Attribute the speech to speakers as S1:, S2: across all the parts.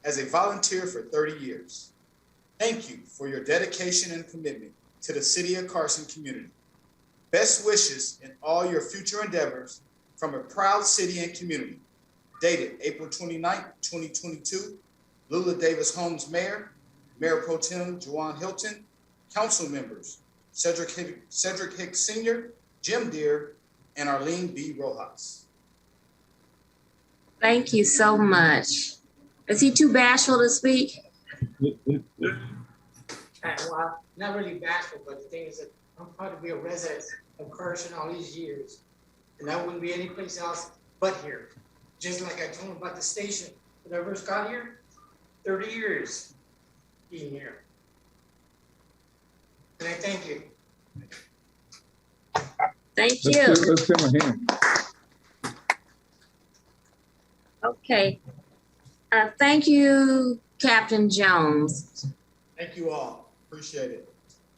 S1: as a volunteer for 30 years. Thank you for your dedication and commitment to the City of Carson community. Best wishes in all your future endeavors from a proud city and community. Dated April 29, 2022, Lula Davis Holmes Mayor, Mayor Pro Tem Juwan Hilton, council members Cedric Hicks Sr., Jim Deere, and Arlene B. Rojas.
S2: Thank you so much. Is he too bashful to speak?
S3: Well, not really bashful, but the thing is that I'm proud to be a resident of Carson all these years, and I wouldn't be anyplace else but here. Just like I told him about the station when I first got here, 30 years being here. And I thank you.
S2: Thank you.
S4: Let's give him a hand.
S2: Okay. Thank you, Captain Jones.
S1: Thank you all. Appreciate it.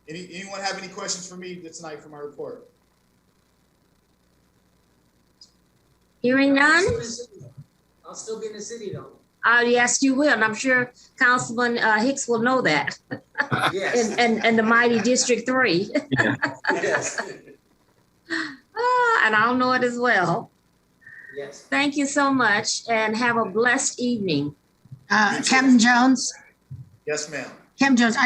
S1: Anyone have any questions for me tonight for my report?
S2: Hearing none?
S3: I'll still be in the city though.
S2: Yes, you will. And I'm sure Councilman Hicks will know that.
S3: Yes.
S2: And the mighty District 3.
S4: Yeah.
S3: Yes.
S2: And I'll know it as well.
S3: Yes.
S2: Thank you so much and have a blessed evening.
S5: Captain Jones.
S1: Yes, ma'am.
S5: Captain Jones,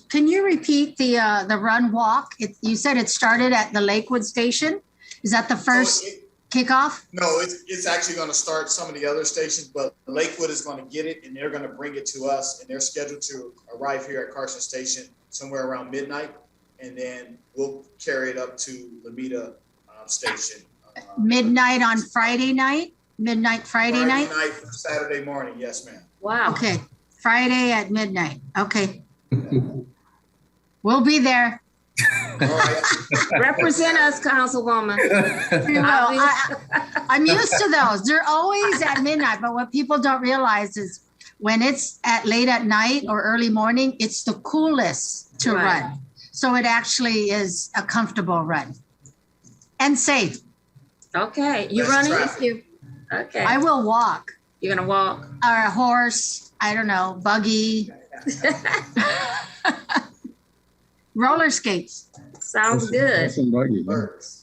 S5: can you repeat the run walk? You said it started at the Lakewood station. Is that the first kickoff?
S1: No, it's actually going to start some of the other stations, but Lakewood is going to get it and they're going to bring it to us, and they're scheduled to arrive here at Carson Station somewhere around midnight, and then we'll carry it up to Lameda Station.
S5: Midnight on Friday night? Friday night?
S1: Saturday morning, yes, ma'am.
S2: Wow.
S5: Okay, Friday at midnight. Okay. We'll be there.
S1: All right.
S2: Represent us, Councilwoman.
S5: I'm used to those. They're always at midnight, but what people don't realize is when it's at late at night or early morning, it's the coolest to run. So it actually is a comfortable run and safe.
S2: Okay, you
S1: Less
S2: running?
S1: traffic.
S2: Okay.
S5: I will walk.
S2: You're gonna walk?
S5: Or a horse, I don't know, buggy. Roller skates.
S2: Sounds good.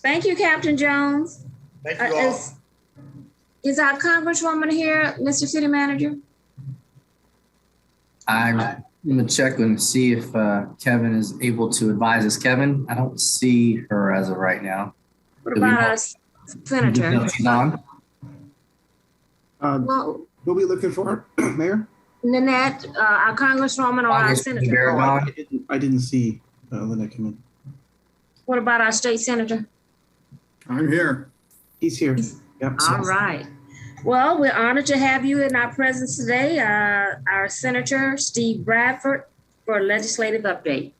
S2: Thank you, Captain Jones.
S1: Thank you all.
S2: Is our Congresswoman here, Mr. City Manager?
S6: I'm gonna check and see if Kevin is able to advise us. Kevin, I don't see her as of right now.
S2: What about our Senator?
S6: She's on.
S2: Well,
S7: Who are we looking for, Mayor?
S2: Nanette, our Congresswoman or our Senator?
S7: I didn't see Lynette come in.
S2: What about our State Senator?
S4: I'm here.
S7: He's here. Yep.
S2: All right. Well, we're honored to have you in our presence today, our Senator Steve Bradford, for a legislative update.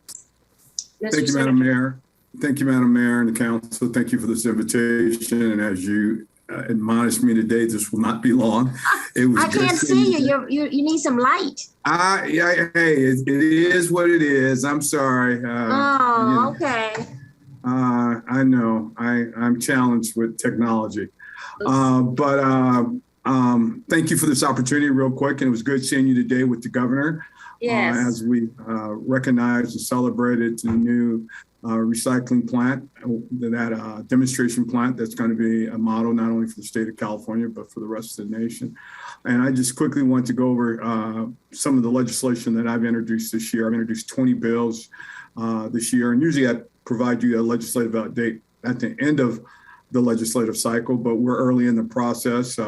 S4: Thank you, Madam Mayor. Thank you, Madam Mayor and the council. Thank you for this invitation. And as you admonished me today, this will not be long.
S2: I can't see you. You need some light.
S4: Yeah, hey, it is what it is. I'm sorry.
S2: Okay.
S4: I know. I'm challenged with technology. But thank you for this opportunity real quick. And it was good seeing you today with the governor.
S2: Yes.
S4: As we recognized and celebrated the new recycling plant, that demonstration plant that's going to be a model not only for the state of California, but for the rest of the nation. And I just quickly want to go over some of the legislation that I've introduced this year. I've introduced 20 bills this year, and usually I provide you a legislative update at the end of the legislative cycle, but we're early in the process.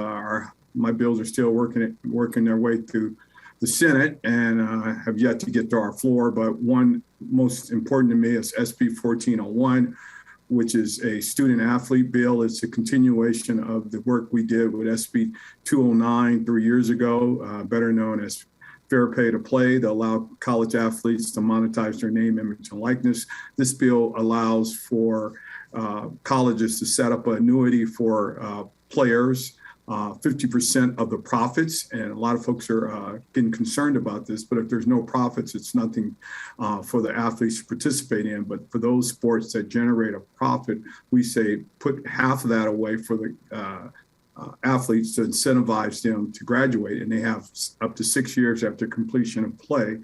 S4: My bills are still working their way through the Senate and have yet to get to our floor. But one most important to me is SB 1401, which is a student athlete bill. It's a continuation of the work we did with SB 209 3 years ago, better known as Fair Pay to Play, to allow college athletes to monetize their name, image, and likeness. This bill allows for colleges to set up an annuity for players, 50% of the profits. And a lot of folks are getting concerned about this, but if there's no profits, it's nothing for the athletes to participate in. But for those sports that generate a profit, we say put half of that away for the athletes to incentivize them to graduate, and they have up to 6 years after completion of play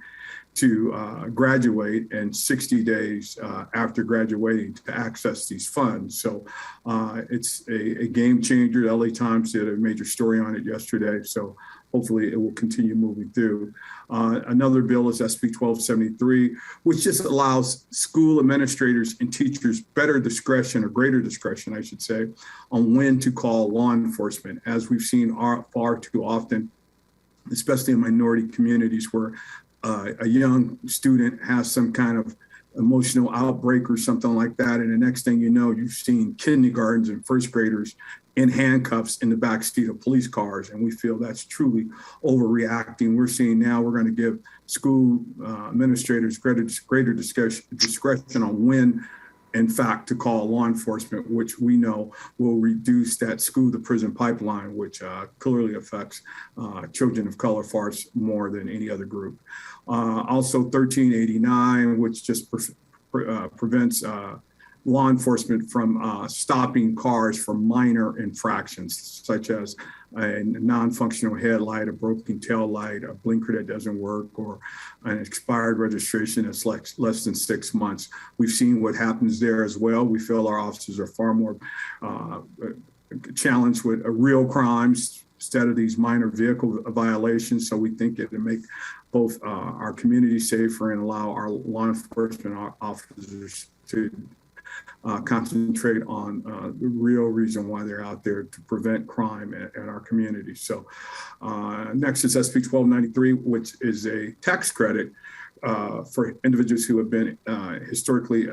S4: to graduate and 60 days after graduating to access these funds. So it's a game changer. The LA Times did a major story on it yesterday. So hopefully it will continue moving through. Another bill is SB 1273, which just allows school administrators and teachers better discretion, or greater discretion, I should say, on when to call law enforcement, as we've seen far too often, especially in minority communities, where a young student has some kind of emotional outbreak or something like that. And the next thing you know, you've seen kindergartens and first graders in handcuffs in the backseat of police cars. And we feel that's truly overreacting. We're seeing now we're going to give school administrators greater discretion on when, in fact, to call law enforcement, which we know will reduce that school to prison pipeline, which clearly affects children of color far more than any other group. Also 1389, which just prevents law enforcement from stopping cars for minor infractions, such as a non-functional headlight, a broken tail light, a blinker that doesn't work, or an expired registration that's less than 6 months. We've seen what happens there as well. We feel our officers are far more challenged with real crimes instead of these minor vehicle violations. So we think it will make both our community safer and allow our law enforcement officers to concentrate on the real reason why they're out there, to prevent crime in our community. So next is SB 1293, which is a tax credit for individuals who have been historically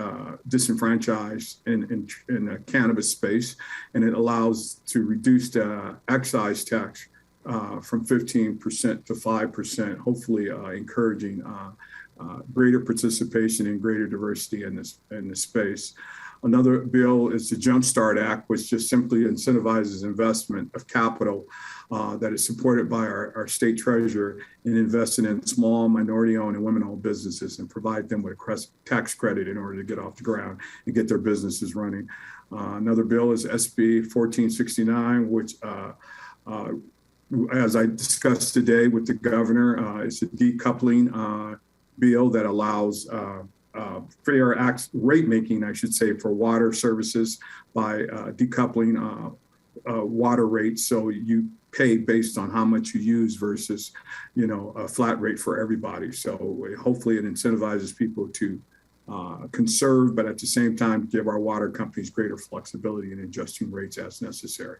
S4: disenfranchised in the cannabis space. And it allows to reduce the excise tax from 15% to 5%, hopefully encouraging greater participation and greater diversity in this space. Another bill is the Jumpstart Act, which just simply incentivizes investment of capital that is supported by our state treasurer in investing in small, minority-owned and women-owned businesses, and provide them with a tax credit in order to get off the ground and get their businesses running. Another bill is SB 1469, which as I discussed today with the governor, is a decoupling bill that allows fair rate making, I should say, for water services by decoupling water rates. So you pay based on how much you use versus, a flat rate for everybody. So hopefully it incentivizes people to conserve, but at the same time, give our water companies greater flexibility in adjusting rates as necessary.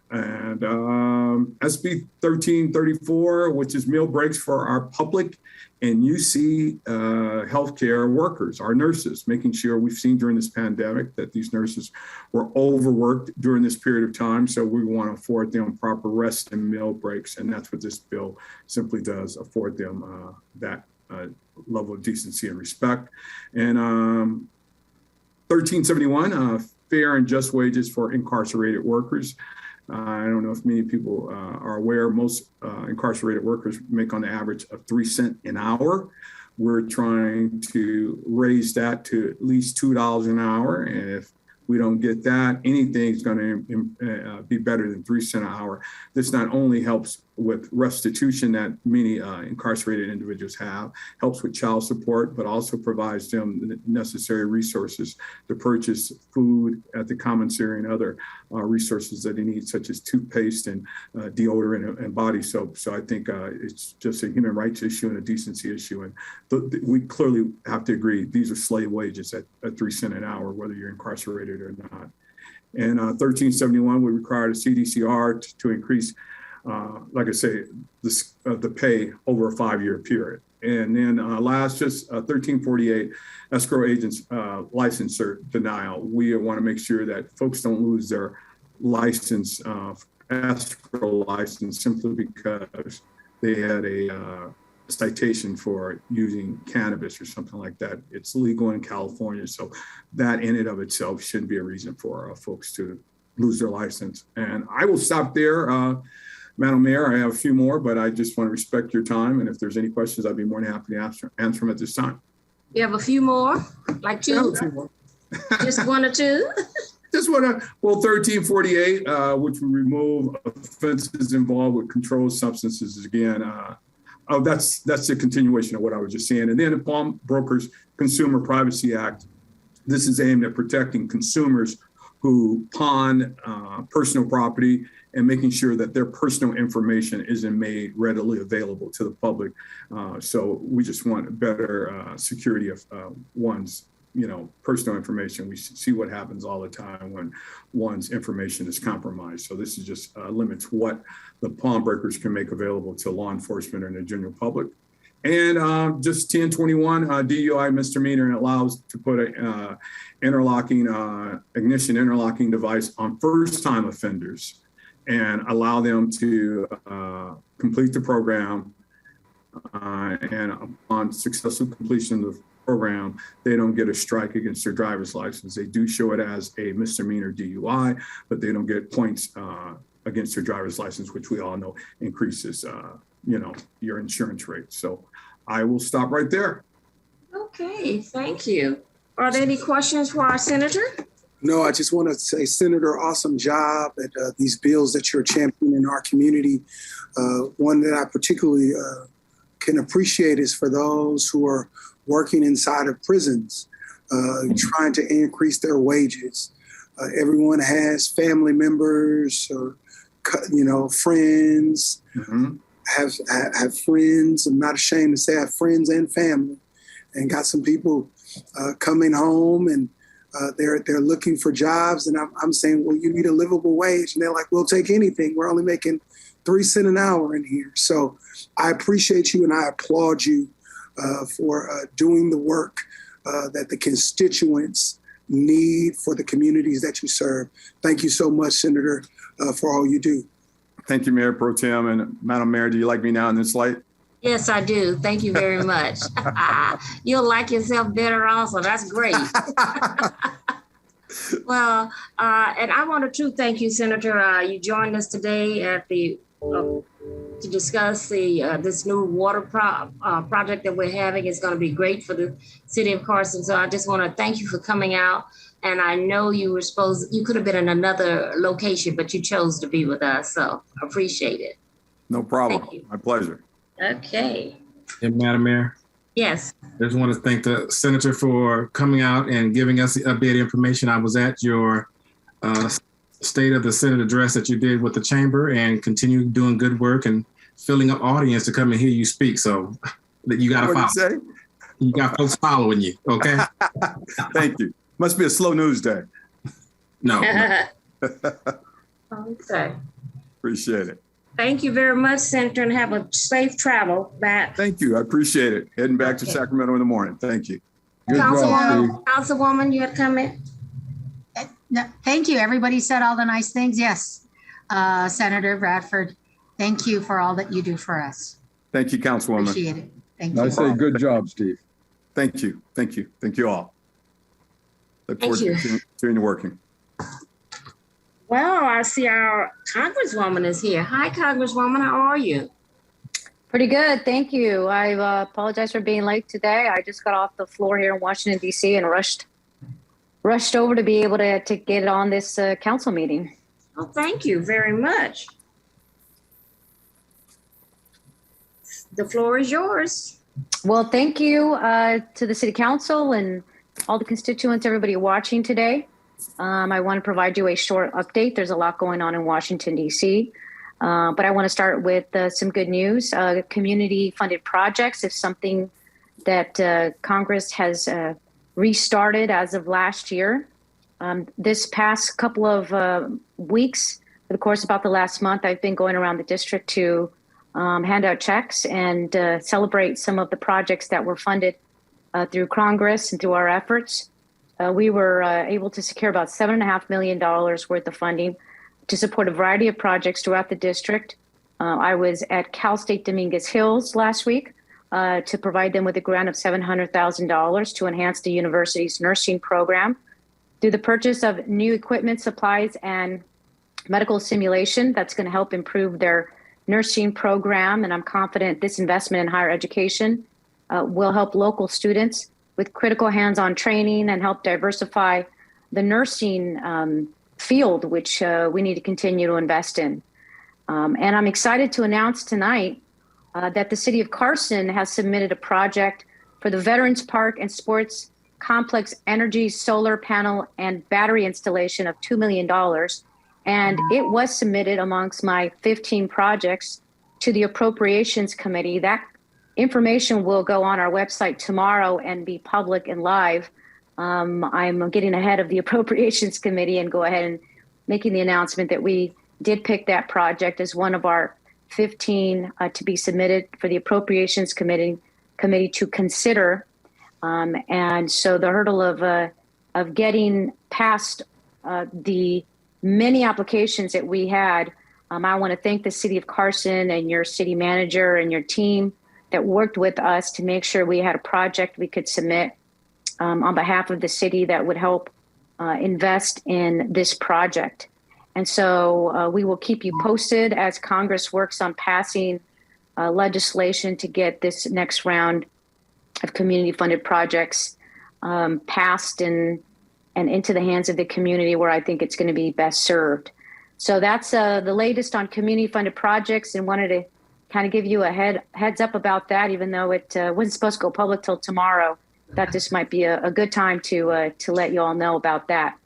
S4: And SB 1334, which is meal breaks for our public and UC healthcare workers, our nurses, making sure we've seen during this pandemic that these nurses were overworked during this period of time. So we want to afford them proper rest and meal breaks. And that's what this bill simply does, afford them that level of decency and respect. And 1371, fair and just wages for incarcerated workers. I don't know if many people are aware, most incarcerated workers make on the average of 3 cents an hour. We're trying to raise that to at least $2 an hour. And if we don't get that, anything's going to be better than 3 cents an hour. This not only helps with restitution that many incarcerated individuals have, helps with child support, but also provides them the necessary resources to purchase food at the commissary and other resources that they need, such as toothpaste and deodorant and body soap. So I think it's just a human rights issue and a decency issue. And we clearly have to agree, these are slave wages at 3 cents an hour, whether you're incarcerated or not. And 1371 would require the CDCR to increase, like I say, the pay over a 5-year period. And then last, just 1348, escrow agents licensure denial. We want to make sure that folks don't lose their license, escrow license, simply because they had a citation for using cannabis or something like that. It's legal in California. So that in and of itself shouldn't be a reason for folks to lose their license. And I will stop there. Madam Mayor, I have a few more, but I just want to respect your time. And if there's any questions, I'd be more than happy to answer them at this time.
S2: You have a few more, like two?
S4: Yeah, a few more.
S2: Just one or two?
S4: Just want to, well, 1348, which will remove offenses involved with controlled substances again. That's the continuation of what I was just saying. And then the Pawnbrokers Consumer Privacy Act. This is aimed at protecting consumers who pawn personal property and making sure that their personal information isn't made readily available to the public. So we just want better security of one's, personal information. We see what happens all the time when one's information is compromised. So this is just limits what the pawnbrokers can make available to law enforcement and the general public. And just 1021 DUI misdemeanor, and allows to put a ignition interlocking device on first-time offenders and allow them to complete the program. And upon successful completion of the program, they don't get a strike against their driver's license. They do show it as a misdemeanor DUI, but they don't get points against their driver's license, which we all know increases, your insurance rate. So I will stop right there.
S2: Okay, thank you. Are there any questions for our senator?
S8: No, I just want to say, Senator, awesome job at these bills that you're championing in our community. One that I particularly can appreciate is for those who are working inside of prisons, trying to increase their wages. Everyone has family members or, friends, have friends. I'm not ashamed to say I have friends and family, and got some people coming home and they're looking for jobs. And I'm saying, well, you need a livable wage. And they're like, we'll take anything. We're only making 3 cents an hour in here. So I appreciate you and I applaud you for doing the work that the constituents need for the communities that you serve. Thank you so much, Senator, for all you do.
S4: Thank you, Mayor Pro Tem. And Madam Mayor, do you like me now in this light?
S2: Yes, I do. Thank you very much. You'll like yourself better also. That's great. Well, and I wanted to thank you, Senator. You joined us today at the to discuss this new water project that we're having. Is going to be great for the city of Carson. So I just want to thank you for coming out. And I know you could have been in another location, but you chose to be with us. So appreciate it.
S4: No problem. My pleasure.
S2: Okay.
S9: And Madam Mayor?
S2: Yes.
S9: I just want to thank the Senator for coming out and giving us the updated information. I was at your State of the Senate address that you did with the chamber, and continue doing good work and filling up audience to come and hear you speak. So that you got to follow. You got folks following you. Okay.
S4: Thank you. Must be a slow news day.
S9: No.
S2: Okay.
S4: Appreciate it.
S2: Thank you very much, Senator, and have a safe travel back.
S4: Thank you. I appreciate it. Heading back to Sacramento in the morning. Thank you.
S2: Councilwoman, you had a comment?
S5: No, thank you. Everybody said all the nice things. Yes. Senator Bradford, thank you for all that you do for us.
S4: Thank you, Councilwoman.
S5: Appreciate it. Thank you.
S10: I say good job, Steve.
S4: Thank you. Thank you. Thank you all. Look forward to continuing to working.
S2: Well, I see our Congresswoman is here. Hi, Congresswoman. How are you?
S11: Pretty good. Thank you. I apologize for being late today. I just got off the floor here in Washington, D.C. and rushed over to be able to get on this council meeting.
S2: Oh, thank you very much. The floor is yours.
S11: Well, thank you to the City Council and all the constituents, everybody watching today. I want to provide you a short update. There's a lot going on in Washington, D.C., but I want to start with some good news. Community-funded projects is something that Congress has restarted as of last year. This past couple of weeks, of course, about the last month, I've been going around the district to hand out checks and celebrate some of the projects that were funded through Congress and through our efforts. We were able to secure about $7.5 million worth of funding to support a variety of projects throughout the district. I was at Cal State Dominguez Hills last week to provide them with a grant of $700,000 to enhance the university's nursing program through the purchase of new equipment, supplies, and medical simulation. That's going to help improve their nursing program. And I'm confident this investment in higher education will help local students with critical hands-on training and help diversify the nursing field, which we need to continue to invest in. And I'm excited to announce tonight that the city of Carson has submitted a project for the Veterans Park and Sports Complex energy, solar panel, and battery installation of $2 million. And it was submitted amongst my 15 projects to the Appropriations Committee. That information will go on our website tomorrow and be public and live. I'm getting ahead of the Appropriations Committee and go ahead and making the announcement that we did pick that project as one of our 15 to be submitted for the Appropriations Committee to consider. And so the hurdle of getting past the many applications that we had, I want to thank the city of Carson and your city manager and your team that worked with us to make sure we had a project we could submit on behalf of the city that would help invest in this project. And so we will keep you posted as Congress works on passing legislation to get this next round of community funded projects passed and into the hands of the community where I think it's going to be best served. So that's the latest on community funded projects, and wanted to kind of give you a heads up about that, even though it wasn't supposed to go public till tomorrow. Thought this might be a good time to let you all know about that.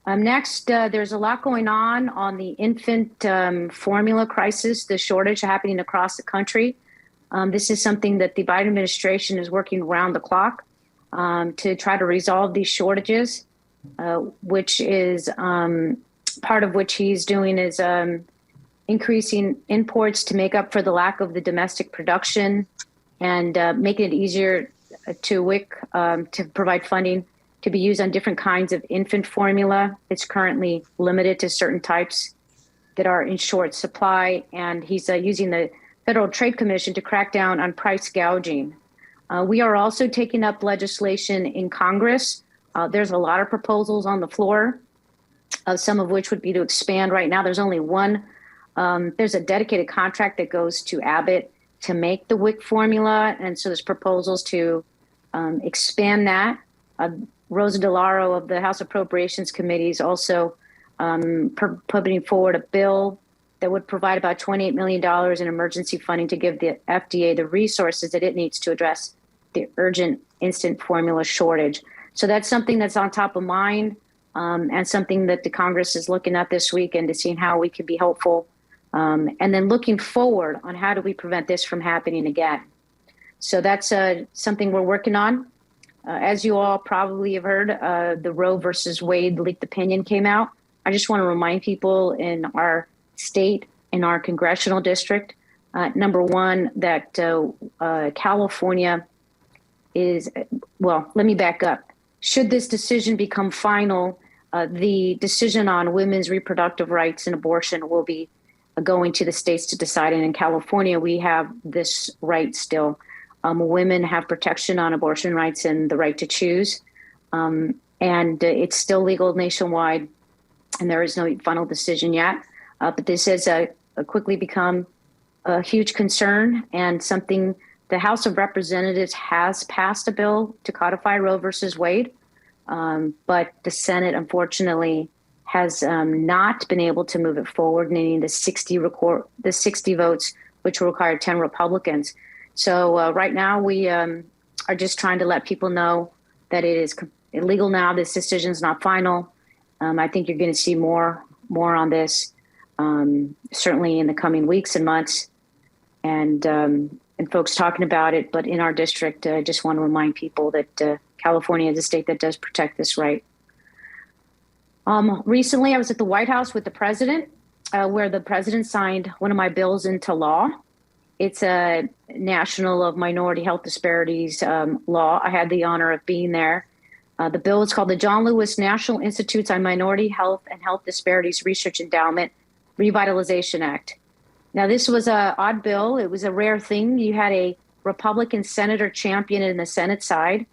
S11: Next, there's a lot going on the infant formula crisis, the shortage happening across the country. This is something that the Biden administration is working around the clock to try to resolve these shortages, which is part of which he's doing is increasing imports to make up for the lack of the domestic production and making it easier to WIC to provide funding to be used on different kinds of infant formula. It's currently limited to certain types that are in short supply, and he's using the Federal Trade Commission to crack down on price gouging. We are also taking up legislation in Congress. There's a lot of proposals on the floor, some of which would be to expand. Right now, there's only one. There's a dedicated contract that goes to Abbott to make the WIC formula, and so there's proposals to expand that. Rosa DeLauro of the House Appropriations Committee is also putting forward a bill that would provide about $28 million in emergency funding to give the FDA the resources that it needs to address the urgent infant formula shortage. So that's something that's on top of mind and something that the Congress is looking at this week and to seeing how we can be helpful. And then looking forward on how do we prevent this from happening again. So that's something we're working on. As you all probably have heard, the Roe versus Wade leaked opinion came out. I just want to remind people in our state, in our congressional district, number one, that California is, well, let me back up. Should this decision become final, the decision on women's reproductive rights and abortion will be going to the states to decide. And in California, we have this right still. Women have protection on abortion rights and the right to choose. And it's still legal nationwide, and there is no final decision yet. But this has quickly become a huge concern and something the House of Representatives has passed a bill to codify Roe versus Wade. But the Senate, unfortunately, has not been able to move it forward, needing the 60 votes, which will require 10 Republicans. So right now we are just trying to let people know that it is illegal now. This decision is not final. I think you're going to see more on this, certainly in the coming weeks and months, and folks talking about it. But in our district, I just want to remind people that California is a state that does protect this right. Recently, I was at the White House with the president, where the president signed one of my bills into law. It's a National of Minority Health Disparities law. I had the honor of being there. The bill is called the John Lewis National Institutes on Minority Health and Health Disparities Research Endowment Revitalization Act. Now, this was an odd bill. It was a rare thing. You had a Republican senator champion it in the Senate side,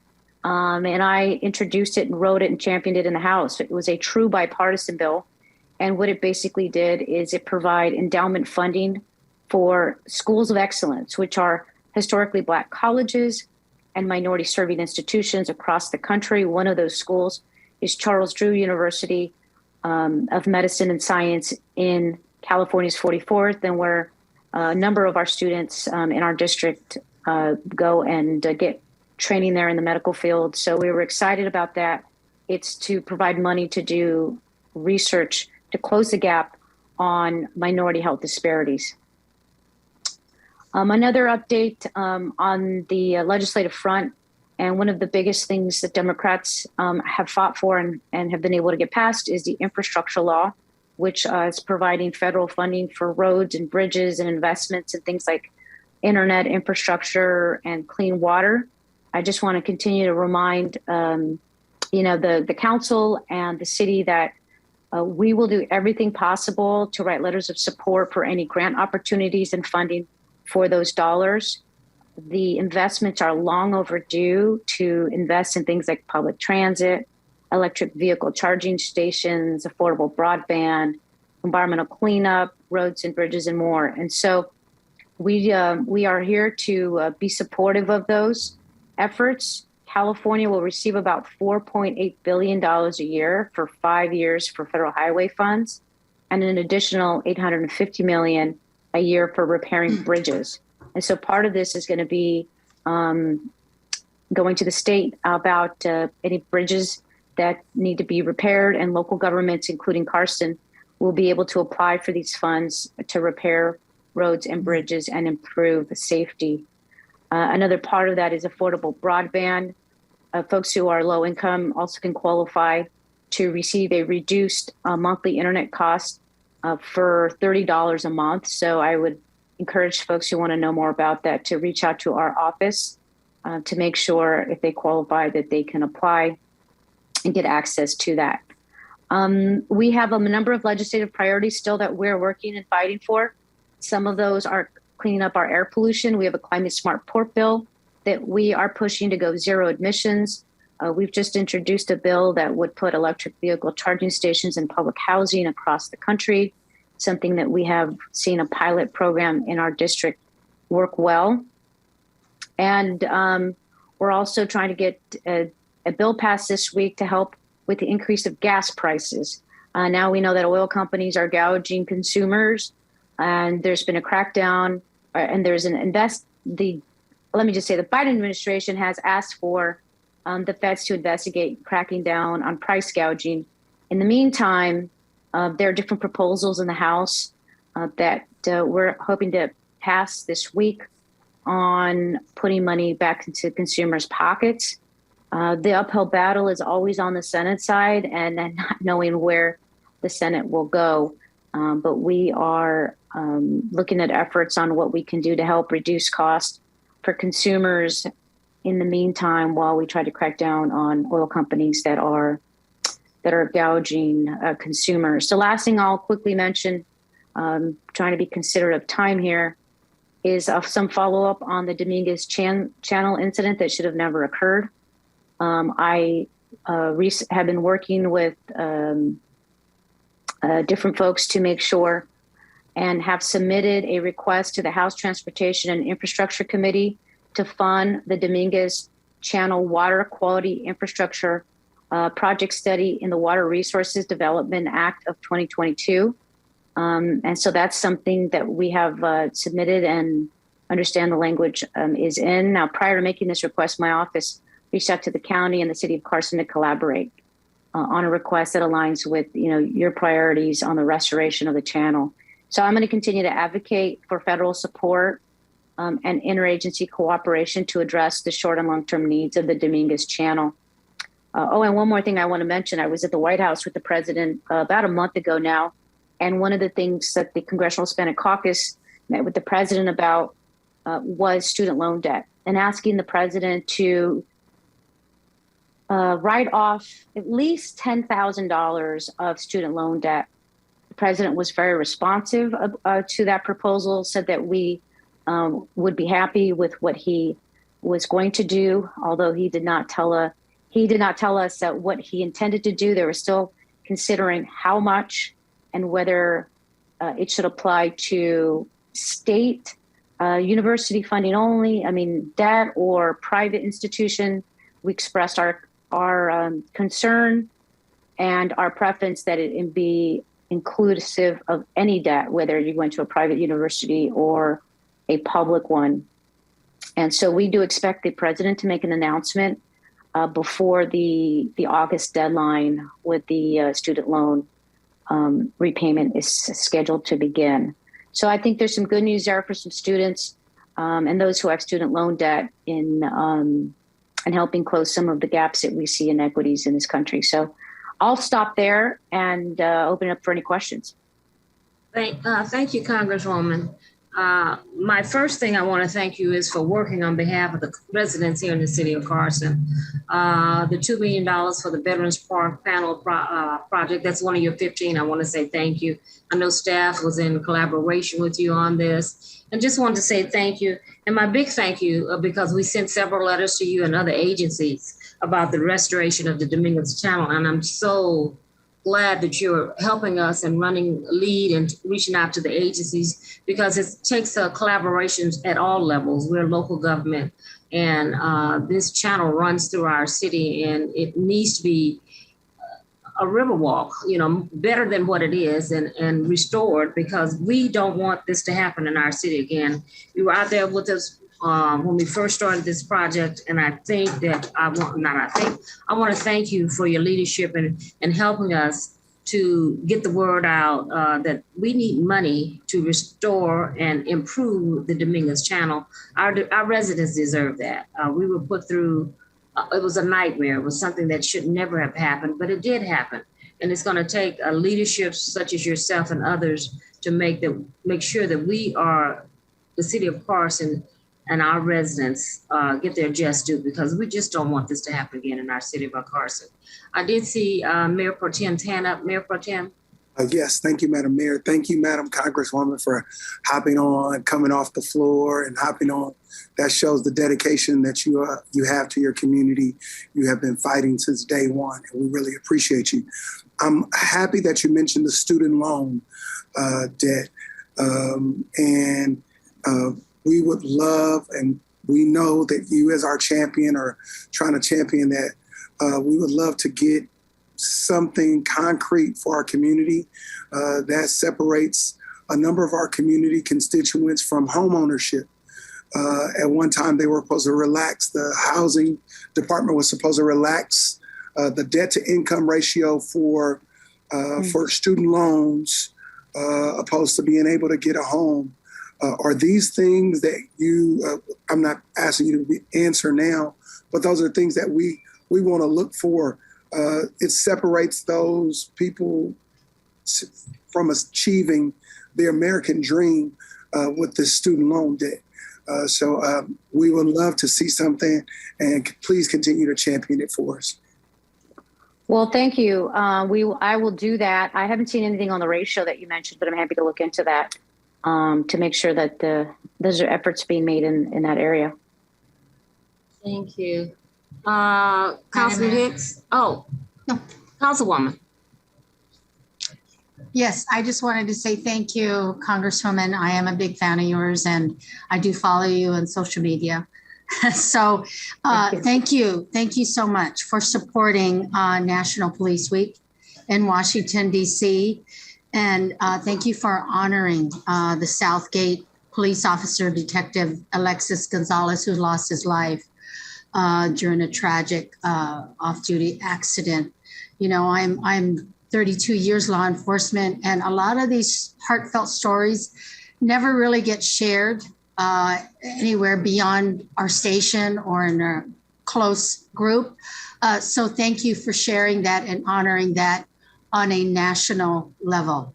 S11: and I introduced it and wrote it and championed it in the House. It was a true bipartisan bill, and what it basically did is it provide endowment funding for schools of excellence, which are historically Black colleges and minority serving institutions across the country. One of those schools is Charles Drew University of Medicine and Science in California's 44th, and where a number of our students in our district go and get training there in the medical field. So we were excited about that. It's to provide money to do research to close the gap on minority health disparities. Another update on the legislative front, and one of the biggest things that Democrats have fought for and have been able to get passed is the infrastructure law, which is providing federal funding for roads and bridges and investments and things like internet infrastructure and clean water. I just want to continue to remind the council and the city that we will do everything possible to write letters of support for any grant opportunities and funding for those dollars. The investments are long overdue to invest in things like public transit, electric vehicle charging stations, affordable broadband, environmental cleanup, roads and bridges, and more. And so we are here to be supportive of those efforts. California will receive about $4.8 billion a year for 5 years for federal highway funds, and an additional $850 million a year for repairing bridges. And so part of this is going to be going to the state about any bridges that need to be repaired, and local governments, including Carson, will be able to apply for these funds to repair roads and bridges and improve safety. Another part of that is affordable broadband. Folks who are low income also can qualify to receive a reduced monthly internet cost for $30 a month. So I would encourage folks who want to know more about that to reach out to our office to make sure if they qualify that they can apply and get access to that. We have a number of legislative priorities still that we're working and fighting for. Some of those are cleaning up our air pollution. We have a climate smart port bill that we are pushing to go zero emissions. We've just introduced a bill that would put electric vehicle charging stations in public housing across the country, something that we have seen a pilot program in our district work well. And we're also trying to get a bill passed this week to help with the increase of gas prices. Now we know that oil companies are gouging consumers, and there's been a crackdown, and there's let me just say the Biden administration has asked for the feds to investigate cracking down on price gouging. In the meantime, there are different proposals in the House that we're hoping to pass this week on putting money back into consumers' pockets. The uphill battle is always on the Senate side, and not knowing where the Senate will go. But we are looking at efforts on what we can do to help reduce costs for consumers in the meantime, while we try to crack down on oil companies that are gouging consumers. So last thing I'll quickly mention, trying to be considerate of time here, is some follow-up on the Dominguez Channel incident that should have never occurred. I have been working with different folks to make sure, and have submitted a request to the House Transportation and Infrastructure Committee to fund the Dominguez Channel Water Quality Infrastructure project study in the Water Resources Development Act of 2022. And so that's something that we have submitted and understand the language is in. Now, prior to making this request, my office reached out to the county and the city of Carson to collaborate on a request that aligns with your priorities on the restoration of the channel. So I'm going to continue to advocate for federal support and interagency cooperation to address the short and long-term needs of the Dominguez Channel. And one more thing I want to mention, I was at the White House with the president about a month ago now, and one of the things that the Congressional Hispanic Caucus met with the president about was student loan debt, and asking the president to write off at least $10,000 of student loan debt. The president was very responsive to that proposal, said that we would be happy with what he was going to do, although he did not tell us that what he intended to do. They were still considering how much and whether it should apply to state university funding only, debt, or private institution. We expressed our concern and our preference that it be inclusive of any debt, whether you went to a private university or a public one. And so we do expect the president to make an announcement before the August deadline with the student loan repayment is scheduled to begin. So I think there's some good news there for some students and those who have student loan debt in helping close some of the gaps that we see in equities in this country. So I'll stop there and open up for any questions.
S2: Thank you, Congresswoman. My first thing I want to thank you is for working on behalf of the residents here in the city of Carson. The $2 million for the Veterans Park Panel project, that's one of your 15. I want to say thank you. I know staff was in collaboration with you on this, and just wanted to say thank you. And my big thank you, because we sent several letters to you and other agencies about the restoration of the Dominguez Channel. And I'm so glad that you're helping us and running lead and reaching out to the agencies, because it takes collaborations at all levels. We're local government, and this channel runs through our city, and it needs to be a river walk, better than what it is, and restored, because we don't want this to happen in our city again. You were out there with us when we first started this project, and I think that I want to thank you for your leadership and helping us to get the word out that we need money to restore and improve the Dominguez Channel. Our residents deserve that. We were put through, it was a nightmare. It was something that should never have happened, but it did happen. And it's going to take a leadership such as yourself and others to make sure that we are, the city of Carson, and our residents get their just due, because we just don't want this to happen again in our city of Carson. I did see Mayor Pro Tem's hand up. Mayor Pro Tem.
S8: Yes, thank you, Madam Mayor. Thank you, Madam Congresswoman, for hopping on, coming off the floor and hopping on. That shows the dedication that you have to your community. You have been fighting since day one, and we really appreciate you. I'm happy that you mentioned the student loan debt. We would love, and we know that you as our champion are trying to champion that. We would love to get something concrete for our community that separates a number of our community constituents from home ownership. At one time, they were supposed to relax, the housing department was supposed to relax the debt to income ratio for student loans, opposed to being able to get a home. Are these things that you, I'm not asking you to answer now, but those are things that we want to look for. It separates those people from achieving their American dream with the student loan debt. So we would love to see something, and please continue to champion it for us.
S11: Well, thank you. I will do that. I haven't seen anything on the ratio that you mentioned, but I'm happy to look into that to make sure that those are efforts being made in that area.
S2: Thank you. Councilman Hicks? Oh, no, Councilwoman.
S5: Yes, I just wanted to say thank you, Congresswoman. I am a big fan of yours, and I do follow you on social media. So thank you. Thank you so much for supporting National Police Week in Washington, D.C. And thank you for honoring the Southgate police officer, Detective Alexis Gonzalez, who lost his life during a tragic off-duty accident. I'm 32 years law enforcement, and a lot of these heartfelt stories never really get shared anywhere beyond our station or in a close group. So thank you for sharing that and honoring that on a national level.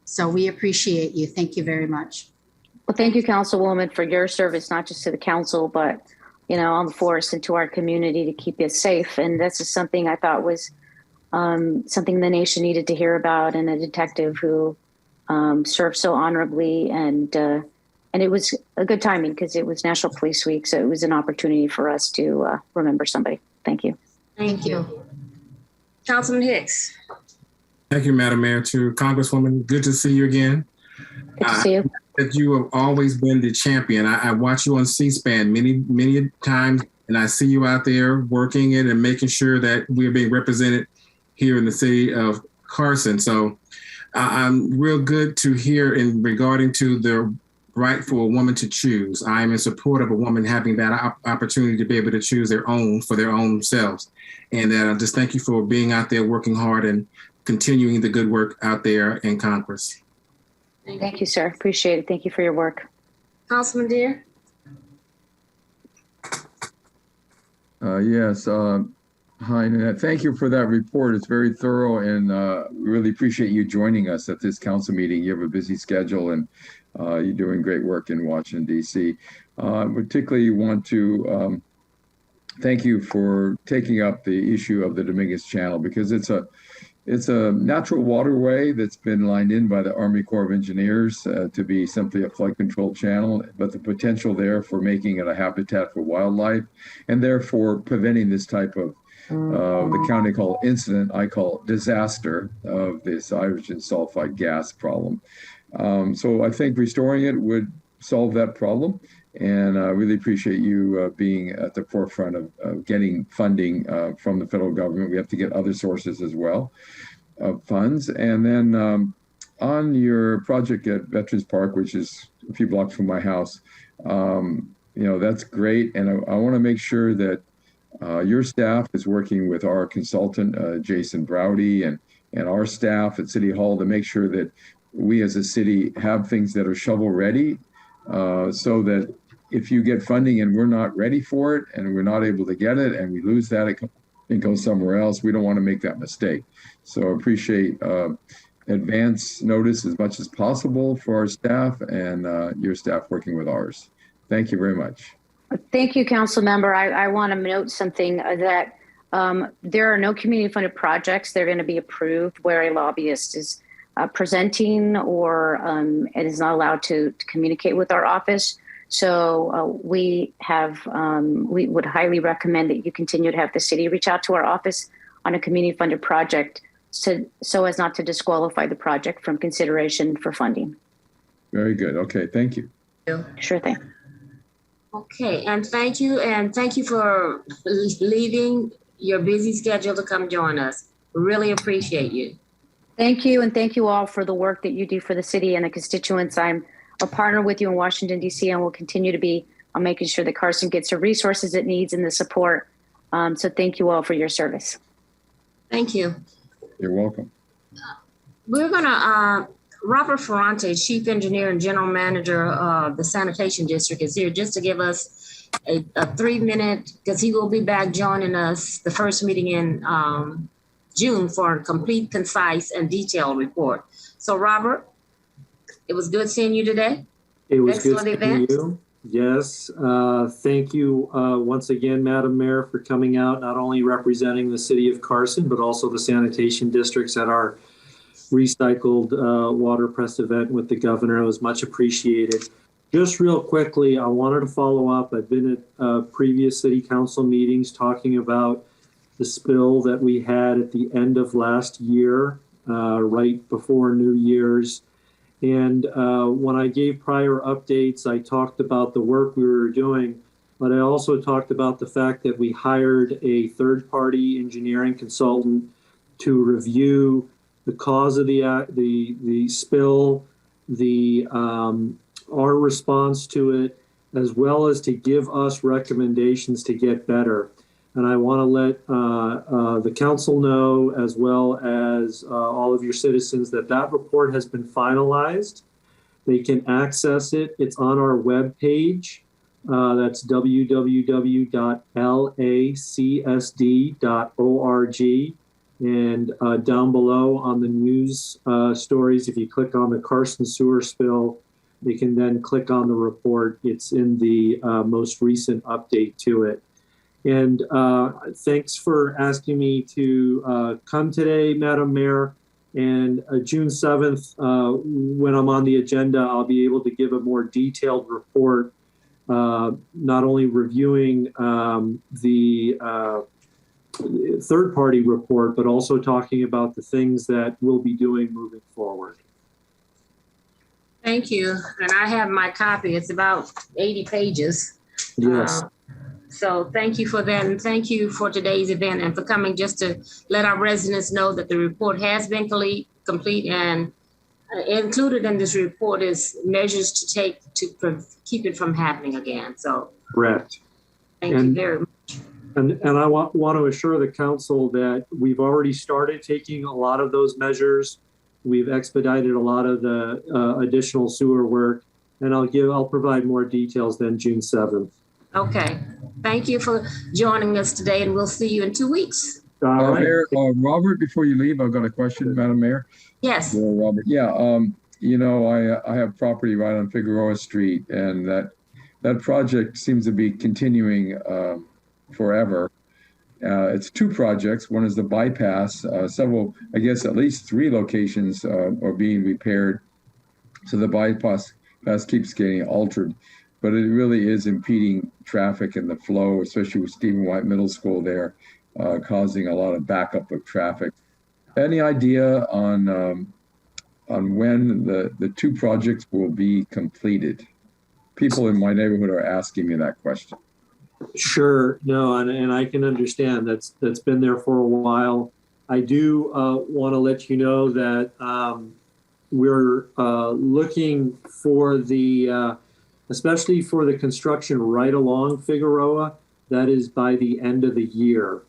S5: So we appreciate you. Thank you very much.
S11: Well, thank you, Councilwoman, for your service, not just to the council, but on the force and to our community to keep us safe. And this is something I thought was something the nation needed to hear about, and a detective who served so honorably. And it was a good timing because it was National Police Week. So it was an opportunity for us to remember somebody. Thank you.
S2: Thank you. Councilman Hicks.
S9: Thank you, Madam Mayor. To Congresswoman, good to see you again.
S11: Good to see you.
S9: That you have always been the champion. I watch you on C-SPAN many times, and I see you out there working it and making sure that we're being represented here in the city of Carson. So I'm real good to hear in regarding to the right for a woman to choose. I am in support of a woman having that opportunity to be able to choose for their own selves. And I just thank you for being out there working hard and continuing the good work out there in Congress.
S11: Thank you, sir. Appreciate it. Thank you for your work.
S2: Councilman Deere?
S10: Yes. Hi, Nanette. Thank you for that report. It's very thorough, and we really appreciate you joining us at this council meeting. You have a busy schedule, and you're doing great work in Washington, D.C. Particularly want to thank you for taking up the issue of the Dominguez Channel, because it's a natural waterway that's been lined in by the Army Corps of Engineers to be simply a flood control channel, but the potential there for making it a habitat for wildlife, and therefore preventing this type of the county call incident, I call disaster, of this hydrogen sulfide gas problem. So I think restoring it would solve that problem. And I really appreciate you being at the forefront of getting funding from the federal government. We have to get other sources as well of funds. And then on your project at Veterans Park, which is a few blocks from my house, that's great. And I want to make sure that your staff is working with our consultant, Jason Browdy, and our staff at City Hall to make sure that we as a city have things that are shovel ready, so that if you get funding and we're not ready for it and we're not able to get it and we lose that, it goes somewhere else. We don't want to make that mistake. So I appreciate advance notice as much as possible for our staff and your staff working with ours. Thank you very much.
S11: Thank you, Council Member. I want to note something that there are no community funded projects that are going to be approved where a lobbyist is presenting or and is not allowed to communicate with our office. So we would highly recommend that you continue to have the city reach out to our office on a community funded project so as not to disqualify the project from consideration for funding.
S10: Very good. Okay, thank you.
S11: Sure thing.
S2: Okay, and thank you for leaving your busy schedule to come join us. We really appreciate you.
S11: Thank you, and thank you all for the work that you do for the city and the constituents. I'm a partner with you in Washington, D.C., and will continue to be on making sure that Carson gets the resources it needs and the support. So thank you all for your service.
S2: Thank you.
S10: You're welcome.
S2: We're gonna, Robert Ferrante, Chief Engineer and General Manager of the Sanitation District, is here just to give us a 3-minute, because he will be back joining us the first meeting in June for a complete, concise, and detailed report. So Robert, it was good seeing you today.
S12: It was
S2: Excellent
S12: good seeing
S2: event.
S12: you. Yes. Thank you once again, Madam Mayor, for coming out, not only representing the city of Carson, but also the sanitation districts at our recycled water press event with the governor. It was much appreciated. Just real quickly, I wanted to follow up. I've been at previous city council meetings talking about the spill that we had at the end of last year, right before New Year's. And when I gave prior updates, I talked about the work we were doing, but I also talked about the fact that we hired a third-party engineering consultant to review the cause of the spill, our response to it, as well as to give us recommendations to get better. And I want to let the council know, as well as all of your citizens, that that report has been finalized. They can access it. It's on our webpage. That's www.lacsd.org. And down below on the news stories, if you click on the Carson sewer spill, you can then click on the report. It's in the most recent update to it. And thanks for asking me to come today, Madam Mayor. And June 7th, when I'm on the agenda, I'll be able to give a more detailed report, not only reviewing the third-party report, but also talking about the things that we'll be doing moving forward.
S2: Thank you. And I have my copy. It's about 80 pages.
S12: Yes.
S2: So thank you for that, and thank you for today's event and for coming just to let our residents know that the report has been complete, and included in this report is measures to take to keep it from happening again. So
S12: Correct.
S2: thank you very much.
S12: And I want to assure the council that we've already started taking a lot of those measures. We've expedited a lot of the additional sewer work, and I'll provide more details then June 7th.
S2: Okay. Thank you for joining us today, and we'll see you in 2 weeks.
S12: All right.
S10: Mayor, Robert, before you leave, I've got a question, Madam Mayor.
S2: Yes.
S10: Robert. Yeah. I have property right on Figueroa Street, and that project seems to be continuing forever. It's two projects. One is the bypass. Several, I guess, at least 3 locations are being repaired. So the bypass keeps getting altered, but it really is impeding traffic and the flow, especially with Stephen White Middle School there, causing a lot of backup of traffic. Any idea on when the 2 projects will be completed? People in my neighborhood are asking me that question.
S12: Sure. No, and I can understand that's been there for a while. I do want to let you know that we're looking for especially for the construction right along Figueroa, that is by the end of the year.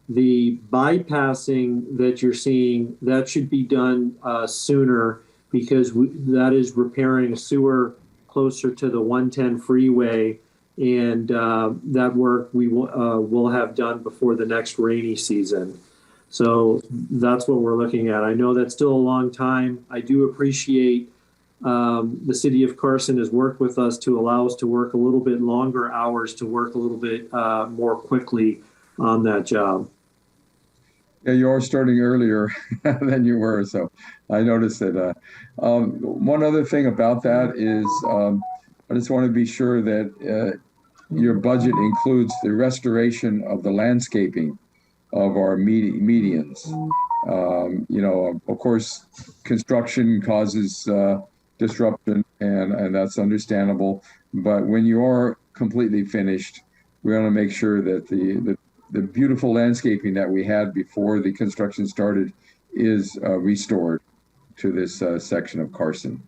S12: The bypassing that you're seeing, that should be done sooner, because that is repairing a sewer closer to the 110 freeway. And that work we will have done before the next rainy season. So that's what we're looking at. I know that's still a long time. I do appreciate the city of Carson has worked with us to allow us to work a little bit longer hours, to work a little bit more quickly on that job.
S10: Yeah, you are starting earlier than you were. So I noticed that. One other thing about that is I just want to be sure that your budget includes the restoration of the landscaping of our medians. Of course, construction causes disruption, and that's understandable. But when you are completely finished, we want to make sure that the beautiful landscaping that we had before the construction started is restored to this section of Carson.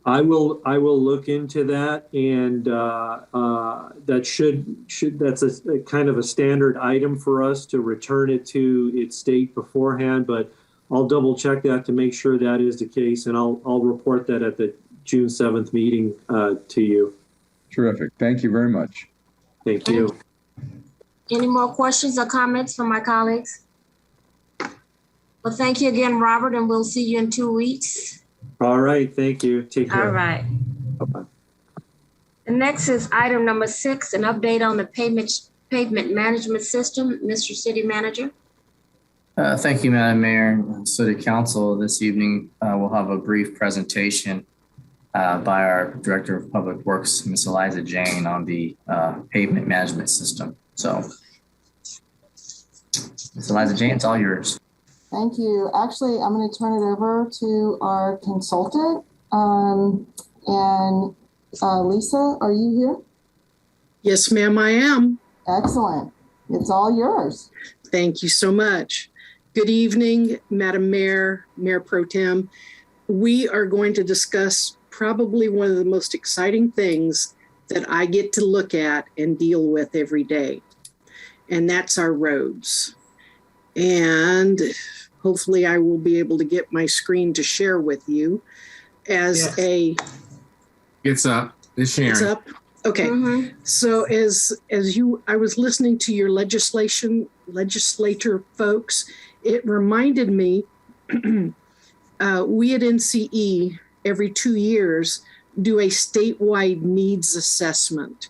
S12: I will look into that, and that's a kind of a standard item for us to return it to its state beforehand, but I'll double check that to make sure that is the case, and I'll report that at the June 7th meeting to you.
S10: Terrific. Thank you very much.
S12: Thank you.
S2: Any more questions or comments from my colleagues? Well, thank you again, Robert, and we'll see you in 2 weeks.
S12: All right. Thank you. Take care.
S2: All right.
S12: Bye-bye.
S2: The next is item number 6, an update on the pavement management system. Mr. City Manager.
S6: Thank you, Madam Mayor and City Council. This evening, we'll have a brief presentation by our Director of Public Works, Ms. Eliza Jane, on the pavement management system. So, Ms. Eliza Jane, it's all yours.
S13: Thank you. Actually, I'm going to turn it over to our consultant. Lisa, are you here?
S14: Yes, ma'am, I am.
S13: Excellent. It's all yours.
S14: Thank you so much. Good evening, Madam Mayor, Mayor Pro Tem. We are going to discuss probably one of the most exciting things that I get to look at and deal with every day, and that's our roads. And hopefully I will be able to get my screen to share with you as
S9: It's up. It's sharing.
S14: It's up. Okay. Mm-hmm. So I was listening to your legislator folks, it reminded me we at NCE every 2 years do a statewide needs assessment.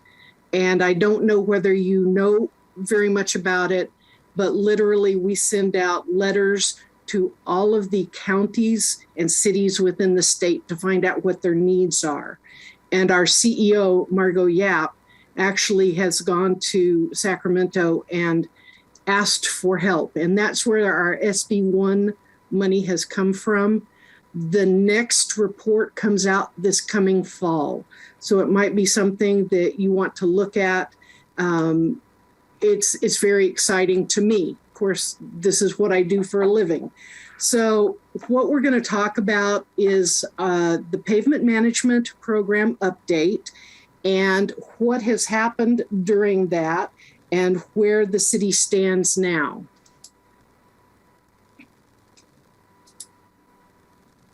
S14: And I don't know whether you know very much about it, but literally we send out letters to all of the counties and cities within the state to find out what their needs are. And our CEO, Margot Yap, actually has gone to Sacramento and asked for help. And that's where our SB1 money has come from. The next report comes out this coming fall. So it might be something that you want to look at It's very exciting to me. Of course, this is what I do for a living. So what we're going to talk about is the pavement management program update and what has happened during that and where the city stands now.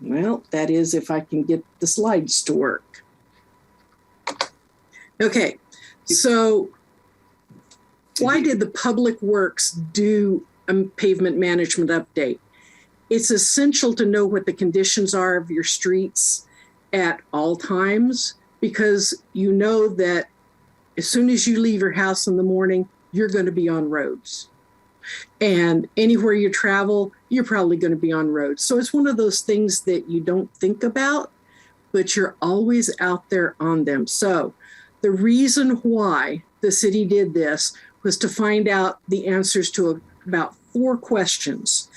S14: Well, that is if I can get the slides to work. Okay, so why did the Public Works do a pavement management update? It's essential to know what the conditions are of your streets at all times, because you know that as soon as you leave your house in the morning, you're going to be on roads. And anywhere you travel, you're probably going to be on roads. So it's one of those things that you don't think about, but you're always out there on them. So the reason why the city did this was to find out the answers to about 4 questions.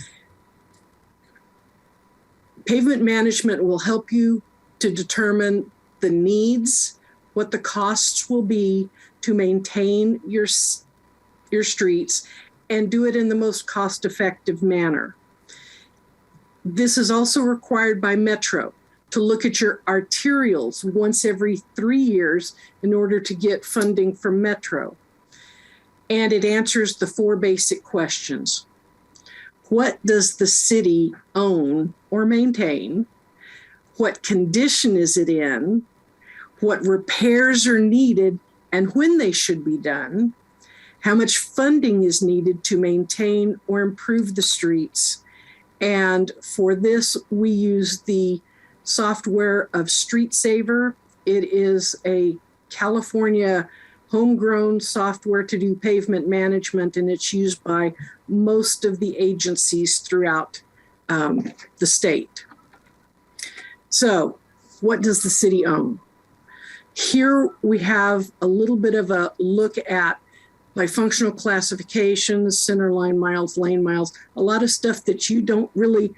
S14: Pavement management will help you to determine the needs, what the costs will be to maintain your streets, and do it in the most cost-effective manner. This is also required by Metro to look at your arterials once every 3 years in order to get funding from Metro. And it answers the 4 basic questions. What does the city own or maintain? What condition is it in? What repairs are needed and when they should be done? How much funding is needed to maintain or improve the streets? And for this, we use the software of Street Saver. It is a California homegrown software to do pavement management, and it's used by most of the agencies throughout the state. So what does the city own? Here we have a little bit of a look at by functional classifications, center line miles, lane miles, a lot of stuff that you don't really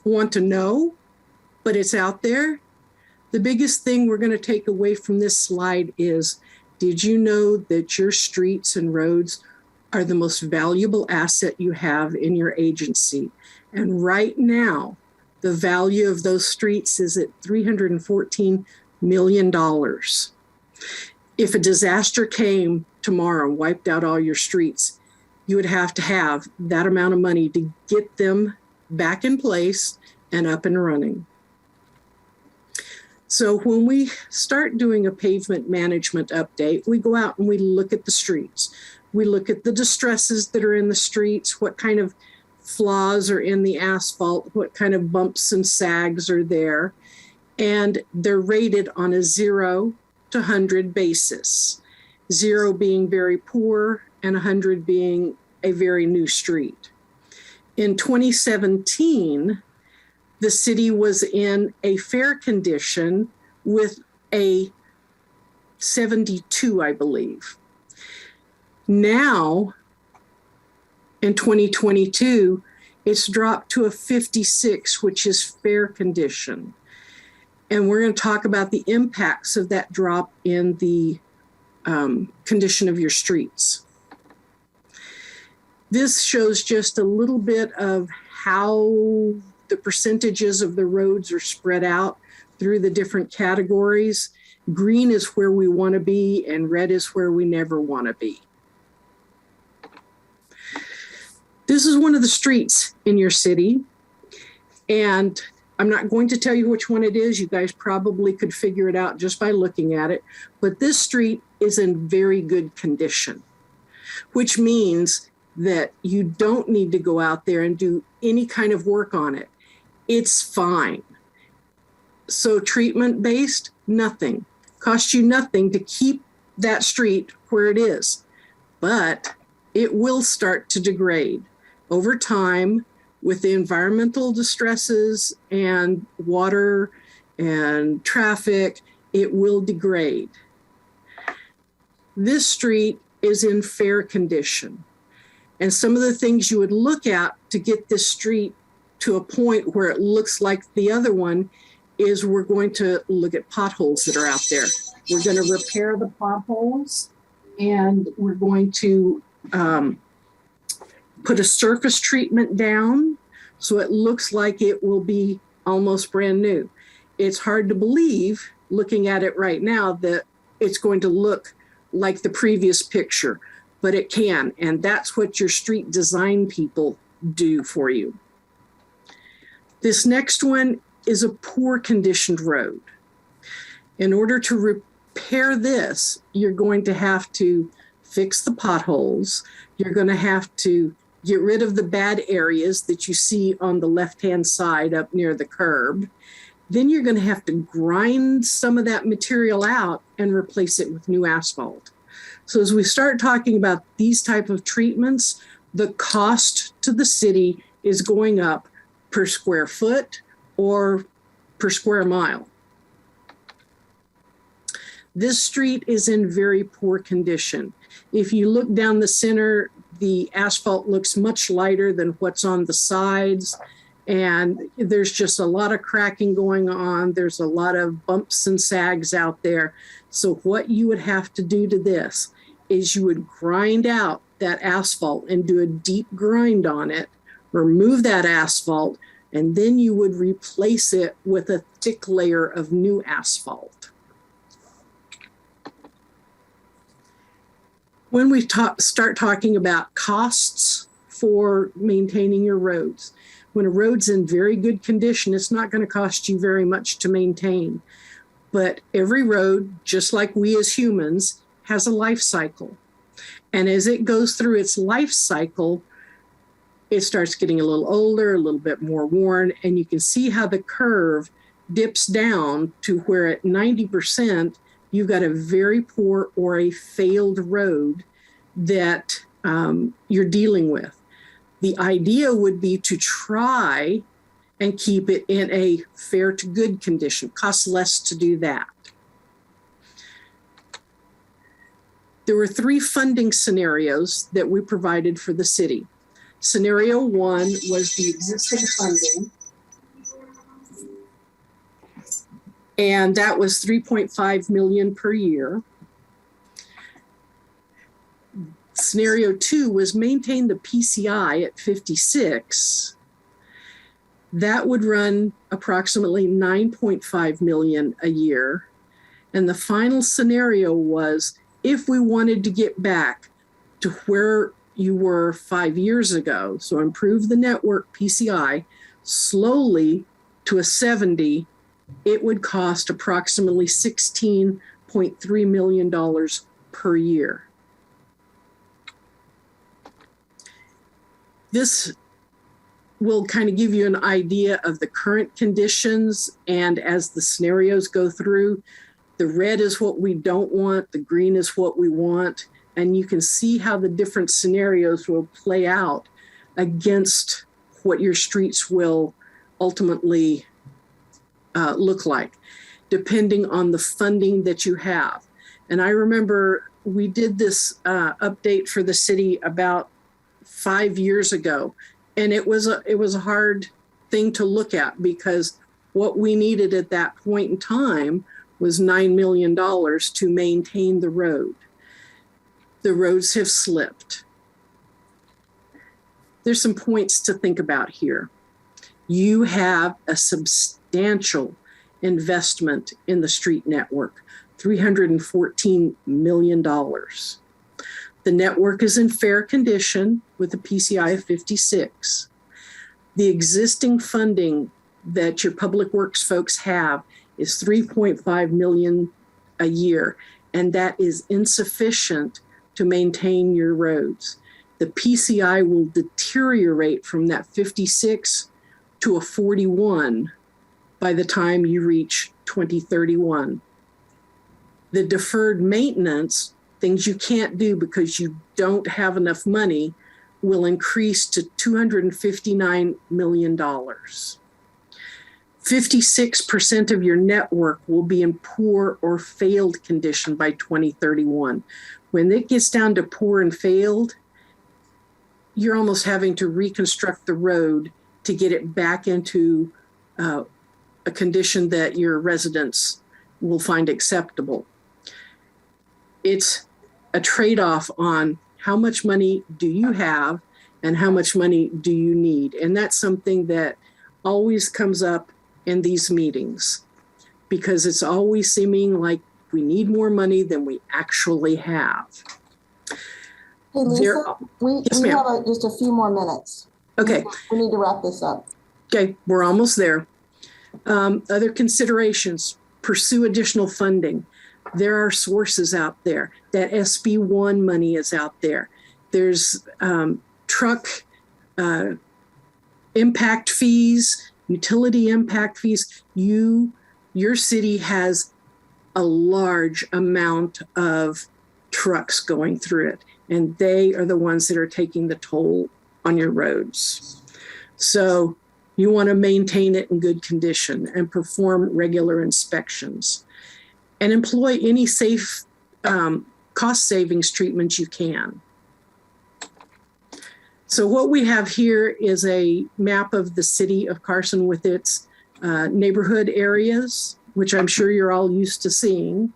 S14: want to know, but it's out there. The biggest thing we're going to take away from this slide is, did you know that your streets and roads are the most valuable asset you have in your agency? And right now, the value of those streets is at $314 million. If a disaster came tomorrow and wiped out all your streets, you would have to have that amount of money to get them back in place and up and running. So when we start doing a pavement management update, we go out and we look at the streets. We look at the distresses that are in the streets, what kind of flaws are in the asphalt, what kind of bumps and sags are there. And they're rated on a 0 to 100 basis. 0 being very poor and 100 being a very new street. In 2017, the city was in a fair condition with a 72, I believe. Now, in 2022, it's dropped to a 56, which is fair condition. And we're going to talk about the impacts of that drop in the condition of your streets. This shows just a little bit of how the percentages of the roads are spread out through the different categories. Green is where we want to be, and red is where we never want to be. This is one of the streets in your city, and I'm not going to tell you which one it is. You guys probably could figure it out just by looking at it, but this street is in very good condition, which means that you don't need to go out there and do any kind of work on it. It's fine. So treatment-based, nothing. Costs you nothing to keep that street where it is, but it will start to degrade over time with the environmental distresses and water and traffic. It will degrade. This street is in fair condition. And some of the things you would look at to get this street to a point where it looks like the other one is we're going to look at potholes that are out there. We're going to repair the potholes and we're going to put a surface treatment down so it looks like it will be almost brand new. It's hard to believe, looking at it right now, that it's going to look like the previous picture, but it can, and that's what your street design people do for you. This next one is a poor conditioned road. In order to repair this, you're going to have to fix the potholes. You're going to have to get rid of the bad areas that you see on the left-hand side up near the curb. Then you're going to have to grind some of that material out and replace it with new asphalt. So as we start talking about these type of treatments, the cost to the city is going up per square foot or per square mile. This street is in very poor condition. If you look down the center, the asphalt looks much lighter than what's on the sides. And there's just a lot of cracking going on. There's a lot of bumps and sags out there. So what you would have to do to this is you would grind out that asphalt and do a deep grind on it, remove that asphalt, and then you would replace it with a thick layer of new asphalt. When we start talking about costs for maintaining your roads, when a road's in very good condition, it's not going to cost you very much to maintain. But every road, just like we as humans, has a life cycle. And as it goes through its life cycle, it starts getting a little older, a little bit more worn, and you can see how the curve dips down to where at 90%, you've got a very poor or a failed road that you're dealing with. The idea would be to try and keep it in a fair to good condition. Costs less to do that. There were 3 funding scenarios that we provided for the city. Scenario 1 was the existing funding, and that was $3.5 million per year. Scenario 2 was maintain the PCI at 56. That would run approximately $9.5 million a year. And the final scenario was if we wanted to get back to where you were 5 years ago, so improve the network PCI slowly to a 70, it would cost approximately $16.3 million per year. This will kind of give you an idea of the current conditions, and as the scenarios go through, the red is what we don't want, the green is what we want, and you can see how the different scenarios will play out against what your streets will ultimately look like, depending on the funding that you have. And I remember we did this update for the city about 5 years ago, and it was a hard thing to look at because what we needed at that point in time was $9 million to maintain the road. The roads have slipped. There's some points to think about here. You have a substantial investment in the street network, $314 million. The network is in fair condition with a PCI of 56. The existing funding that your public works folks have is $3.5 million a year, and that is insufficient to maintain your roads. The PCI will deteriorate from that 56 to a 41 by the time you reach 2031. The deferred maintenance, things you can't do because you don't have enough money, will increase to $259 million. 56% of your network will be in poor or failed condition by 2031. When it gets down to poor and failed, you're almost having to reconstruct the road to get it back into a condition that your residents will find acceptable. It's a trade-off on how much money do you have and how much money do you need? And that's something that always comes up in these meetings because it's always seeming like we need more money than we actually have.
S13: Hey, Lisa, we
S14: Yes,
S13: have just a few more minutes.
S14: Okay.
S13: We need to wrap this up.
S14: Okay, we're almost there. Other considerations, pursue additional funding. There are sources out there. That SB1 money is out there. There's truck impact fees, utility impact fees. Your city has a large amount of trucks going through it, and they are the ones that are taking the toll on your roads. So you want to maintain it in good condition and perform regular inspections and employ any safe cost savings treatments you can. So what we have here is a map of the city of Carson with its neighborhood areas, which I'm sure you're all used to seeing.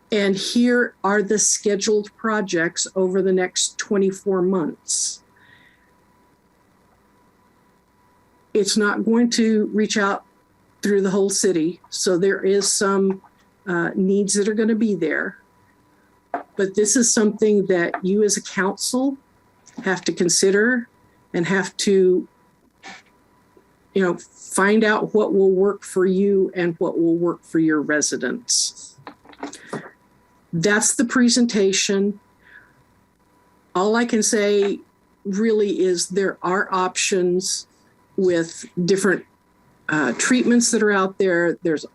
S14: And here are the scheduled projects over the next 24 months. It's not going to reach out through the whole city. So there is some needs that are going to be there. But this is something that you as a council have to consider and have to, find out what will work for you and what will work for your residents. That's the presentation. All I can say really is there are options with different treatments that are out there. There's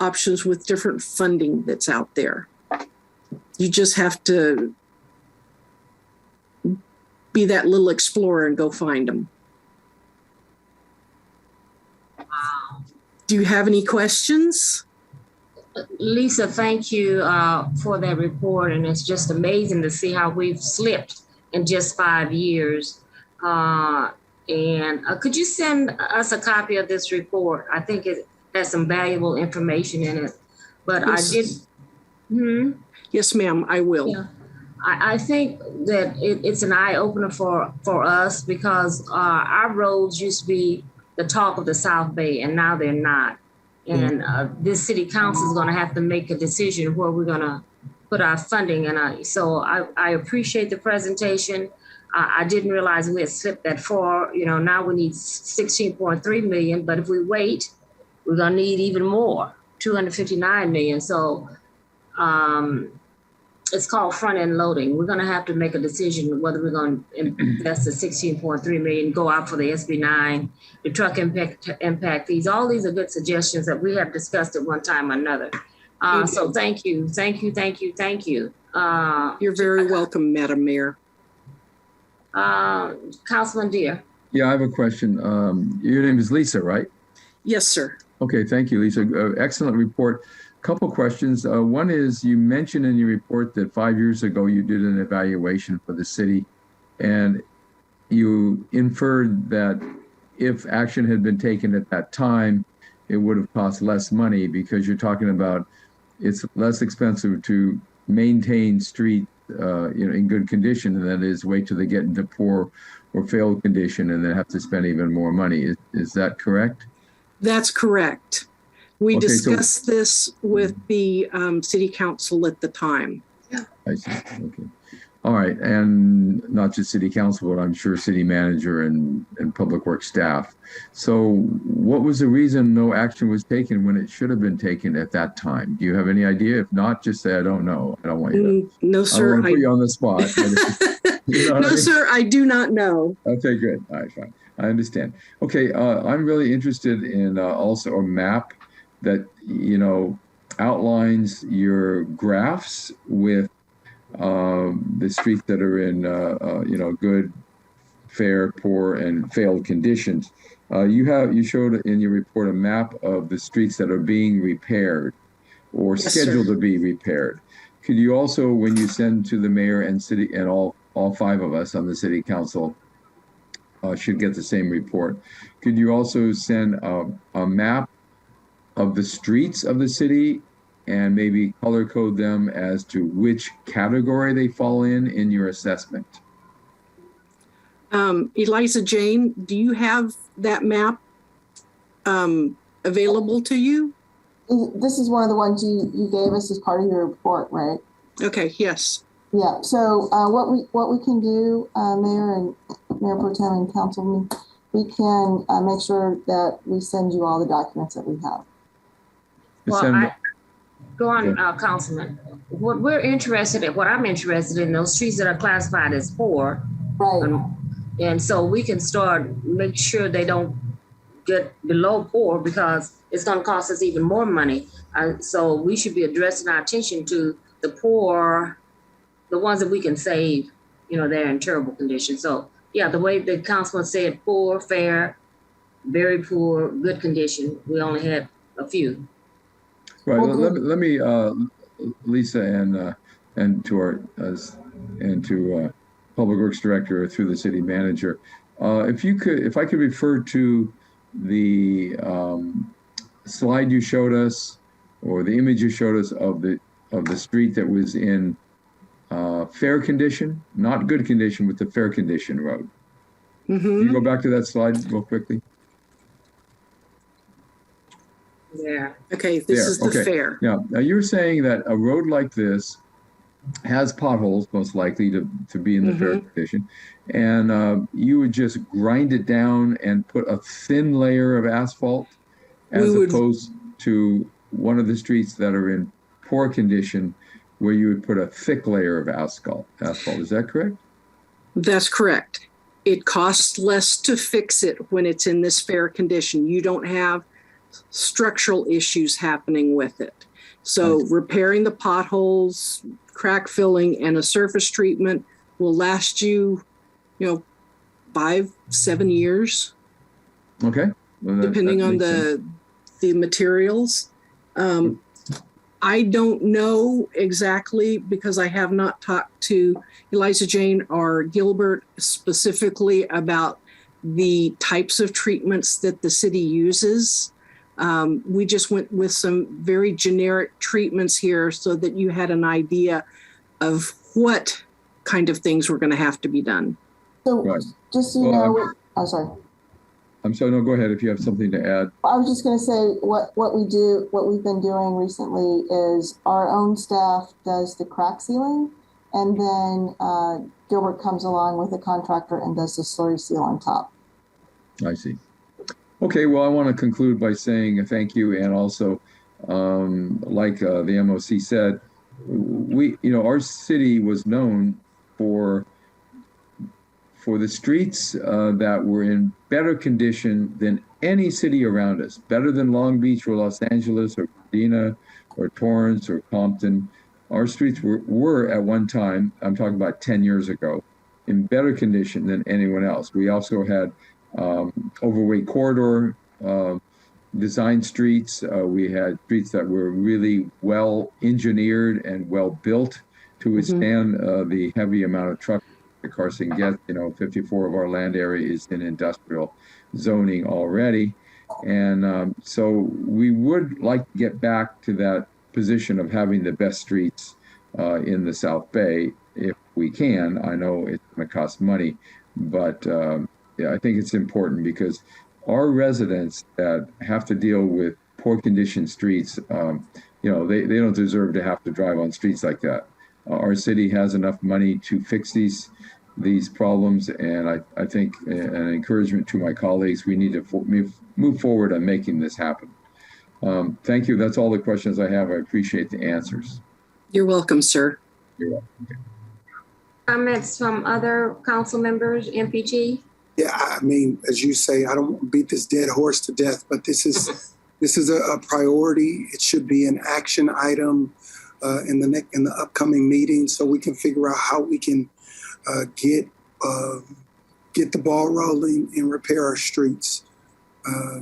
S14: options with different funding that's out there. You just have to be that little explorer and go find them. Do you have any questions?
S2: Lisa, thank you for that report. And it's just amazing to see how we've slipped in just 5 years. And could you send us a copy of this report? I think it has some valuable information in it. But
S14: yes.
S2: I did.
S14: Yes, ma'am, I will.
S2: Yeah. I think that it's an eye opener for us because our roads used to be the talk of the South Bay, and now they're not. And this city council is going to have to make a decision where we're going to put our funding. And so I appreciate the presentation. I didn't realize we had slipped that far. Now we need 16.3 million, but if we wait, we're going to need even more, 259 million. So it's called front-end loading. We're going to have to make a decision whether we're going to invest the 16.3 million, go out for the SB9, the truck impact fees. All these are good suggestions that we have discussed at one time or another. So thank you.
S14: You're very welcome, Madam Mayor.
S2: Councilman Deere.
S10: Yeah, I have a question. Your name is Lisa, right?
S14: Yes, sir.
S10: Okay, thank you, Lisa. Excellent report. Couple questions. One is you mentioned in your report that 5 years ago you did an evaluation for the city, and you inferred that if action had been taken at that time, it would have cost less money because you're talking about it's less expensive to maintain street in good condition than it is wait till they get into poor or failed condition and then have to spend even more money. Is that correct?
S14: That's correct. We discussed this with the city council at the time.
S10: I see. Okay. All right. And not just city council, but I'm sure city manager and public works staff. So what was the reason no action was taken when it should have been taken at that time? Do you have any idea? If not, just say, I don't know. I don't want you to.
S14: No, sir.
S10: I don't want to put you on the spot.
S14: No, sir. I do not know.
S10: Okay, good. All right, fine. I understand. Okay. I'm really interested in also a map that, outlines your graphs with the streets that are in, good, fair, poor, and failed conditions. You showed in your report a map of the streets that are being repaired or scheduled to be repaired. Could you also, when you send to the mayor and city and all 5 of us on the city council should get the same report, could you also send a map of the streets of the city and maybe color code them as to which category they fall in your assessment?
S14: Eliza Jane, do you have that map available to you?
S13: This is one of the ones you gave us as part of your report, right?
S14: Okay, yes.
S13: Yeah, so what we can do, Mayor and Mayor Pro Tem and Councilman, we can make sure that we send you all the documents that we have.
S2: Well, go on, Councilman. What I'm interested in, those streets that are classified as poor.
S13: Right.
S2: And so we can make sure they don't get below poor, because it's going to cost us even more money. So we should be addressing our attention to the poor, the ones that we can save, they're in terrible condition. So yeah, the way the councilman said, poor, fair, very poor, good condition. We only had a few.
S10: Right. Let me, Lisa, and to our Public Works Director through the City Manager, if I could refer to the slide you showed us, or the image you showed us of the street that was in fair condition, not good condition, but the fair condition road.
S14: Mm-hmm.
S10: Can you go back to that slide real quickly?
S2: Yeah.
S14: Okay, this is the fair.
S10: Yeah. Now you're saying that a road like this has potholes, most likely to be in the fair condition, and you would just grind it down and put a thin layer of asphalt, as opposed to one of the streets that are in poor condition, where you would put a thick layer of asphalt. Is that correct?
S14: That's correct. It costs less to fix it when it's in this fair condition. You don't have structural issues happening with it. So repairing the potholes, crack filling, and a surface treatment will last you, 5-7 years.
S10: Okay.
S14: Well, depending on the materials. I don't know exactly, because I have not talked to Eliza Jane or Gilbert specifically about the types of treatments that the city uses. We just went with some very generic treatments here so that you had an idea of what kind of things were going to have to be done.
S13: So just so you know, I'm sorry.
S10: I'm sorry, no, go ahead if you have something to add.
S13: I was just going to say what we've been doing recently is our own staff does the crack sealing, and then Gilbert comes along with a contractor and does the slurry seal on top.
S10: I see. Okay, well, I want to conclude by saying thank you, and also, like the MOC said, our city was known for the streets that were in better condition than any city around us, better than Long Beach or Los Angeles or Pasadena or Torrance or Compton. Our streets were at one time, I'm talking about 10 years ago, in better condition than anyone else. We also had overweight corridor design streets. We had streets that were really well engineered and well built to withstand the heavy amount of trucks that Carson gets. 54 of our land area is in industrial zoning already. And so we would like to get back to that position of having the best streets in the South Bay if we can. I know it's going to cost money, but I think it's important, because our residents that have to deal with poor condition streets, they don't deserve to have to drive on streets like that. Our city has enough money to fix these problems, and I think an encouragement to my colleagues, we need to move forward on making this happen. Thank you. That's all the questions I have. I appreciate the answers.
S14: You're welcome, sir.
S10: You're welcome. Okay.
S2: Comments from other council members, MPG?
S8: Yeah, I mean, as you say, I don't want to beat this dead horse to death, but this is a priority. It should be an action item in the upcoming meeting, so we can figure out how we can get the ball rolling and repair our streets.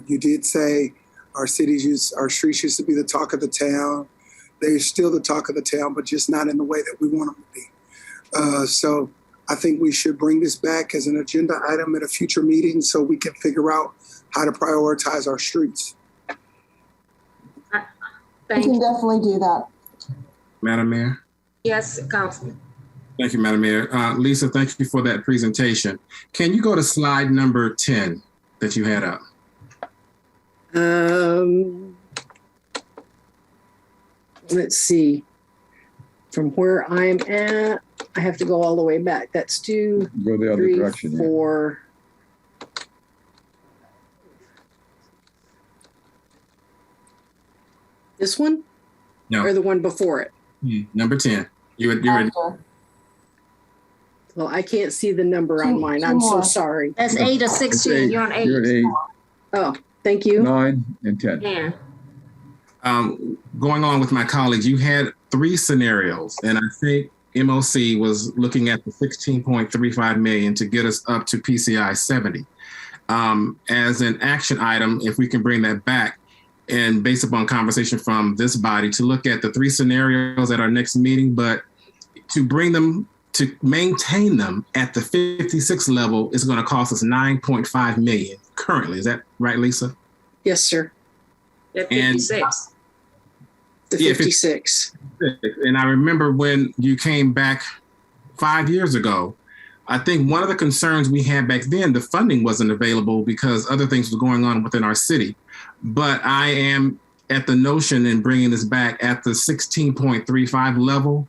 S8: You did say our streets used to be the talk of the town. They're still the talk of the town, but just not in the way that we want them to be. So I think we should bring this back as an agenda item at a future meeting so we can figure out how to prioritize our streets.
S13: We
S2: Thank
S13: can
S2: you.
S13: definitely do that.
S9: Madam Mayor.
S2: Yes, Councilman.
S9: Thank you, Madam Mayor. Lisa, thank you for that presentation. Can you go to slide number 10 that you had up?
S14: Let's see. From where I'm at, I have to go all the way back. That's two,
S10: Go the other
S14: three,
S10: direction. Yeah.
S14: 4. This one?
S9: No.
S14: Or the one before it?
S9: Number 10. You're
S13: After.
S14: Well, I can't see the number on
S13: Two-
S14: mine.
S13: two
S14: I'm so
S13: more.
S14: sorry.
S2: That's 8 or 16. You're on 8.
S10: You're at 8,
S14: Oh, thank you.
S10: 9, and 10.
S2: Yeah.
S9: Going on with my colleagues, you had 3 scenarios, and I think MOC was looking at the 16.35 million to get us up to PCI 70. As an action item, if we can bring that back, and based upon conversation from this body, to look at the 3 scenarios at our next meeting, but to bring them, to maintain them at the 56 level is going to cost us 9.5 million currently. Is that right, Lisa?
S14: Yes, sir.
S2: At
S9: And-
S2: 56.
S14: The
S9: Yeah,
S14: 56.
S9: And I remember when you came back 5 years ago, I think one of the concerns we had back then, the funding wasn't available because other things were going on within our city. But I am at the notion in bringing this back at the 16.35 level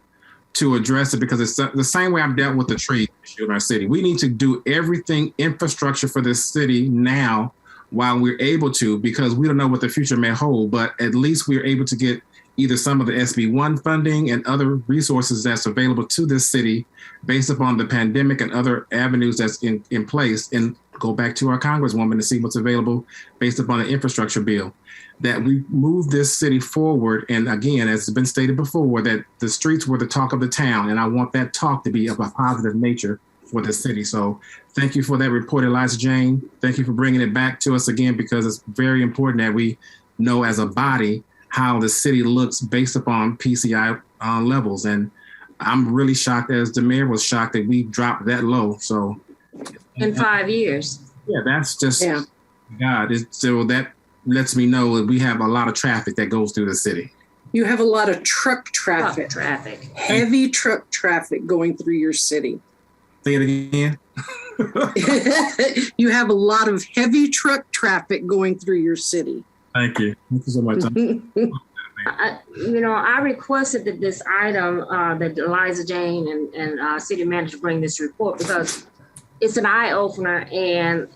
S9: to address it, because it's the same way I've dealt with the trade issue in our city. We need to do everything infrastructure for this city now while we're able to, because we don't know what the future may hold, but at least we're able to get either some of the SB1 funding and other resources that's available to this city based upon the pandemic and other avenues that's in place, and go back to our Congresswoman to see what's available based upon the infrastructure bill, that we move this city forward. And again, as has been stated before, that the streets were the talk of the town, and I want that talk to be of a positive nature for the city. So thank you for that report, Eliza Jane. Thank you for bringing it back to us again, because it's very important that we know as a body how the city looks based upon PCI levels. And I'm really shocked, as the mayor was shocked, that we dropped that low. So
S2: In 5 years.
S9: yeah, that's just,
S14: Yeah.
S9: God. So that lets me know that we have a lot of traffic that goes through the city.
S14: You have a lot of truck traffic,
S2: Traffic.
S14: heavy truck traffic going through your city.
S9: Say it again.
S14: You have a lot of heavy truck traffic going through your city.
S9: Thank you. Thank you so much.
S2: I requested that this item, that Eliza Jane and city manager bring this report, because it's an eye opener, and,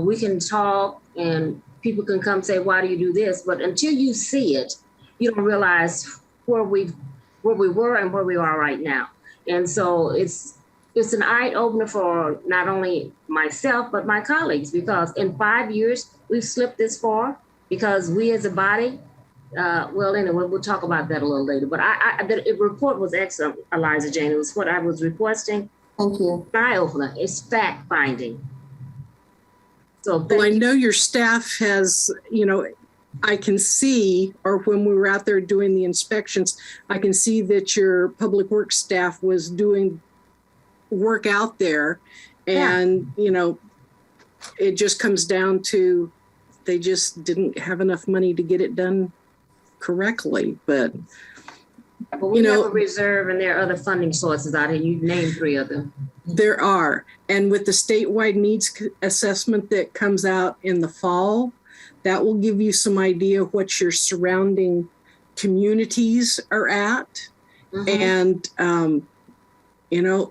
S2: we can talk and people can come say, why do you do this? But until you see it, you don't realize where we were and where we are right now. And so it's an eye opener for not only myself, but my colleagues, because in 5 years, we've slipped this far, because we as a body, anyway, we'll talk about that a little later. But the report was excellent, Eliza Jane. It was what I was requesting.
S13: Thank you.
S2: Eye opener. It's fact finding. So
S14: Well, I know your staff has, I can see, or when we were out there doing the inspections, I can see that your public works staff was doing work out there. And, it just comes down to they just didn't have enough money to get it done correctly. But
S2: we have a reserve, and there are other funding sources out here. You named 3 of them.
S14: there are. And with the statewide needs assessment that comes out in the fall, that will give you some idea what your surrounding communities are at. Mm-hmm. And,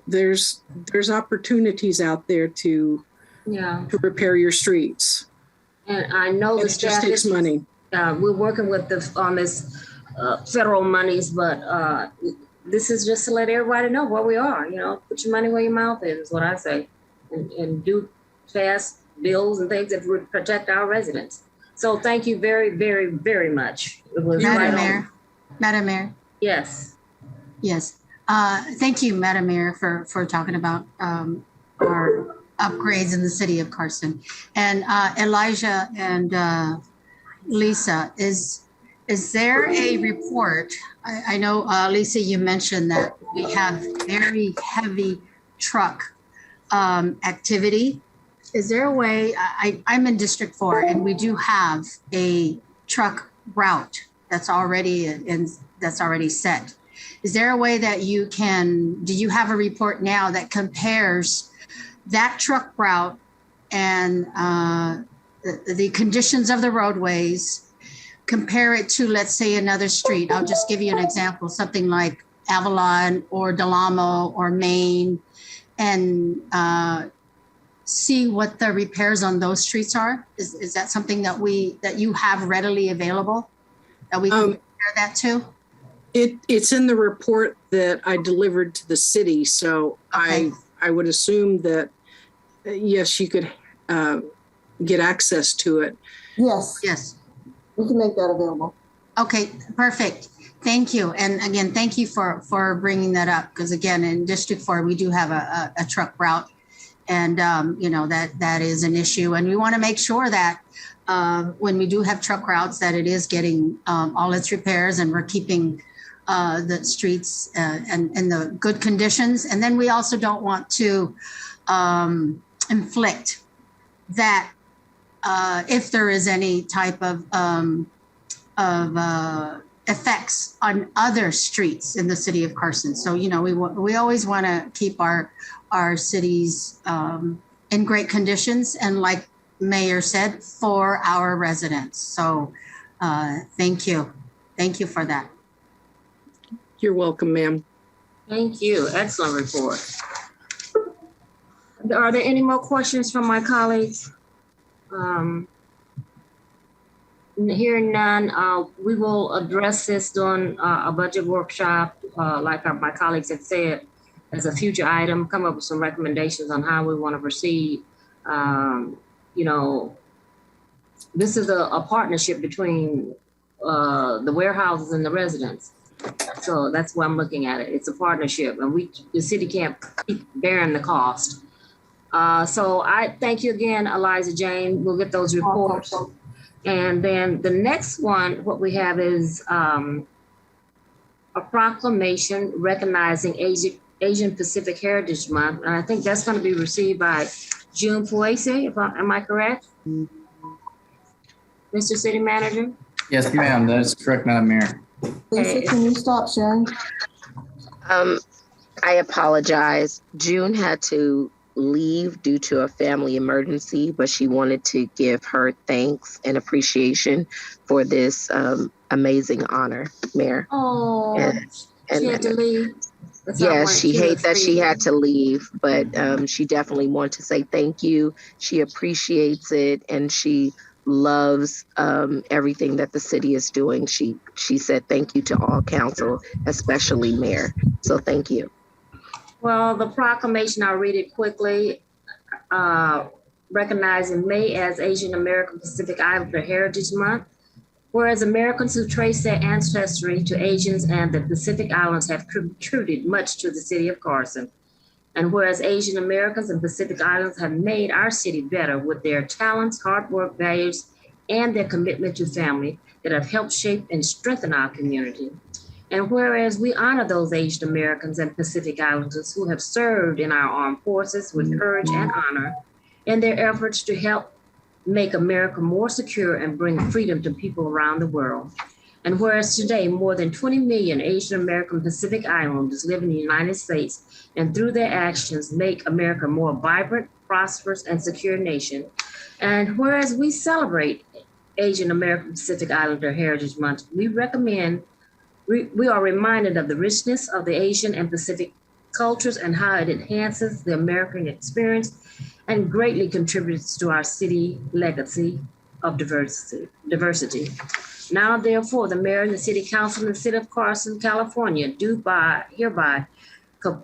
S14: there's opportunities out there to repair your streets.
S2: And I know the
S14: It just takes money.
S2: We're working with on this federal monies, but this is just to let everybody know where we are. Put your money where your mouth is what I say, and do fast bills and things that would protect our residents. So thank you very, very, very much. It was
S5: Madam Mayor.
S2: Yes.
S5: Yes. Thank you, Madam Mayor, for talking about our upgrades in the city of Carson. And Elijah and Lisa, is there a report? I know, Lisa, you mentioned that we have very heavy truck activity. Is there a way, I'm in District 4, and we do have a truck route that's already set. Is there a way that do you have a report now that compares that truck route and the conditions of the roadways, compare it to, let's say, another street? I'll just give you an example, something like Avalon or Del Amo or Maine, and see what the repairs on those streets are? Is that something that you have readily available that we can compare that to?
S14: It's in the report that I delivered to the city. So okay. I would assume that, yes, you could get access to it.
S13: Yes.
S5: Yes.
S13: We can make that available. Okay,
S5: perfect. Thank you. And again, thank you for bringing that up. Because again, in District 4, we do have a truck route. And, that is an issue. And we want to make sure that when we do have truck routes, that it is getting all its repairs and we're keeping the streets in the good conditions. And then we also don't want to inflict that if there is any type of effects on other streets in the city of Carson. So, we always want to keep our cities in great conditions. And like Mayor said, for our residents. So thank you. Thank you for that.
S14: You're welcome, ma'am.
S2: Thank you. Excellent report. Are there any more questions from my colleagues? Hearing none, we will address this during a budget workshop, like my colleagues have said, as a future item, come up with some recommendations on how we want to proceed. This is a partnership between the warehouses and the residents. So that's why I'm looking at it. It's a partnership, and the city can't keep bearing the cost. So I thank you again, Eliza Jane. We'll get those reports. And then the next one, what we have is a proclamation recognizing Asian Pacific Heritage Month. And I think that's going to be received by June Fuese, am I correct? Mr. City Manager?
S6: Yes, ma'am, that is correct, Madam Mayor.
S13: Lisa, can you stop sharing?
S15: I apologize. June had to leave due to a family emergency, but she wanted to give her thanks and appreciation for this amazing honor, Mayor.
S2: Oh, she had to leave.
S15: Yes, she hates that she had to leave, but she definitely wanted to say thank you. She appreciates it, and she loves everything that the city is doing. She said thank you to all council, especially Mayor. So thank you.
S2: Well, the proclamation, I'll read it quickly. Recognizing May as Asian American Pacific Islander Heritage Month. Whereas Americans who trace their ancestry to Asians and the Pacific Islands have contributed much to the city of Carson. And whereas Asian Americans and Pacific Islands have made our city better with their talents, hard work, values, and their commitment to family that have helped shape and strengthen our community. And whereas we honor those Asian Americans and Pacific Islanders who have served in our armed forces with courage and honor in their efforts to help make America more secure and bring freedom to people around the world. And whereas today more than 20 million Asian American Pacific Islanders live in the United States and through their actions make America a more vibrant, prosperous, and secure nation. And whereas we celebrate Asian American Pacific Islander Heritage Month, we are reminded of the richness of the Asian and Pacific cultures and how it enhances the American experience and greatly contributes to our city legacy of diversity. Now, therefore, the mayor and the city council in the city of Carson, California, do hereby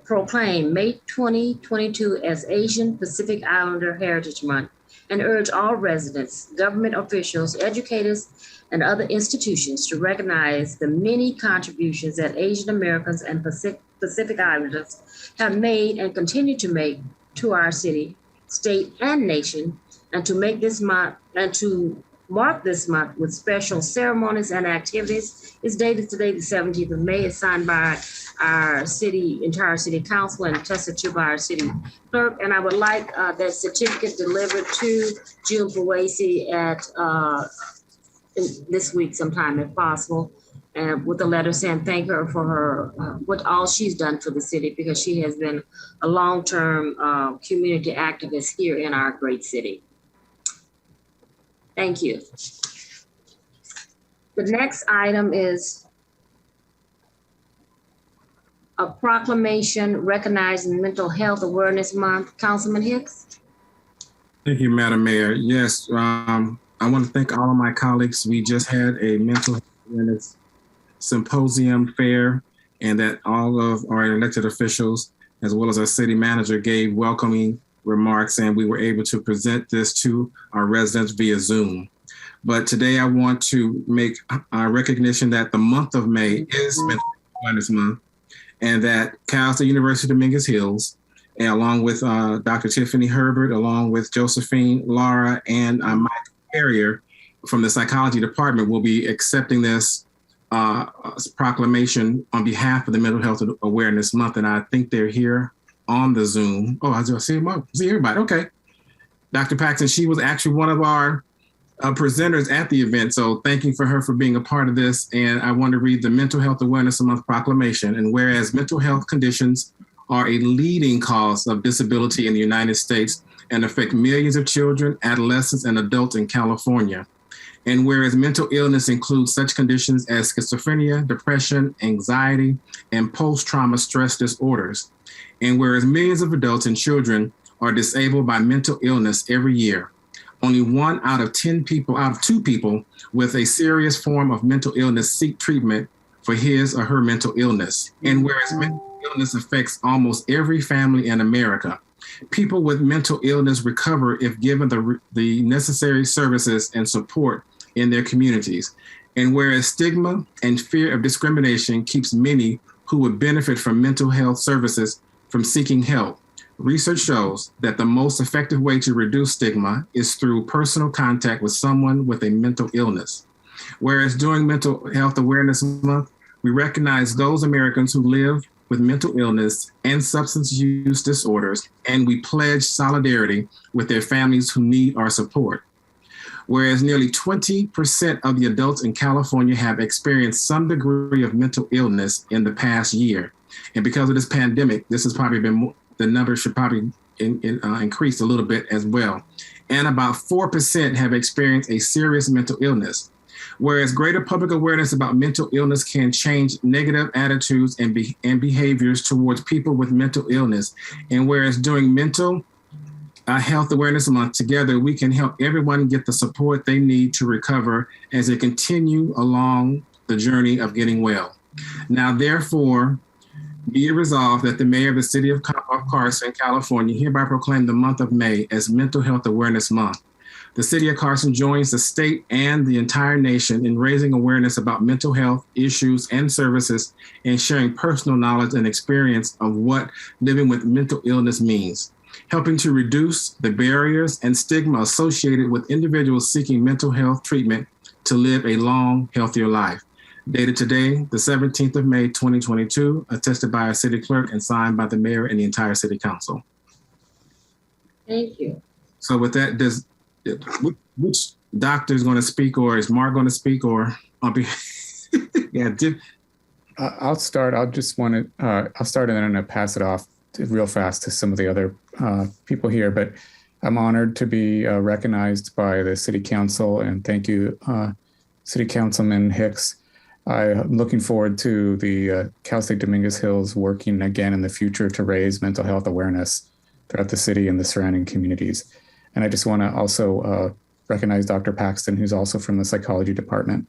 S2: proclaim May 2022 as Asian Pacific Islander Heritage Month and urge all residents, government officials, educators, and other institutions to recognize the many contributions that Asian Americans and Pacific Islanders have made and continue to make to our city, state, and nation, and to make this month and to mark this month with special ceremonies and activities. Is dated today, the 17th of May. It's signed by our entire city council and attested to by our city clerk. And I would like that certificate delivered to June Fuese at this week sometime if possible, with a letter saying thank her for her, what all she's done for the city, because she has been a long-term community activist here in our great city. Thank you. The next item is a proclamation recognizing Mental Health Awareness Month. Councilman Hicks.
S9: Thank you, Madam Mayor. Yes, I want to thank all of my colleagues. We just had a mental health awareness symposium fair, and that all of our elected officials, as well as our city manager, gave welcoming remarks, and we were able to present this to our residents via Zoom. But today I want to make a recognition that the month of May is Mental Health Awareness Month, and that Cal State University Dominguez Hills, and along with Dr. Tiffany Herbert, along with Josephine Lara, and Mike Carrier from the psychology department will be accepting this proclamation on behalf of the Mental Health Awareness Month. And I think they're here on the Zoom. Oh, I see everybody. Okay. Dr. Paxton, she was actually one of our presenters at the event. So thank you for her for being a part of this. And I want to read the Mental Health Awareness Month proclamation. And whereas mental health conditions are a leading cause of disability in the United States and affect millions of children, adolescents, and adults in California. And whereas mental illness includes such conditions as schizophrenia, depression, anxiety, and post-trauma stress disorders. And whereas millions of adults and children are disabled by mental illness every year, only 1 out of 2 people with a serious form of mental illness seek treatment for his or her mental illness. And whereas mental illness affects almost every family in America, people with mental illness recover if given the necessary services and support in their communities. And whereas stigma and fear of discrimination keeps many who would benefit from mental health services from seeking help, research shows that the most effective way to reduce stigma is through personal contact with someone with a mental illness. Whereas during Mental Health Awareness Month, we recognize those Americans who live with mental illness and substance use disorders, and we pledge solidarity with their families who need our support. Whereas nearly 20% of the adults in California have experienced some degree of mental illness in the past year. And because of this pandemic, this has probably been more, the number should probably increase a little bit as well. And about 4% have experienced a serious mental illness. Whereas greater public awareness about mental illness can change negative attitudes and behaviors towards people with mental illness. And whereas during Mental Health Awareness Month, together we can help everyone get the support they need to recover as they continue along the journey of getting well. Now, therefore, be it resolved that the mayor of the city of Carson, California, hereby proclaim the month of May as Mental Health Awareness Month. The city of Carson joins the state and the entire nation in raising awareness about mental health issues and services and sharing personal knowledge and experience of what living with mental illness means, helping to reduce the barriers and stigma associated with individuals seeking mental health treatment to live a long, healthier life. Dated today, the 17th of May, 2022, attested by our city clerk and signed by the mayor and the entire city council.
S2: Thank you.
S9: So with that, which doctor is going to speak, or is Mark going to speak, or I'll be, yeah.
S16: I'll start. I'll start and then I'm going to pass it off real fast to some of the other people here, but I'm honored to be recognized by the city council, and thank you, City Councilman Hicks. I'm looking forward to the Cal State Dominguez Hills working again in the future to raise mental health awareness throughout the city and the surrounding communities. And I just want to also recognize Dr. Paxton, who's also from the psychology department.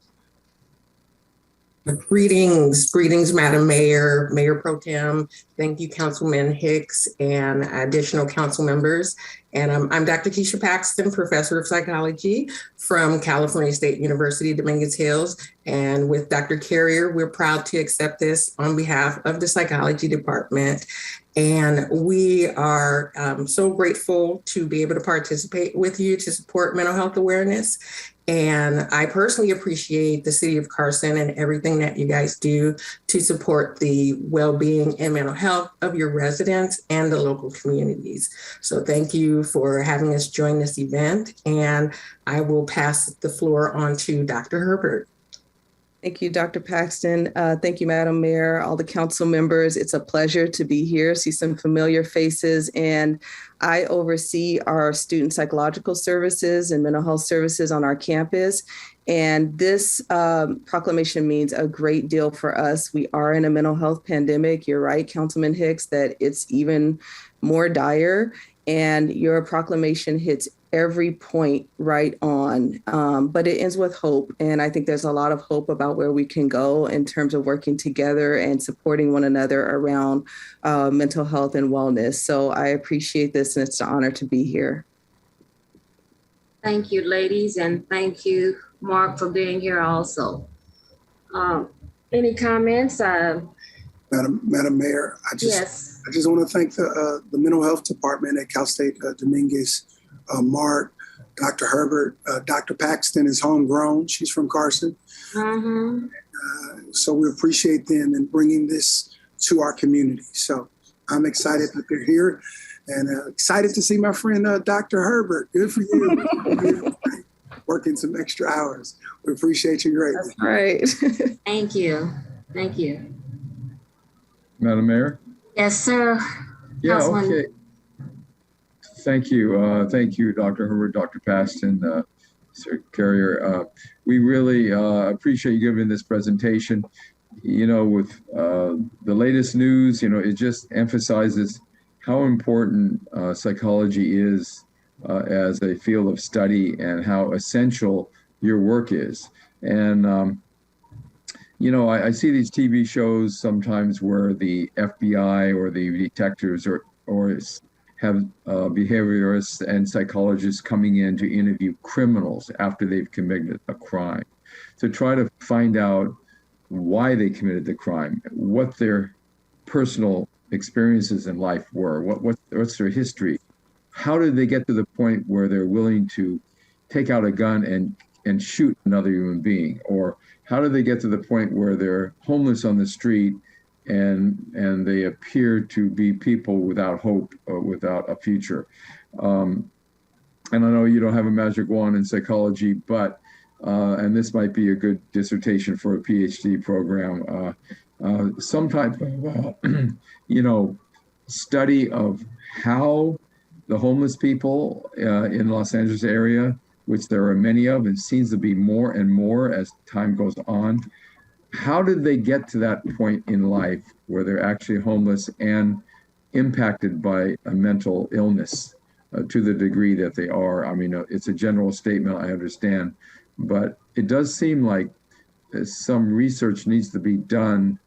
S17: Greetings, Madam Mayor, Mayor Pro Tem. Thank you, Councilman Hicks and additional council members. And I'm Dr. Keisha Paxton, Professor of Psychology from California State University, Dominguez Hills. And with Dr. Carrier, we're proud to accept this on behalf of the Psychology Department. And we are so grateful to be able to participate with you to support mental health awareness. And I personally appreciate the city of Carson and everything that you guys do to support the well-being and mental health of your residents and the local communities. So thank you for having us join this event. And I will pass the floor on to Dr. Herbert.
S18: Thank you, Dr. Paxton. Thank you, Madam Mayor, all the council members. It's a pleasure to be here, see some familiar faces. And I oversee our student psychological services and mental health services on our campus. And this proclamation means a great deal for us. We are in a mental health pandemic. You're right, Councilman Hicks, that it's even more dire. And your proclamation hits every point right on, but it ends with hope. And I think there's a lot of hope about where we can go in terms of working together and supporting one another around mental health and wellness. So I appreciate this, and it's an honor to be here.
S2: Thank you, ladies, and thank you, Mark, for being here also. Any comments?
S8: Madam Mayor, I just want to thank the mental health department at Cal State Dominguez, Mark, Dr. Herbert, Dr. Paxton is homegrown. She's from Carson. So we appreciate them in bringing this to our community. So I'm excited that they're here and excited to see my friend, Dr. Herbert. Good for you. Working some extra hours. We appreciate you greatly.
S18: That's right.
S2: Thank you. Thank you.
S10: Madam Mayor?
S2: Yes, sir.
S10: Yeah,
S2: Councilman.
S10: okay. Thank you. Thank you, Dr. Herbert, Dr. Paxton, Sir Carrier. We really appreciate you giving this presentation. You know, with the latest news, you know, it just emphasizes how important psychology is as a field of study and how essential your work is. And, you know, I see these TV shows sometimes where the FBI or the detectives or have behaviorists and psychologists coming in to interview criminals after they've committed a crime, to try to find out why they committed the crime, what their personal experiences in life were, what's their history, how did they get to the point where they're willing to take out a gun and shoot another human being, or how did they get to the point where they're homeless on the street and they appear to be people without hope or without a future. And I know you don't have a magic wand in psychology, but, and this might be a good dissertation for a PhD program, some type of, you know, study of how the homeless people in Los Angeles area, which there are many of, and seems to be more and more as time goes on, how did they get to that point in life where they're actually homeless and impacted by a mental illness to the degree that they are? I mean, it's a general statement, I understand, but it does seem like some research needs to be done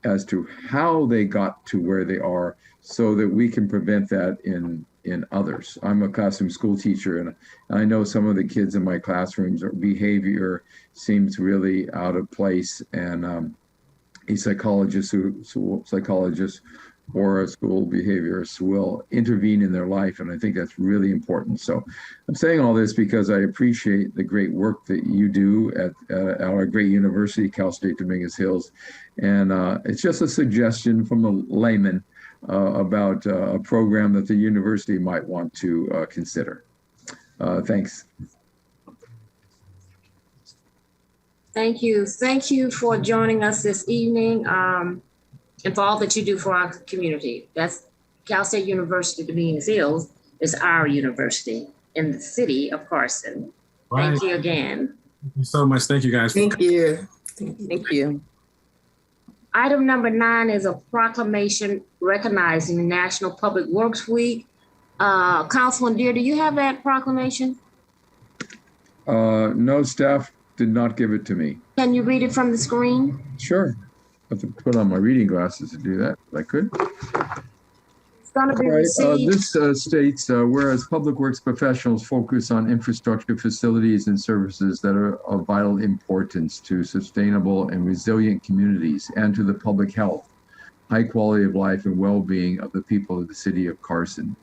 S10: as to how they got to where they are so that we can prevent that in others. I'm a classroom school teacher, and I know some of the kids in my classrooms, behavior seems really out of place, and a psychologist or a school behaviorist will intervene in their life, and I think that's really important. So I'm saying all this because I appreciate the great work that you do at our great university, Cal State Dominguez Hills, and it's just a suggestion from a layman about a program that the university might want to consider. Thanks.
S2: Thank you. Thank you for joining us this evening and for all that you do for our community. That's Cal State University Dominguez Hills is our university in the city of Carson.
S9: Right.
S2: Thank you again.
S9: Thank you so much. Thank you, guys.
S17: Thank you.
S18: Thank you.
S2: Item number 9 is a proclamation recognizing National Public Works Week. Councilman Deere, do you have that proclamation?
S10: No, staff did not give it to me.
S2: Can you read it from the screen?
S10: Sure. I have to put on my reading glasses to do that, if I could.
S2: It's going to be received.
S10: This states, whereas public works professionals focus on infrastructure, facilities, and services that are of vital importance to sustainable and resilient communities and to the public health, high quality of life, and well-being of the people of the city of Carson.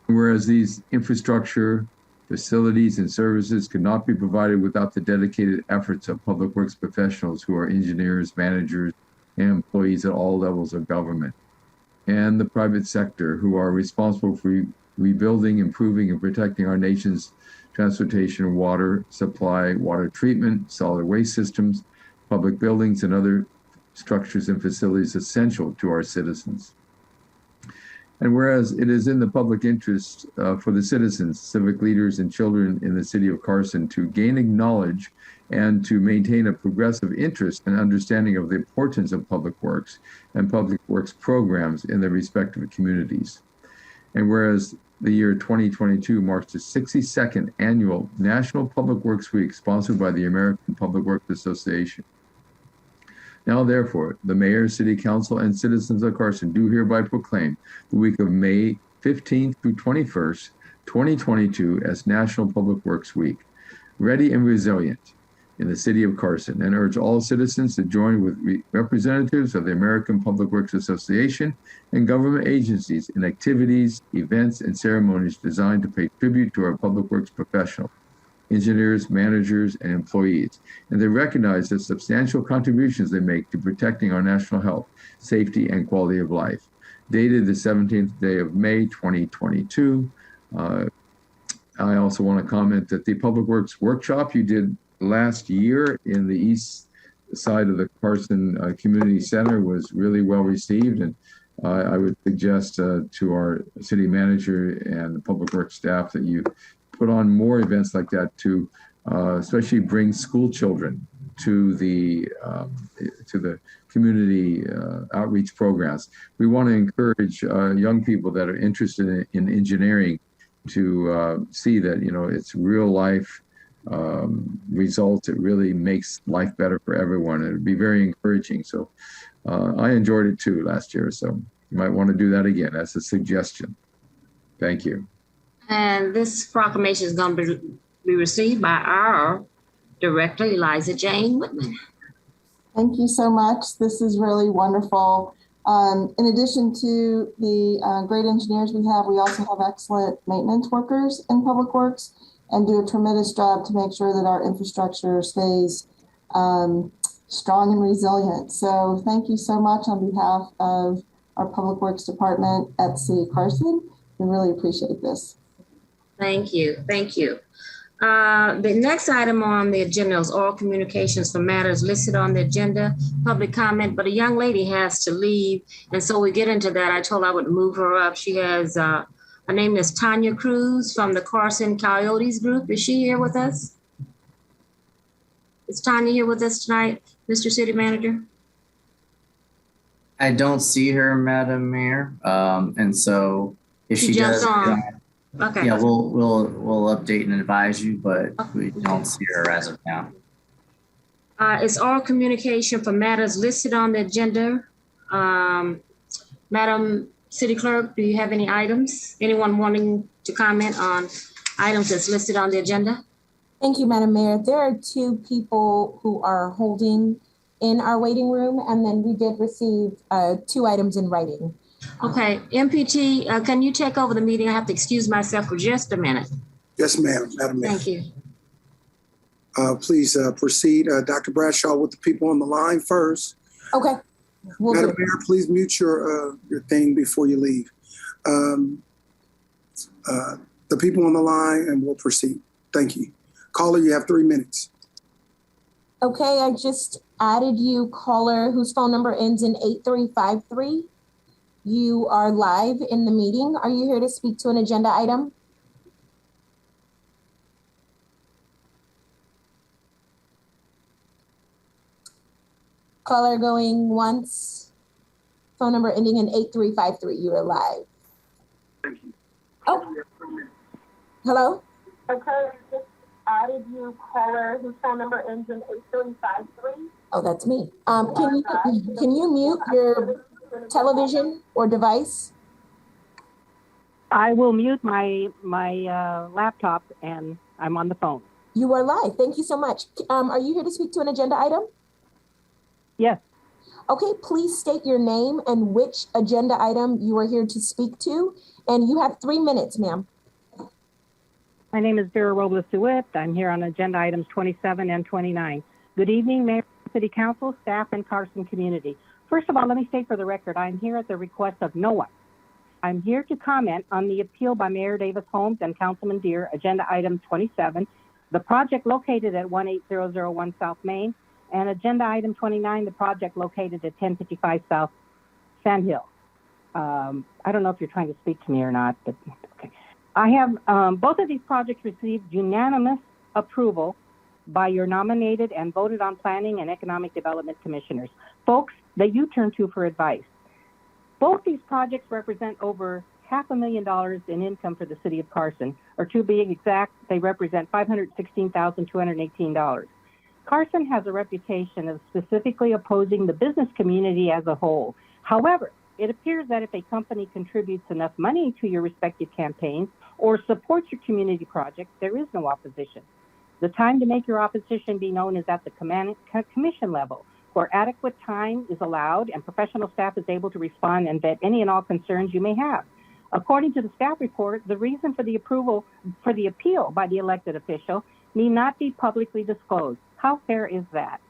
S10: Whereas these infrastructure, facilities, and services could not be provided without the dedicated efforts of public works professionals who are engineers, managers, and employees at all levels of government, and the private sector who are responsible for rebuilding, improving, and protecting our nation's transportation, water supply, water treatment, solid waste systems, public buildings, and other structures and facilities essential to our citizens. And whereas it is in the public interest for the citizens, civic leaders, and children in the city of Carson to gain knowledge and to maintain a progressive interest and understanding of the importance of public works and public works programs in their respective communities. And whereas the year 2022 marks the 62nd annual National Public Works Week sponsored by the American Public Works Association. Now, therefore, the mayor, city council, and citizens of Carson do hereby proclaim the week of May 15th through 21st, 2022 as National Public Works Week, ready and resilient in the city of Carson, and urge all citizens to join with representatives of the American Public Works Association and government agencies in activities, events, and ceremonies designed to pay tribute to our public works professionals, engineers, managers, and employees, and they recognize the substantial contributions they make to protecting our national health, safety, and quality of life. Dated the 17th day of May, 2022. I also want to comment that the Public Works Workshop you did last year in the east side of the Carson Community Center was really well received, and I would suggest to our city manager and the public works staff that you put on more events like that to especially bring school children to the community outreach programs. We want to encourage young people that are interested in engineering to see that, you know, it's real life results. It really makes life better for everyone. It would be very encouraging. So I enjoyed it too last year. So you might want to do that again. That's a suggestion. Thank you.
S2: And this proclamation is going to be received by our director, Eliza Jane Whitman.
S13: Thank you so much. This is really wonderful. In addition to the great engineers we also have excellent maintenance workers in public works and do a tremendous job to make sure that our infrastructure stays strong and resilient. So thank you so much on behalf of our Public Works Department at the City of Carson. We really appreciate this.
S2: Thank you. Thank you. The next item on the agenda is oral communications for matters listed on the agenda, public comment, but a young lady has to leave. And so we get into that. I told her I would move her up. She has, her name is Tanya Cruz from the Carson Coyotes group. Is she here with us? Is Tanya here with us tonight, Mr. City Manager?
S6: I don't see her, Madam Mayor. And so if she
S2: jumps
S6: does,
S2: on. Okay.
S6: Yeah, we'll update and advise you, but we don't see her as of now.
S2: It's oral communication for matters listed on the agenda. Madam City Clerk, do you have any items? Anyone wanting to comment on items that's listed on the agenda?
S19: Thank you, Madam Mayor. There are 2 people who are holding in our waiting room, and then we did receive 2 items in writing.
S2: Okay, MPT, can you take over the meeting? I have to excuse myself for just a minute.
S8: Yes, ma'am, Madam Mayor.
S2: Thank you.
S8: Please proceed, Dr. Bradshaw, with the people on the line first.
S19: Okay.
S8: Madam Mayor, please mute your thing before you leave. The people on the line, and we'll proceed. Thank you. Caller, you have 3 minutes.
S19: Okay, I just added you, caller, whose phone number ends in 8353. You are live in the meeting. Are you here to speak to an agenda item? Caller going once. Phone number ending in 8353. You are live.
S8: Thank you.
S19: Oh. Hello? Okay, I just added you, caller, whose phone number ends in 8353. Oh, that's me. Can you mute your television or device?
S20: I will mute my laptop, and I'm on the phone.
S19: You are live. Thank you so much. Are you here to speak to an agenda item?
S20: Yes.
S19: Okay, please state your name and which agenda item you are here to speak to. And you have 3 minutes, ma'am.
S20: My name is Vera Robles DeWitt. I'm here on agenda items 27 and 29. Good evening, Mayor, City Council, staff, and Carson community. First of all, let me state for the record, I'm here at the request of no one. I'm here to comment on the appeal by Mayor Davis Holmes and Councilman Deere, agenda item 27, the project located at 18001 South Main, and agenda item 29, the project located at 1055 South Sand Hill. I don't know if you're trying to speak to me or not, but okay. I have both of these projects received unanimous approval by your nominated and voted on planning and economic development commissioners, folks that you turn to for advice. Both these projects represent over $500,000 in income for the city of Carson, or to be exact, they represent $516,218. Carson has a reputation of specifically opposing the business community as a whole. However, it appears that if a company contributes enough money to your respective campaigns or supports your community project, there is no opposition. The time to make your opposition be known is at the commission level, where adequate time is allowed and professional staff is able to respond and vet any and all concerns you may have. According to the staff report, the reason for the appeal by the elected official need not be publicly disclosed. How fair is that?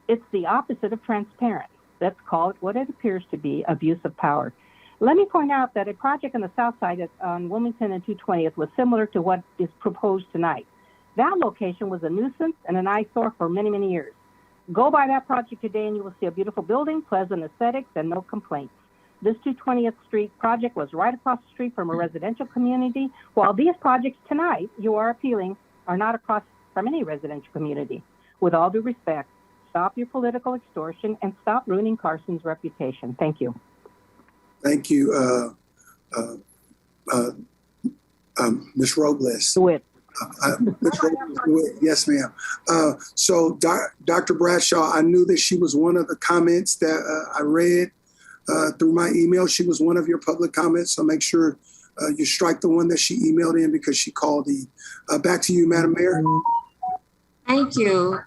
S20: It's the opposite of transparent. Let's call it what it appears to be, abuse of power. Let me point out that a project on the south side on Wilmington and 220th was similar to what is proposed tonight. That location was a nuisance and an eyesore for many, many years. Go by that project today and you will see a beautiful building, pleasant aesthetics, and no complaints. This 220th Street project was right across the street from a residential community, while these projects tonight you are appealing are not across from any residential community. With all due respect, stop your political extortion and stop ruining Carson's reputation. Thank you.
S8: Thank you, Ms. Robles.
S20: DeWitt.
S8: Yes, ma'am. So Dr. Bradshaw, I knew that she was one of the comments that I read through my email. She was one of your public comments, so make sure you strike the one that she emailed in because she called in. Back to you, Madam Mayor.
S2: Thank you.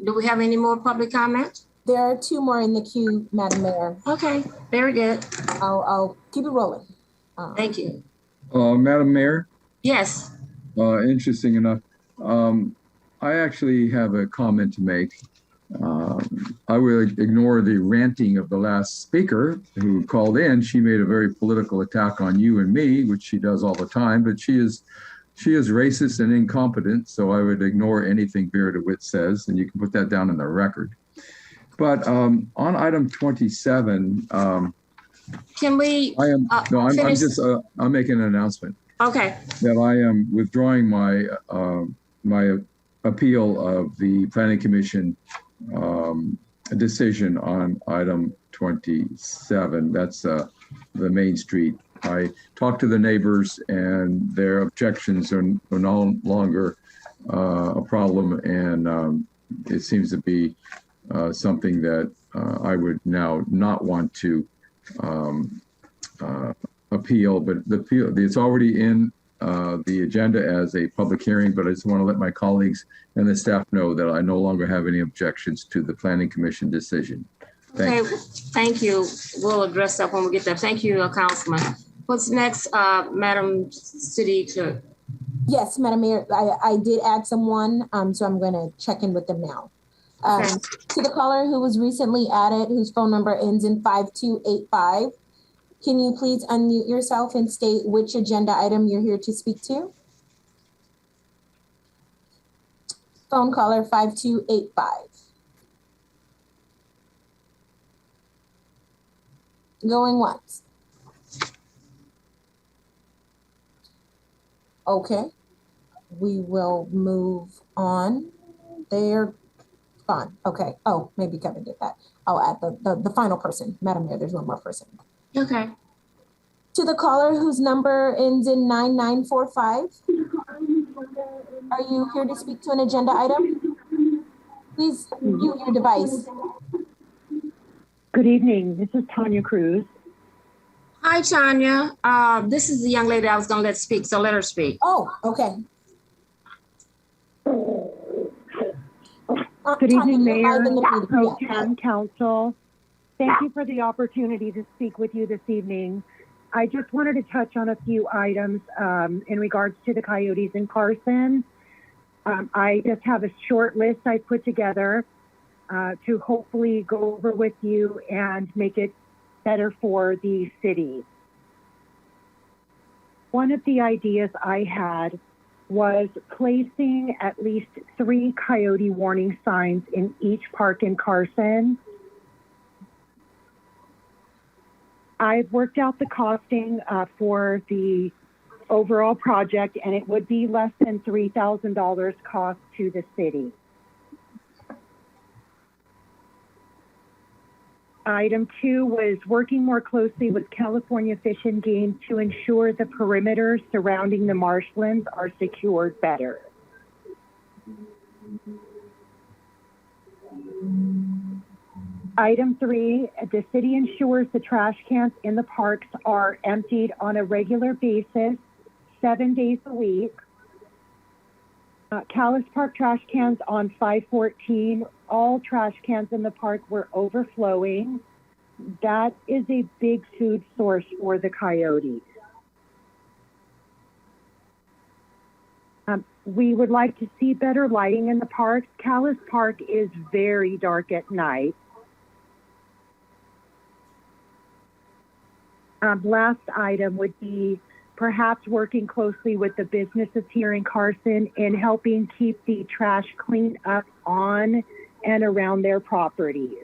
S2: Do we have any more public comment?
S13: There are two more in the queue, Madam Mayor.
S2: Okay, very good.
S13: I'll keep it rolling.
S2: Thank you.
S10: Madam Mayor?
S2: Yes.
S10: Interesting enough. I actually have a comment to make. I will ignore the ranting of the last speaker who called in. She made a very political attack on you and me, which she does all the time, but she is racist and incompetent, so I would ignore anything Vera DeWitt says, and you can put that down in the record. But on item 27,
S2: can we?
S10: I'm making an announcement.
S2: Okay.
S10: That I am withdrawing my my appeal of the Planning Commission decision on item 27. That's the Main Street. I talked to the neighbors and their objections are no longer a problem, and it seems to be something that I would now not want to appeal, but it's already in the agenda as a public hearing, but I just want to let my colleagues and the staff know that I no longer have any objections to the Planning Commission decision.
S2: Thank you. We'll address that when we get there. Thank you, Councilman. What's next, Madam City Clerk?
S13: Yes, Madam Mayor, I did add someone, so I'm going to check in with them now.
S2: Okay.
S13: To the caller who was recently added, whose phone number ends in 5285, can you please unmute yourself and state which agenda item you're here to speak to? Phone caller 5285. Going once. Okay, we will move on. They're gone. Okay. Oh, maybe Kevin did that. I'll add the final person. Madam Mayor, there's one more person.
S2: Okay.
S13: To the caller whose number ends in 9945. Are you here to speak to an agenda item? Please mute your device.
S20: Good evening. This is Tanya Cruz.
S2: Hi, Tanya. This is the young lady I was going to let speak, so let her speak.
S13: Oh, okay.
S20: Good evening, Mayor, Pro Tem, Council. Thank you for the opportunity to speak with you this evening. I just wanted to touch on a few items in regards to the coyotes in Carson. I just have a short list I put together to hopefully go over with you and make it better for the city. One of the ideas I had was placing at least 3 coyote warning signs in each park in Carson. I've worked out the costing for the overall project, and it would be less than $3,000 cost to the city. Item 2 was working more closely with California Fish and Game to ensure the perimeters surrounding the marshlands are secured better. Item 3, the city ensures the trash cans in the parks are emptied on a regular basis, 7 days a week. Callis Park trash cans on 514, all trash cans in the park were overflowing. That is a big food source for the coyotes. We would like to see better lighting in the parks. Callis Park is very dark at night. Last item would be perhaps working closely with the businesses here in Carson in helping keep the trash cleaned up on and around their properties.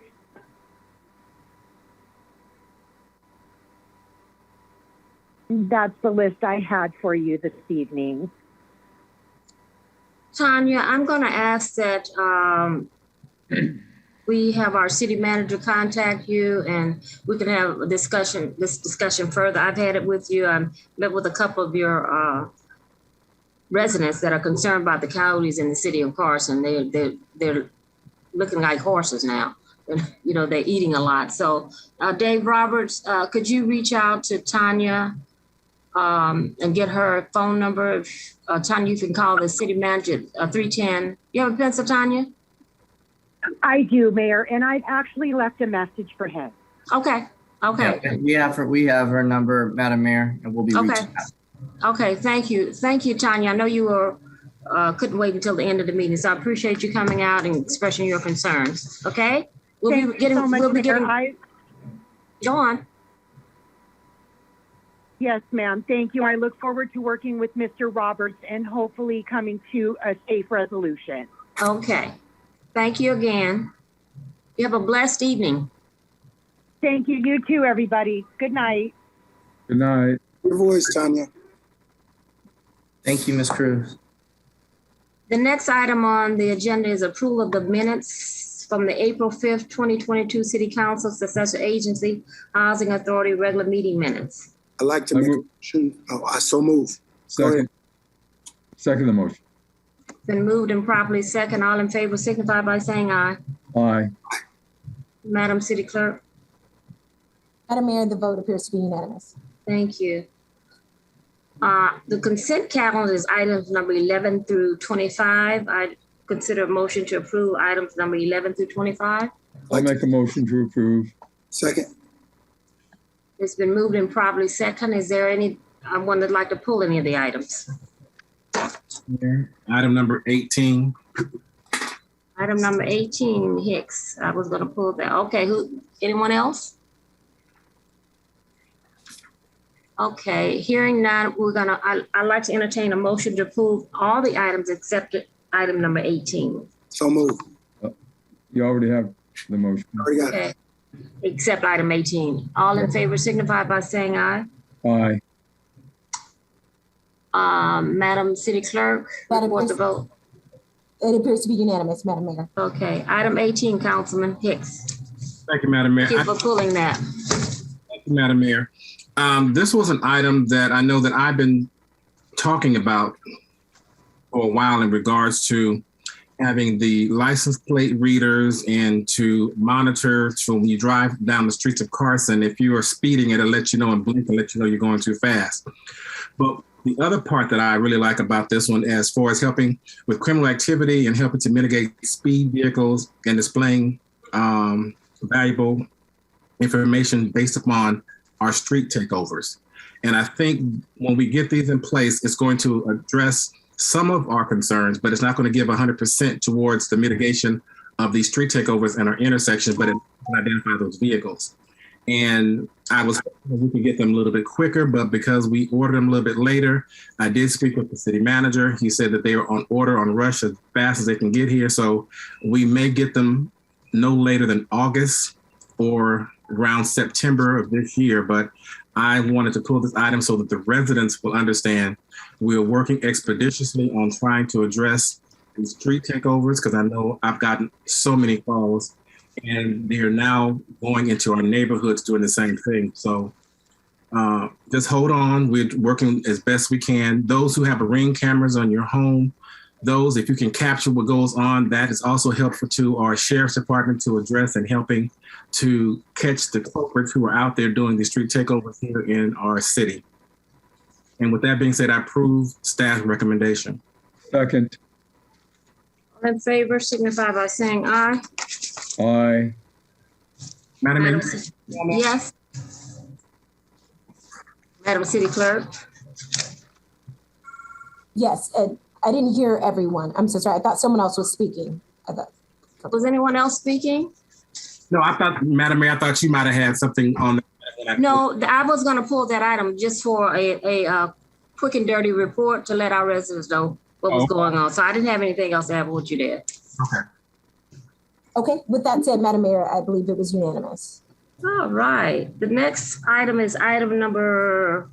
S20: That's the list I had for you this evening.
S2: Tanya, I'm going to ask that we have our city manager contact you and we can have a discussion further. I've had it with you. I met with a couple of your residents that are concerned about the coyotes in the city of Carson. They're looking like horses now. You know, they're eating a lot. So Dave Roberts, could you reach out to Tanya and get her phone number? Tanya, you can call the city manager at 310. You have a pencil, Tanya?
S20: I do, Mayor, and I've actually left a message for him.
S2: Okay. Okay.
S6: Yeah, we have her number, Madam Mayor, and we'll be reaching out.
S2: Okay. Thank you. Thank you, Tanya. I know you were couldn't wait until the end of the meeting, so I appreciate you coming out and expressing your concerns. Okay. We'll be getting. Go on.
S20: Yes, ma'am. Thank you. I look forward to working with Mr. Roberts and hopefully coming to a safe resolution.
S2: Okay. Thank you again. You have a blessed evening.
S20: Thank you. You too, everybody. Good night.
S10: Good night.
S8: Your voice, Tanya.
S6: Thank you, Ms. Cruz.
S2: The next item on the agenda is approval of the minutes from the April 5th, 2022 City Council Successor Agency Housing Authority regular meeting minutes.
S8: I'd like to make a motion. Oh, I so move.
S10: Second the motion.
S2: Been moved and properly second. All in favor signify by saying aye.
S10: Aye.
S2: Madam City Clerk.
S13: Madam Mayor, the vote appears to be unanimous.
S2: Thank you. The consent calendar is items number 11 through 25. I consider a motion to approve items number 11 through 25.
S10: I'll make a motion to approve.
S8: Second.
S2: It's been moved and properly second. Is there anyone that'd like to pull any of the items?
S9: Item number 18.
S2: Item number 18, Hicks. I was gonna pull that. Okay, anyone else? Okay, hearing none, I'd like to entertain a motion to approve all the items except item number 18.
S8: So move.
S10: You already have the motion.
S8: Already got
S2: it. Except item 18. All in favor signify by saying aye.
S10: Aye.
S2: Madam City Clerk, report the vote.
S13: It appears to be unanimous, Madam Mayor.
S2: Okay, item 18, Councilman Hicks.
S9: Thank you, Madam Mayor.
S2: Thank you for pulling that.
S9: Thank you, Madam Mayor. This was an item that I know that I've been talking about for a while in regards to having the license plate readers and to monitor so when you drive down the streets of Carson, if you are speeding, it'll let you know and blink and let you know you're going too fast. But the other part that I really like about this one, as far as helping with criminal activity and helping to mitigate speed vehicles and displaying valuable information based upon our street takeovers. And I think when we get these in place, it's going to address some of our concerns, but it's not going to give 100% towards the mitigation of these street takeovers and our intersections, but it can identify those vehicles. And I was hoping we could get them a little bit quicker, but because we ordered them a little bit later, I did speak with the city manager. He said that they are on order, on rush as fast as they can get here. So we may get them no later than August or around September of this year. But I wanted to pull this item so that the residents will understand we're working expeditiously on trying to address these street takeovers, because I know I've gotten so many calls, and they're now going into our neighborhoods doing the same thing. So just hold on. We're working as best we can. Those who have Ring cameras on your home, those, if you can capture what goes on, that is also helpful to our sheriff's department to address and helping to catch the culprits who are out there doing the street takeovers here in our city. And with that being said, I approve staff recommendation.
S10: Second.
S2: All in favor, signify by saying aye.
S10: Aye.
S9: Madam Mayor?
S2: Yes. Madam City Clerk?
S13: Yes, I didn't hear everyone. I'm so sorry. I thought someone else was speaking.
S2: Was anyone else speaking?
S9: No, I thought, Madam Mayor, I thought you might have had something on that.
S2: No, I was going to pull that item just for a quick and dirty report to let our residents know what was going on. So I didn't have anything else to add with you there.
S9: Okay.
S13: Okay, with that said, Madam Mayor, I believe it was unanimous.
S2: All right. The next item is item number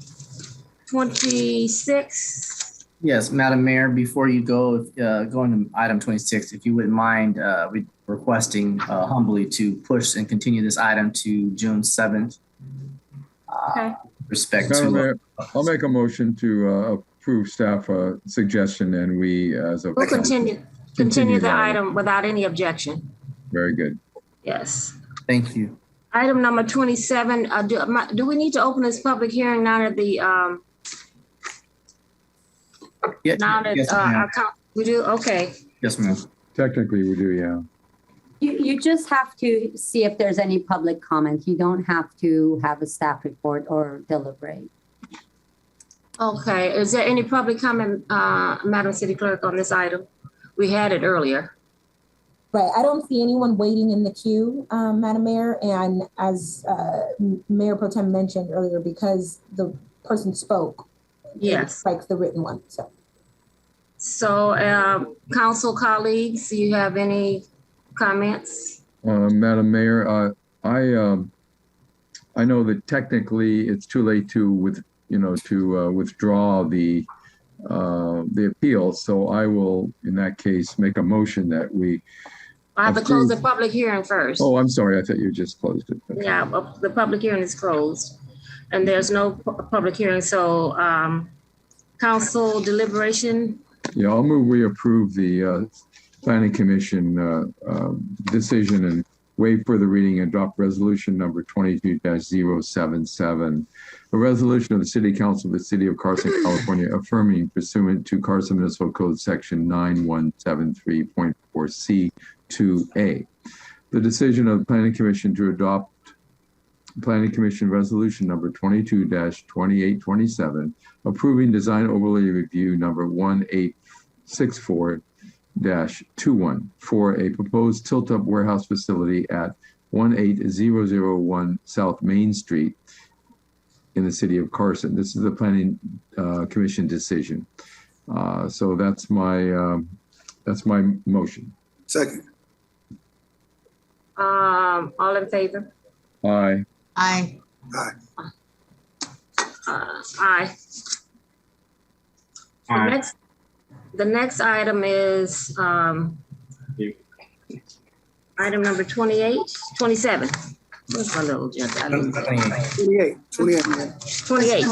S2: 26.
S6: Yes, Madam Mayor, before you go, going to item 26, if you wouldn't mind requesting humbly to push and continue this item to June 7th.
S2: Okay.
S6: Respect
S10: Madam
S6: to.
S10: Mayor, I'll make a motion to approve staff suggestion, and we as a
S2: We'll continue the item without any objection.
S10: Very good.
S2: Yes.
S6: Thank you.
S2: Item number 27. Do we need to open this public hearing now that the
S6: Yes, ma'am.
S2: we do? Okay.
S6: Yes, ma'am.
S10: Technically, we do, yeah.
S21: You just have to see if there's any public comment. You don't have to have a staff report or deliberate.
S2: Okay. Is there any public comment, Madam City Clerk, on this item? We had it earlier.
S13: Right, I don't see anyone waiting in the queue, Madam Mayor. And as Mayor Pro Tem mentioned earlier, because the person spoke,
S2: yes,
S13: like the written one.
S2: So, council colleagues, do you have any comments?
S10: Madam Mayor, I know that technically it's too late to withdraw the appeal. So I will, in that case, make a motion that we.
S2: I have to close the public hearing first.
S10: Oh, I'm sorry. I thought you just closed it. Okay.
S2: Yeah, the public hearing is closed, and there's no public hearing. So, council deliberation.
S10: Yeah, I'll move we approve the Planning Commission decision and waive further reading and adopt resolution number 22-077, a resolution of the City Council of the City of Carson, California, affirming pursuant to Carson Municipal Code Section 9173.4C2A, the decision of the Planning Commission to adopt Planning Commission Resolution number 22-2827, approving design overlay review number 1864-21 for a proposed tilt-up warehouse facility at 18001 South Main Street in the city of Carson. This is the Planning Commission decision. So that's my motion.
S8: Second.
S2: All in favor?
S10: Aye.
S5: Aye.
S8: Aye.
S2: Aye.
S9: Aye.
S2: The next item is item number 27. Where's my little agenda?
S8: 28. 28.
S2: 28.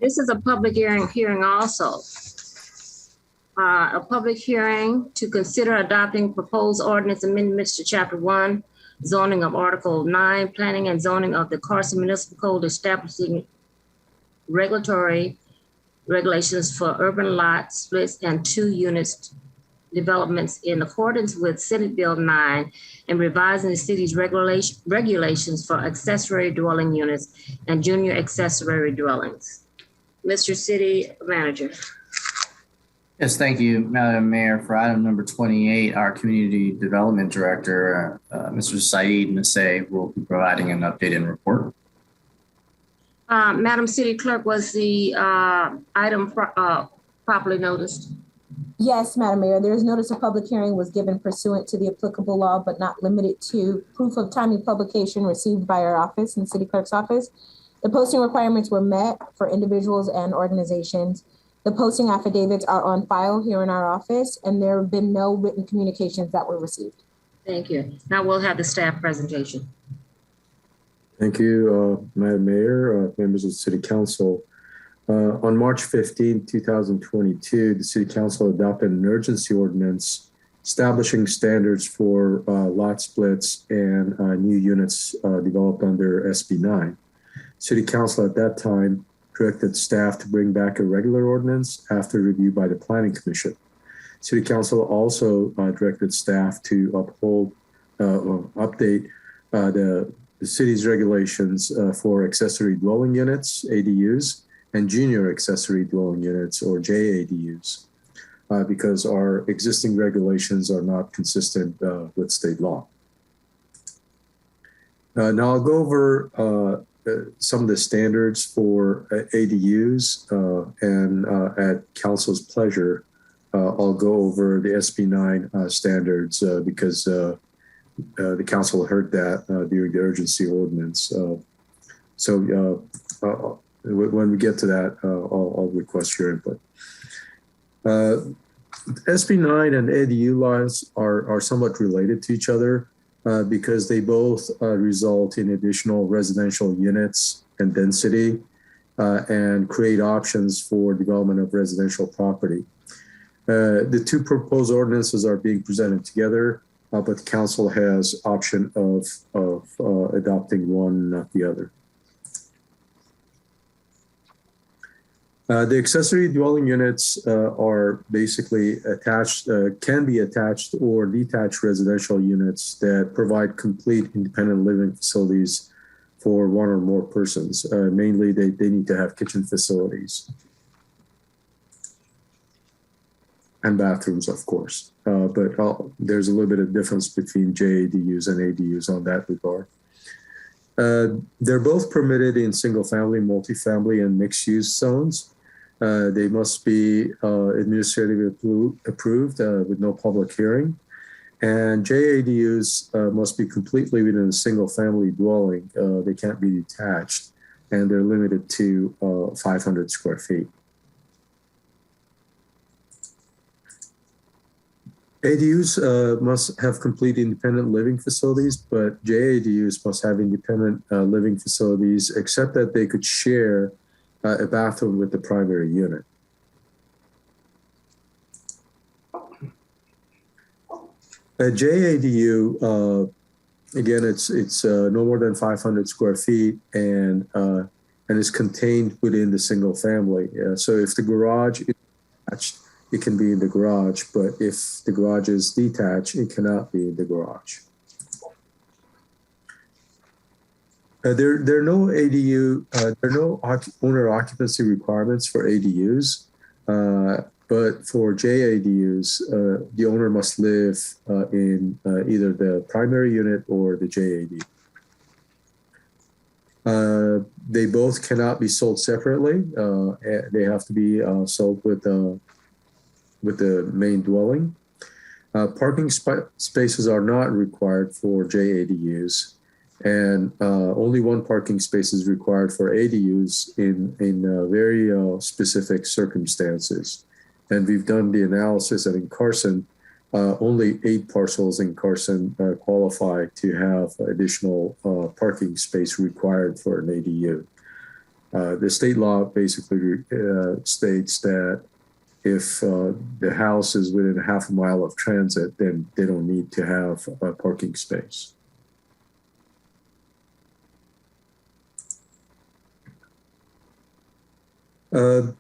S2: This is a public hearing also. A public hearing to consider adopting proposed ordinance amendments to Chapter 1, zoning of Article 9, planning and zoning of the Carson Municipal Code, establishing regulatory regulations for urban lot splits and 2 units developments in accordance with Senate Bill 9 and revising the city's regulations for accessory dwelling units and junior accessory dwellings. Mr. City Manager.
S6: Yes, thank you, Madam Mayor. For item number 28, our Community Development Director, Mr. Saeed Nasseh, will be providing an update and report.
S2: Madam City Clerk, was the item properly noticed?
S19: Yes, Madam Mayor. There is notice of public hearing was given pursuant to the applicable law, but not limited to proof of timely publication received by our office and City Clerk's office. The posting requirements were met for individuals and organizations. The posting affidavits are on file here in our office, and there have been no written communications that were received.
S2: Thank you. Now we'll have the staff presentation.
S3: Thank you, Madam Mayor, members of the City Council. On March 15, 2022, the City Council adopted an urgency ordinance establishing standards for lot splits and new units developed under SB 9. City Council at that time directed staff to bring back a regular ordinance after review by the Planning Commission. City Council also directed staff to uphold or update the city's regulations for accessory dwelling units, ADUs, and junior accessory dwelling units, or JADUs, because our existing regulations are not consistent with state law. Now I'll go over some of the standards for ADUs, and at Council's pleasure, I'll go over the SB 9 standards because the Council heard that during the urgency ordinance. When we get to that, I'll request your input. SB 9 and ADU laws are somewhat related to each other because they both result in additional residential units and density and create options for development of residential property. The two proposed ordinances are being presented together, but the Council has option of adopting one, not the other. The accessory dwelling units are basically attached, can be attached or detached residential units that provide complete independent living facilities for one or more persons. Mainly, they need to have kitchen facilities and bathrooms, of course. But there's a little bit of difference between JADUs and ADUs on that regard. They're both permitted in single-family, multifamily, and mixed-use zones. They must be administratively approved with no public hearing. And JADUs must be completely within a single-family dwelling. They can't be detached, and they're limited to 500 square feet. ADUs must have complete independent living facilities, but JADUs must have independent living facilities, except that they could share a bathroom with the primary unit. A JADU, again, it's no more than 500 square feet and is contained within the single family. So if the garage is attached, it can be in the garage, but if the garage is detached, it cannot be in the garage. There are no ADU, there are no owner occupancy requirements for ADUs, but for JADUs, the owner must live in either the primary unit or the JAD. They both cannot be sold separately. They have to be sold with the main dwelling. Parking spaces are not required for JADUs, and only one parking space is required for ADUs in very specific circumstances. And we've done the analysis, and in Carson, only 8 parcels in Carson qualify to have additional parking space required for an ADU. The state law basically states that if the house is within a half a mile of transit, then they don't need to have a parking space. There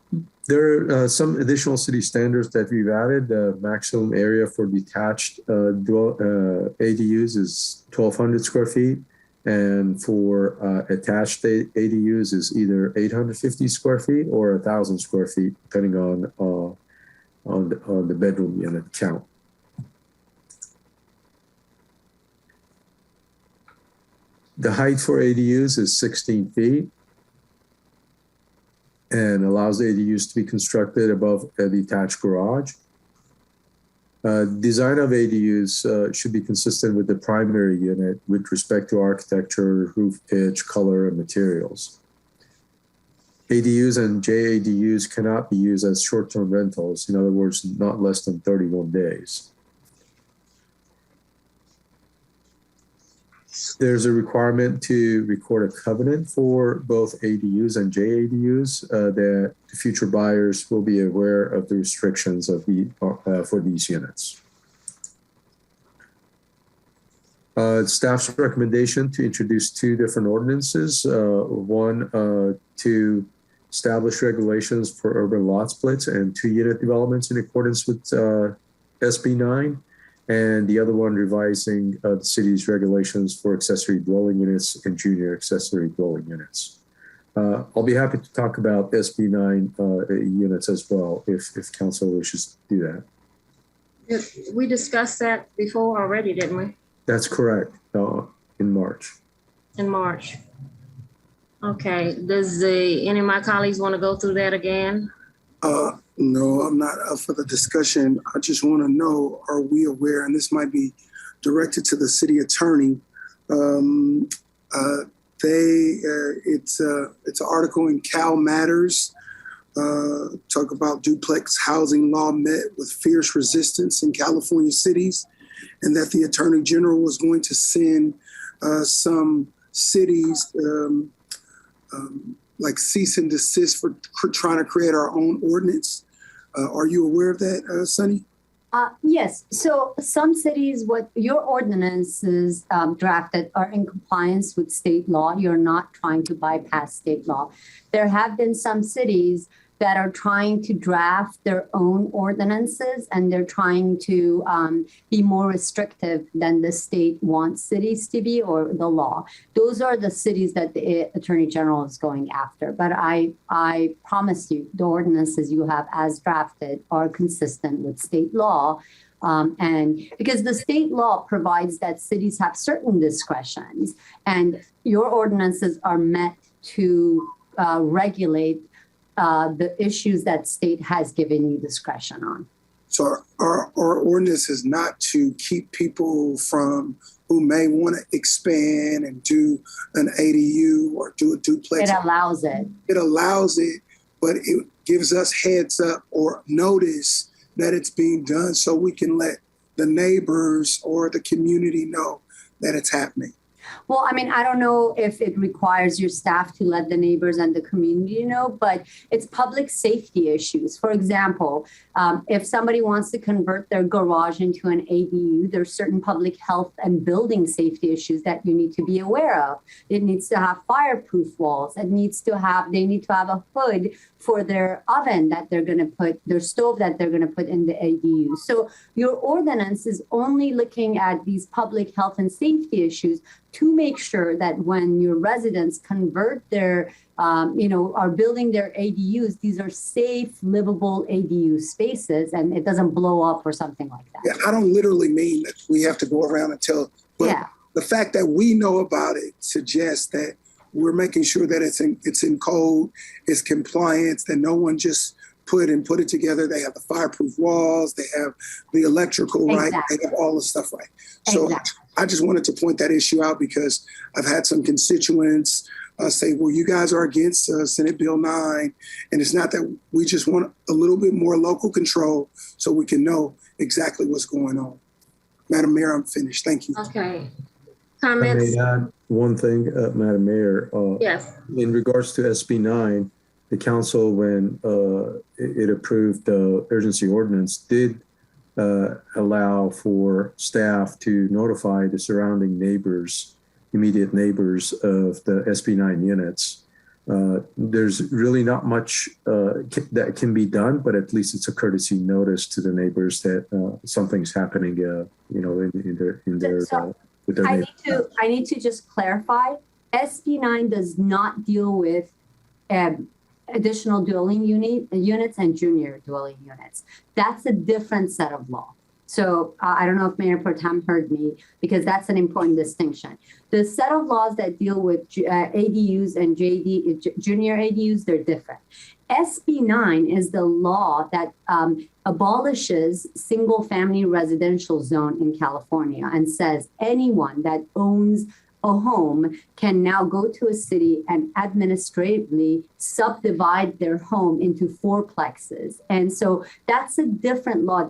S3: are some additional city standards that we've added. The maximum area for detached ADUs is 1,200 square feet. And for attached ADUs is either 850 square feet or 1,000 square feet, depending on the bedroom unit count. The height for ADUs is 16 feet and allows ADUs to be constructed above a detached garage. Design of ADUs should be consistent with the primary unit with respect to architecture, roof pitch, color, and materials. ADUs and JADUs cannot be used as short-term rentals, in other words, not less than 31 days. There's a requirement to record a covenant for both ADUs and JADUs that future buyers will be aware of the restrictions of for these units. Staff's recommendation to introduce two different ordinances. One to establish regulations for urban lot splits and 2-unit developments in accordance with SB 9. And the other one revising the city's regulations for accessory dwelling units and junior accessory dwelling units. I'll be happy to talk about SB 9 units as well if council wishes to do that.
S2: We discussed that before already, didn't we?
S3: That's correct, in March.
S2: In March. Okay, does any of my colleagues want to go through that again?
S8: No, I'm not up for the discussion. I just want to know, are we aware, and this might be directed to the city attorney, it's an article in Cal Matters, talk about duplex housing law met with fierce resistance in California cities, and that the Attorney General was going to send some cities like cease and desist for trying to create our own ordinance. Are you aware of that, Sunny?
S21: Yes. So some cities, what your ordinances drafted are in compliance with state law. You're not trying to bypass state law. There have been some cities that are trying to draft their own ordinances, and they're trying to be more restrictive than the state wants cities to be or the law. Those are the cities that the Attorney General is going after. But I promise you, the ordinances you have as drafted are consistent with state law. And because the state law provides that cities have certain discretions, and your ordinances are meant to regulate the issues that state has given you discretion on.
S8: So our ordinance is not to keep people from who may want to expand and do an ADU or do a duplex.
S21: It allows it.
S8: It allows it, but it gives us heads up or notice that it's being done so we can let the neighbors or the community know that it's happening.
S21: Well, I mean, I don't know if it requires your staff to let the neighbors and the community know, but it's public safety issues. For example, if somebody wants to convert their garage into an ADU, there's certain public health and building safety issues that you need to be aware of. It needs to have fireproof walls. They need to have a hood for their oven that they're going to put, their stove that they're going to put in the ADU. So your ordinance is only looking at these public health and safety issues to make sure that when your residents convert their, are building their ADUs, these are safe, livable ADU spaces, and it doesn't blow up or something like that.
S8: Yeah, I don't literally mean that we have to go around and tell, but the fact that we know about it suggests that we're making sure that it's in code, it's compliance, that no one just put it together. They have the fireproof walls, they have the electrical right, they have all the stuff right. So I just wanted to point that issue out because I've had some constituents say, well, you guys are against Senate Bill 9. And it's not that we just want a little bit more local control so we can know exactly what's going on. Madam Mayor, I'm finished. Thank you.
S2: Okay. Comments?
S3: I may add one thing, Madam Mayor.
S2: Yes.
S3: In regards to SB 9, the council, when it approved the urgency ordinance, did allow for staff to notify the surrounding neighbors, immediate neighbors of the SB 9 units. There's really not much that can be done, but at least it's a courtesy notice to the neighbors that something's happening, in their
S21: So
S3: with their neighbors.
S21: I need to just clarify. SB 9 does not deal with additional dwelling units and junior dwelling units. That's a different set of law. So I don't know if Mayor Pro Tem heard me, because that's an important distinction. The set of laws that deal with ADUs and junior ADUs, they're different. SB 9 is the law that abolishes single family residential zone in California and says anyone that owns a home can now go to a city and administratively subdivide their home into fourplexes. And so that's a different law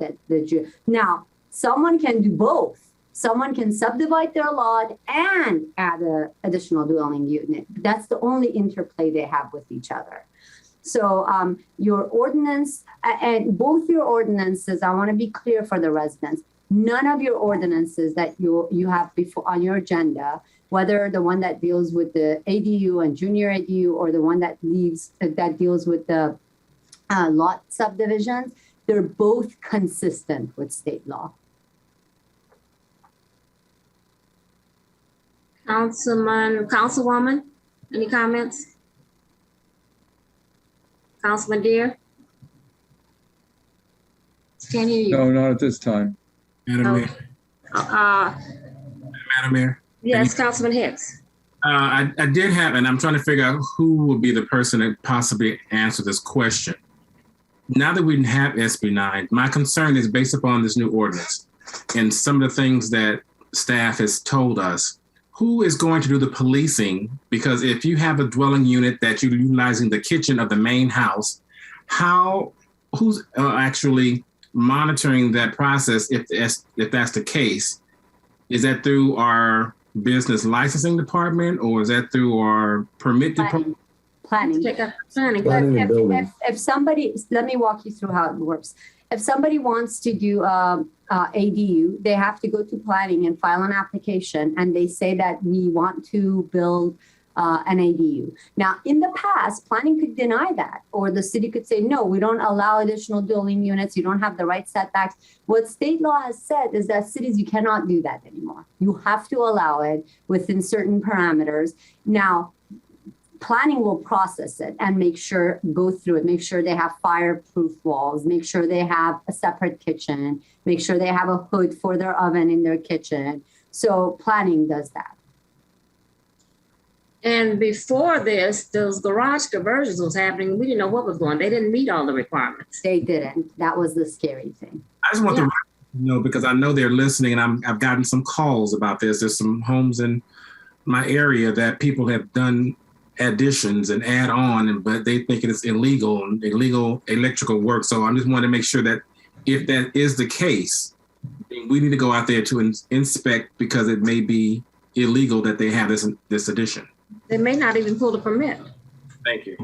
S21: now someone can do both. Someone can subdivide their lot and add an additional dwelling unit. That's the only interplay they have with each other. So your ordinance and both your ordinances, I want to be clear for the residents, none of your ordinances that you have before on your agenda, whether the one that deals with the ADU and junior ADU or the one that deals with the lot subdivisions, they're both consistent with state law.
S2: Councilwoman, any comments? Councilman Deere? Can't hear you.
S10: No, not at this time.
S9: Madam Mayor. Madam Mayor.
S2: Yes, Councilman Hicks.
S9: I did have, and I'm trying to figure out who would be the person that possibly answer this question. Now that we have SB 9, my concern is based upon this new ordinance and some of the things that staff has told us. Who is going to do the policing? Because if you have a dwelling unit that you're utilizing the kitchen of the main house, who's actually monitoring that process if that's the case? Is that through our business licensing department or is that through our permit department?
S21: Planning. If somebody, let me walk you through how it works. If somebody wants to do ADU, they have to go to planning and file an application, and they say that we want to build an ADU. Now, in the past, planning could deny that, or the city could say, no, we don't allow additional dwelling units. You don't have the right setbacks. What state law has said is that cities, you cannot do that anymore. You have to allow it within certain parameters. Now, planning will process it and go through it, make sure they have fireproof walls, make sure they have a separate kitchen, make sure they have a hood for their oven in their kitchen. So planning does that.
S2: And before this, those garage conversions was happening. We didn't know what was going on. They didn't meet all the requirements.
S21: They didn't. That was the scary thing.
S9: I just want to know, because I know they're listening and I've gotten some calls about this. There's some homes in my area that people have done additions and add on, but they think it's illegal electrical work. So I just want to make sure that if that is the case, we need to go out there to inspect, because it may be illegal that they have this addition.
S2: They may not even pull the permit.
S9: Thank you.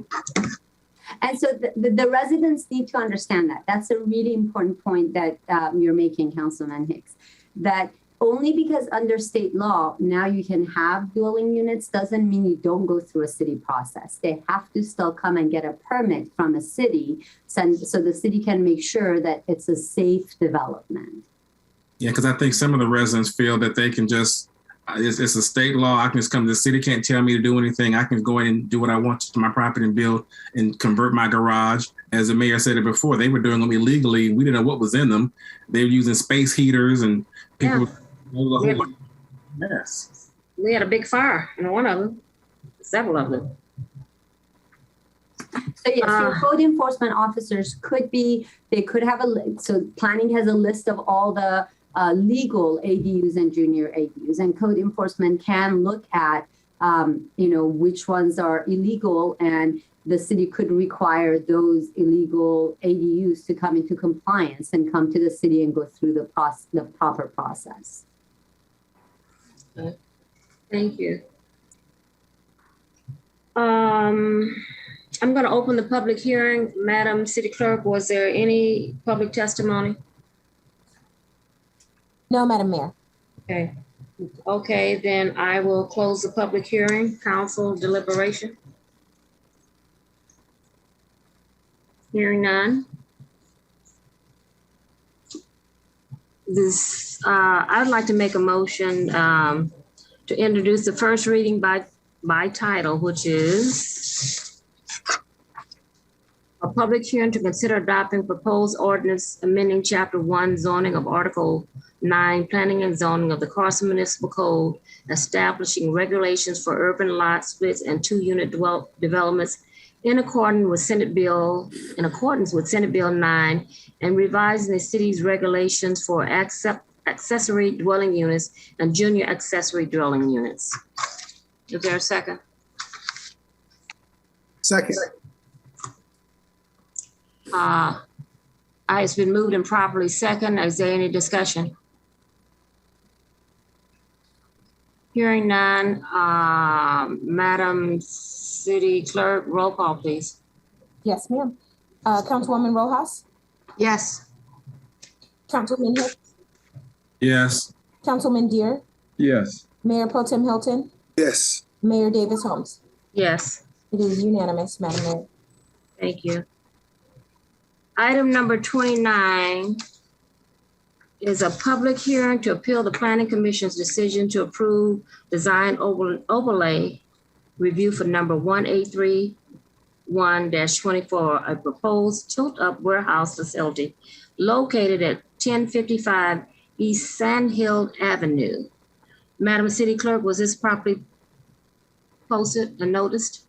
S21: And so the residents need to understand that. That's a really important point that you're making, Councilman Hicks, that only because under state law, now you can have dwelling units doesn't mean you don't go through a city process. They have to still come and get a permit from a city so the city can make sure that it's a safe development.
S9: Yeah, because I think some of the residents feel that they can just, it's a state law. I can just come to the city, can't tell me to do anything. I can go in and do what I want to my property and build and convert my garage. As the mayor said it before, they were doing them illegally. We didn't know what was in them. They were using space heaters and people.
S2: Yeah. Yes. We had a big fire in one of them, several of them.
S21: So yes, your code enforcement officers could have so planning has a list of all the legal ADUs and junior ADUs, and code enforcement can look at, which ones are illegal, and the city could require those illegal ADUs to come into compliance and come to the city and go through the proper process.
S2: Thank you. I'm going to open the public hearing. Madam City Clerk, was there any public testimony?
S13: No, Madam Mayor.
S2: Okay, then I will close the public hearing. Council deliberation. Hearing none. I'd like to make a motion to introduce the first reading by title, which is a public hearing to consider adopting proposed ordinance amending Chapter 1 zoning of Article 9 Planning and Zoning of the Carson Municipal Code, establishing regulations for urban lot splits and 2-unit developments in accordance with Senate Bill 9 and revising the city's regulations for accessory dwelling units and junior accessory dwelling units. Is there a second?
S8: Second.
S2: It's been moved and properly second. Is there any discussion? Hearing none, Madam City Clerk, roll call, please.
S19: Yes, ma'am. Councilwoman Rojas?
S5: Yes.
S19: Councilman Hicks?
S9: Yes.
S19: Councilman Deere?
S10: Yes.
S19: Mayor Pro Tem Hilton?
S8: Yes.
S19: Mayor Davis Holmes?
S2: Yes.
S19: It is unanimous, Madam Mayor.
S2: Thank you. Item number 29 is a public hearing to appeal the Planning Commission's decision to approve design overlay review for number 1831-24, a proposed tilt-up warehouse facility located at 1055 East Sandhill Avenue. Madam City Clerk, was this properly posted and noticed?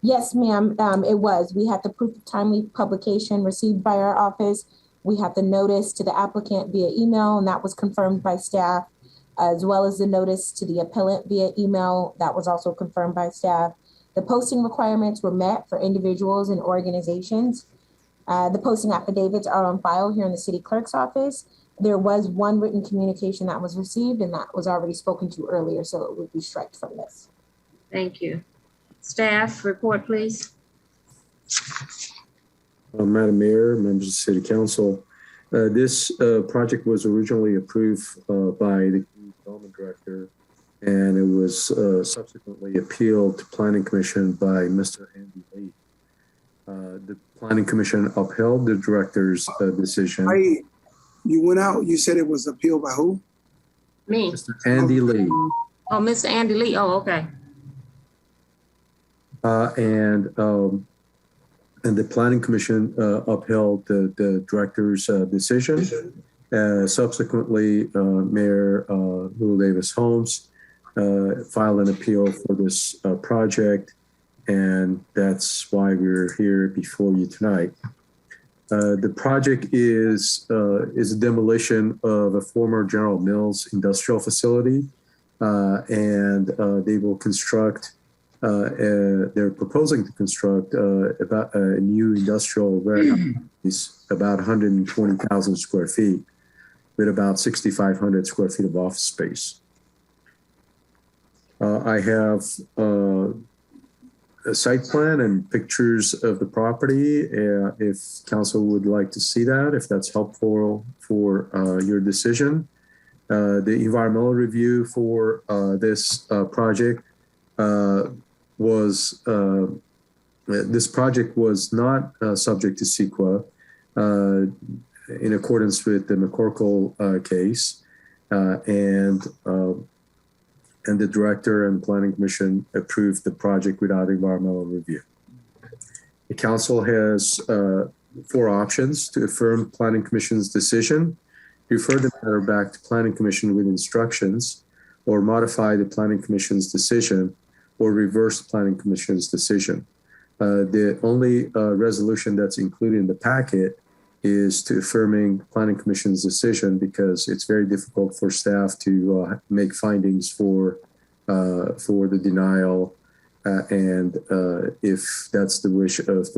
S19: Yes, ma'am, it was. We had the proof of timely publication received by our office. We have the notice to the applicant via email, and that was confirmed by staff, as well as the notice to the appellant via email. That was also confirmed by staff. The posting requirements were met for individuals and organizations. The posting affidavits are on file here in the city clerk's office. There was one written communication that was received, and that was already spoken to earlier, so it would be striked from this.
S2: Thank you. Staff report, please.
S3: Madam Mayor, members of the City Council, this project was originally approved by the Development Director, and it was subsequently appealed to Planning Commission by Mr. Andy Lee. The Planning Commission upheld the Director's decision.
S8: You went out, you said it was appealed by who?
S2: Me.
S3: Mr. Andy Lee.
S2: Oh, Mr. Andy Lee. Oh, okay.
S3: And the Planning Commission upheld the Director's decision. Subsequently, Mayor Lou Davis Holmes filed an appeal for this project, and that's why we're here before you tonight. The project is a demolition of a former General Mills industrial facility, and they will construct. They're proposing to construct about a new industrial warehouse, about 120,000 square feet, with about 6,500 square feet of office space. I have a site plan and pictures of the property. If council would like to see that, if that's helpful for your decision. The environmental review for this project this project was not subject to CEQA in accordance with the McCorkle case, and the Director and Planning Commission approved the project without environmental review. The Council has 4 options: to affirm Planning Commission's decision, refer the matter back to Planning Commission with instructions, or modify the Planning Commission's decision, or reverse the Planning Commission's decision. The only resolution that's included in the packet is to affirming Planning Commission's decision, because it's very difficult for staff to make findings for the denial. And if that's the wish of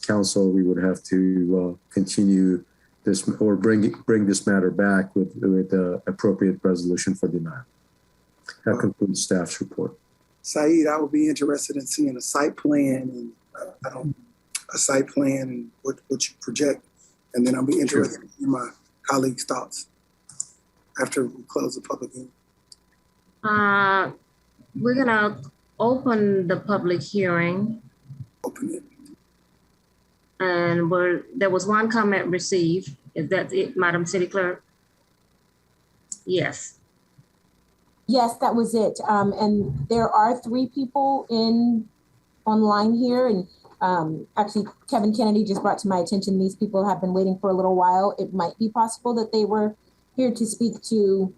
S3: council, we would have to continue this or bring this matter back with appropriate resolution for denial. That concludes staff's report.
S8: Saeed, I would be interested in seeing a site plan and what you project, and then I'll be interested in my colleagues' thoughts after we close the public hearing.
S2: We're gonna open the public hearing.
S8: Open it.
S2: And there was one comment received. Is that it, Madam City Clerk? Yes.
S19: Yes, that was it. And there are 3 people online here. And actually, Kevin Kennedy just brought to my attention, these people have been waiting for a little while. It might be possible that they were here to speak to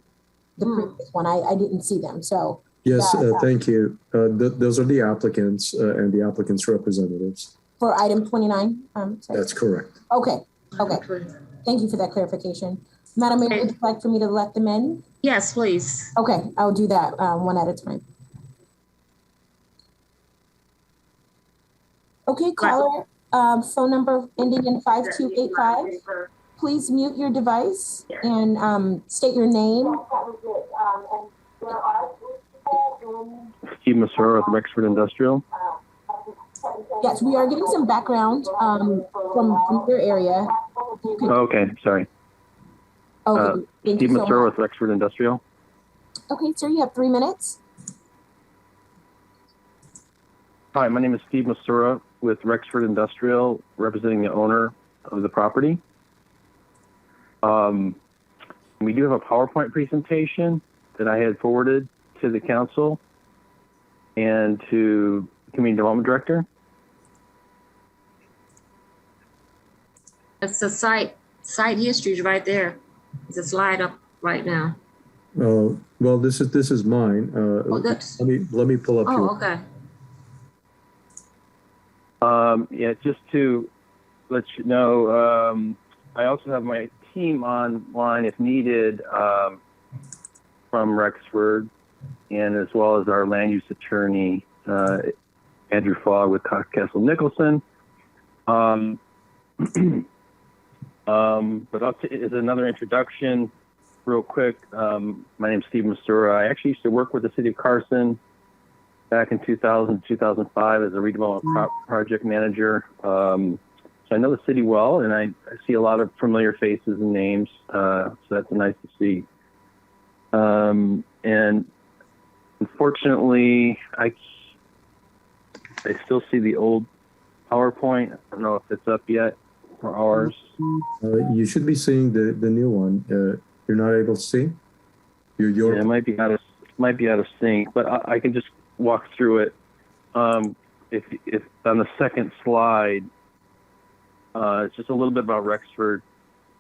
S19: the previous one. I didn't see them. So
S3: yes, thank you. Those are the applicants and the applicants' representatives.
S19: for item 29?
S3: That's correct.
S19: Okay. Thank you for that clarification. Madam Mayor, would you like for me to let them in?
S2: Yes, please.
S19: Okay, I'll do that one at a time. Okay, caller, phone number ending in 5285. Please mute your device and state your name.
S1: Steve Masura with Rexford Industrial.
S19: Yes, we are getting some background from your area.
S1: Okay, sorry.
S19: Okay, thank
S1: Steve
S19: you so
S1: Masura
S19: much.
S1: with Rexford Industrial.
S19: Okay, sir, you have 3 minutes.
S1: Hi, my name is Steve Masura with Rexford Industrial, representing the owner of the property. We do have a PowerPoint presentation that I had forwarded to the council and to Community Development Director.
S2: It's the site history right there. It's a slide up right now.
S3: Well, this is mine. Let me pull up your.
S2: Okay.
S1: Yeah, just to let you know, I also have my team online if needed from Rexford, and as well as our land use attorney, Andrew Fogg with Castle Nicholson. But as another introduction, real quick, my name is Steve Masura. I actually used to work with the city of Carson back in 2000, 2005 as a redevelopment project manager. So I know the city well, and I see a lot of familiar faces and names. So that's nice to see. And unfortunately, I still see the old PowerPoint. I don't know if it's up yet for ours.
S3: You should be seeing the new one. You're not able to see? Yeah,
S1: it might be out of sync, but I can just walk through it. If on the second slide, it's just a little bit about Rexford.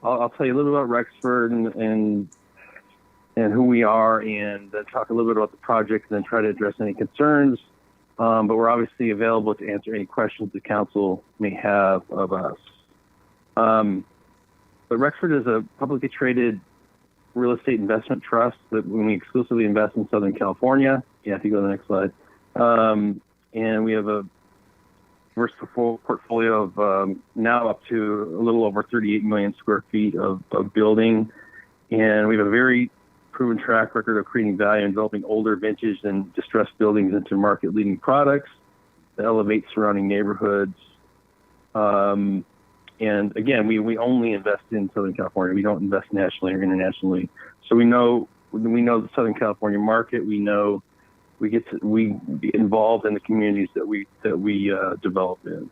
S1: I'll tell you a little bit about Rexford and who we are, and then talk a little bit about the project, and then try to address any concerns. But we're obviously available to answer any questions the council may have of us. But Rexford is a publicly traded real estate investment trust that we exclusively invest in Southern California. Yeah, if you go to the next slide. And we have a diverse portfolio of now up to a little over 38 million square feet of building. And we have a very proven track record of creating value and developing older vintage and distressed buildings into market leading products that elevate surrounding neighborhoods. And again, we only invest in Southern California. We don't invest nationally or internationally. So we know the Southern California market. We know we get involved in the communities that we develop in.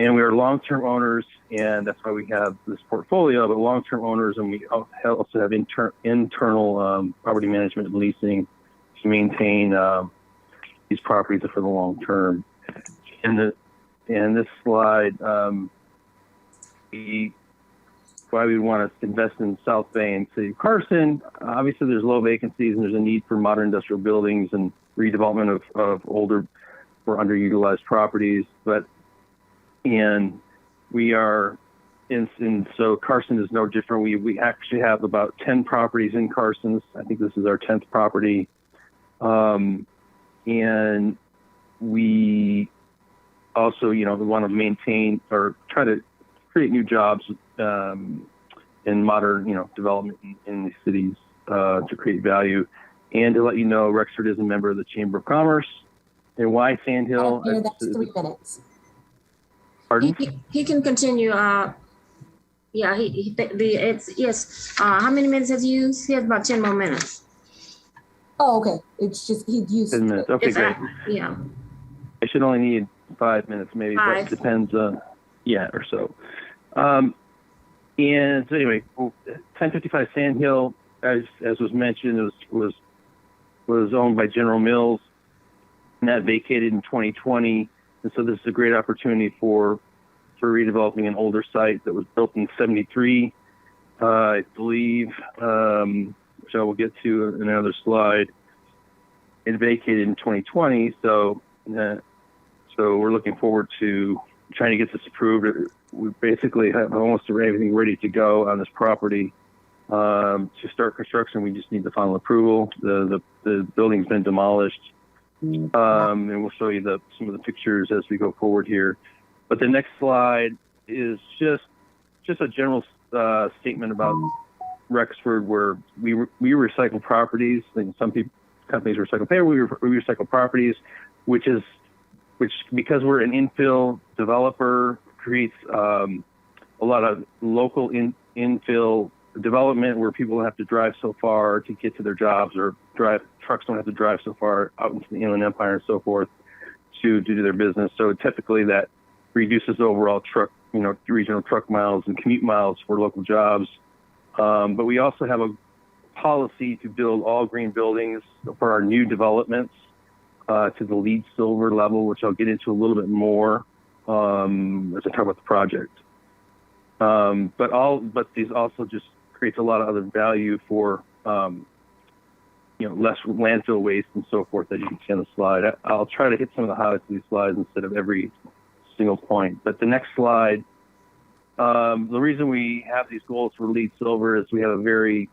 S1: And we are long-term owners, and that's why we have this portfolio, but long-term owners, and we also have internal property management and leasing to maintain these properties for the long term. And this slide, why we want to invest in South Bay and City of Carson. Obviously, there's low vacancies and there's a need for modern industrial buildings and redevelopment of older or underutilized properties. And we are so Carson is no different. We actually have about 10 properties in Carson. I think this is our 10th property. And we also, we want to maintain or try to create new jobs in modern, development in these cities to create value. And to let you know, Rexford is a member of the Chamber of Commerce. And why Sandhill?
S19: That's 3 minutes.
S1: Pardon?
S2: He can continue. Yeah, yes. How many minutes has he used? He has about 10 more minutes.
S19: Oh, okay. It's just he'd used
S1: 10 minutes. Okay, great.
S2: Yeah.
S1: I should only need 5 minutes, maybe, but it depends. Yeah, or so. And so anyway, 1055 Sand Hill, as was mentioned, was owned by General Mills, and that vacated in 2020. And so this is a great opportunity for redeveloping an older site that was built in 73, I believe, which I will get to in another slide. It vacated in 2020, so we're looking forward to trying to get this approved. We basically have almost everything ready to go on this property. To start construction, we just need the final approval. The building's been demolished, and we'll show you some of the pictures as we go forward here. But the next slide is just a general statement about Rexford, where we recycle properties. And some companies recycle paper. We recycle properties, which because we're an infill developer, creates a lot of local infill development where people have to drive so far to get to their jobs, or trucks don't have to drive so far out into the Inland Empire and so forth to do their business. So typically that reduces the overall regional truck miles and commute miles for local jobs. But we also have a policy to build all green buildings for our new developments to the LEED Silver level, which I'll get into a little bit more as I talk about the project. But these also just creates a lot of other value for less landfill waste and so forth, as you can see on the slide. I'll try to hit some of the highlights of these slides instead of every single point. But the next slide, the reason we have these goals for LEED Silver is we have a very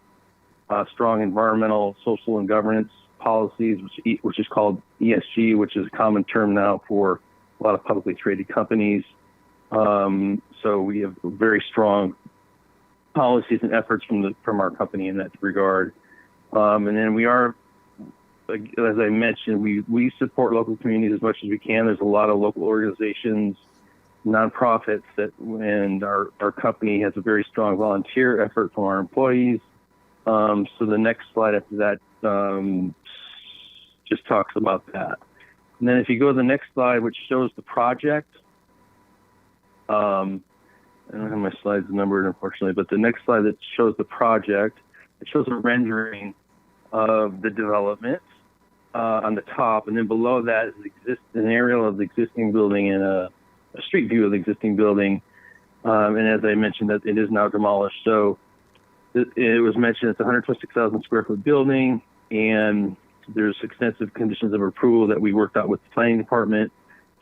S1: strong environmental, social, and governance policies, which is called ESG, which is a common term now for a lot of publicly traded companies. So we have very strong policies and efforts from our company in that regard. And then we are, as I mentioned, we support local communities as much as we can. There's a lot of local organizations, nonprofits and our company has a very strong volunteer effort from our employees. So the next slide after that just talks about that. And then if you go to the next slide, which shows the project, I don't have my slides numbered, unfortunately, but the next slide that shows the project, it shows a rendering of the development on the top, and then below that is an aerial of the existing building and a street view of the existing building. And as I mentioned, that it is now demolished. So it was mentioned it's a 126,000 square foot building, and there's extensive conditions of approval that we worked out with the planning department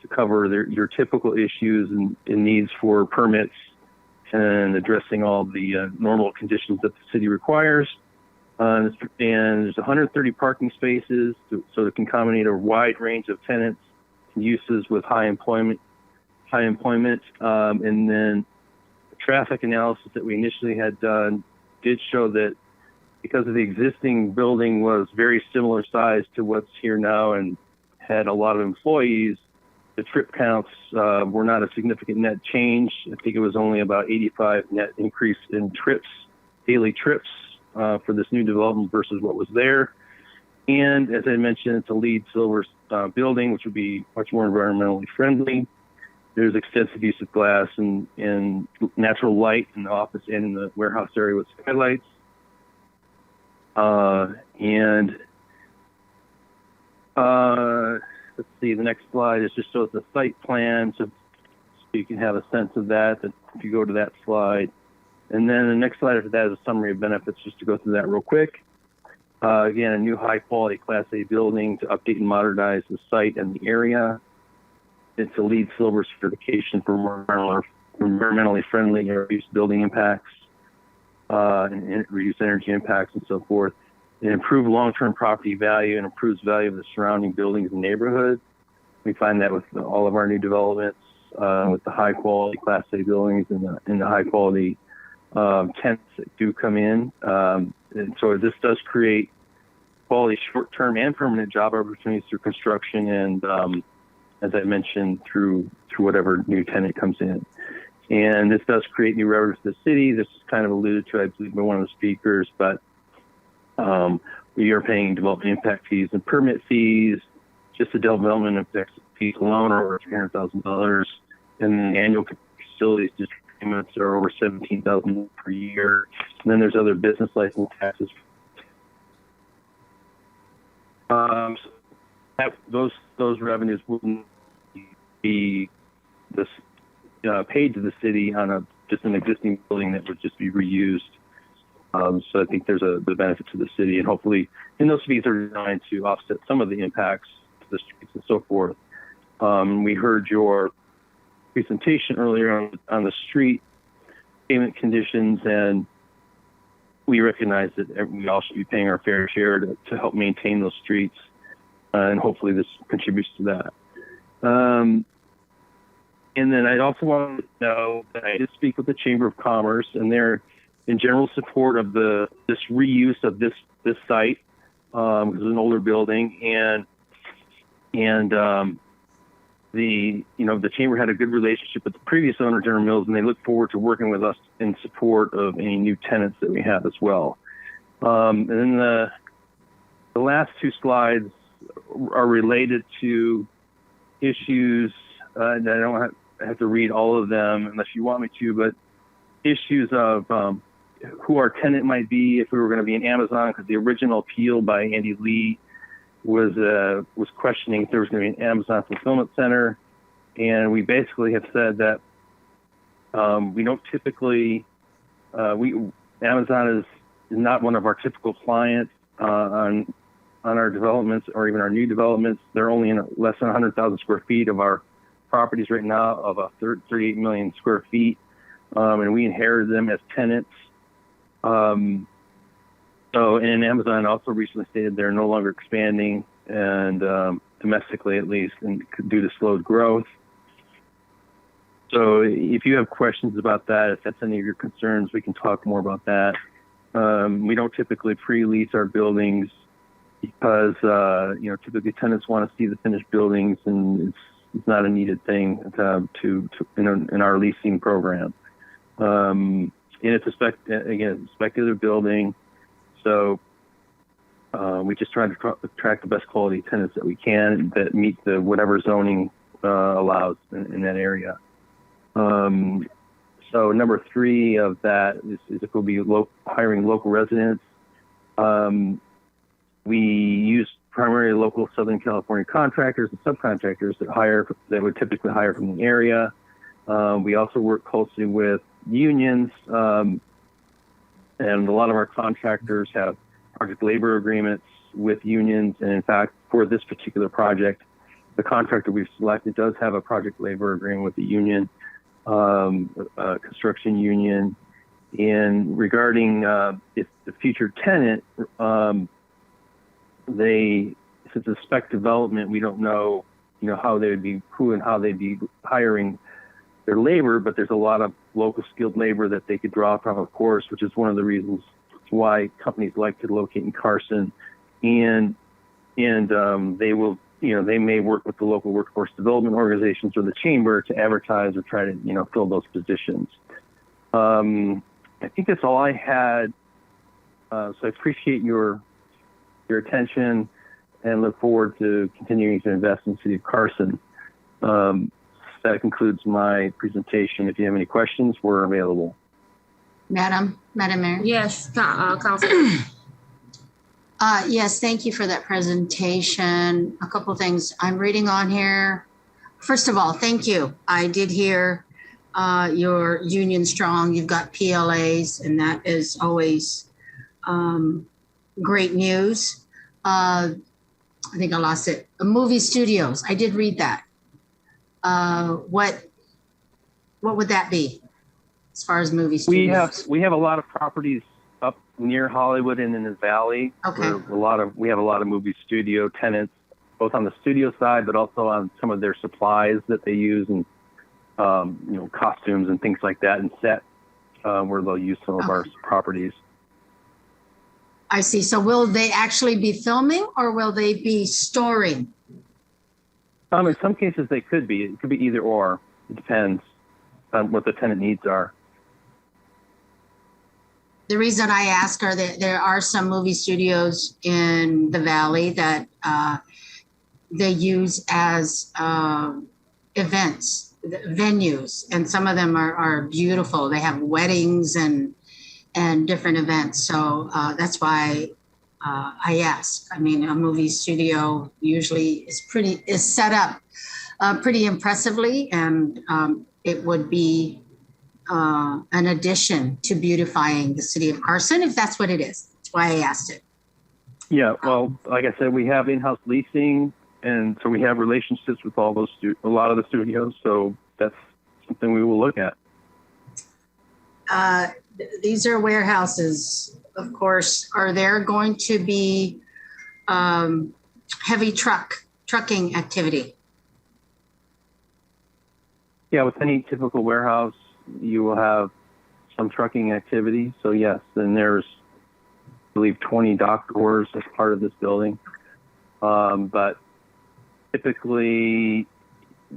S1: to cover your typical issues and needs for permits and addressing all the normal conditions that the city requires. And there's 130 parking spaces, so it can accommodate a wide range of tenants and uses with high employment. And then the traffic analysis that we initially had done did show that because of the existing building was very similar size to what's here now and had a lot of employees, the trip counts were not a significant net change. I think it was only about 85 net increase in trips, daily trips for this new development versus what was there. And as I mentioned, it's a LEED Silver building, which would be much more environmentally friendly. There's extensive use of glass and natural light in the office and in the warehouse area with skylights. Let's see, the next slide is just shows the site plan, so you can have a sense of that if you go to that slide. And then the next slide after that is a summary of benefits, just to go through that real quick. Again, a new high-quality Class A building to update and modernize the site and the area. It's a LEED Silver certification for more environmentally friendly and reduced building impacts, and reduced energy impacts and so forth. It improves long-term property value and improves value of the surrounding buildings and neighborhood. We find that with all of our new developments, with the high-quality Class A buildings and the high-quality tenants that do come in. And so this does create quality short-term and permanent job opportunities through construction and, as I mentioned, through whatever new tenant comes in. And this does create new revenue for the city. This is kind of alluded to, I believe, by one of the speakers, but we are paying development impact fees and permit fees. Just the development impact fees alone are over $300,000, and the annual facilities district payments are over $17,000 per year. And then there's other business license taxes. Those revenues wouldn't be paid to the city on just an existing building that would just be reused. So I think there's the benefit to the city, and hopefully, and those fees are designed to offset some of the impacts to the streets and so forth. We heard your presentation earlier on the street payment conditions, and we recognize that we all should be paying our fair share to help maintain those streets, and hopefully this contributes to that. And then I'd also want to know that I did speak with the Chamber of Commerce, and they're in general support of this reuse of this site, because it's an older building, and the chamber had a good relationship with the previous owner, General Mills, and they look forward to working with us in support of any new tenants that we have as well. And then the last two slides are related to issues that I don't have to read all of them unless you want me to, but issues of who our tenant might be if we were going to be in Amazon, because the original appeal by Andy Lee was questioning if there was going to be an Amazon fulfillment center, and we basically have said that we don't typically Amazon is not one of our typical clients on our developments or even our new developments. They're only in less than 100,000 square feet of our properties right now of 38 million square feet, and we inherited them as tenants. And Amazon also recently stated they're no longer expanding, and domestically at least, and due to slowed growth. So if you have questions about that, if that's any of your concerns, we can talk more about that. We don't typically pre-lease our buildings because typically tenants want to see the finished buildings, and it's not a needed thing in our leasing program. And it's a speculative building. So we just try to attract the best quality tenants that we can that meet whatever zoning allows in that area. So number 3 of that is if we'll be hiring local residents. We use primarily local Southern California contractors and subcontractors that would typically hire from the area. We also work closely with unions, and a lot of our contractors have project labor agreements with unions. And in fact, for this particular project, the contractor we've selected does have a project labor agreement with the union, construction union. And regarding if the future tenant, since it's spec development, we don't know, how they would be, who and how they'd be hiring their labor, but there's a lot of local skilled labor that they could draw from, of course, which is one of the reasons why companies like to locate in Carson. And they will, they may work with the local workforce development organizations or the chamber to advertise or try to, fill those positions. I think that's all I had. So I appreciate your attention and look forward to continuing to invest in the city of Carson. That concludes my presentation. If you have any questions, we're available.
S5: Madam Mayor?
S2: Yes, Council.
S5: Yes, thank you for that presentation. A couple of things I'm reading on here. First of all, thank you. I did hear you're union strong. You've got PLAs, and that is always great news. I think I lost it. Movie studios. I did read that. What would that be as far as movie studios?
S1: We have a lot of properties up near Hollywood and in the Valley.
S5: Okay.
S1: We have a lot of movie studio tenants, both on the studio side, but also on some of their supplies that they use, and costumes and things like that, and set where they'll use some of our properties.
S5: I see. So will they actually be filming, or will they be storing?
S1: In some cases, they could be. It could be either or. It depends on what the tenant needs are.
S5: The reason I ask are that there are some movie studios in the Valley that they use as events. venues, and some of them are beautiful. They have weddings and different events. So that's why I ask. I mean, a movie studio usually is set up pretty impressively, and it would be an addition to beautifying the city of Carson, if that's what it is. That's why I asked it.
S1: Yeah, well, like I said, we have in-house leasing, and so we have relationships with all those a lot of the studios. So that's something we will look at.
S5: These are warehouses, of course. Are there going to be heavy trucking activity?
S1: Yeah, with any typical warehouse, you will have some trucking activity. So yes, then there's, I believe, 20 dock doors as part of this building. But typically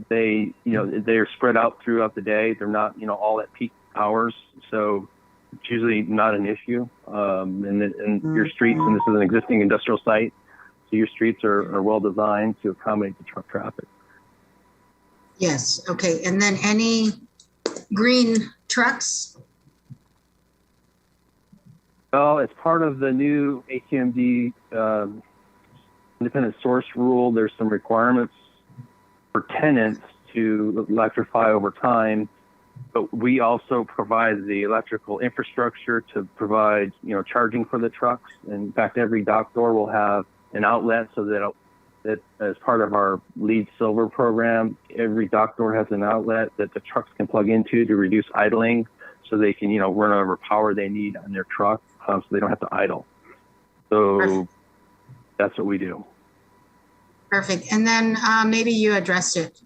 S1: they're spread out throughout the day. They're not, all at peak hours. So it's usually not an issue. And your streets, and this is an existing industrial site, so your streets are well designed to accommodate the truck traffic.
S5: Yes. Okay. And then any green trucks?
S1: Well, as part of the new AQMD independent source rule, there's some requirements for tenants to electrify over time, but we also provide the electrical infrastructure to provide, charging for the trucks. And in fact, every dock door will have an outlet, so that as part of our LEED Silver program, every dock door has an outlet that the trucks can plug into to reduce idling, so they can, run whatever power they need on their truck, so they don't have to idle. So perfect. That's what we do.
S5: Perfect. And then maybe you addressed it,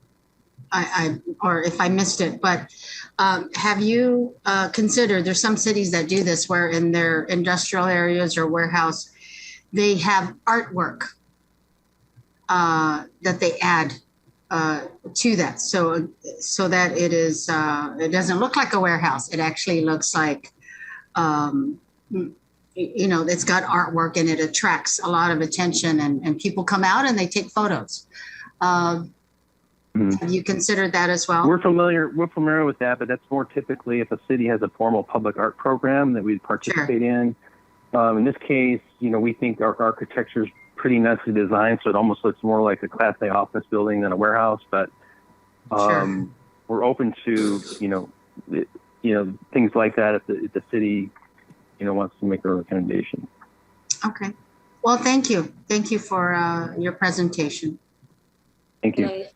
S5: or if I missed it, but have you considered, there's some cities that do this where in their industrial areas or warehouse, they have artwork that they add to that, so that it is it doesn't look like a warehouse. It actually looks like it's got artwork, and it attracts a lot of attention, and people come out and they take photos. Have you considered that as well?
S1: We're familiar with that, but that's more typically if a city has a formal public art program that we participate in. In this case, we think our architecture is pretty nicely designed, so it almost looks more like a Class A office building than a warehouse. But we're open to things like that if the city wants to make a recommendation.
S5: Okay. Well, thank you for your presentation.
S1: Thank you.
S2: Okay.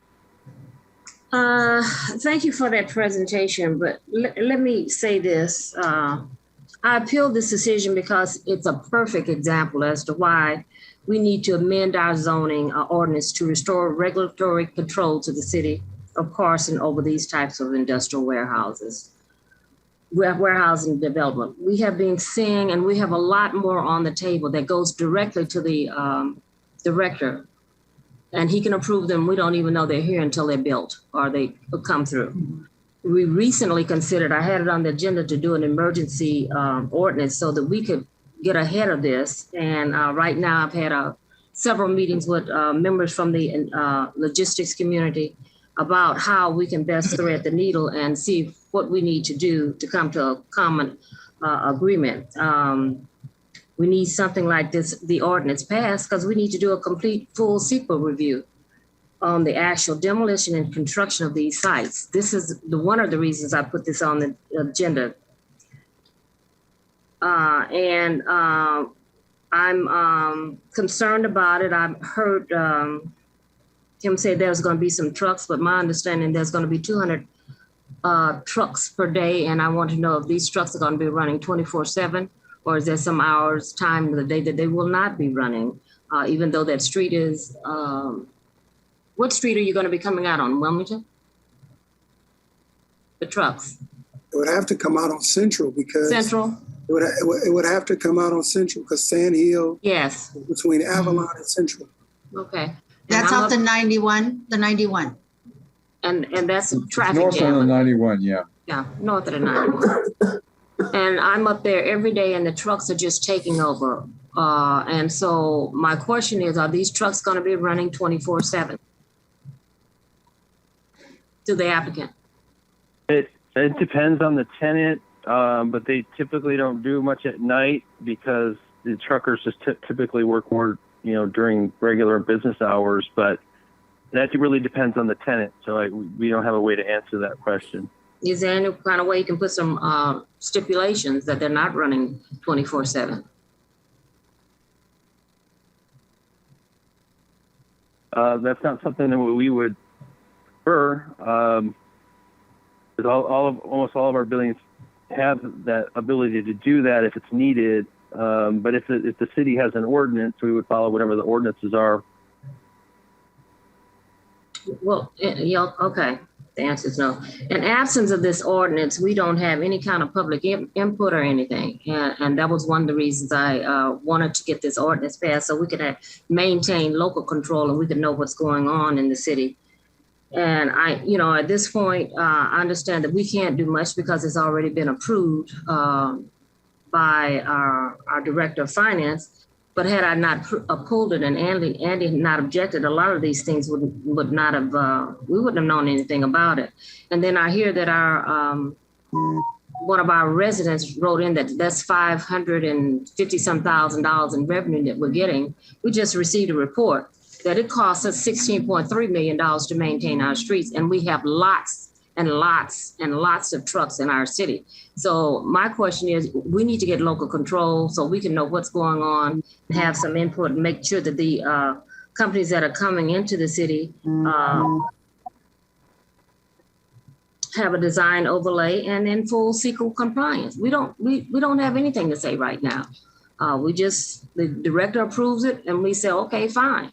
S2: Thank you for that presentation, but let me say this. I appeal this decision because it's a perfect example as to why we need to amend our zoning ordinance to restore regulatory control to the city of Carson over these types of industrial warehouses. Warehousing development. We have been seeing, and we have a lot more on the table that goes directly to the director, and he can approve them. We don't even know they're here until they're built or they come through. We recently considered, I had it on the agenda to do an emergency ordinance so that we could get ahead of this. And right now I've had several meetings with members from the logistics community about how we can best thread the needle and see what we need to do to come to a common agreement. We need something like this, the ordinance passed, because we need to do a complete full CEQA review on the actual demolition and construction of these sites. This is one of the reasons I put this on the agenda. I'm concerned about it. I've heard him say there's going to be some trucks, but my understanding there's going to be 200 trucks per day. And I want to know if these trucks are going to be running 24/7, or is there some hours time of the day that they will not be running, even though that street is, what street are you going to be coming out on, Wilmington? The trucks.
S8: It would have to come out on Central because
S2: Central.
S8: It would have to come out on Central because Sand Hill.
S2: Yes.
S8: Between Avalon and Central.
S2: Okay.
S5: That's off the 91. The 91.
S2: And that's traffic
S10: north
S2: jam.
S10: of the 91, yeah.
S2: Yeah, north of the 91. And I'm up there every day, and the trucks are just taking over. And so my question is, are these trucks going to be running 24/7? To the applicant.
S1: It depends on the tenant, but they typically don't do much at night because the truckers just typically work more, during regular business hours. But that really depends on the tenant. So we don't have a way to answer that question.
S2: Is there any kind of way you can put some stipulations that they're not running 24/7?
S1: That's not something that we would prefer. Almost all of our buildings have that ability to do that if it's needed. But if the city has an ordinance, we would follow whatever the ordinances are.
S2: Well, yeah, okay. The answer is no. In absence of this ordinance, we don't have any kind of public input or anything. And that was one of the reasons I wanted to get this ordinance passed, so we could maintain local control and we could know what's going on in the city. And at this point, I understand that we can't do much because it's already been approved by our director of finance. But had I not pulled it and Andy had not objected, a lot of these things would not have, we wouldn't have known anything about it. And then I hear that one of our residents wrote in that's $550,000 in revenue that we're getting. We just received a report that it costs us $16.3 million to maintain our streets. And we have lots and lots and lots of trucks in our city. So my question is, we need to get local control so we can know what's going on, have some input, and make sure that the companies that are coming into the city have a design overlay and in full CEQA compliance. We don't have anything to say right now. The director approves it and we say, okay, fine.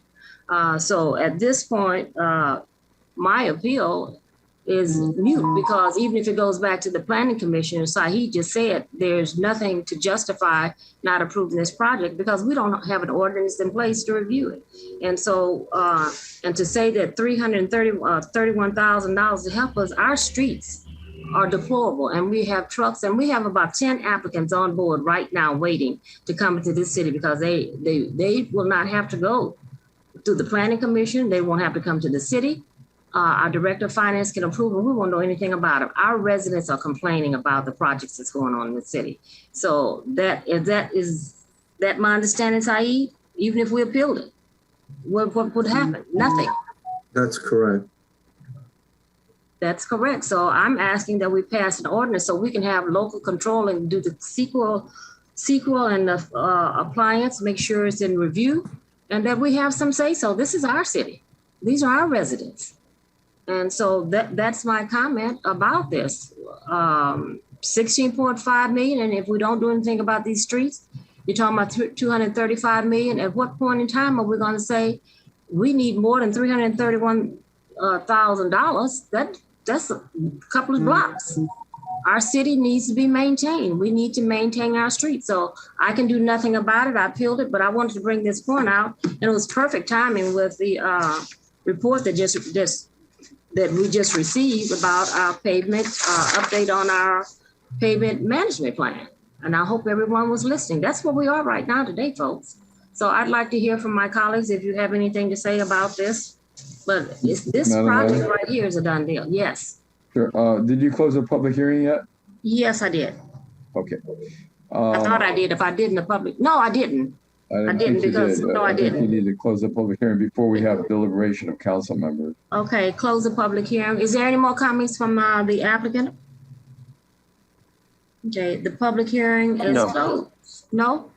S2: So at this point, my appeal is mute, because even if it goes back to the planning commission, Saeed just said there's nothing to justify not approving this project because we don't have an ordinance in place to review it. And so, and to say that $331,000 to help us, our streets are deplorable, and we have trucks, and we have about 10 applicants on board right now waiting to come into this city because they will not have to go through the planning commission. They won't have to come to the city. Our director of finance can approve, and we won't know anything about it. Our residents are complaining about the projects that's going on in the city. So is that my understanding, Saeed? Even if we appealed it, what would happen? Nothing.
S3: That's correct.
S2: That's correct. So I'm asking that we pass an ordinance so we can have local control and do the CEQA and the appliance, make sure it's in review, and that we have some say so. This is our city. These are our residents. And so that's my comment about this. 16.5 million, and if we don't do anything about these streets, you're talking about 235 million. At what point in time are we going to say we need more than $331,000? That's a couple of blocks. Our city needs to be maintained. We need to maintain our streets. So I can do nothing about it. I appealed it, but I wanted to bring this point out, and it was perfect timing with the report that we just received about our pavement update on our pavement management plan. And I hope everyone was listening. That's where we are right now today, folks. So I'd like to hear from my colleagues if you have anything to say about this. But this project right here is a done deal. Yes.
S10: Sure. Did you close the public hearing yet?
S2: Yes, I did.
S10: Okay.
S2: I thought I did. If I did in the public, no, I didn't. I didn't because no, I didn't.
S10: You need to close the public hearing before we have deliberation of council members.
S2: Okay, close the public hearing. Is there any more comments from the applicant? Okay, the public hearing is closed. No?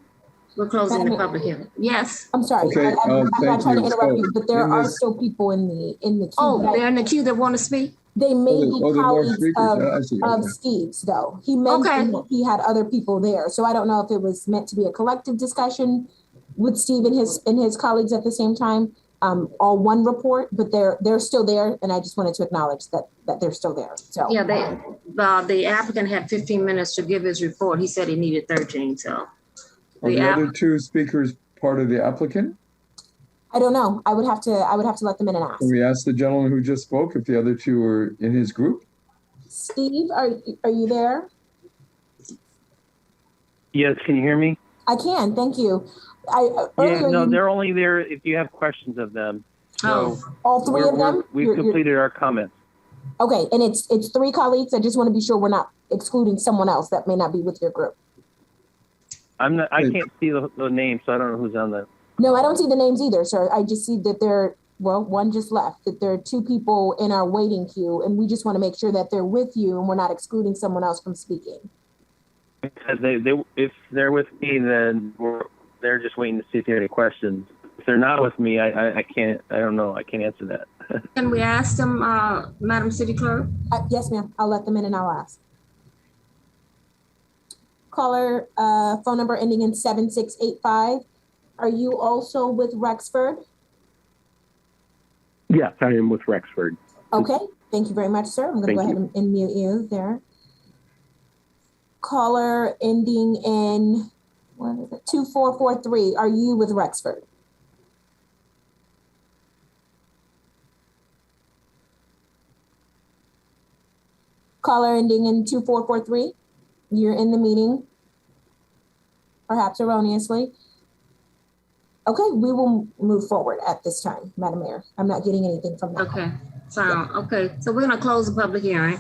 S2: We're closing the public hearing. Yes.
S13: I'm sorry.
S10: Okay,
S13: I'm not trying to interrupt you, but there are still people in the queue.
S2: Oh, they're in the queue that want to speak?
S13: They may be colleagues of Steve's, though. He mentioned that he had other people there. So I don't know if it was meant to be a collective discussion with Steve and his colleagues at the same time, all one report, but they're still there. And I just wanted to acknowledge that they're still there. So
S2: yeah, the applicant had 15 minutes to give his report. He said he needed 13. So
S10: are the other two speakers part of the applicant?
S13: I don't know. I would have to let them in and ask.
S10: Can we ask the gentleman who just spoke if the other two are in his group?
S13: Steve, are you there?
S1: Yes, can you hear me?
S13: I can, thank you.
S1: They're only there if you have questions of them. So
S13: all three of them?
S1: We've completed our comments.
S19: Okay, and it's 3 colleagues. I just want to be sure we're not excluding someone else that may not be with your group.
S1: I can't see the name, so I don't know who's on that.
S19: No, I don't see the names either, sir. I just see that one just left, that there are 2 people in our waiting queue, and we just want to make sure that they're with you and we're not excluding someone else from speaking.
S1: Because if they're with me, then they're just waiting to see if they have any questions. If they're not with me, I can't. I don't know. I can't answer that.
S2: Can we ask them, Madam City Clerk?
S19: Yes, ma'am. I'll let them in and I'll ask. Caller, phone number ending in 7685. Are you also with Rexford?
S7: Yes, I am with Rexford.
S19: Okay. Thank you very much, sir. I'm going to go ahead and mute you there. Caller ending in 2443. Are you with Rexford? Caller ending in 2443. You're in the meeting, perhaps erroneously. Okay, we will move forward at this time, Madam Mayor. I'm not getting anything from that.
S2: Okay, okay. So we're gonna close the public hearing.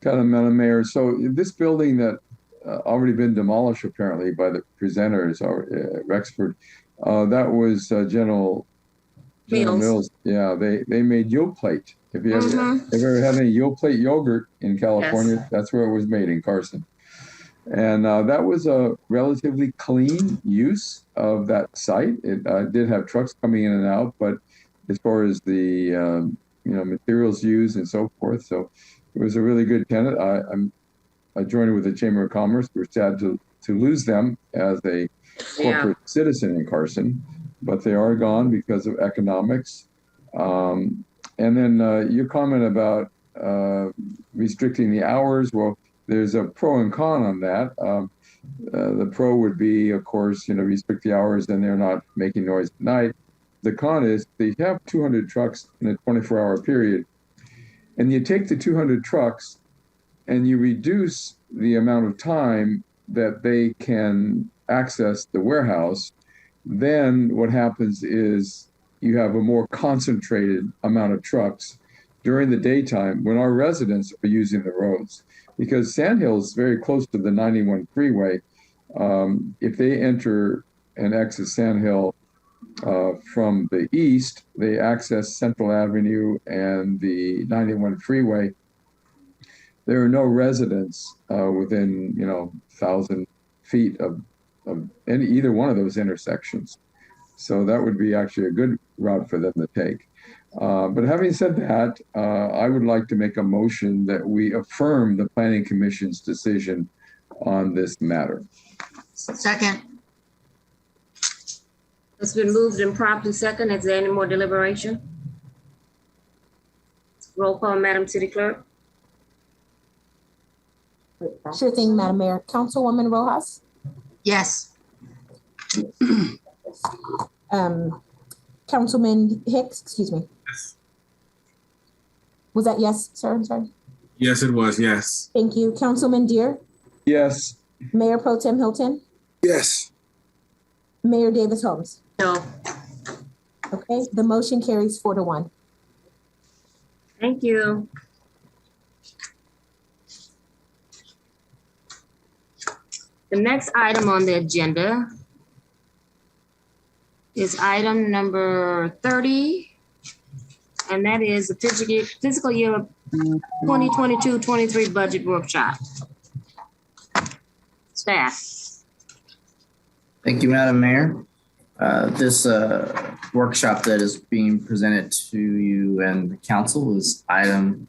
S10: Got it, Madam Mayor. So this building that already been demolished apparently by the presenters at Rexford, that was General Mills. Yeah, they made Yoplait. If you ever had any Yoplait yogurt in California, yes. That's where it was made, in Carson. And that was a relatively clean use of that site. It did have trucks coming in and out, but as far as the materials used and so forth, so it was a really good tenant. I joined with the Chamber of Commerce. We're sad to lose them as a corporate citizen in Carson, but they are gone because of economics. And then your comment about restricting the hours, well, there's a pro and con on that. The pro would be, of course, restrict the hours and they're not making noise at night. The con is they have 200 trucks in a 24-hour period, and you take the 200 trucks and you reduce the amount of time that they can access the warehouse. Then what happens is you have a more concentrated amount of trucks during the daytime when our residents are using the roads. Because Sandhill is very close to the 91 freeway. If they enter and exit Sandhill from the east, they access Central Avenue and the 91 freeway. There are no residents within 1,000 feet of either one of those intersections. So that would be actually a good route for them to take. But having said that, I would like to make a motion that we affirm the Planning Commission's decision on this matter.
S5: Second.
S2: It's been moved and properly second. Is there any more deliberation? Roll call, Madam City Clerk.
S19: Sure thing, Madam Mayor. Councilwoman Rojas?
S5: Yes.
S19: Councilman Hicks, excuse me.
S9: Yes.
S19: Was that yes, sir? I'm sorry.
S9: Yes, it was. Yes.
S19: Thank you. Councilman Deere?
S10: Yes.
S19: Mayor Pro Tem Hilton?
S8: Yes.
S19: Mayor Davis Holmes?
S2: No.
S19: Okay, the motion carries 4-1.
S2: Thank you. The next item on the agenda is item number 30, and that is the fiscal year 2022-23 budget workshop. Staff.
S6: Thank you, Madam Mayor. This workshop that is being presented to you and the council is item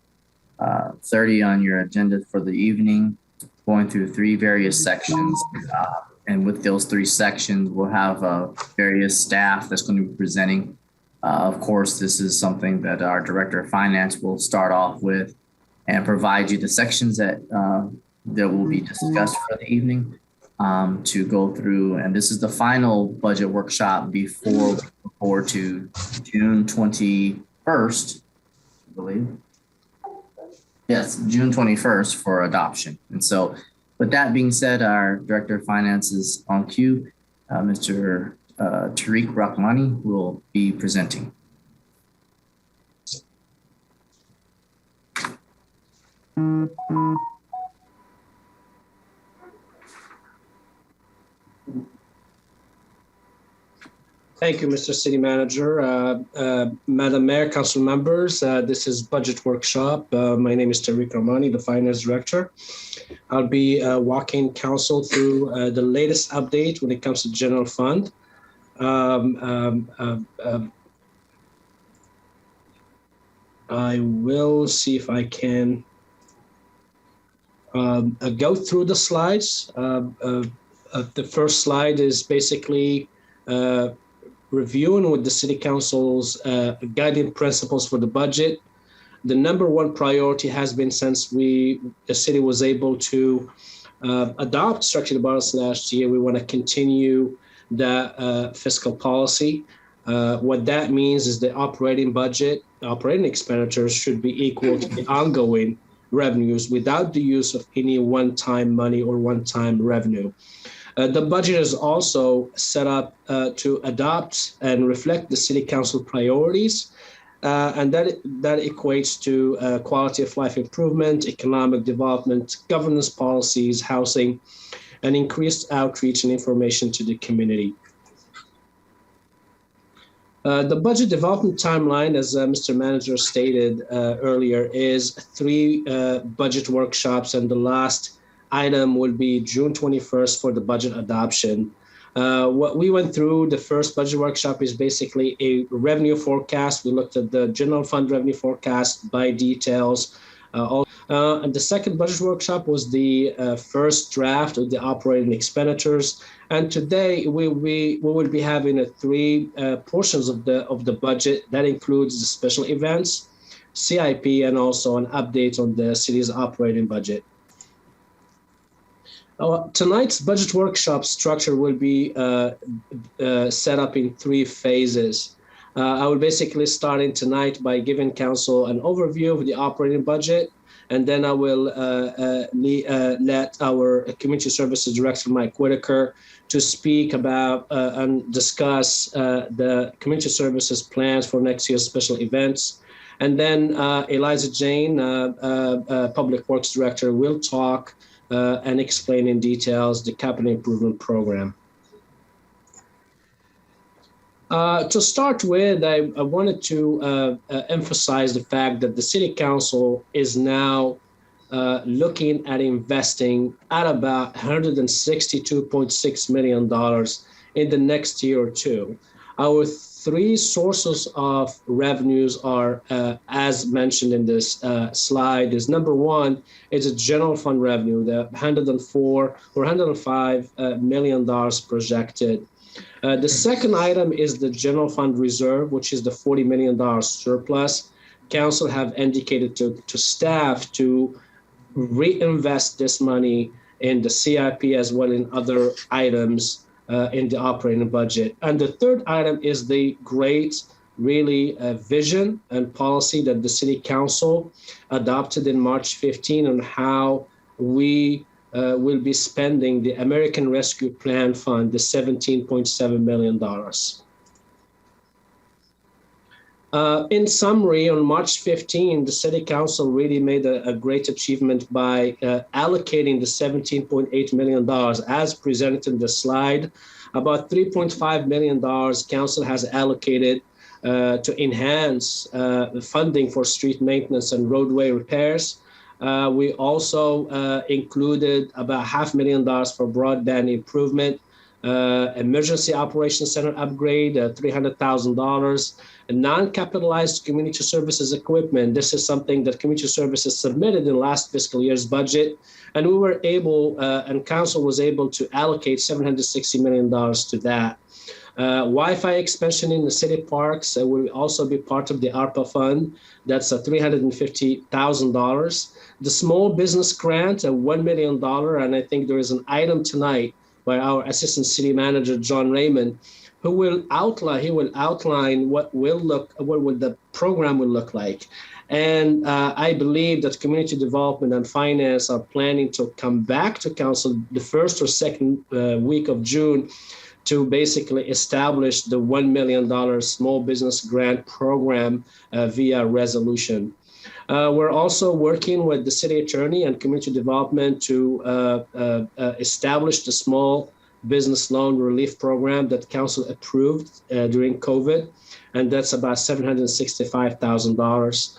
S6: 30 on your agenda for the evening, going through 3 various sections. And with those 3 sections, we'll have various staff that's going to be presenting. Of course, this is something that our Director of Finance will start off with and provide you the sections that will be discussed for the evening to go through. And this is the final budget workshop before we go forward to June 21st, I believe. Yes, June 21st for adoption. And so with that being said, our Director of Finance is on cue. Mr. Tariq Rahmani will be presenting.
S7: Thank you, Mr. City Manager. Madam Mayor, Council members, this is Budget Workshop. My name is Tariq Rahmani, the Finance Director. I'll be walking Council through the latest update when it comes to General Fund. I will see if I can go through the slides. The first slide is basically reviewing with the City Council's guiding principles for the budget. The number one priority has been, since the city was able to adopt structured budgets last year, we want to continue the fiscal policy. What that means is the operating budget, operating expenditures should be equal to the ongoing revenues without the use of any one-time money or one-time revenue. The budget is also set up to adopt and reflect the City Council priorities, and that equates to quality of life improvement, economic development, governance policies, housing, and increased outreach and information to the community. The budget development timeline, as Mr. Manager stated earlier, is 3 budget workshops, and the last item will be June 21st for the budget adoption. What we went through, the first budget workshop, is basically a revenue forecast. We looked at the general fund revenue forecast by details. And the second budget workshop was the first draft of the operating expenditures. And today we will be having 3 portions of the budget. That includes the special events, CIP, and also an update on the city's operating budget. Tonight's budget workshop structure will be set up in 3 phases. I will basically start tonight by giving Council an overview of the operating budget, and then I will let our Community Services Director, Mike Whitaker, to speak about and discuss the Community Services plans for next year's special events. And then Eliza Jane, Public Works Director, will talk and explain in details the capital improvement program. To start with, I wanted to emphasize the fact that the City Council is now looking at investing at about $162.6 million in the next year or 2. Our 3 sources of revenues are, as mentioned in this slide, is number 1 is a general fund revenue, the $104 or $105 million projected. The second item is the general fund reserve, which is the $40 million surplus. Council have indicated to staff to reinvest this money in the CIP as well in other items in the operating budget. And the third item is the great, really vision and policy that the City Council adopted in March 15 on how we will be spending the American Rescue Plan Fund, the $17.7 million. In summary, on March 15, the City Council really made a great achievement by allocating the $17.8 million as presented in the slide. About $3.5 million Council has allocated to enhance the funding for street maintenance and roadway repairs. We also included about $500,000 for broadband improvement, emergency operations center upgrade, $300,000, non-capitalized community services equipment. This is something that community services submitted in last fiscal year's budget, and we were able, and Council was able to allocate $760 million to that. Wi-Fi expansion in the city parks will also be part of the ARPA fund. That's $350,000. The small business grant, $1 million, and I think there is an item tonight by our Assistant City Manager, John Raymond, who will outline what the program will look like. And I believe that Community Development and Finance are planning to come back to Council the first or second week of June to basically establish the $1 million small business grant program via resolution. We're also working with the city attorney and community development to establish the small business loan relief program that council approved during COVID, and that's about $765,000.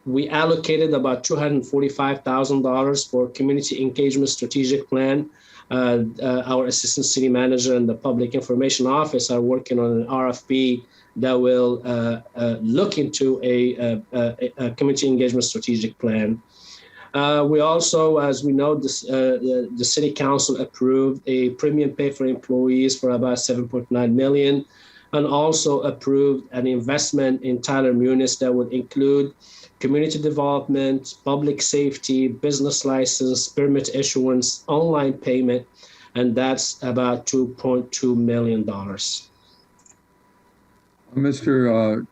S7: We allocated about $245,000 for community engagement strategic plan. Our assistant city manager and the public information office are working on an RFP that will look into a community engagement strategic plan. We also, as we know, the city council approved a premium pay for employees for about $7.9 million, and also approved an investment in Tyler Munis that would include community development, public safety, business license, permit issuance, online payment, and that's about $2.2 million.
S10: Mr.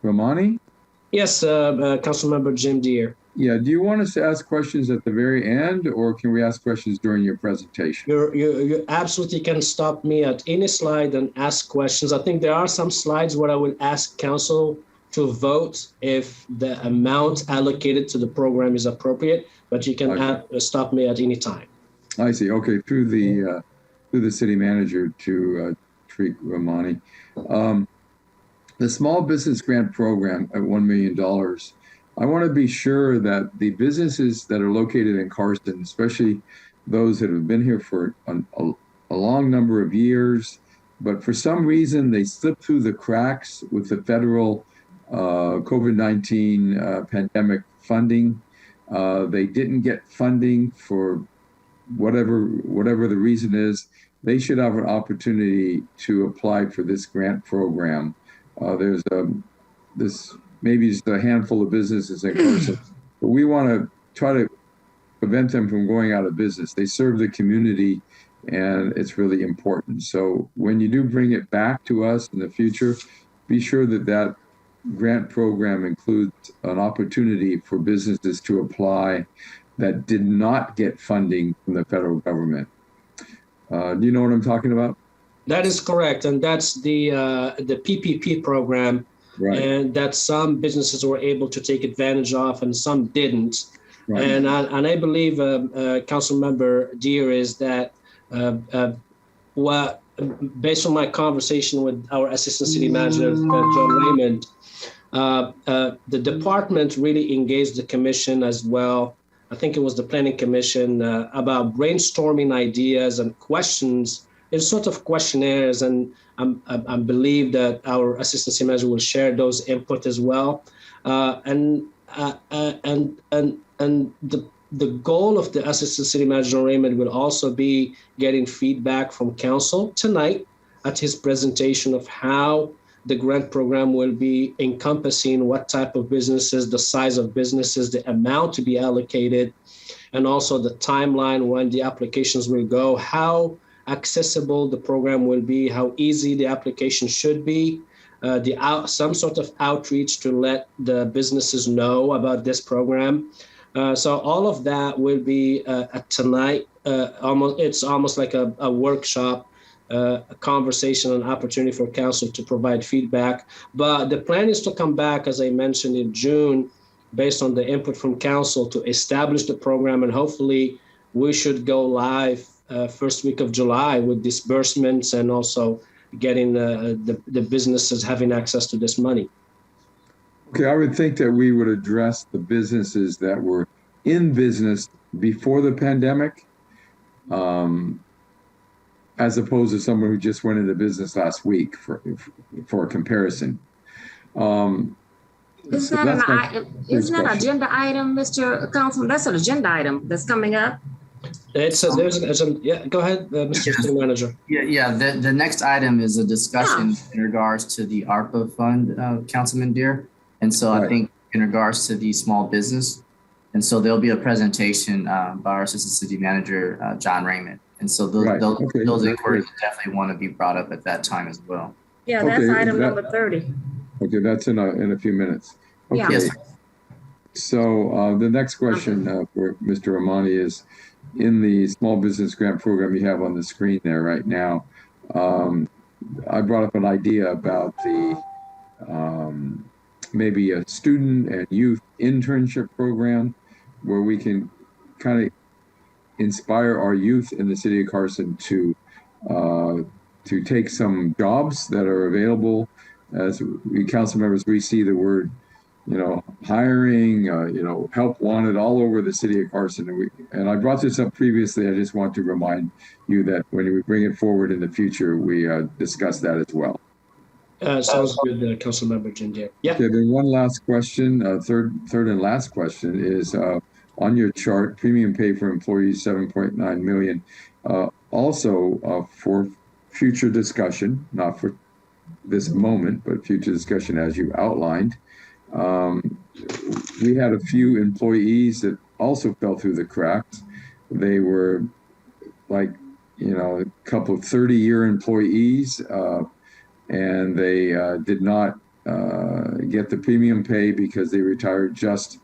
S10: Ramani?
S7: Yes, Councilmember Jim Deere.
S10: Yeah, do you want us to ask questions at the very end, or can we ask questions during your presentation?
S7: You absolutely can stop me at any slide and ask questions. I think there are some slides where I will ask council to vote if the amount allocated to the program is appropriate, but you can stop me at any time.
S10: I see. Okay, through the city manager to Tariq Ramani. The small business grant program at $1 million. I want to be sure that the businesses that are located in Carson, especially those that have been here for a long number of years, but for some reason they slipped through the cracks with the federal COVID-19 pandemic funding. They didn't get funding for whatever the reason is. They should have an opportunity to apply for this grant program. There's maybe just a handful of businesses in Carson, but we want to try to prevent them from going out of business. They serve the community, and it's really important. So when you do bring it back to us in the future, be sure that that grant program includes an opportunity for businesses to apply that did not get funding from the federal government. Do you know what I'm talking about?
S7: That is correct, and that's the PPP program. Right. And that some businesses were able to take advantage of and some didn't. Right. And I believe Councilmember Deere is that based on my conversation with our Assistant City Manager, John Raymond, the department really engaged the commission as well. I think it was the Planning Commission about brainstorming ideas and questions in sort of questionnaires, and I believe that our assistant city manager will share those input as well. And the goal of the assistant city manager Raymond will also be getting feedback from council tonight at his presentation of how the grant program will be encompassing what type of businesses, the size of businesses, the amount to be allocated, and also the timeline when the applications will go, how accessible the program will be, how easy the application should be, some sort of outreach to let the businesses know about this program. So all of that will be tonight. It's almost like a workshop, a conversation, an opportunity for council to provide feedback. But the plan is to come back, as I mentioned, in June, based on the input from council to establish the program, and hopefully we should go live first week of July with disbursements and also getting the businesses having access to this money.
S10: Okay, I would think that we would address the businesses that were in business before the pandemic, as opposed to someone who just went into business last week for a comparison.
S2: Isn't that an agenda item, Mr. Councilman? That's an agenda item that's coming up.
S7: There's yeah, go ahead, Mr. City Manager.
S6: Yeah. The next item is a discussion in regards to the ARPA fund, Councilman Deere. And so I think in regards to the small business, and so there'll be a presentation by our Assistant City Manager, John Raymond. And so those inquiries definitely want to be brought up at that time as well.
S2: Yeah, that's item number 30.
S10: Okay, that's in a few minutes. Okay.
S2: Yeah. Yes.
S10: So the next question for Mr. Ramani is, in the small business grant program you have on the screen there right now, I brought up an idea about the maybe a student and youth internship program where we can kind of inspire our youth in the city of Carson to take some jobs that are available. As we council members, we see the word, hiring, help wanted all over the city of Carson. And I brought this up previously. I just want to remind you that when we bring it forward in the future, we discuss that as well.
S7: Sounds good, Councilmember Jim Deere. Yeah.
S10: Okay, then one last question, third and last question is on your chart, premium pay for employees, 7.9 million. Also for future discussion, not for this moment, but future discussion as you outlined. We had a few employees that also fell through the cracks. They were like, a couple of 30-year employees, and they did not get the premium pay because they retired just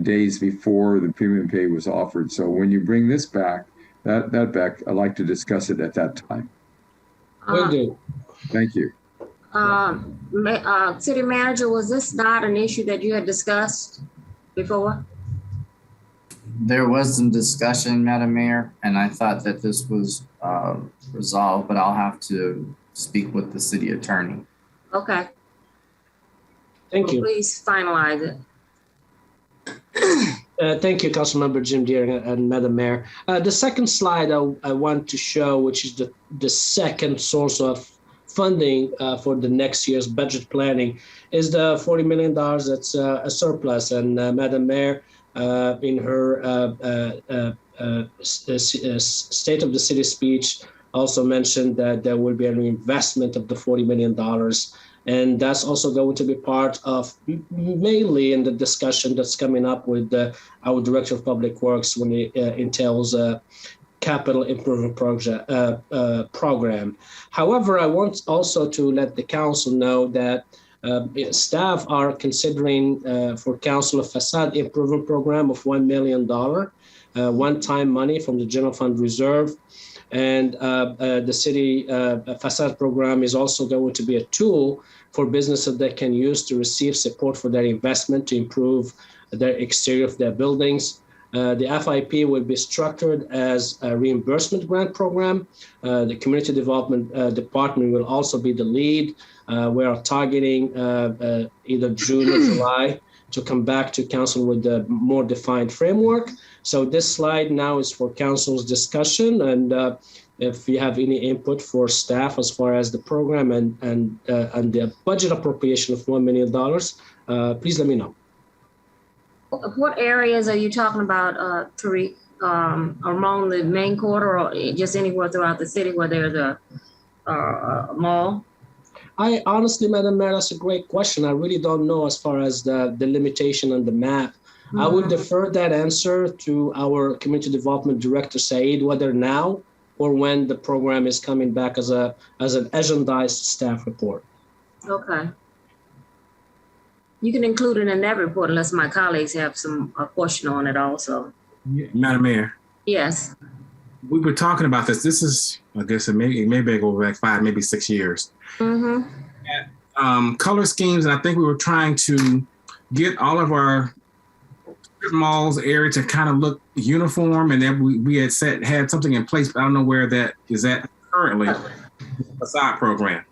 S10: days before the premium pay was offered. So when you bring this back, that back, I'd like to discuss it at that time.
S7: Will do.
S10: Thank you.
S2: City Manager, was this not an issue that you had discussed before?
S6: There was some discussion, Madam Mayor, and I thought that this was resolved, but I'll have to speak with the city attorney.
S2: Okay.
S7: Thank you.
S2: Please finalize it.
S7: Thank you, Councilmember Jim Deere and Madam Mayor. The second slide I want to show, which is the second source of funding for the next year's budget planning, is the $40 million that's a surplus. And Madam Mayor, in her State of the City speech, also mentioned that there will be an investment of the $40 million. And that's also going to be part of mainly in the discussion that's coming up with our Director of Public Works when it entails a capital improvement program. However, I want also to let the council know that staff are considering for council a facade improvement program of $1 million, one-time money from the general fund reserve. And the city facade program is also going to be a tool for businesses that can use to receive support for their investment to improve their exterior of their buildings. The FIP will be structured as a reimbursement grant program. The Community Development Department will also be the lead. We are targeting either June or July to come back to council with a more defined framework. So this slide now is for council's discussion, and if you have any input for staff as far as the program and the budget appropriation of $1 million, please let me know.
S2: What areas are you talking about, Tariq? Among the main quarter or just anywhere throughout the city where there's a mall?
S7: I honestly, Madam Mayor, that's a great question. I really don't know as far as the limitation on the map. Mm-hmm. I would defer that answer to our Community Development Director, Saeed, whether now or when the program is coming back as an agendized staff report.
S2: Okay. You can include it in that report unless my colleagues have some question on it also.
S9: Madam Mayor.
S2: Yes.
S9: We were talking about this. This is, I guess it may go back 5, maybe 6 years.
S2: Mm-hmm.
S9: Color schemes, and I think we were trying to get all of our malls area to kind of look uniform, and then we had had something in place, but I don't know where that is at currently. Facade program.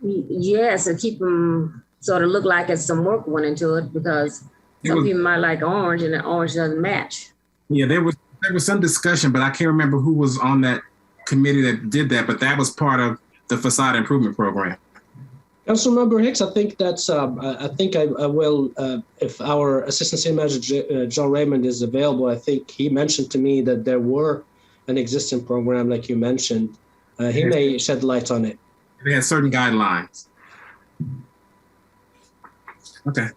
S2: Yes, and keep them sort of look like it's some work went into it because some people might like orange and the orange doesn't match.
S9: Yeah, there was some discussion, but I can't remember who was on that committee that did that, but that was part of the facade improvement program.
S7: Councilmember Hicks, I think that's, I think I will, if our Assistant City Manager, John Raymond, is available, I think he mentioned to me that there were an existing program like you mentioned. He may shed light on it.
S9: They had certain guidelines. Okay.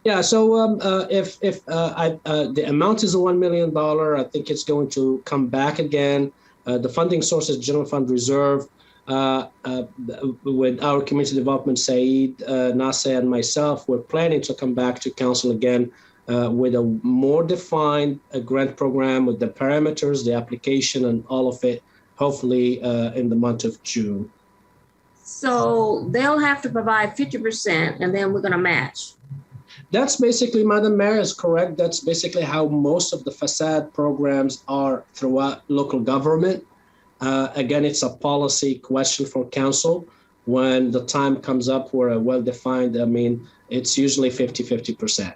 S7: Yeah, so if the amount is $1 million, I think it's going to come back again. The funding source is General Fund Reserve. With our Community Development, Saeed, Nasser, and myself, we're planning to come back to council again with a more defined grant program with the parameters, the application, and all of it, hopefully in the month of June.
S2: So they'll have to provide 50% and then we're going to match.
S7: That's basically, Madam Mayor is correct. That's basically how most of the facade programs are throughout local government. Again, it's a policy question for council. When the time comes up for a well-defined, I mean, it's usually 50-50%.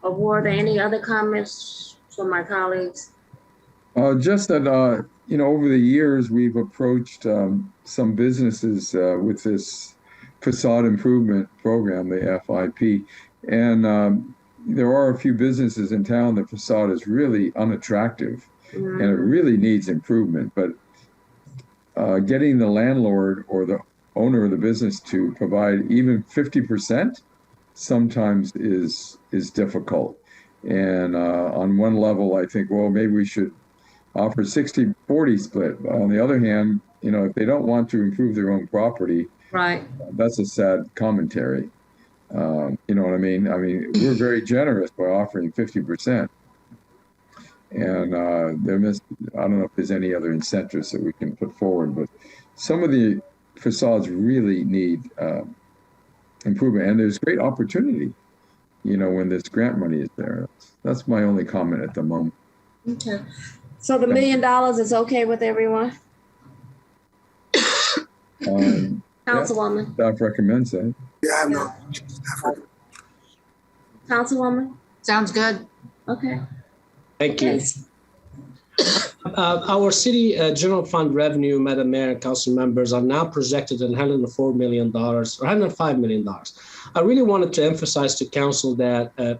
S2: Were there any other comments from my colleagues?
S10: Just that, over the years, we've approached some businesses with this facade improvement program, the FIP. And there are a few businesses in town, the facade is really unattractive and it really needs improvement. But getting the landlord or the owner of the business to provide even 50% sometimes is difficult. And on one level, I think, well, maybe we should offer 60-40 split. On the other hand, if they don't want to improve their own property,
S2: right, that's
S10: a sad commentary. You know what I mean? I mean, we're very generous by offering 50%. And I don't know if there's any other incentives that we can put forward, but some of the facades really need improvement. And there's great opportunity, when this grant money is there. That's my only comment at the moment.
S2: Okay. So the $1 million is okay with everyone? Councilwoman?
S10: Staff recommends that.
S8: Yeah, I know.
S2: Councilwoman?
S5: Sounds good.
S2: Okay.
S7: Thank you. Our city general fund revenue, Madam Mayor and council members, are now projected at $104 million or $105 million. I really wanted to emphasize to council that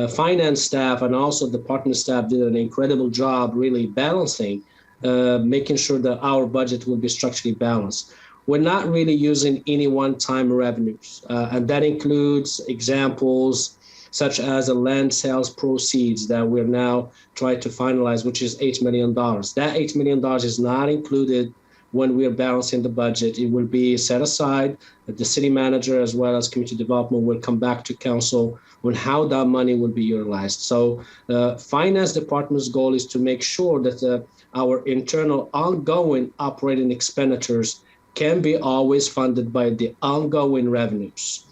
S7: finance staff and also department staff did an incredible job really balancing, making sure that our budget will be structurally balanced. We're not really using any one-time revenues, and that includes examples such as the land sales proceeds that we're now trying to finalize, which is $8 million. That $8 million is not included when we're balancing the budget. It will be set aside. The city manager as well as community development will come back to council on how that money will be utilized. So the finance department's goal is to make sure that our internal ongoing operating expenditures can be always funded by the ongoing revenues.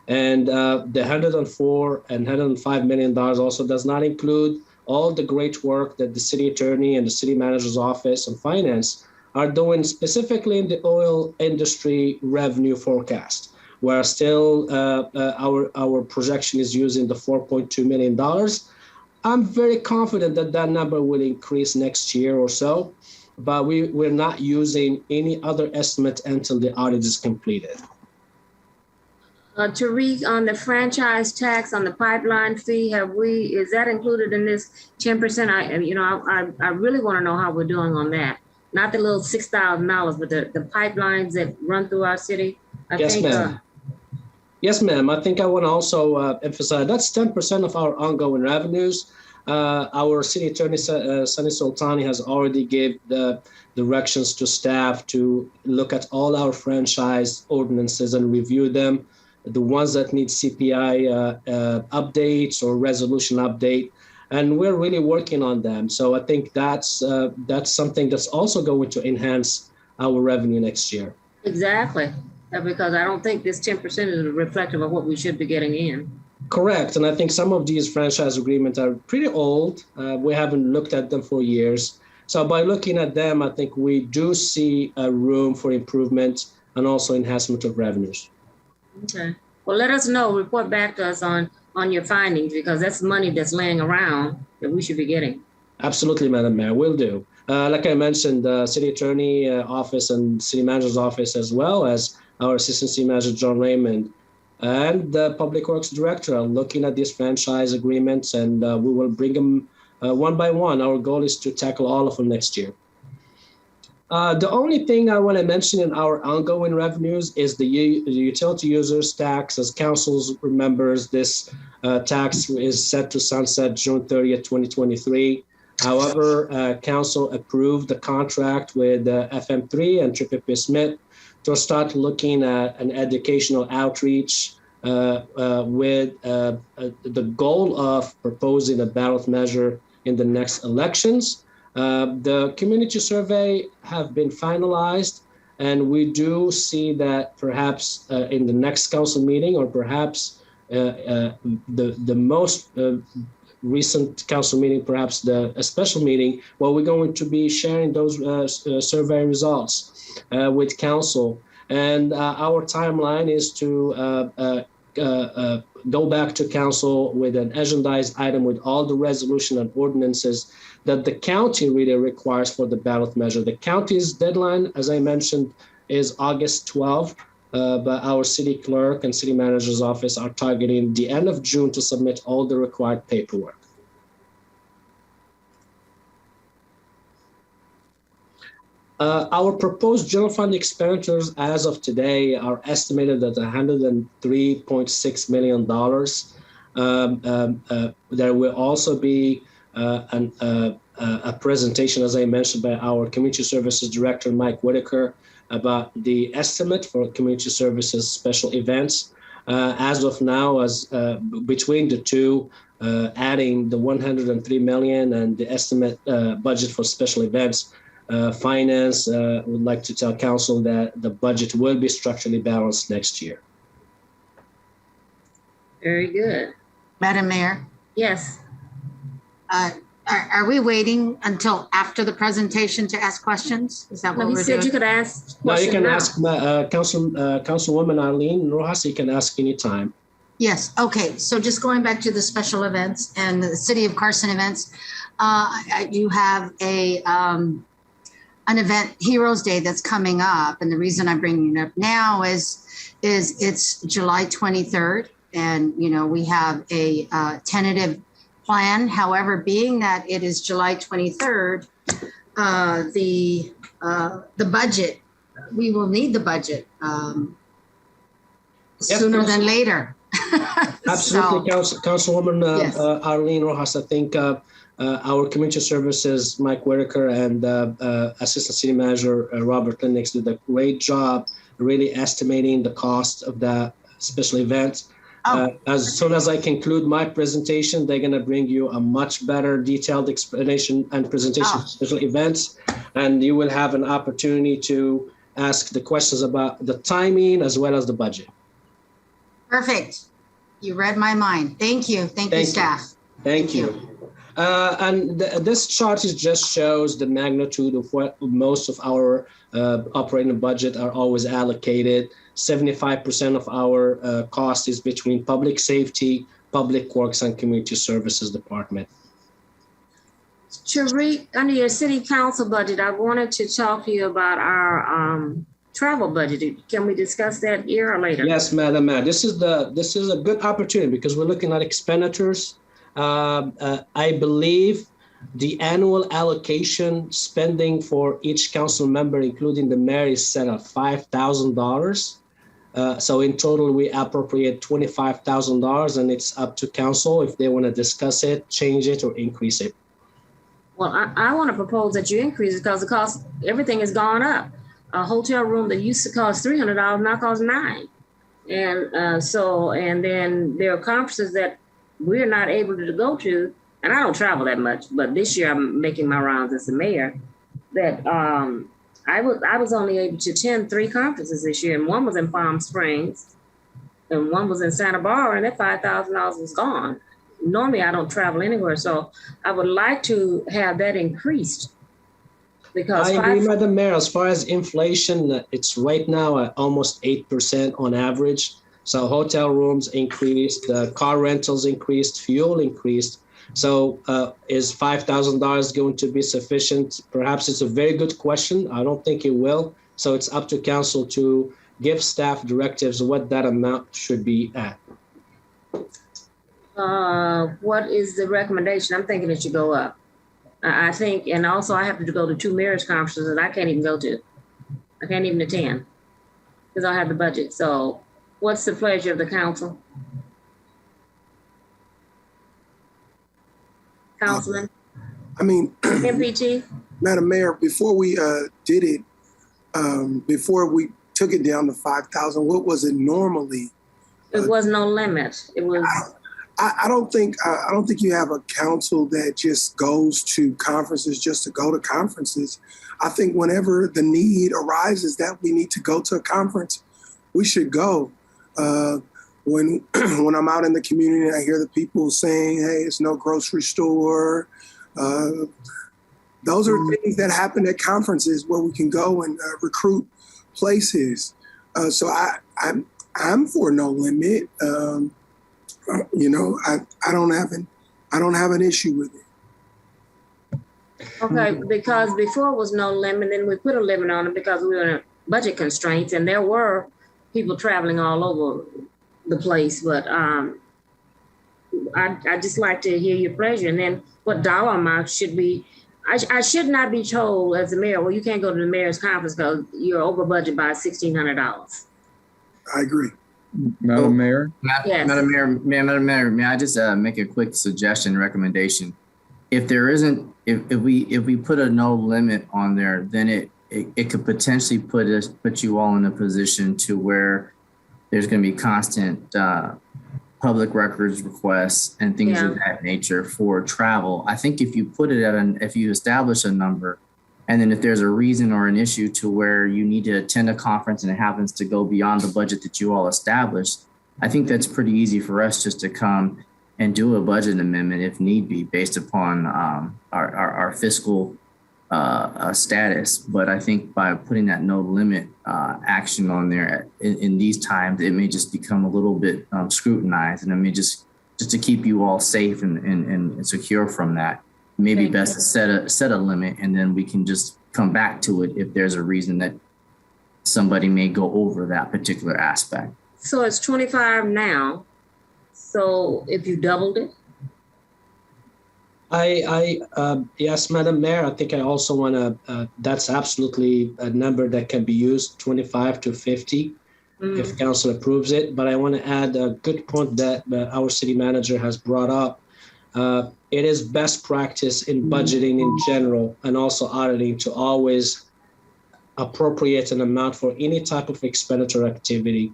S7: And the $104 and $105 million also does not include all the great work that the city attorney and the city manager's office and finance are doing specifically in the oil industry revenue forecast, where still our projection is using the $4.2 million. I'm very confident that that number will increase next year or so, but we're not using any other estimate until the audit is completed.
S2: Tariq, on the franchise tax on the pipeline fee, is that included in this 10%? I really want to know how we're doing on that. Not the little $6,000, but the pipelines that run through our city.
S7: Yes, ma'am. Yes, ma'am. I think I want to also emphasize that's 10% of our ongoing revenues. Our city attorney, Sunny Sultani, has already gave the directions to staff to look at all our franchise ordinances and review them. The ones that need CPI updates or resolution update, and we're really working on them. So I think that's something that's also going to enhance our revenue next year.
S2: Exactly, because I don't think this 10% is reflective of what we should be getting in.
S7: Correct, and I think some of these franchise agreements are pretty old. We haven't looked at them for years. So by looking at them, I think we do see a room for improvement and also enhancement of revenues.
S2: Okay. Well, let us know. Report back to us on your findings, because that's money that's laying around that we should be getting.
S7: Absolutely, Madam Mayor, will do. Like I mentioned, the city attorney office and city manager's office, as well as our assistant city manager, John Raymond, and the public works director are looking at these franchise agreements, and we will bring them one by one. Our goal is to tackle all of them next year. The only thing I want to mention in our ongoing revenues is the utility users tax. As council remembers, this tax is set to sunset June 30th, 2023. However, council approved the contract with FM3 and Triple Smith to start looking at an educational outreach with the goal of proposing a ballot measure in the next elections. The community survey have been finalized, and we do see that perhaps in the next council meeting, or perhaps the most recent council meeting, perhaps a special meeting, where we're going to be sharing those survey results with council. And our timeline is to go back to council with an agendized item with all the resolution and ordinances that the county really requires for the ballot measure. The county's deadline, as I mentioned, is August 12th, but our city clerk and city manager's office are targeting the end of June to submit all the required paperwork. Our proposed general fund expenditures as of today are estimated at $103.6 million. There will also be a presentation, as I mentioned, by our Community Services Director, Mike Whitaker, about the estimate for community services special events. As of now, as between the two, adding the $103 million and the estimate budget for special events, Finance would like to tell council that the budget will be structurally balanced next year.
S2: Very good.
S5: Madam Mayor?
S2: Yes.
S5: Are we waiting until after the presentation to ask questions? Is that what we're doing?
S2: He said you could ask questions.
S7: No, you can
S2: now.
S7: ask Councilwoman Arlene Rojas. You can ask anytime.
S5: Yes. Okay. So just going back to the special events and the City of Carson events, you have an event, Heroes Day, that's coming up. And the reason I'm bringing it up now is it's July 23rd. And, you know, we have a tentative plan. However, being that it is July 23rd, the budget, we will need the budget sooner than later.
S7: Absolutely, Councilwoman
S5: Yes.
S7: Arlene Rojas. I think our community services, Mike Whitaker, and Assistant City Manager Robert Lennox did a great job really estimating the cost of that special event. As soon as I conclude my presentation, they're going to bring you a much better detailed explanation and presentation of special events, and you will have an opportunity to ask the questions about the timing as well as the budget.
S5: Perfect. You read my mind. Thank you. Thank you, staff.
S7: Thank you. This chart just shows the magnitude of what most of our operating budget are always allocated. 75% of our cost is between public safety, public works, and community services department.
S2: Sharif, under your city council budget, I wanted to talk to you about our travel budget. Can we discuss that here or later?
S7: Yes, Madam Mayor. This is a good opportunity because we're looking at expenditures. I believe the annual allocation spending for each council member, including the mayor, is set at $5,000. So in total, we appropriate $25,000, and it's up to council if they want to discuss it, change it, or increase it.
S2: Well, I want to propose that you increase it because the cost, everything has gone up. A hotel room that used to cost $300 now costs $900. And then there are conferences that we're not able to go to, and I don't travel that much, but this year I'm making my rounds as the mayor, that I was only able to attend 3 conferences this year, and one was in Palm Springs, and one was in Santa Barbara, and that $5,000 was gone. Normally I don't travel anywhere, so I would like to have that increased. Because
S7: I agree, Madam Mayor. As far as inflation, it's right now at almost 8% on average. So hotel rooms increased, car rentals increased, fuel increased. So is $5,000 going to be sufficient? Perhaps it's a very good question. I don't think it will. So it's up to council to give staff directives what that amount should be at.
S2: What is the recommendation? I'm thinking it should go up. I think, and also I have to go to 2 marriage conferences that I can't even go to. I can't even attend because I have the budget. So what's the pleasure of the council? Councilman?
S8: I mean,
S2: MPT?
S8: Madam Mayor, before we did it, before we took it down to 5,000, what was it normally?
S2: It was no limit. It was.
S8: I don't think you have a council that just goes to conferences just to go to conferences. I think whenever the need arises that we need to go to a conference, we should go. When I'm out in the community and I hear the people saying, "Hey, it's no grocery store," those are things that happen at conferences where we can go and recruit places. So I'm for no limit. You know, I don't have an issue with it.
S2: Okay, because before was no limit, then we put a limit on it because we were in budget constraints, and there were people traveling all over the place. But I just like to hear your pleasure, and then what dollar amount should be. I should not be told as the mayor, well, you can't go to the mayor's conference because you're over budget by $1,600.
S8: I agree.
S10: Madam Mayor?
S2: Yes.
S6: Madam Mayor, may I just make a quick suggestion, recommendation? If there isn't, if we put a no limit on there, then it could potentially put you all in a position to where there's going to be constant public records requests and things of that nature for travel. I think if you put it if you establish a number, and then if there's a reason or an issue to where you need to attend a conference and it happens to go beyond the budget that you all established, I think that's pretty easy for us just to come and do a budget amendment if need be based upon our fiscal status. But I think by putting that no limit action on there in these times, it may just become a little bit scrutinized, and it may just to keep you all safe and secure from that. Maybe best to set a limit, and then we can just come back to it if there's a reason that somebody may go over that particular aspect.
S2: So it's 25 now. So if you doubled it?
S7: Yes, Madam Mayor, I think I also want to, that's absolutely a number that can be used, 25 to 50, if council approves it. But I want to add a good point that our city manager has brought up. It is best practice in budgeting in general and also auditing to always appropriate an amount for any type of expenditure activity.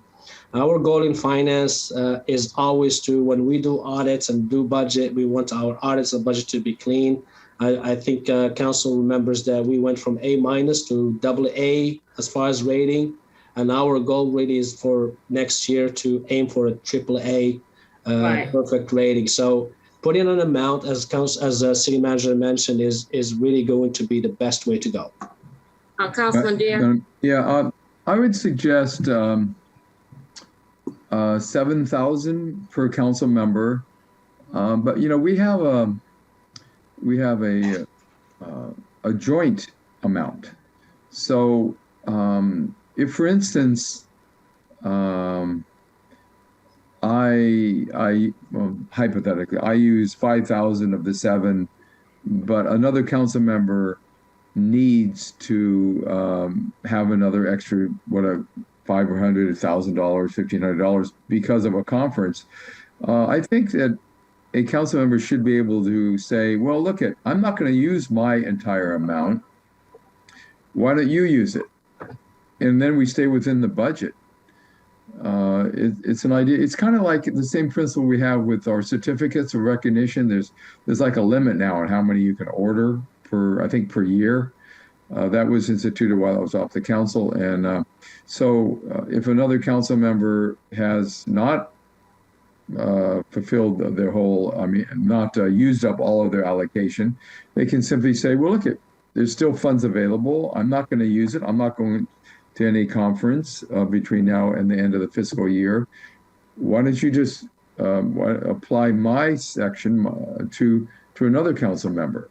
S7: Our goal in finance is always to, when we do audits and do budget, we want our audits and budget to be clean. I think council remembers that we went from A- to AA as far as rating. And our goal really is for next year to aim for a AAA perfect rating. So putting an amount, as city manager mentioned, is really going to be the best way to go.
S2: Councilman Deere?
S10: I would suggest 7,000 per council member, but you know we have a joint amount. So if, for instance, hypothetically, I use 5,000 of the 7, but another council member needs to have another extra, $500, $1,000, $1,500 because of a conference. I think that a council member should be able to say, well, look, I'm not going to use my entire amount. Why don't you use it? And then we stay within the budget. It's an idea. It's kind of like the same principle we have with our certificates of recognition. There's like a limit now on how many you can order per year. That was instituted while I was off the council. And so if another council member has not fulfilled their whole, not used up all of their allocation, they can simply say, well, look, there's still funds available. I'm not going to use it. I'm not going to any conference between now and the end of the fiscal year. Why don't you just apply my section to another council member?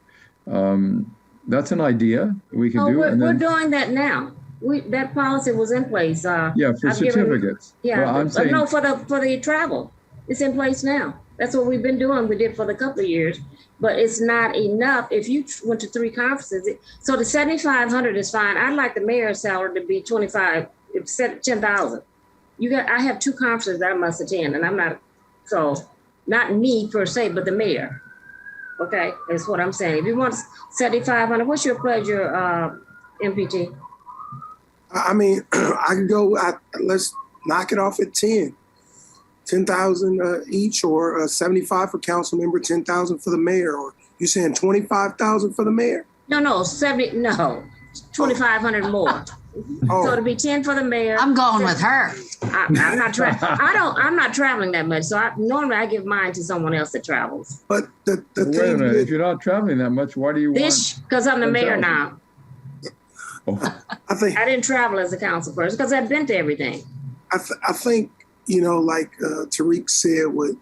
S10: That's an idea we can do.
S2: We're doing that now. That policy was in place.
S10: For certificates.
S2: No, for the travel, it's in place now. That's what we've been doing. We did for the couple of years, but it's not enough. If you went to 3 conferences, so the 7,500 is fine. I'd like the mayor's salary to be 25, 10,000. I have 2 conferences that I must attend, and I'm not. So not me per se, but the mayor. Okay, that's what I'm saying. If you want 7,500, what's your pleasure, MPT?
S8: I could go. Let's knock it off at 10. 10,000 each, or 75 for council member, 10,000 for the mayor, or you saying 25,000 for the mayor?
S2: No, 2,500 more.
S8: Oh.
S2: So it'll be 10 for the mayor.
S5: I'm going with her.
S2: I'm not traveling that much. So normally I give mine to someone else that travels.
S8: But the
S10: Wait a
S8: thing
S10: minute,
S8: is,
S10: if you're not traveling that much, why do you want?
S2: Because I'm the mayor
S10: 10,000?
S2: now.
S8: I think
S2: I didn't travel as a council person because I've been to everything.
S8: I think, like Tariq said, with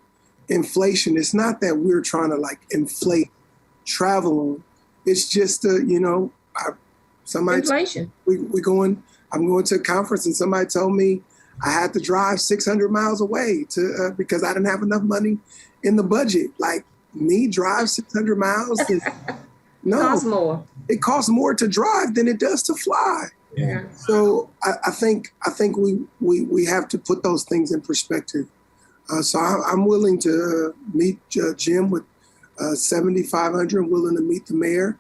S8: inflation, it's not that we're trying to like inflate travel. It's just,
S2: Inflation.
S8: I'm going to a conference and somebody told me I had to drive 600 miles away because I didn't have enough money in the budget. Like, me drive 600 miles? No.
S2: It costs more.
S8: It costs more to drive than it does to fly.
S2: Yeah.
S8: So I think we have to put those things in perspective. So I'm willing to meet Jim with 7,500. I'm willing to meet the mayor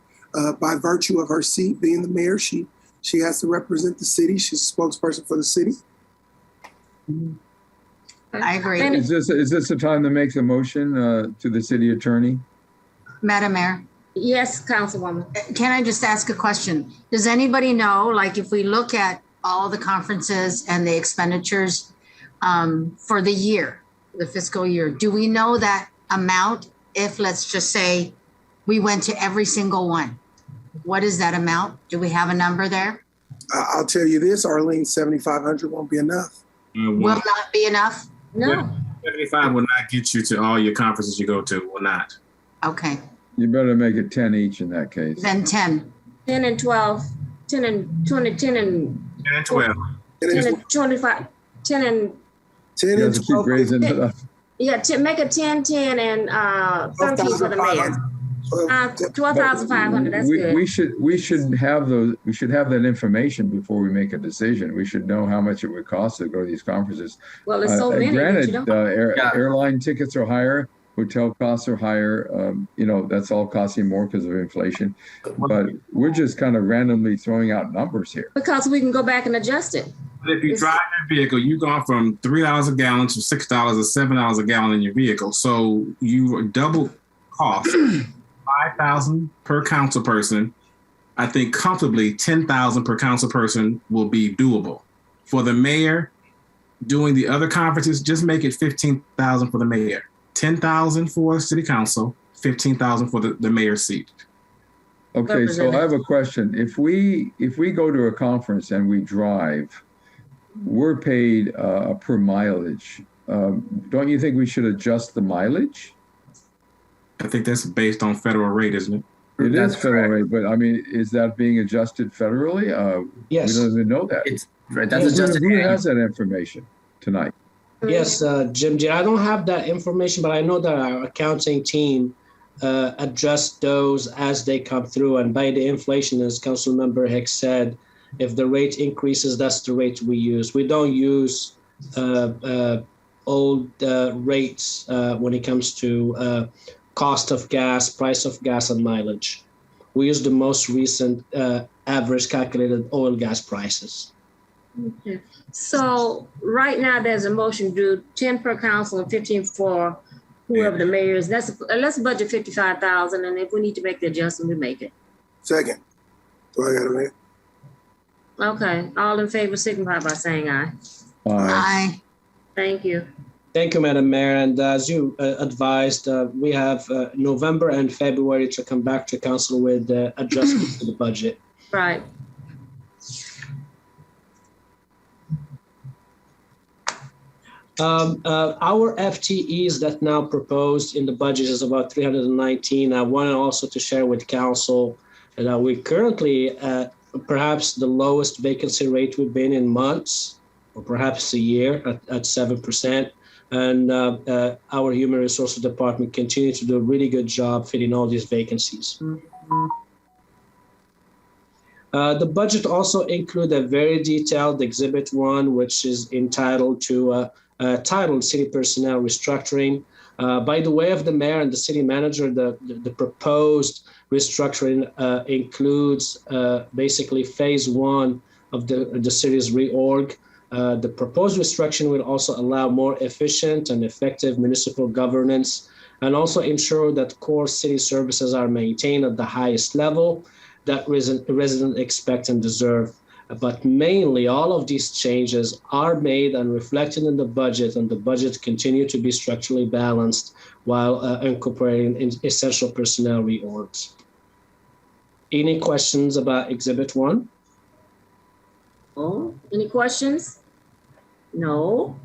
S8: by virtue of her seat being the mayor. She has to represent the city. She's a spokesperson for the city.
S5: I agree.
S10: Is this the time to make the motion to the city attorney?
S5: Madam Mayor.
S2: Yes, Councilwoman.
S5: Can I just ask a question? Does anybody know, like, if we look at all the conferences and the expenditures for the year, the fiscal year, do we know that amount? If, let's just say, we went to every single one, what is that amount? Do we have a number there?
S8: I'll tell you this, Arlene, 7,500 won't be enough.
S5: Will not be enough?
S2: No.
S9: 75 will not get you to all your conferences you go to. Will not.
S5: Okay.
S10: You better make it 10 each in that case.
S5: Then 10.
S2: 10 and 12, 10 and 20, 10 and
S9: 10 and 12.
S2: 10 and 25, 10 and
S8: 10
S10: You
S8: and
S10: have to keep
S8: 12.
S10: raising it up.
S2: yeah, make it 10, 10 and 13 for the mayor. 12,500. That's good.
S10: We should have those. We should have that information before we make a decision. We should know how much it would cost to go to these conferences.
S2: Well, there's so many.
S10: Granted, airline tickets are higher, hotel costs are higher. That's all costing more because of inflation. But we're just kind of randomly throwing out numbers here.
S2: Because we can go back and adjust it.
S9: But if you drive your vehicle, you've gone from $3 a gallon to $6 or $7 a gallon in your vehicle. So you double cost. 5,000 per council person. I think comfortably 10,000 per council person will be doable. For the mayor, doing the other conferences, just make it 15,000 for the mayor, 10,000 for city council, 15,000 for the mayor's seat.
S10: Okay, so I have a question. If we go to a conference and we drive, we're paid per mileage. Don't you think we should adjust the mileage?
S9: I think that's based on federal rate, isn't it?
S10: It is federal rate, but I mean, is that being adjusted federally?
S7: Yes.
S10: We don't even know that.
S6: That's adjusted.
S10: Who has that information tonight?
S7: Yes, Jim. I don't have that information, but I know that our accounting team adjusts those as they come through. And by the inflation, as Councilmember Hicks said, if the rate increases, that's the rate we use. We don't use old rates when it comes to cost of gas, price of gas, and mileage. We use the most recent average calculated oil gas prices.
S2: Okay. So right now there's a motion to do 10 per council and 15 for whoever the mayor is. Let's budget 55,000, and if we need to make the adjustment, we make it.
S8: Second. Do I got it right?
S2: Okay. All in favor signify by saying aye.
S5: Aye.
S2: Thank you.
S7: Thank you, Madam Mayor. And as you advised, we have November and February to come back to council with adjustments to the budget.
S2: Right.
S7: Our FTEs that now proposed in the budget is about 319. I wanted also to share with council that we're currently at perhaps the lowest vacancy rate we've been in months, or perhaps a year, at 7%. And our Human Resources Department continues to do a really good job filling all these vacancies. The budget also includes a very detailed Exhibit 1, which is entitled titled City Personnel Restructuring. By the way of the mayor and the city manager, the proposed restructuring includes basically phase 1 of the city's reorg. The proposed restriction will also allow more efficient and effective municipal governance and also ensure that core city services are maintained at the highest level that residents expect and deserve. But mainly all of these changes are made and reflected in the budget, and the budget continue to be structurally balanced while incorporating essential personnel reorgs. Any questions about Exhibit 1?
S2: Oh, any questions? No.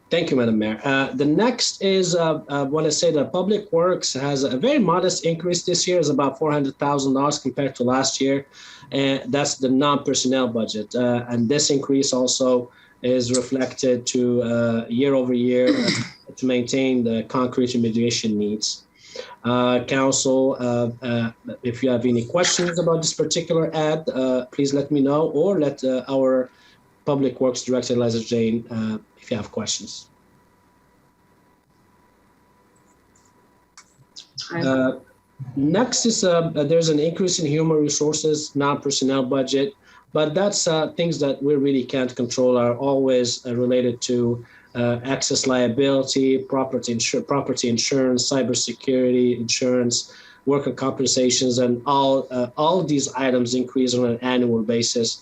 S7: Thank you, Madam Mayor. The next is, I want to say that Public Works has a very modest increase this year, is about $400,000 compared to last year. And that's the non-personnel budget. And this increase also is reflected to year over year to maintain the concrete remediation needs. Council, if you have any questions about this particular ad, please let me know, or let our Public Works Director, Eliza Jane, if you have questions. Next is there's an increase in human resources, non-personnel budget, but that's things that we really can't control, are always related to excess liability, property insurance, cybersecurity insurance, worker compensations, and all these items increase on an annual basis.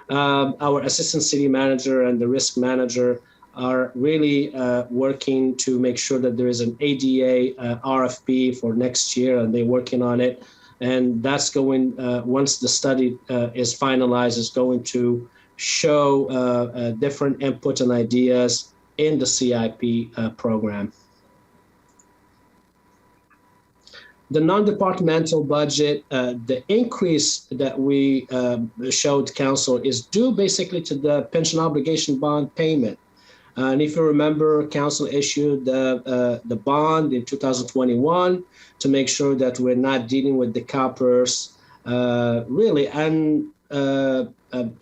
S7: Our assistant city manager and the risk manager are really working to make sure that there is an ADA RFP for next year, and they're working on it. And that's going, once the study is finalized, is going to show different input and ideas in the CIP program. The non-departmental budget, the increase that we showed council is due basically to the pension obligation bond payment. And if you remember, council issued the bond in 2021 to make sure that we're not dealing with the CalPERS really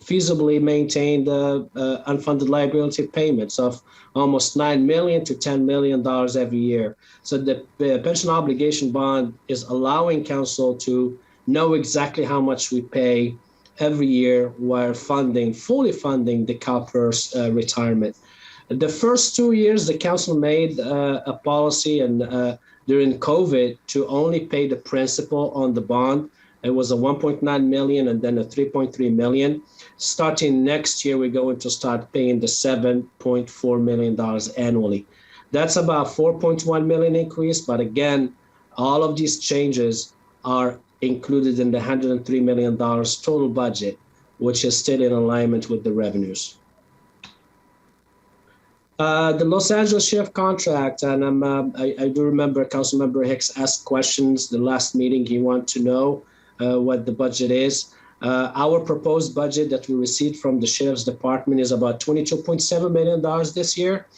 S7: feasibly maintain the unfunded liability payments of almost $9 million to $10 million every year. So the pension obligation bond is allowing council to know exactly how much we pay every year while fully funding the CalPERS retirement. The first 2 years, the council made a policy, and during COVID, to only pay the principal on the bond. It was a 1.9 million and then a 3.3 million. Starting next year, we're going to start paying the $7.4 million annually. That's about 4.1 million increase. But again, all of these changes are included in the $103 million total budget, which is still in alignment with the revenues. The Los Angeles Sheriff contract, and I do remember Councilmember Hicks asked questions the last meeting. He wanted to know what the budget is. Our proposed budget that we received from the Sheriff's Department is about $22.7 million this year,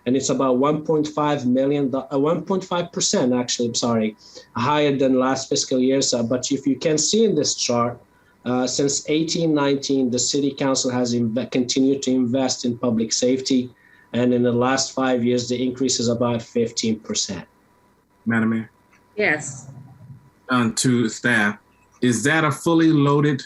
S7: and it's about 1.5% actually, I'm sorry, higher than last fiscal year. So, but if you can see in this chart, since 18-19, the City Council has continued to invest in public safety. And in the last 5 years, the increase is about 15%.
S9: Madam Mayor?
S2: Yes.
S9: To staff, is that a fully loaded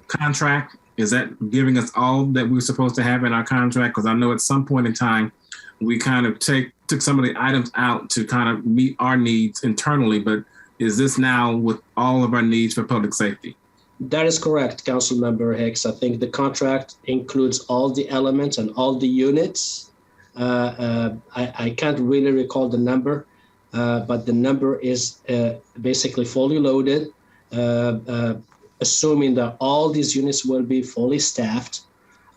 S9: contract? Is that giving us all that we're supposed to have in our contract? Because I know at some point in time, we kind of took some of the items out to kind of meet our needs internally, but is this now with all of our needs for public safety?
S7: That is correct, Councilmember Hicks. I think the contract includes all the elements and all the units. I can't really recall the number, but the number is basically fully loaded, assuming that all these units will be fully staffed.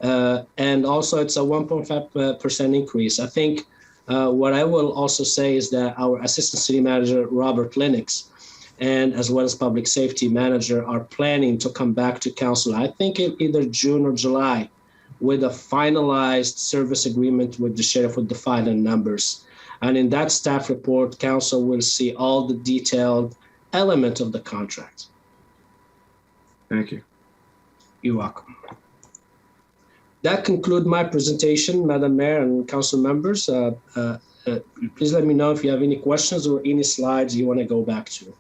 S7: And also it's a 1.5% increase. I think what I will also say is that our Assistant City Manager, Robert Lennox, and as well as Public Safety Manager are planning to come back to Council, I think in either June or July, with a finalized service agreement with the Sheriff with the final numbers. And in that staff report, Council will see all the detailed elements of the contract.
S9: Thank you.
S7: You're welcome. That concludes my presentation, Madam Mayor and Council members. Please let me know if you have any questions or any slides you want to go back to.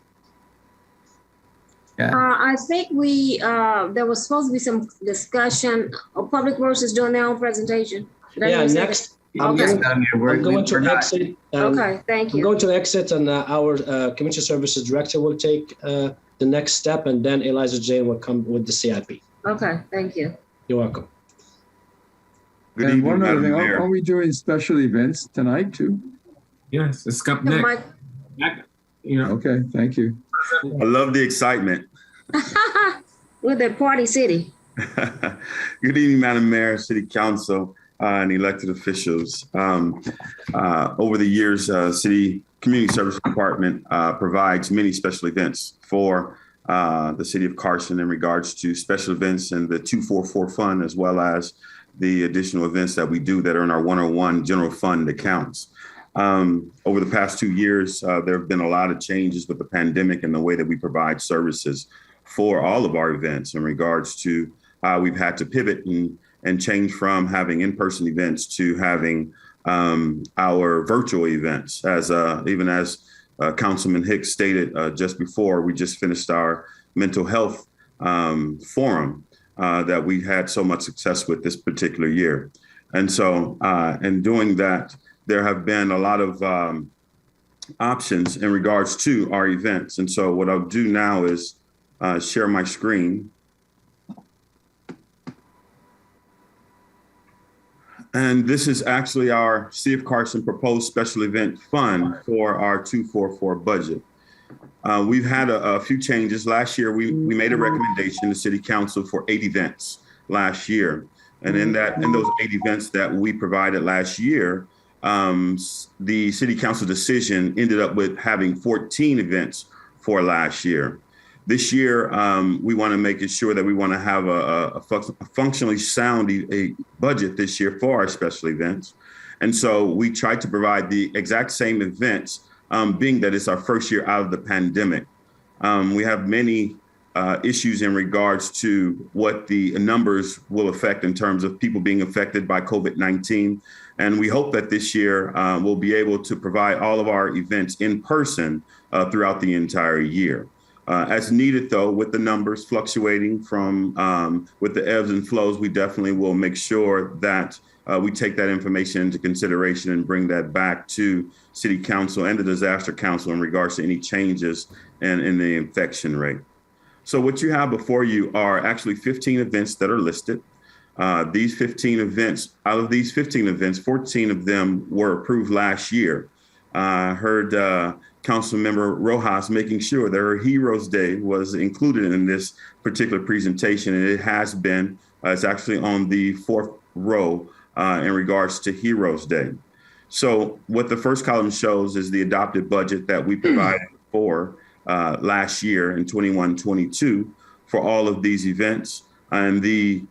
S6: Yeah.
S2: I think there was supposed to be some discussion. Public Works is doing their own presentation.
S7: Yeah, next. I'm going to exit.
S2: Okay, thank you.
S7: I'm going to exit, and our Community Services Director will take the next step, and then Eliza Jane will come with the CIP.
S2: Okay, thank you.
S7: You're welcome.
S10: Good evening, one other thing, are we doing special events tonight too?
S9: Yes, it's coming next. You know.
S10: Okay, thank you.
S4: I love the excitement.
S2: We're the party city.
S4: Good evening, Madam Mayor, City Council, and elected officials. Over the years, City Community Service Department provides many special events for the City of Carson in regards to special events and the 244 Fund, as well as the additional events that we do that are in our 101 General Fund accounts. Over the past 2 years, there have been a lot of changes with the pandemic and the way that we provide services for all of our events in regards to how we've had to pivot and change from having in-person events to having our virtual events. Even as Councilman Hicks stated just before, we just finished our mental health forum that we had so much success with this particular year. And so in doing that, there have been a lot of options in regards to our events. And so what I'll do now is share my screen. And this is actually our City of Carson proposed special event fund for our 244 budget. We've had a few changes. Last year, we made a recommendation to City Council for 8 events last year. And in those 8 events that we provided last year, the City Council decision ended up with having 14 events for last year. This year, we want to make it sure that we want to have a functionally sound budget this year for our special events. And so we tried to provide the exact same events, being that it's our first year out of the pandemic. We have many issues in regards to what the numbers will affect in terms of people being affected by COVID-19. And we hope that this year we'll be able to provide all of our events in person throughout the entire year. As needed, though, with the numbers fluctuating with the ebbs and flows, we definitely will make sure that we take that information into consideration and bring that back to City Council and the Disaster Council in regards to any changes in the infection rate. So what you have before you are actually 15 events that are listed. These 15 events, out of these 15 events, 14 of them were approved last year. I heard Councilmember Rojas making sure that her Heroes Day was included in this particular presentation, and it has been. It's actually on the 4th row in regards to Heroes Day. So what the first column shows is the adopted budget that we provided for last year in 21-22 for all of these events, and the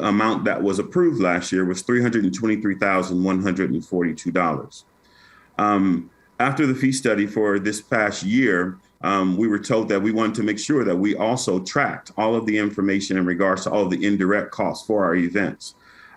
S4: amount that was approved last year was $323,142. After the fee study for this past year, we were told that we wanted to make sure that we also tracked all of the information in regards to all of the indirect costs for our events.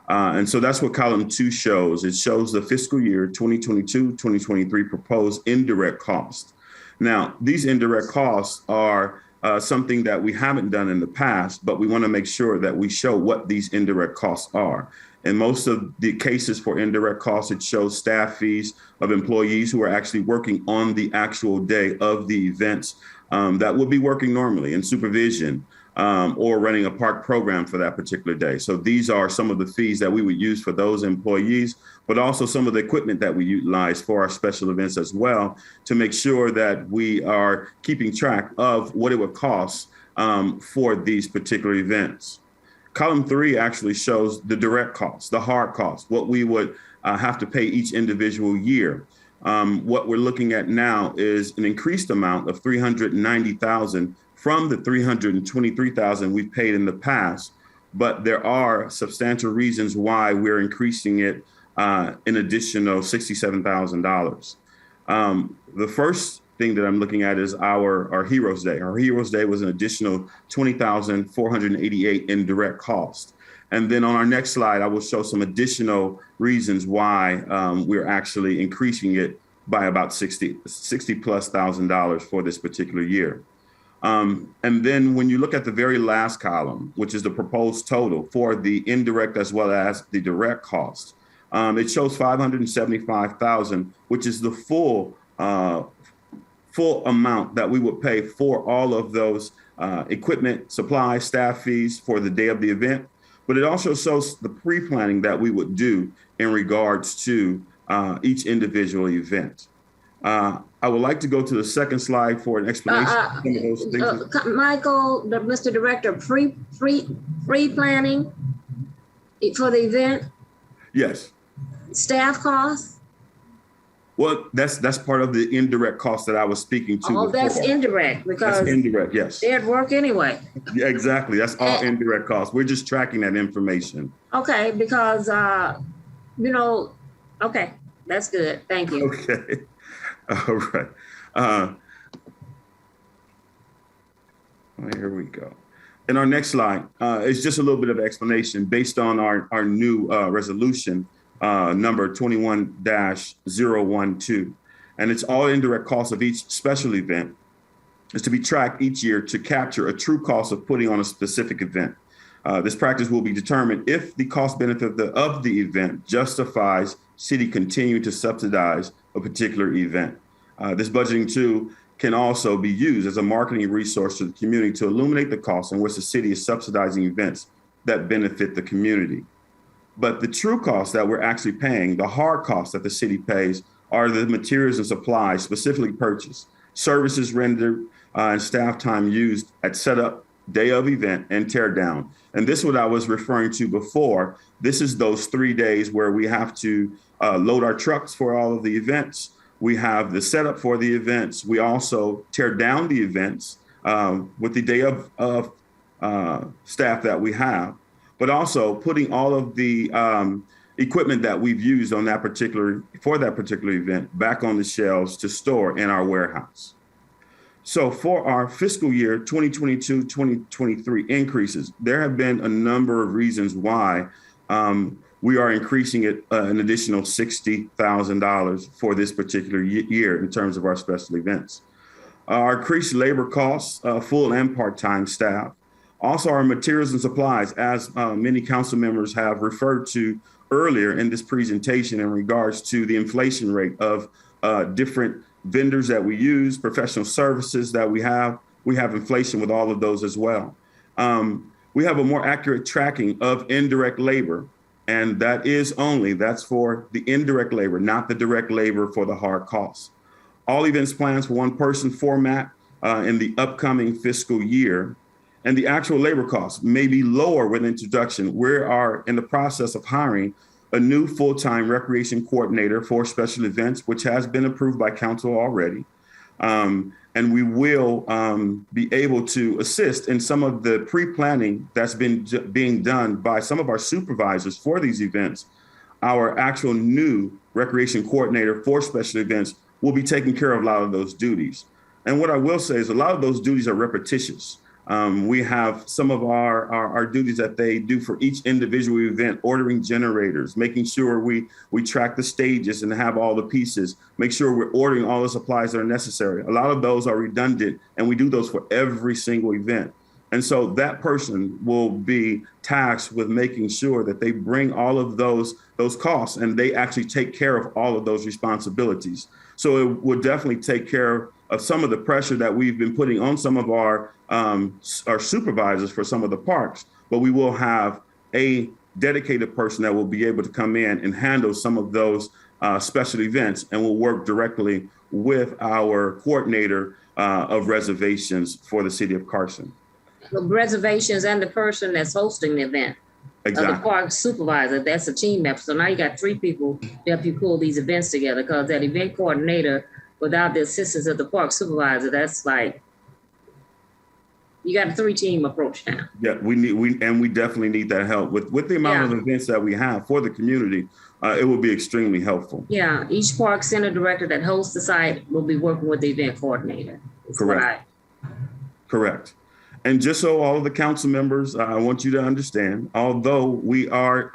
S4: And so that's what column 2 shows. It shows the fiscal year 2022-2023 proposed indirect costs. Now, these indirect costs are something that we haven't done in the past, but we want to make sure that we show what these indirect costs are. In most of the cases for indirect costs, it shows staff fees of employees who are actually working on the actual day of the events that would be working normally in supervision or running a park program for that particular day. So these are some of the fees that we would use for those employees, but also some of the equipment that we utilize for our special events as well, to make sure that we are keeping track of what it would cost for these particular events. Column 3 actually shows the direct costs, the hard costs, what we would have to pay each individual year. What we're looking at now is an increased amount of $390,000 from the $323,000 we've paid in the past, but there are substantial reasons why we're increasing it an additional $67,000. The first thing that I'm looking at is our Heroes Day. Our Heroes Day was an additional $20,488 in direct cost. And then on our next slide, I will show some additional reasons why we're actually increasing it by about $60,000+ for this particular year. And then when you look at the very last column, which is the proposed total for the indirect as well as the direct cost, it shows $575,000, which is the full amount that we would pay for all of those equipment, supplies, staff fees for the day of the event. But it also shows the pre-planning that we would do in regards to each individual event. I would like to go to the second slide for an explanation of some of those things.
S2: Michael, Mr. Director, pre-planning for the event?
S4: Yes.
S2: Staff costs?
S4: Well, that's part of the indirect cost that I was speaking to.
S2: Oh,
S4: before.
S2: that's indirect because
S4: that's indirect, yes.
S2: They're at work anyway.
S4: Yeah, exactly. That's all indirect costs. We're just tracking that information.
S2: Okay, because okay, that's good. Thank you.
S4: Okay. All right. Here we go. And our next slide is just a little bit of explanation based on our new resolution number 21-012. And it's all indirect costs of each special event is to be tracked each year to capture a true cost of putting on a specific event. This practice will be determined if the cost benefit of the event justifies city continuing to subsidize a particular event. This budgeting tool can also be used as a marketing resource to the community to illuminate the costs in which the city is subsidizing events that benefit the community. But the true costs that we're actually paying, the hard costs that the city pays, are the materials and supplies specifically purchased, services rendered, and staff time used at setup, day of event, and tear down. And this is what I was referring to before. This is those 3 days where we have to load our trucks for all of the events. We have the setup for the events. We also tear down the events with the day of staff that we have, but also putting all of the equipment that we've used on for that particular event back on the shelves to store in our warehouse. So for our fiscal year 2022-2023 increases, there have been a number of reasons why we are increasing it an additional $60,000 for this particular year in terms of our special events. Our increased labor costs, full and part-time staff. Also our materials and supplies, as many council members have referred to earlier in this presentation in regards to the inflation rate of different vendors that we use, professional services that we have inflation with all of those as well. We have a more accurate tracking of indirect labor. And that's for the indirect labor, not the direct labor for the hard costs. All events plans for one person format in the upcoming fiscal year. And the actual labor costs may be lower with introduction. We are in the process of hiring a new full-time recreation coordinator for special events, which has been approved by council already. And we will be able to assist in some of the pre-planning that's been being done by some of our supervisors for these events. Our actual new recreation coordinator for special events will be taking care of a lot of those duties. And what I will say is a lot of those duties are repetitious. We have some of our duties that they do for each individual event, ordering generators, making sure we track the stages and have all the pieces, make sure we're ordering all the supplies that are necessary. A lot of those are redundant, and we do those for every single event. And so that person will be tasked with making sure that they bring all of those costs and they actually take care of all of those responsibilities. So it will definitely take care of some of the pressure that we've been putting on some of our supervisors for some of the parks, but we will have a dedicated person that will be able to come in and handle some of those special events, and will work directly with our coordinator of reservations for the city of Carson.
S2: The reservations and the person that's hosting the event.
S4: Exactly.
S2: The park supervisor, that's a team member. So now you got 3 people to help you pull these events together, because that event coordinator, without the assistance of the park supervisor, that's like, you got a 3-team approach now.
S4: Yeah, we definitely need that help with the amount of events that we have for the community. It will be extremely helpful.
S2: Yeah, each park center director that hosts the site will be working with the event coordinator.
S4: Correct. Correct. And just so all of the council members, I want you to understand, although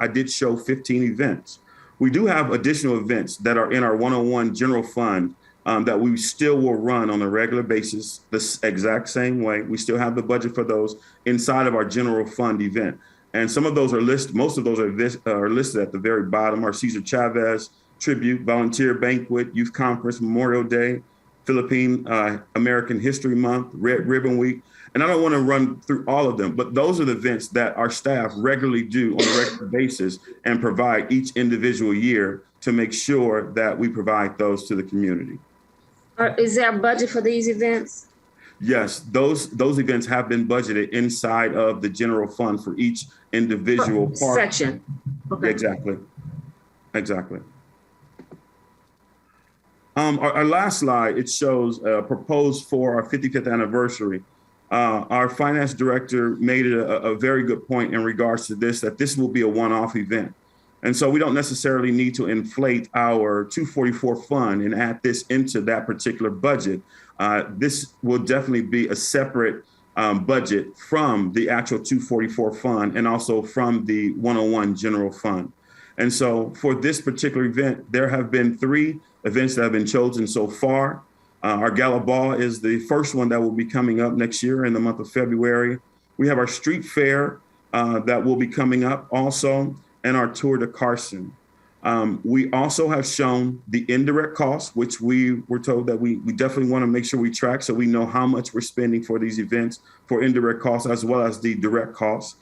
S4: I did show 15 events, we do have additional events that are in our 101 general fund that we still will run on a regular basis the exact same way. We still have the budget for those inside of our general fund event. And some of those are listed, most of those are listed at the very bottom. Our Cesar Chavez Tribute, Volunteer Banquet, Youth Conference, Memorial Day, Philippine American History Month, Red Ribbon Week. And I don't want to run through all of them, but those are the events that our staff regularly do on a regular basis and provide each individual year to make sure that we provide those to the community.
S2: Is there a budget for these events?
S4: Yes, those events have been budgeted inside of the general fund for each individual part.
S2: Section. Okay.
S4: Exactly. Our last slide, it shows proposed for our 55th anniversary. Our finance director made a very good point in regards to this, that this will be a one-off event. And so we don't necessarily need to inflate our 244 fund and add this into that particular budget. This will definitely be a separate budget from the actual 244 fund and also from the 101 general fund. And so for this particular event, there have been 3 events that have been chosen so far. Our Gala Ball is the first one that will be coming up next year in the month of February. We have our street fair that will be coming up also, and our Tour de Carson. We also have shown the indirect costs, which we were told that we definitely want to make sure we track so we know how much we're spending for these events for indirect costs as well as the direct costs.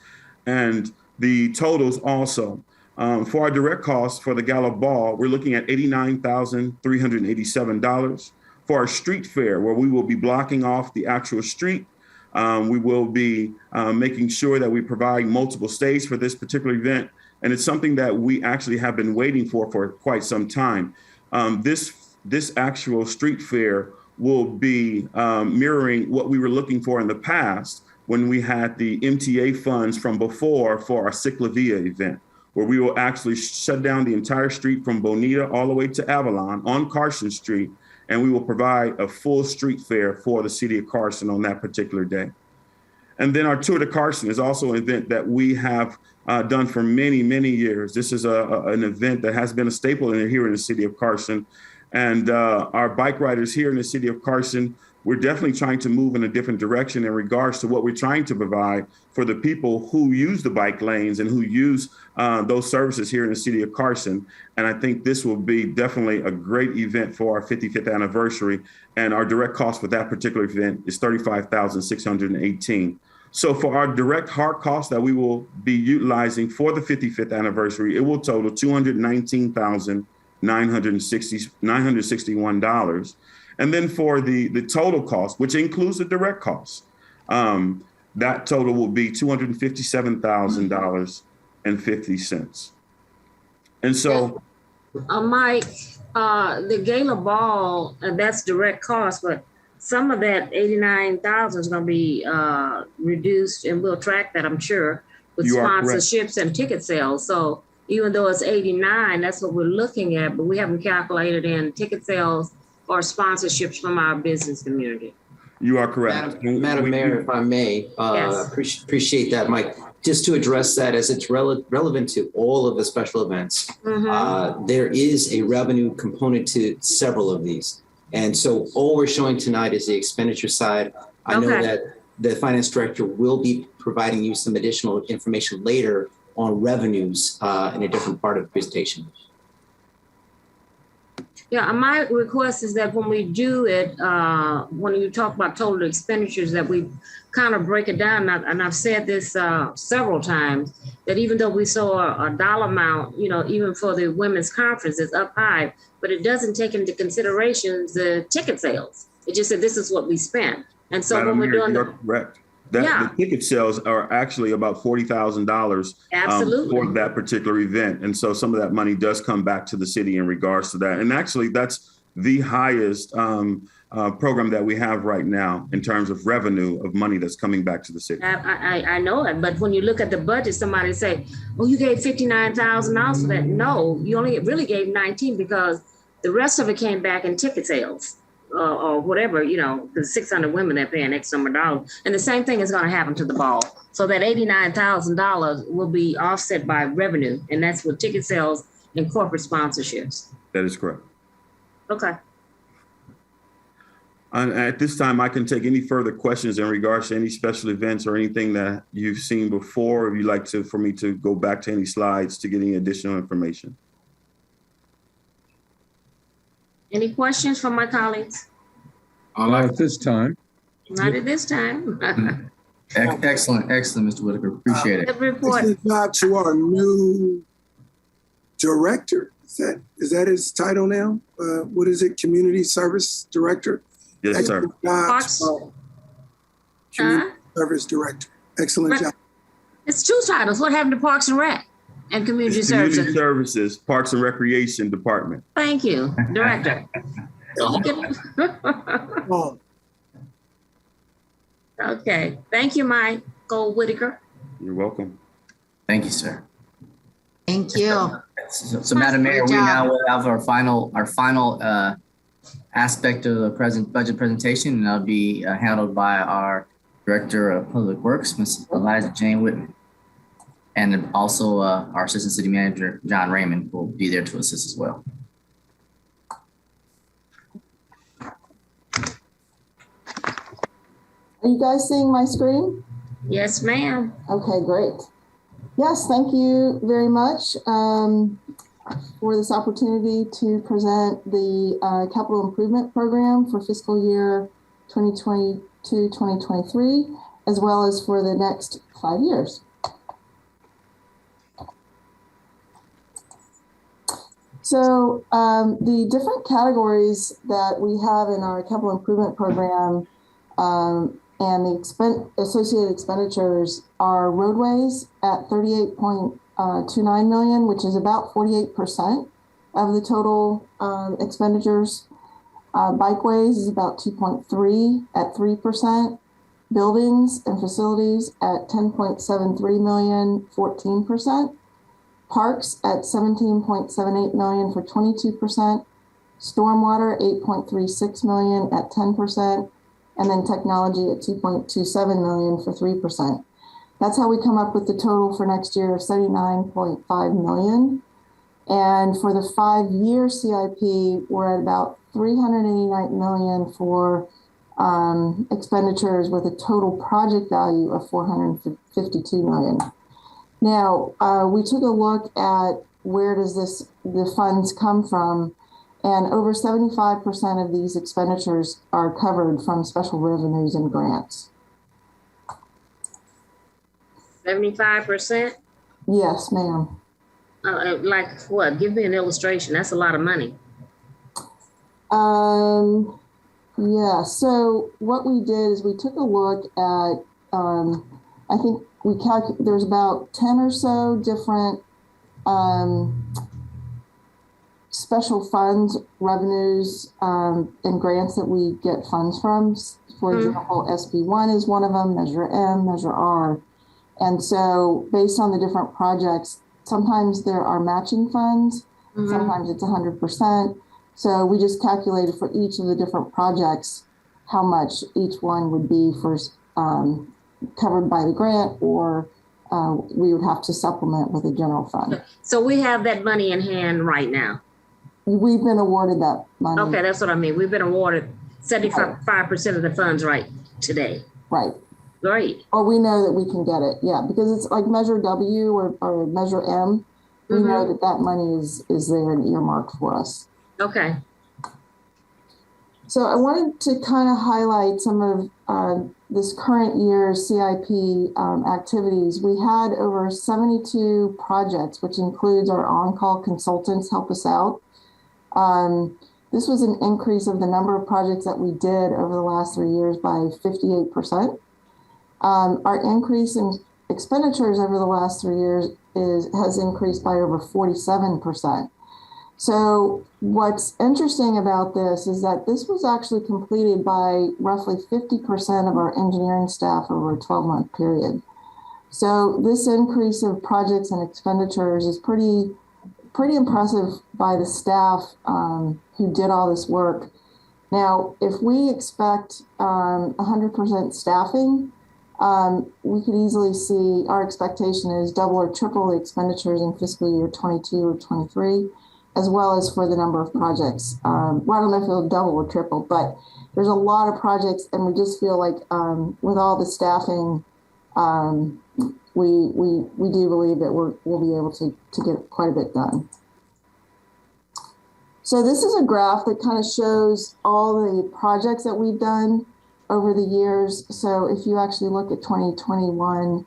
S4: And the totals also. For our direct costs for the Gala Ball, we're looking at $89,387. For our street fair, where we will be blocking off the actual street, we will be making sure that we provide multiple stays for this particular event. And it's something that we actually have been waiting for quite some time. This actual street fair will be mirroring what we were looking for in the past when we had the MTA funds from before for our Ciclavia event, where we will actually shut down the entire street from Bonita all the way to Avalon on Carson Street, and we will provide a full street fair for the city of Carson on that particular day. And then our Tour de Carson is also an event that we have done for many, many years. This is an event that has been a staple here in the city of Carson. And our bike riders here in the city of Carson, we're definitely trying to move in a different direction in regards to what we're trying to provide for the people who use the bike lanes and who use those services here in the city of Carson. And I think this will be definitely a great event for our 55th anniversary. And our direct cost for that particular event is $35,618. So for our direct hard costs that we will be utilizing for the 55th anniversary, it will total $219,961. And then for the total cost, which includes the direct costs, that total will be $257,000.50. And so,
S2: Mike, the Gala Ball, that's direct cost, but some of that 89,000 is going to be reduced, and we'll track that, I'm sure, with sponsorships and ticket sales. So even though it's 89, that's what we're looking at, but we haven't calculated in ticket sales or sponsorships from our business community.
S4: You are correct.
S11: Madam Mayor, if I may,
S2: Yes.
S11: appreciate that, Mike. Just to address that, as it's relevant to all of the special events, there is a revenue component to several of these. And so all we're showing tonight is the expenditure side. I know that the finance director will be providing you some additional information later on revenues in a different part of the presentation.
S2: Yeah, my request is that when we do it, when you talk about total expenditures, that we kind of break it down. And I've said this several times, that even though we saw a dollar amount, even for the women's conference, it's up high, but it doesn't take into consideration the ticket sales. It just said this is what we spent. And so when we're doing
S4: you're correct. The ticket sales are actually about $40,000 for that particular event. And so some of that money does come back to the city in regards to that. And actually, that's the highest program that we have right now in terms of revenue of money that's coming back to the city.
S2: I know it, but when you look at the budget, somebody say, oh, you gave $59,000 for that. No, you only really gave 19 because the rest of it came back in ticket sales. Or whatever, because 600 women are paying X number of dollars. And the same thing is going to happen to the ball. So that $89,000 will be offset by revenue, and that's with ticket sales and corporate sponsorships.
S4: That is correct.
S2: Okay.
S4: And at this time, I can take any further questions in regards to any special events or anything that you've seen before. If you'd like for me to go back to any slides to get any additional information.
S2: Any questions from my colleagues?
S10: Not at this time.
S2: Not at this time.
S6: Excellent, Mr. Whitaker. Appreciate it.
S2: Good report.
S8: This is not to our new director. Is that his title now? What is it? Community Service Director?
S4: Yes,
S8: Excellent
S4: sir.
S8: job. Community Service Director. Excellent job.
S2: It's two titles. What happened to Parks and Rec and Community Services?
S4: Community Services, Parks and Recreation Department.
S2: Thank you, Director. Okay. Thank you, Michael Whitaker.
S4: You're welcome.
S6: Thank you, sir.
S5: Thank you.
S6: So Madam Mayor, we now will have our final aspect of the budget presentation, and that'll be handled by our Director of Public Works, Ms. Eliza Jane Whitman. And then also our Assistant City Manager, John Raymond, will be there to assist as well.
S13: Are you guys seeing my screen?
S2: Yes, ma'am.
S13: Okay, great. Yes, thank you very much for this opportunity to present the capital improvement program for fiscal year 2022-2023, as well as for the next 5 years. So the different categories that we have in our capital improvement program and the associated expenditures are roadways at 38.29 million, which is about 48% of the total expenditures. Bikeways is about 2.3 at 3%. Buildings and facilities at 10.73 million, 14%. Parks at 17.78 million for 22%. Stormwater 8.36 million at 10%. And then technology at 2.27 million for 3%. That's how we come up with the total for next year of 79.5 million. And for the 5-year CIP, we're at about 389 million for expenditures with a total project value of 452 million. Now, we took a look at where does the funds come from, and over 75% of these expenditures are covered from special revenues and grants.
S2: 75%?
S13: Yes, ma'am.
S2: Like what? Give me an illustration. That's a lot of money.
S13: Yeah, so what we did is we took a look at, I think there's about 10 or so different special funds, revenues, and grants that we get funds from. For example, SB1 is one of them, Measure M, Measure R. And so based on the different projects, sometimes there are matching funds, sometimes it's 100%. So we just calculated for each of the different projects how much each one would be for covered by the grant, or we would have to supplement with a general fund.
S2: So we have that money in hand right now.
S13: We've been awarded that money.
S2: Okay, that's what I mean. We've been awarded 75% of the funds right today.
S13: Right.
S2: Great.
S13: Or we know that we can get it, yeah, because it's like Measure W or Measure M. We know that that money is there and earmarked for us.
S2: Okay.
S13: So I wanted to kind of highlight some of this current year's CIP activities. We had over 72 projects, which includes our on-call consultants help us out. This was an increase of the number of projects that we did over the last 3 years by 58%. Our increase in expenditures over the last 3 years has increased by over 47%. So what's interesting about this is that this was actually completed by roughly 50% of our engineering staff over a 12-month period. So this increase of projects and expenditures is pretty impressive by the staff who did all this work. Now, if we expect 100% staffing, we could easily see our expectation is double or triple the expenditures in fiscal year 22 or 23, as well as for the number of projects. Well, I don't know if it'll double or triple, but there's a lot of projects, and we just feel like with all the staffing, we do believe that we'll be able to get quite a bit done. So this is a graph that kind of shows all the projects that we've done over the years. So if you actually look at 2021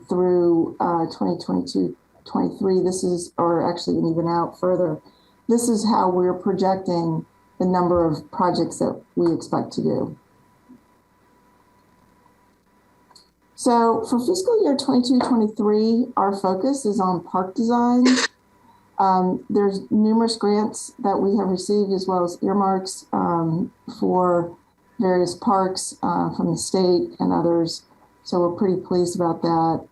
S13: through 2022, 23, this is, or actually even out further, this is how we're projecting the number of projects that we expect to do. So for fiscal year 22-23, our focus is on park design. There's numerous grants that we have received, as well as earmarks for various parks from the state and others. So we're pretty pleased about that.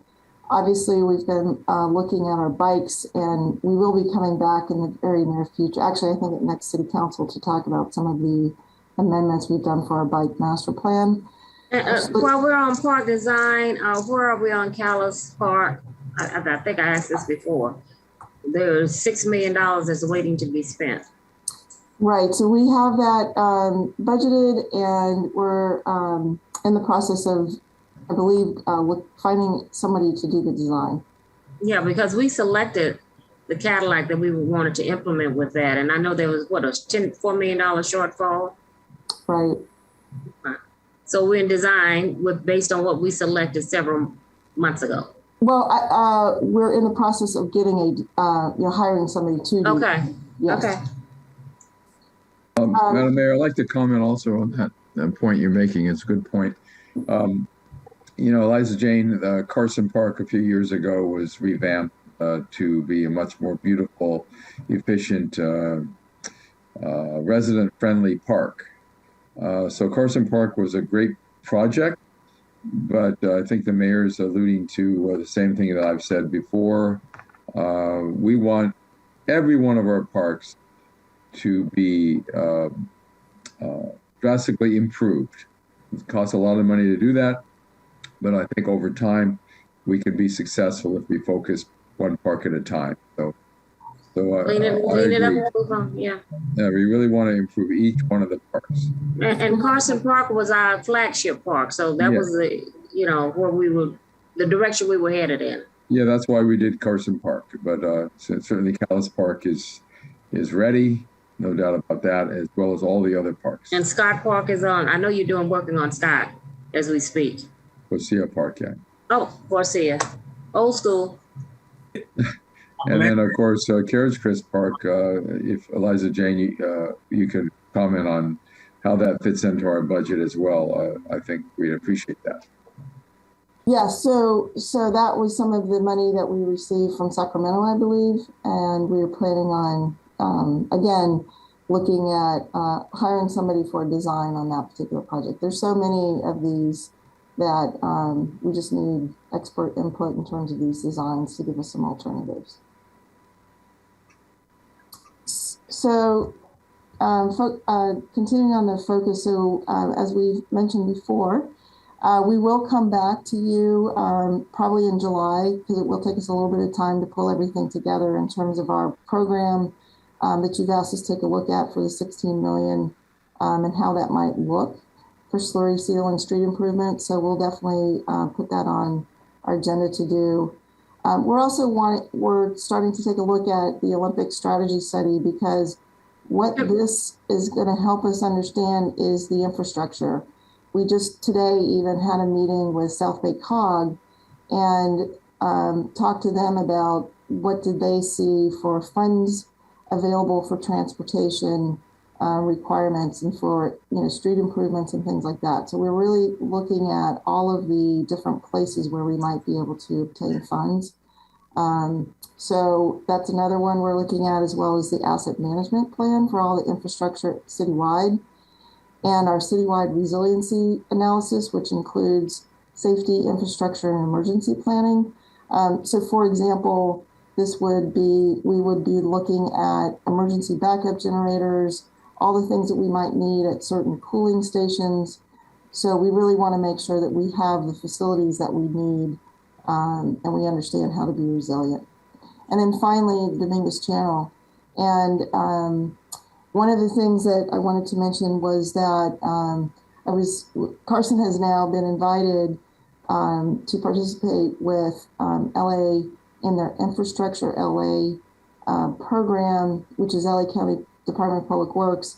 S13: Obviously, we've been looking at our bikes, and we will be coming back in the very near future. Actually, I think at next city council to talk about some of the amendments we've done for our bike master plan.
S2: While we're on park design, where are we on Callis Park? I think I asked this before. There's $6 million that's waiting to be spent.
S13: Right, so we have that budgeted, and we're in the process of, I believe, finding somebody to do the design.
S2: Yeah, because we selected the Cadillac that we wanted to implement with that. And I know there was, what, a $4 million shortfall?
S13: Right.
S2: So we're in design based on what we selected several months ago.
S13: Well, we're in the process of getting hiring somebody to do.
S2: Okay.
S13: Yes.
S2: Okay.
S10: Madam Mayor, I'd like to comment also on that point you're making. It's a good point. Eliza Jane, Carson Park a few years ago was revamped to be a much more beautiful, efficient, resident-friendly park. So Carson Park was a great project, but I think the mayor is alluding to the same thing that I've said before. We want every one of our parks to be drastically improved. It costs a lot of money to do that, but I think over time we can be successful if we focus one park at a time. So
S2: clean it up and move on. Yeah.
S10: Yeah, we really want to improve each one of the parks.
S2: And Carson Park was our flagship park, so that was where the direction we were headed in.
S10: Yeah, that's why we did Carson Park, but certainly Callis Park is ready, no doubt about that, as well as all the other parks.
S2: And Scott Park is on. I know you're working on Scott as we speak.
S10: Garcia Park, yeah.
S2: Oh, Garcia, old school.
S10: And then, of course, Carriage Crest Park, if Eliza Jane, you could comment on how that fits into our budget as well. I think we'd appreciate that.
S13: Yeah, so that was some of the money that we received from Sacramento, I believe, and we were planning on, again, looking at hiring somebody for a design on that particular project. There's so many of these that we just need expert input in terms of these designs to give us some alternatives. So continuing on the focus, so as we mentioned before, we will come back to you probably in July, because it will take us a little bit of time to pull everything together in terms of our program that you've asked us to take a look at for the $16 million and how that might look for slurry seal and street improvement. So we'll definitely put that on our agenda to do. We're starting to take a look at the Olympic strategy study, because what this is going to help us understand is the infrastructure. We just today even had a meeting with South Bay COG and talked to them about what did they see for funds available for transportation requirements and for street improvements and things like that. So we're really looking at all of the different places where we might be able to obtain funds. So that's another one we're looking at, as well as the asset management plan for all the infrastructure citywide, and our citywide resiliency analysis, which includes safety, infrastructure, and emergency planning. So for example, we would be looking at emergency backup generators, all the things that we might need at certain cooling stations. So we really want to make sure that we have the facilities that we need and we understand how to be resilient. And then finally, Dominguez Channel. And one of the things that I wanted to mention was that Carson has now been invited to participate with LA in their Infrastructure LA program, which is LA County Department of Public Works.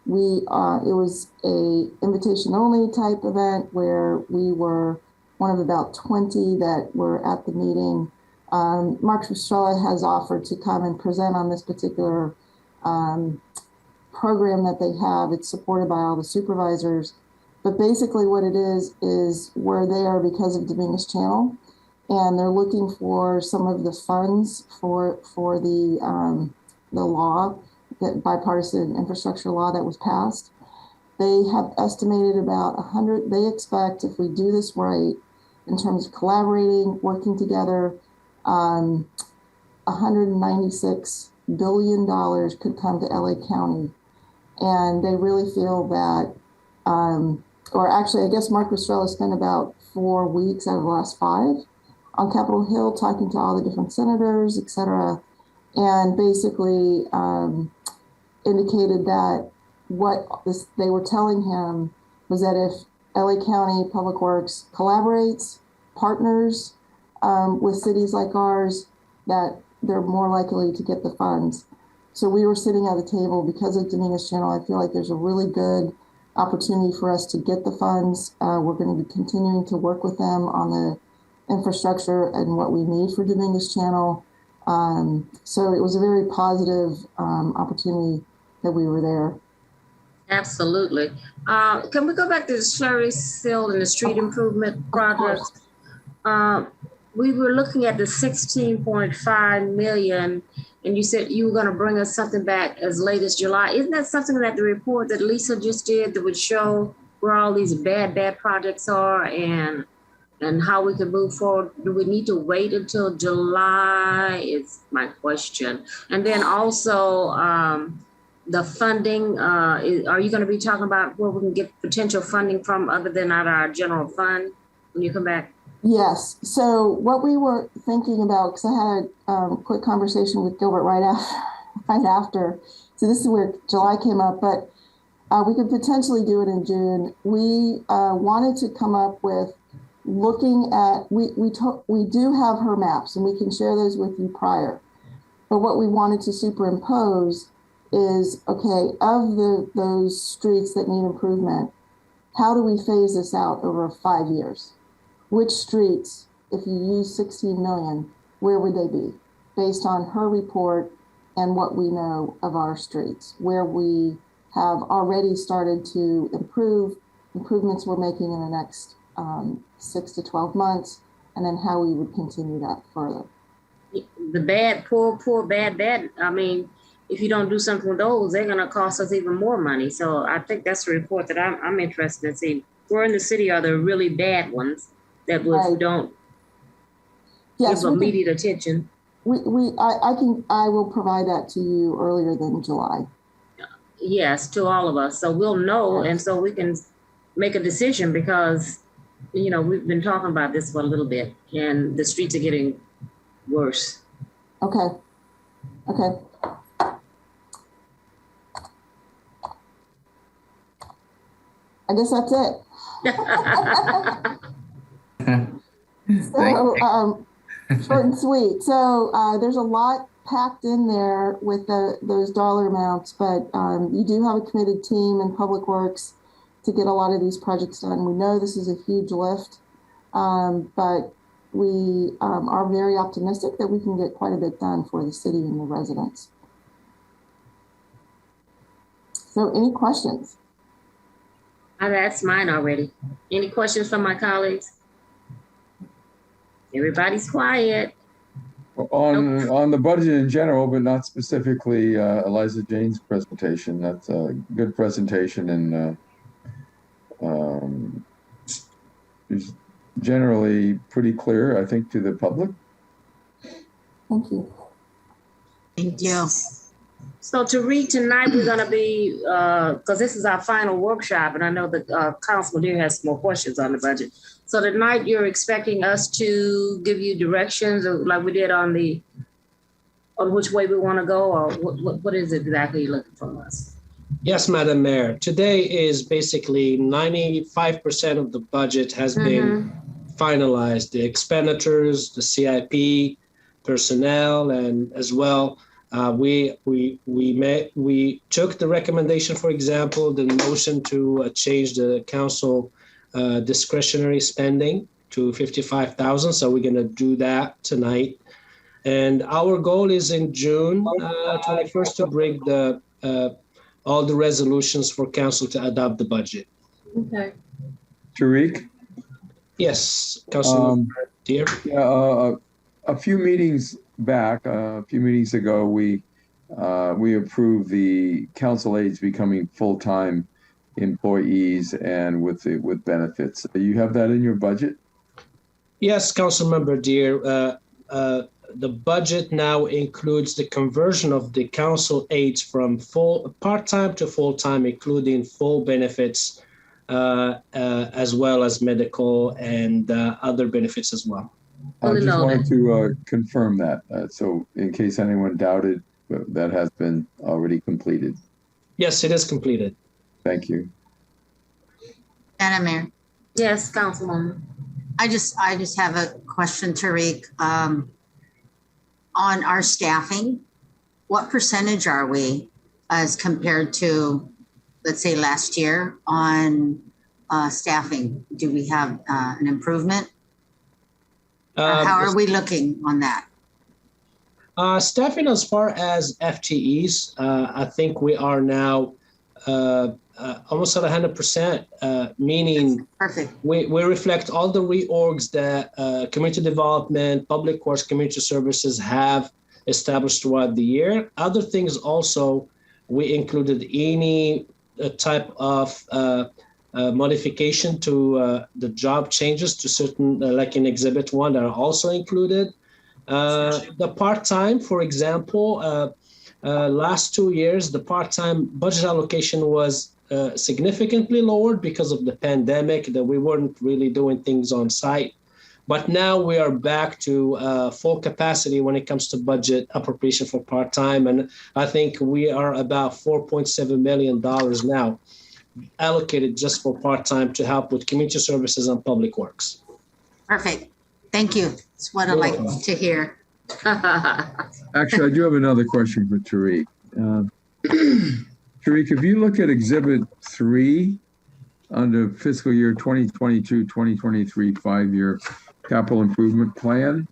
S13: It was a invitation only type event where we were one of about 20 that were at the meeting. Mark Estrella has offered to come and present on this particular program that they have. It's supported by all the supervisors. But basically what it is we're there because of Dominguez Channel, and they're looking for some of the funds for the law, that bipartisan infrastructure law that was passed. They have estimated about 100, they expect if we do this right, in terms of collaborating, working together, $196 billion could come to LA County. And they really feel that, or actually, I guess Mark Estrella spent about 4 weeks out of the last 5 on Capitol Hill talking to all the different senators, et cetera, and basically indicated that they were telling him was that if LA County Public Works collaborates, partners with cities like ours, that they're more likely to get the funds. So we were sitting at the table because of Dominguez Channel. I feel like there's a really good opportunity for us to get the funds. We're going to be continuing to work with them on the infrastructure and what we need for Dominguez Channel. So it was a very positive opportunity that we were there.
S2: Absolutely. Can we go back to the slurry seal and the street improvement projects? We were looking at the 16.5 million, and you said you were going to bring us something back as late as July. Isn't that something that the report that Lisa just did that would show where all these bad projects are and how we can move forward? Do we need to wait until July is my question. And then also the funding, are you going to be talking about where we can get potential funding from other than out of our general fund when you come back?
S13: Yes. So what we were thinking about, because I had a quick conversation with Gilbert right after. So this is where July came up, but we could potentially do it in June. We wanted to come up with looking at, we do have her maps and we can share those with you prior. But what we wanted to superimpose is, okay, of those streets that need improvement, how do we phase this out over 5 years? Which streets, if you use 16 million, where would they be? Based on her report and what we know of our streets, where we have already started to improvements we're making in the next 6 to 12 months, and then how we would continue that further.
S2: The bad, poor, bad. I mean, if you don't do something with those, they're going to cost us even more money. So I think that's the report that I'm interested in seeing. Where in the city are the really bad ones that we don't give immediate attention?
S13: I will provide that to you earlier than July.
S2: Yes, to all of us. So we'll know, and so we can make a decision because, you know, we've been talking about this for a little bit and the streets are getting worse.
S13: Okay. I guess that's it. So, short and sweet. So there's a lot packed in there with those dollar amounts, but you do have a committed team in Public Works to get a lot of these projects done. We know this is a huge lift, but we are very optimistic that we can get quite a bit done for the city and the residents. So any questions?
S2: That's mine already. Any questions from my colleagues? Everybody's quiet.
S10: On the budget in general, but not specifically Eliza Jane's presentation. That's a good presentation and is generally pretty clear, I think, to the public.
S13: Thank you.
S5: Thank you.
S2: So to read tonight, we're going to be, because this is our final workshop, and I know that Councilman Deere has some more questions on the budget. So tonight you're expecting us to give you directions like we did on which way we want to go, or what is it exactly you're looking from us?
S7: Yes, Madam Mayor. Today is basically 95% of the budget has been finalized. The expenditures, the CIP, personnel, and as well, we took the recommendation, for example, the motion to change the council discretionary spending to 55,000. So we're going to do that tonight. And our goal is in June 21st to bring the all the resolutions for council to adopt the budget.
S10: Okay. Tariq?
S7: Yes, Councilman Deere.
S10: A few meetings back, a few meetings ago, we approved the council aides becoming full-time employees and with benefits. Do you have that in your budget?
S7: Yes, Councilmember Deere. The budget now includes the conversion of the council aides from part-time to full-time, including full benefits, as well as medical and other benefits as well.
S10: I just wanted to confirm that. So in case anyone doubted, that has been already completed.
S7: Yes, it is completed.
S10: Thank you.
S5: Madam Mayor.
S2: Yes, Councilwoman.
S5: I just have a question, Tariq. On our staffing, what percentage are we as compared to, let's say, last year on staffing? Do we have an improvement? Or how are we looking on that?
S7: Staffing as far as FTEs, I think we are now almost at 100%, meaning
S5: perfect.
S7: We reflect all the reorgs that community development, public works, community services have established throughout the year. Other things also, we included any type of modification to the job changes to certain, like in Exhibit 1, that are also included. The part-time, for example, last 2 years, the part-time budget allocation was significantly lowered because of the pandemic, that we weren't really doing things on site. But now we are back to full capacity when it comes to budget appropriation for part-time. And I think we are about $4.7 million now allocated just for part-time to help with community services and public works.
S5: Perfect. Thank you. That's what I like to hear.
S10: Actually, I do have another question for Tariq. Tariq, if you look at Exhibit 3 under fiscal year 2022-2023 5-year capital improvement plan,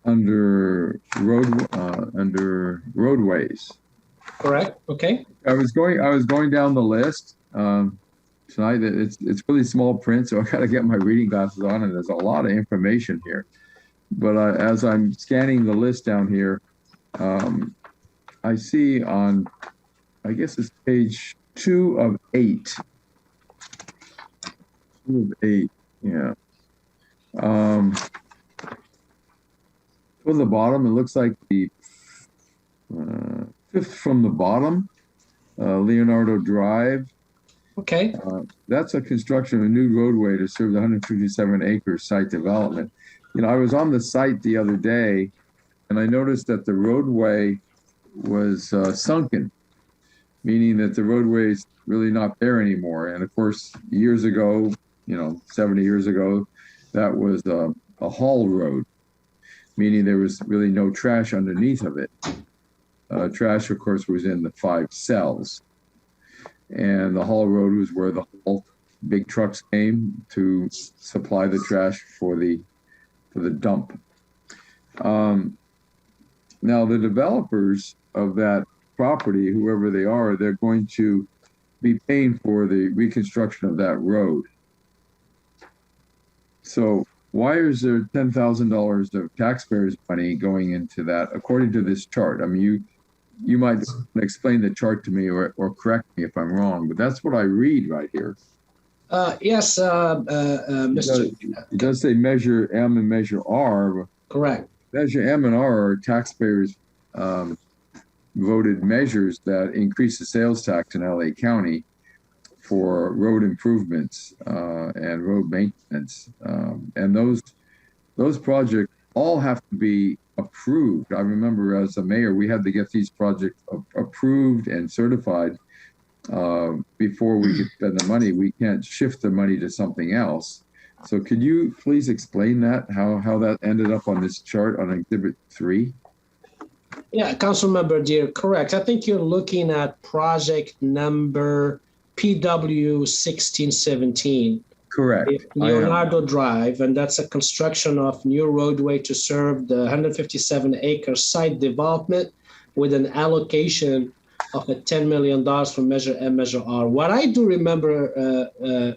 S10: under roadways.
S7: Correct. Okay.
S10: I was going down the list tonight. It's really small print, so I got to get my reading glasses on, and there's a lot of information here. But as I'm scanning the list down here, I see on, I guess it's page 2 of 8. 2 of 8, yeah. From the bottom, it looks like the 5th from the bottom, Leonardo Drive.
S7: Okay.
S10: That's a construction of a new roadway to serve the 157-acre site development. You know, I was on the site the other day, and I noticed that the roadway was sunken, meaning that the roadway is really not there anymore. And of course, years ago, 70 years ago, that was a haul road, meaning there was really no trash underneath of it. Trash, of course, was in the 5 cells. And the haul road was where the whole big trucks came to supply the trash for the dump. Now, the developers of that property, whoever they are, they're going to be paying for the reconstruction of that road. So why is there $10,000 of taxpayers' money going into that, according to this chart? I mean, you might explain the chart to me or correct me if I'm wrong, but that's what I read right here.
S7: Yes, Mr.
S10: It does say Measure M and Measure R.
S7: Correct.
S10: Measure M and R are taxpayers voted measures that increase the sales tax in LA County for road improvements and road maintenance. And those projects all have to be approved. I remember as a mayor, we had to get these projects approved and certified before we could spend the money. We can't shift the money to something else. So could you please explain that, how that ended up on this chart on Exhibit 3?
S7: Yeah, Councilmember Deere, correct. I think you're looking at project number PW 1617.
S10: Correct.
S7: Leonardo Drive, and that's a construction of new roadway to serve the 157-acre site development with an allocation of a $10 million from Measure M, Measure R. What I do remember,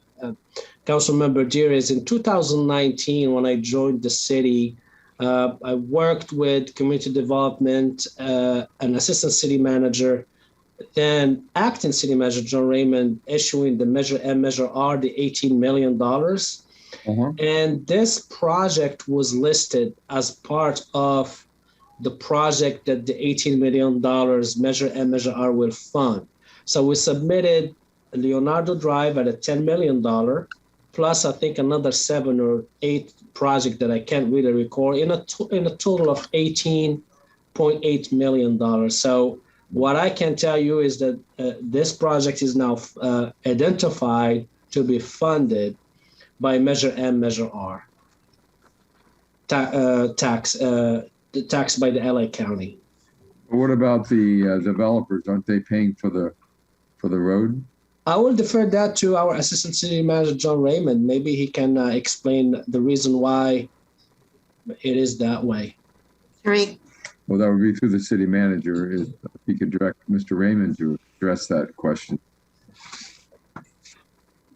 S7: Councilmember Deere, is in 2019 when I joined the city, I worked with community development, an assistant city manager, then acting city manager John Raymond issuing the Measure M, Measure R, the $18 million. And this project was listed as part of the project that the $18 million Measure M, Measure R will fund. So we submitted Leonardo Drive at a $10 million, plus I think another 7 or 8 projects that I can't really recall, in a total of $18.8 million. So what I can tell you is that this project is now identified to be funded by Measure M, Measure R, tax by the LA County.
S10: What about the developers? Aren't they paying for the road?
S7: I will defer that to our Assistant City Manager, John Raymond. Maybe he can explain the reason why it is that way.
S5: Three.
S10: Well, that would be through the city manager. If he could direct Mr. Raymond to address that question.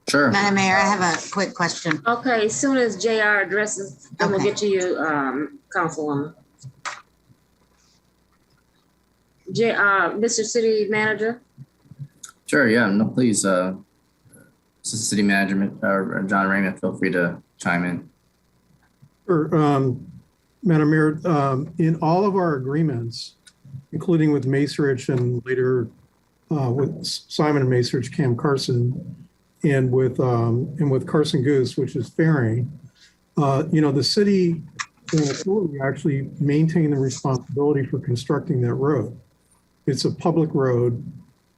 S6: Sure.
S5: Madam Mayor, I have a quick question.
S2: Okay, as soon as JR addresses, then we'll get to you, Councilwoman. Mr. City Manager?
S6: Sure, yeah, no, please, Assistant City Manager or John Raymond, feel free to chime in.
S12: Sure. Madam Mayor, in all of our agreements, including with Macerich and later with Simon and Macerich, Cam Carson, and with Carson Goose, which is Fairing, the city and authority actually maintain the responsibility for constructing that road. It's a public road,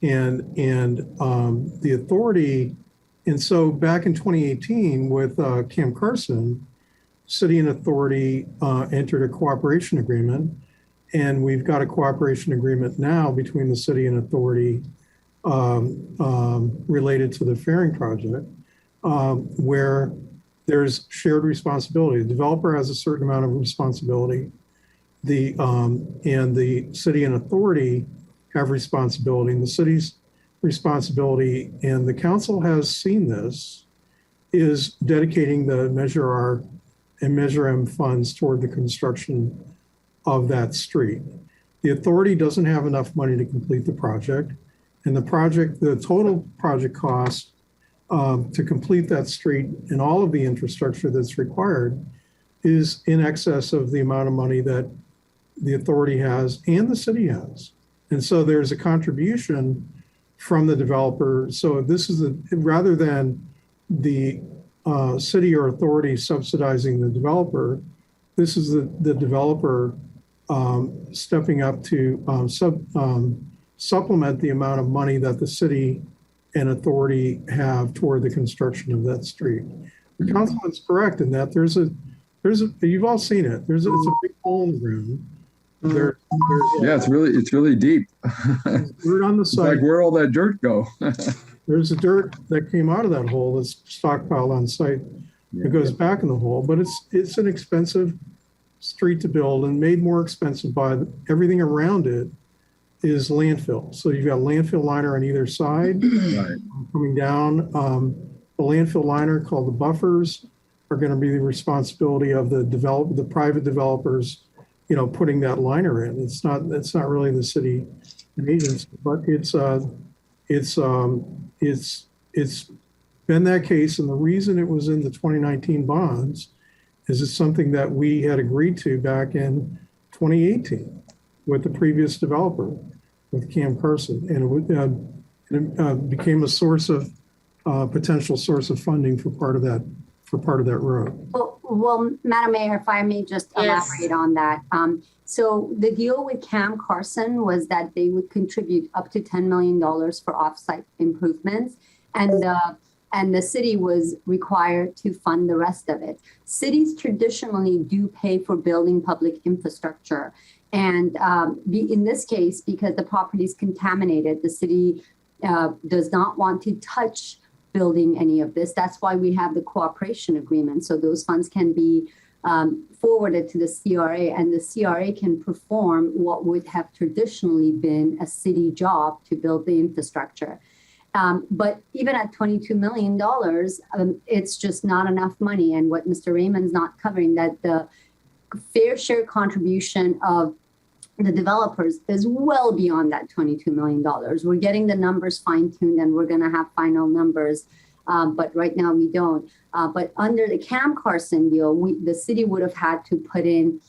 S12: and the authority, and so back in 2018 with Cam Carson, city and authority entered a cooperation agreement, and we've got a cooperation agreement now between the city and authority related to the Fairing project, where there's shared responsibility. The developer has a certain amount of responsibility, and the city and authority have responsibility, and the city's responsibility, and the council has seen this, is dedicating the Measure R and Measure M funds toward the construction of that street. The authority doesn't have enough money to complete the project, and the total project cost to complete that street and all of the infrastructure that's required is in excess of the amount of money that the authority has and the city has. And so there's a contribution from the developer. So this is rather than the city or authority subsidizing the developer, this is the developer stepping up to supplement the amount of money that the city and authority have toward the construction of that street. The councilman's correct in that there's a you've all seen it. It's a big hole in the ground.
S10: Yeah, it's really deep.
S12: Dirt on the site.
S10: Like where'd all that dirt go?
S12: There's a dirt that came out of that hole that's stockpiled on site. It goes back in the hole, but it's an expensive street to build, and made more expensive by everything around it is landfill. So you've got landfill liner on either side coming down. The landfill liner, called the buffers, are going to be the responsibility of the private developers, putting that liner in. It's not really the city agency, but it's been that case. And the reason it was in the 2019 bonds is it's something that we had agreed to back in 2018 with the previous developer, with Cam Carson, and it became a source of potential source of funding for part of that road.
S21: Well, Madam Mayor, if I may just elaborate on that. So the deal with Cam Carson was that they would contribute up to $10 million for offsite improvements, and the city was required to fund the rest of it. Cities traditionally do pay for building public infrastructure. And in this case, because the property is contaminated, the city does not want to touch building any of this. That's why we have the cooperation agreement. So those funds can be forwarded to the CRA, and the CRA can perform what would have traditionally been a city job to build the infrastructure. But even at $22 million, it's just not enough money. And what Mr. Raymond's not covering, that the fair share contribution of the developers is well beyond that $22 million. We're getting the numbers fine-tuned, and we're going to have final numbers, but right now we don't. But under the Cam Carson deal, the city would have had to put in,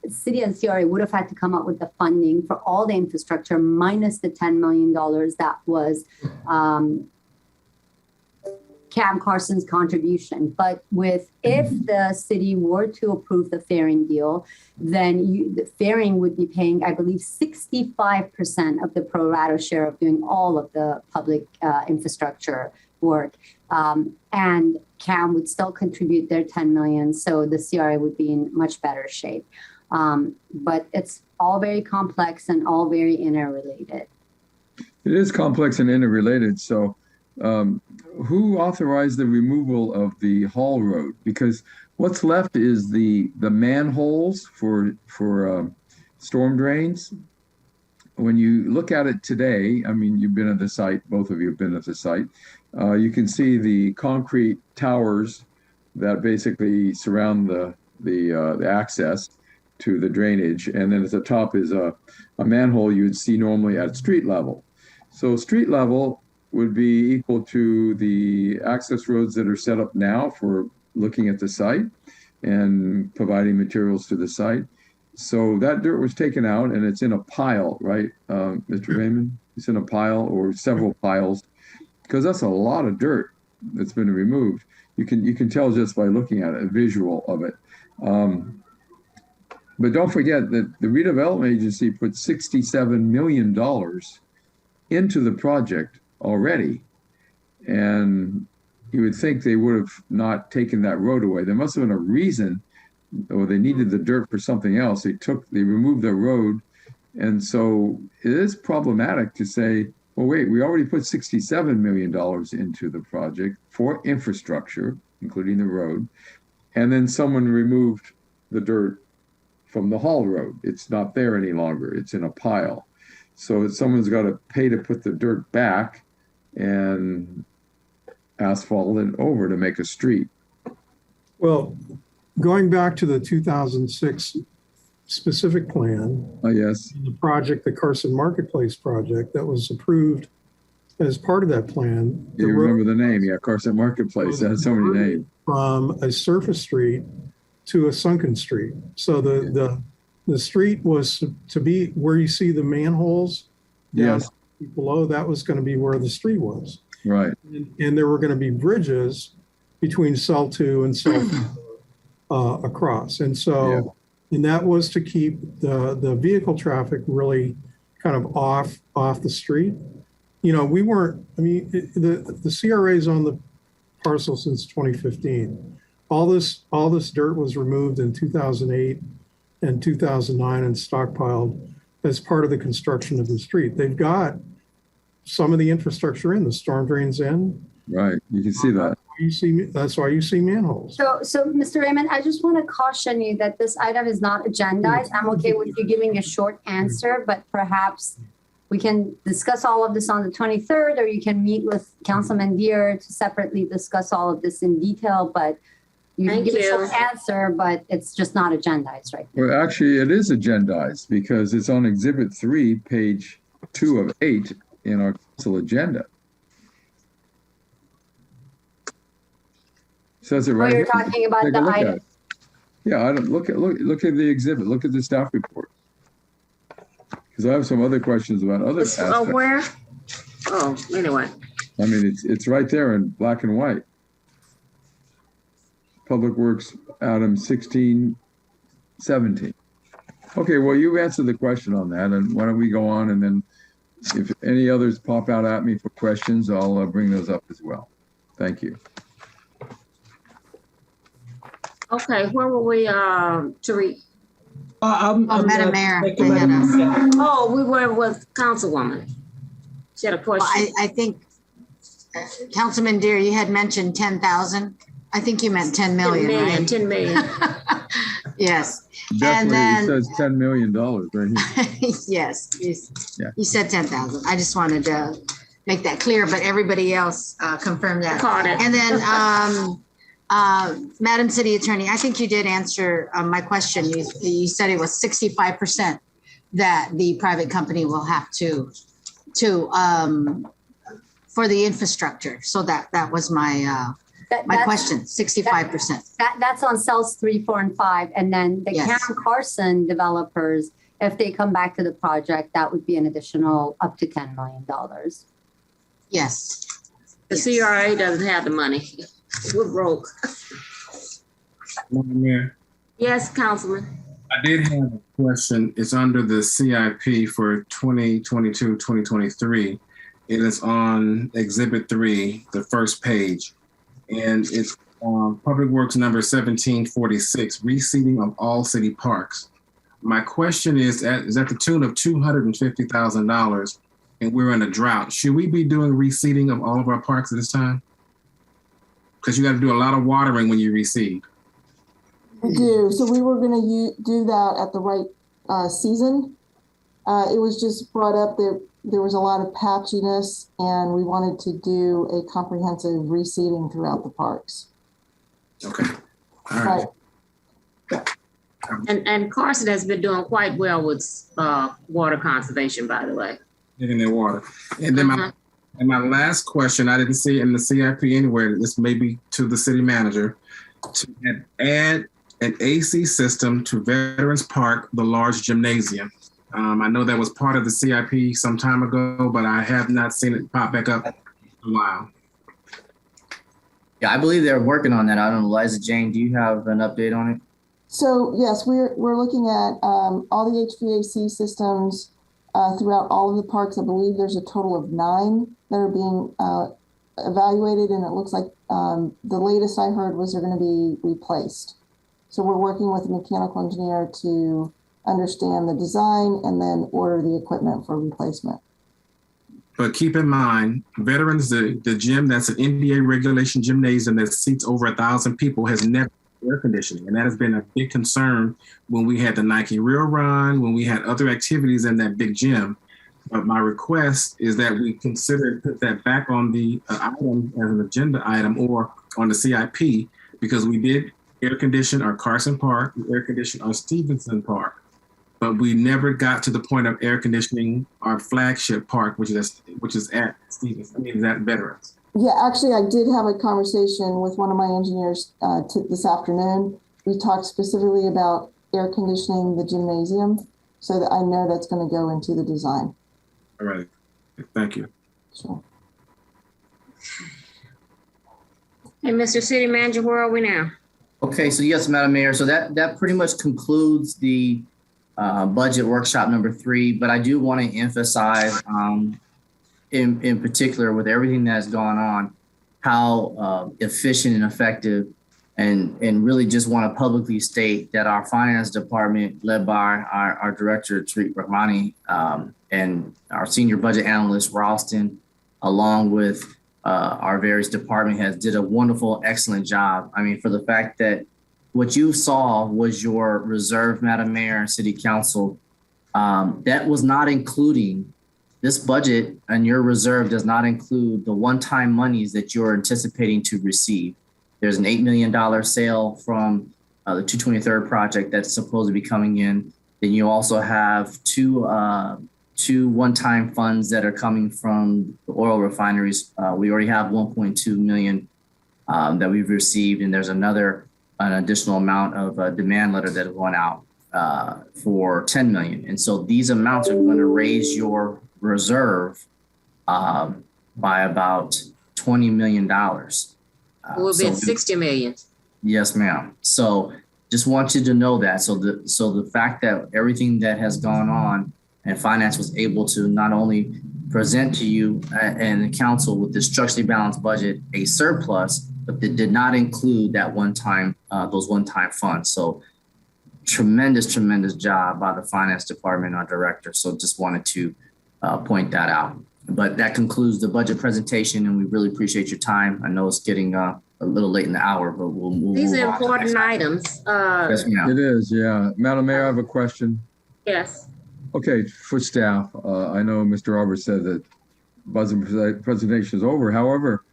S21: city and CRA would have had to come up with the funding for all the infrastructure minus the $10 million that was Cam Carson's contribution. But if the city were to approve the fairing deal, then the fairing would be paying, I believe, 65% of the pro rata share of doing all of the public infrastructure work. And Cam would still contribute their $10 million, so the CRA would be in much better shape. But it's all very complex and all very interrelated.
S10: It is complex and interrelated. So who authorized the removal of the Hall Road? Because what's left is the manholes for storm drains. When you look at it today, I mean, you've been at the site, both of you have been at the site. You can see the concrete towers that basically surround the access to the drainage. And then at the top is a manhole you would see normally at street level. So street level would be equal to the access roads that are set up now for looking at the site and providing materials to the site. So that dirt was taken out and it's in a pile, right, Mr. Raymond? It's in a pile or several piles, because that's a lot of dirt that's been removed. You can tell just by looking at it, a visual of it. But don't forget that the redevelopment agency put $67 million into the project already. And you would think they would have not taken that road away. There must have been a reason, or they needed the dirt for something else. They removed the road. And so it is problematic to say, well, wait, we already put $67 million into the project for infrastructure, including the road. And then someone removed the dirt from the Hall Road. It's not there any longer. It's in a pile. So someone's got to pay to put the dirt back and asphalt it over to make a street.
S12: Well, going back to the 2006 specific plan,
S10: yes,
S12: the project, the Carson Marketplace project that was approved as part of that plan.
S10: You remember the name, yeah, Carson Marketplace. That had so many names. From
S12: a surface street to a sunken street. So the street was to be where you see the manholes down below. That was going to be where the street was.
S10: Right.
S12: And there were going to be bridges between cell 2 and cell 4 across. And so, and that was to keep the vehicle traffic really kind of off the street. You know, we weren't, I mean, the CRA is on the parcel since 2015. All this dirt was removed in 2008 and 2009 and stockpiled as part of the construction of the street. They've got some of the infrastructure in, the storm drains in.
S10: Right, you can see that.
S12: That's why you see manholes.
S21: So Mr. Raymond, I just want to caution you that this item is not agendized. I'm okay with you giving a short answer, but perhaps we can discuss all of this on the 23rd, or you can meet with Councilman Deere to separately discuss all of this in detail, but you can give a short answer, but it's just not agendized right now.
S10: Well, actually, it is agendized because it's on Exhibit 3, page 2 of 8 in our council agenda. Says it right
S21: you're
S10: here.
S21: Talking about
S10: Take
S21: the
S10: item. Yeah, I don't look at the exhibit. Look at the staff report. Because I have some other questions about other aspects.
S2: Oh, where? Oh, anyway.
S10: I mean, it's right there in black and white. Public Works, Adam 16, 17. Okay, well, you've answered the question on that, and why don't we go on, and then if any others pop out at me for questions, I'll bring those up as well. Thank you.
S2: Okay, where were we, Tariq?
S5: Madam Mayor.
S2: Oh, we were with Councilwoman. She had a question.
S5: Well, I think, Councilman Deere, you had mentioned 10,000. I think you meant 10 million,
S2: 10 million,
S5: right?
S2: 10 million.
S5: Yes.
S10: Definitely,
S5: and then,
S10: it says $10 million right here.
S5: yes, you said 10,000. I just wanted to make that clear, but everybody else confirmed that.
S2: Caught it.
S5: And then, Madam City Attorney, I think you did answer my question. You said it was 65% that the private company will have to for the infrastructure. So that was my question, 65%.
S21: That's on cells 3, 4, and 5. And then the
S5: Yes.
S21: Karen Carson developers, if they come back to the project, that would be an additional up to $10 million.
S5: Yes.
S2: The CRA doesn't have the money. We're broke.
S9: Madam Mayor,
S2: Yes, Councilman.
S9: I did have a question. It's under the CIP for 2022-2023. It is on Exhibit 3, the first page. And it's Public Works number 1746, reseeding of all city parks. My question is at the tune of $250,000, and we're in a drought. Should we be doing reseeding of all of our parks at this time? Because you got to do a lot of watering when you reseed.
S13: We do. So we were going to do that at the right season. It was just brought up that there was a lot of patchiness, and we wanted to do a comprehensive reseeding throughout the parks.
S9: Okay. All right.
S2: And Carson has been doing quite well with water conservation, by the way.
S9: Getting their water. And then my last question, I didn't see in the CIP anywhere, this may be to the city manager, to add an AC system to Veterans Park, the large gymnasium. I know that was part of the CIP some time ago, but I have not seen it pop back up in a while.
S6: Yeah, I believe they're working on that. I don't know, Eliza Jane, do you have an update on it?
S13: So yes, we're looking at all the HVAC systems throughout all of the parks. I believe there's a total of 9 that are being evaluated, and it looks like the latest I heard was they're going to be replaced. So we're working with a mechanical engineer to understand the design and then order the equipment for replacement.
S9: But keep in mind, Veterans, the gym that's an NBA regulation gymnasium that seats over 1,000 people has never had air conditioning. And that has been a big concern when we had the Nike Real Run, when we had other activities in that big gym. But my request is that we consider put that back on the item as an agenda item or on the CIP, because we did air condition our Carson Park, we air conditioned our Stevenson Park, but we never got to the point of air conditioning our flagship park, which is at Stevenson. I mean, is at Veterans.
S13: Yeah, actually, I did have a conversation with one of my engineers this afternoon. We talked specifically about air conditioning the gymnasium, so that I know that's going to go into the design.
S9: All right. Thank you.
S13: Sure.
S2: Hey, Mr. City Manager, where are we now?
S6: Okay, so yes, Madam Mayor. So that pretty much concludes the budget workshop number 3, but I do want to emphasize in particular with everything that's gone on, how efficient and effective and really just want to publicly state that our finance department led by our director, Tariq Rahmani, and our senior budget analyst, Ralston, along with our various department heads did a wonderful, excellent job. I mean, for the fact that what you saw was your reserve, Madam Mayor and City Council, that was not including this budget, and your reserve does not include the one-time monies that you're anticipating to receive. There's an $8 million sale from the 223rd project that's supposed to be coming in. Then you also have two one-time funds that are coming from the oil refineries. We already have 1.2 million that we've received, and there's an additional amount of a demand letter that went out for 10 million. And so these amounts are going to raise your reserve by about $20 million.
S2: We'll be at 60 million.
S6: Yes, ma'am. So just want you to know that. So the fact that everything that has gone on and finance was able to not only present to you and the council with this structurally balanced budget a surplus, but it did not include that those one-time funds. So tremendous job by the finance department, our director. So just wanted to point that out. But that concludes the budget presentation, and we really appreciate your time. I know it's getting a little late in the hour, but we'll
S2: These
S6: move
S2: are
S6: on.
S2: important items.
S6: Yes, ma'am.
S10: It is, yeah. Madam Mayor, I have a question.
S2: Yes.
S10: Okay, for staff, I know Mr. Roberts said that budget presentation is over. However,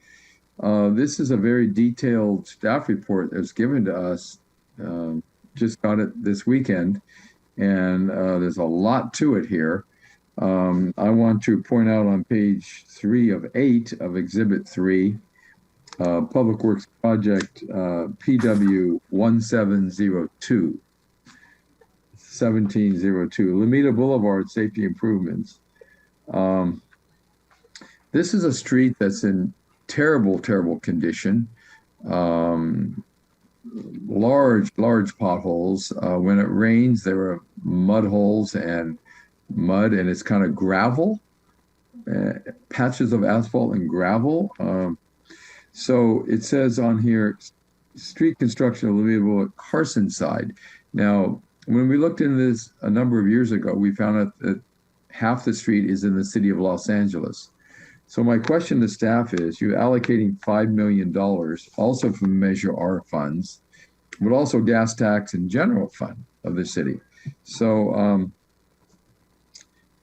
S10: this is a very detailed staff report that's given to us. Just got it this weekend, and there's a lot to it here. I want to point out on page 3 of 8 of Exhibit 3, Public Works Project PW 1702. 1702, Lameda Boulevard Safety Improvements. This is a street that's in terrible condition. Large potholes. When it rains, there are mud holes and mud, and it's kind of gravel, patches of asphalt and gravel. So it says on here, street construction of Lameda Boulevard, Carson side. Now, when we looked into this a number of years ago, we found out that half the street is in the city of Los Angeles. So my question to staff is, you're allocating $5 million also from Measure R funds, but also gas tax and general fund of the city. So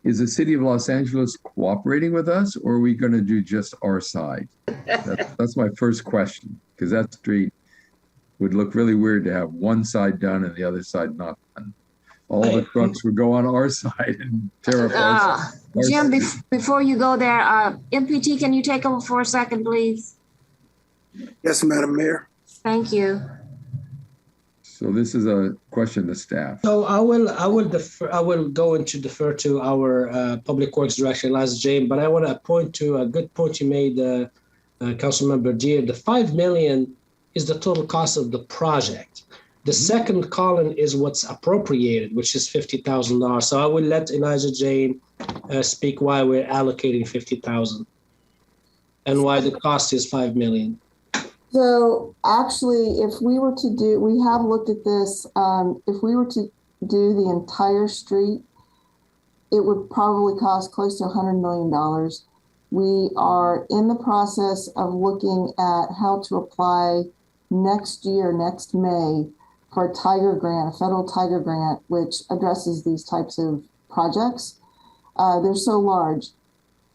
S10: is the city of Los Angeles cooperating with us, or are we going to do just our side? That's my first question, because that street would look really weird to have one side done and the other side not done. All the trucks would go on our side and tear up our
S2: Jim, before you go there, MPT, can you take over for a second, please?
S8: Yes, Madam Mayor.
S2: Thank you.
S10: So this is a question to staff.
S7: So I will go into defer to our Public Works Director, Eliza Jane, but I want to point to a good point you made, Councilmember Deere. The $5 million is the total cost of the project. The second column is what's appropriated, which is $50,000. So I will let Eliza Jane speak why we're allocating $50,000 and why the cost is $5 million.
S13: So actually, if we were to do, we have looked at this, if we were to do the entire street, it would probably cost close to $100 million. We are in the process of looking at how to apply next May, for a Tiger grant, a federal Tiger grant, which addresses these types of projects. They're so large.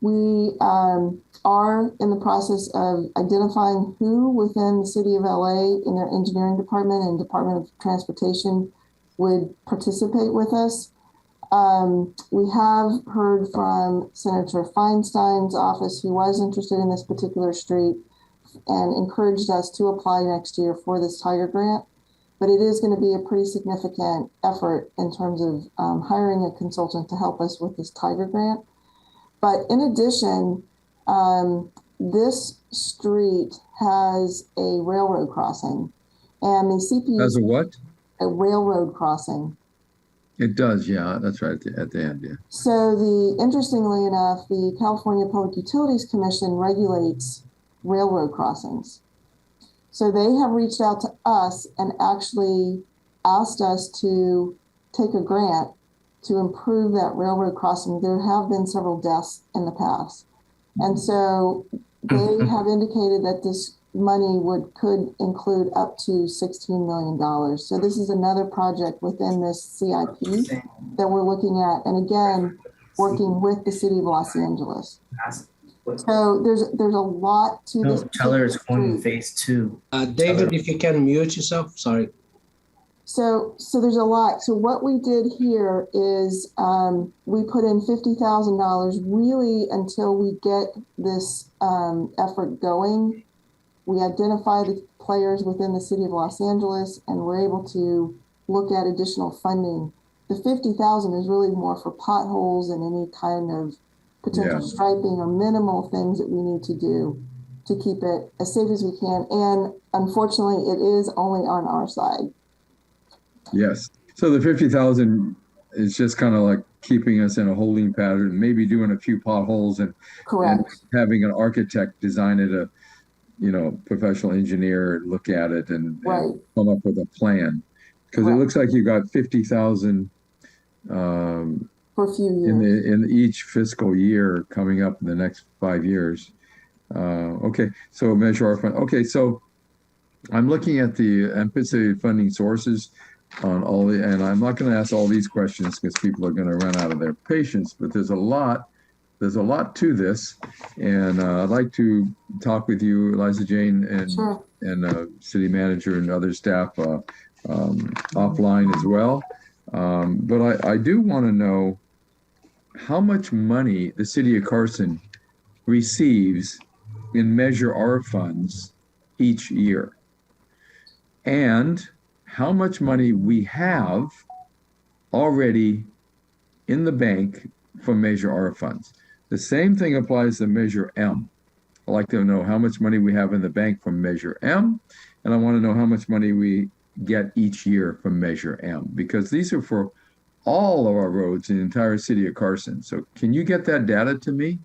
S13: We are in the process of identifying who within the city of LA in their engineering department and Department of Transportation would participate with us. We have heard from Senator Feinstein's office, who was interested in this particular street and encouraged us to apply next year for this Tiger grant. But it is going to be a pretty significant effort in terms of hiring a consultant to help us with this Tiger grant. But in addition, this street has a railroad crossing, and the CPU
S10: has a what?
S13: A railroad crossing.
S10: It does, yeah, that's right at the end, yeah.
S13: So interestingly enough, the California Public Utilities Commission regulates railroad crossings. So they have reached out to us and actually asked us to take a grant to improve that railroad crossing. There have been several deaths in the past. And so they have indicated that this money could include up to $16 million. So this is another project within this CIP that we're looking at. And again, working with the city of Los Angeles. So there's a lot to this.
S6: Tell her it's going to phase 2.
S7: David, if you can mute yourself, sorry.
S13: So there's a lot. So what we did here is we put in $50,000 really until we get this effort going. We identify the players within the city of Los Angeles, and we're able to look at additional funding. The $50,000 is really more for potholes and any kind of potential striping or minimal things that we need to do to keep it as safe as we can. And unfortunately, it is only on our side.
S10: Yes. So the 50,000 is just kind of like keeping us in a holding pattern, maybe doing a few potholes and having an architect design it, a professional engineer look at it and come up with a plan. Because it looks like you got 50,000
S13: for a few years
S10: in each fiscal year coming up in the next 5 years. Okay, so measure our fund. Okay, so I'm looking at the anticipated funding sources on all the, and I'm not going to ask all these questions because people are going to run out of their patience, but there's a lot to this. And I'd like to talk with you, Eliza Jane, and city manager and other staff offline as well. But I do want to know how much money the city of Carson receives in Measure R funds each year, and how much money we have already in the bank from Measure R funds. The same thing applies to Measure M. I'd like to know how much money we have in the bank from Measure M, and I want to know how much money we get each year from Measure M, because these are for all of our roads in the entire city of Carson. So can you get that data to me?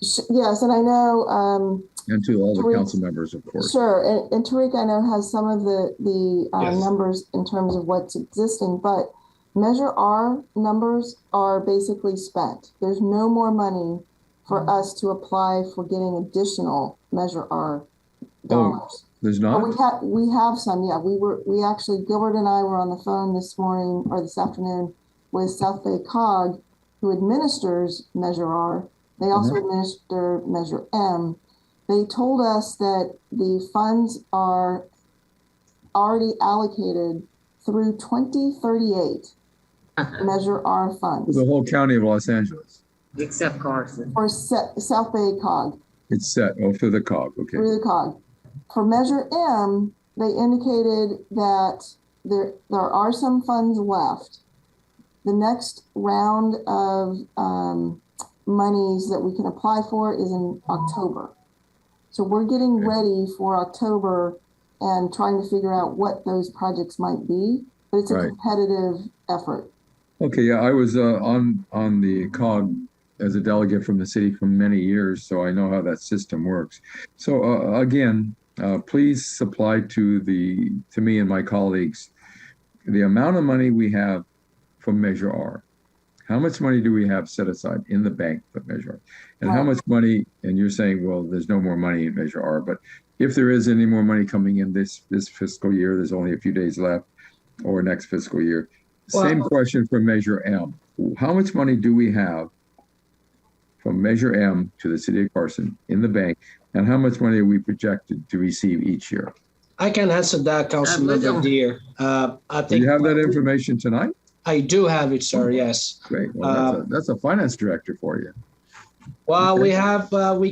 S13: Yes, and I know
S10: and to all the council members, of course.
S13: Sure, and Tariq, I know, has some of the numbers in terms of what's existing, but Measure R numbers are basically spent. There's no more money for us to apply for getting additional Measure R dollars.
S10: Oh, there's not?
S13: We have some, yeah. We actually, Gilbert and I were on the phone this morning or this afternoon with South Bay COG, who administers Measure R. They also administer Measure M. They told us that the funds are already allocated through 2038, Measure R funds.
S10: The whole county of Los Angeles.
S2: Except Carson.
S13: For South Bay COG.
S10: It's set, for the COG, okay.
S13: Through the COG. For Measure M, they indicated that there are some funds left. The next round of monies that we can apply for is in October. So we're getting ready for October and trying to figure out what those projects might be, but it's a competitive effort.
S10: Okay, yeah, I was on the COG as a delegate from the city for many years, so I know how that system works. So again, please supply to me and my colleagues the amount of money we have from Measure R. How much money do we have set aside in the bank for Measure R? And how much money, and you're saying, well, there's no more money in Measure R, but if there is any more money coming in this fiscal year, there's only a few days left, or next fiscal year. Same question for Measure M. How much money do we have from Measure M to the city of Carson in the bank, and how much money are we projected to receive each year?
S7: I can answer that, Councilmember Deere. I think.
S10: Do you have that information tonight?
S7: I do have it, sir. Yes.
S10: Great. Well, that's a finance director for you.
S7: Well, we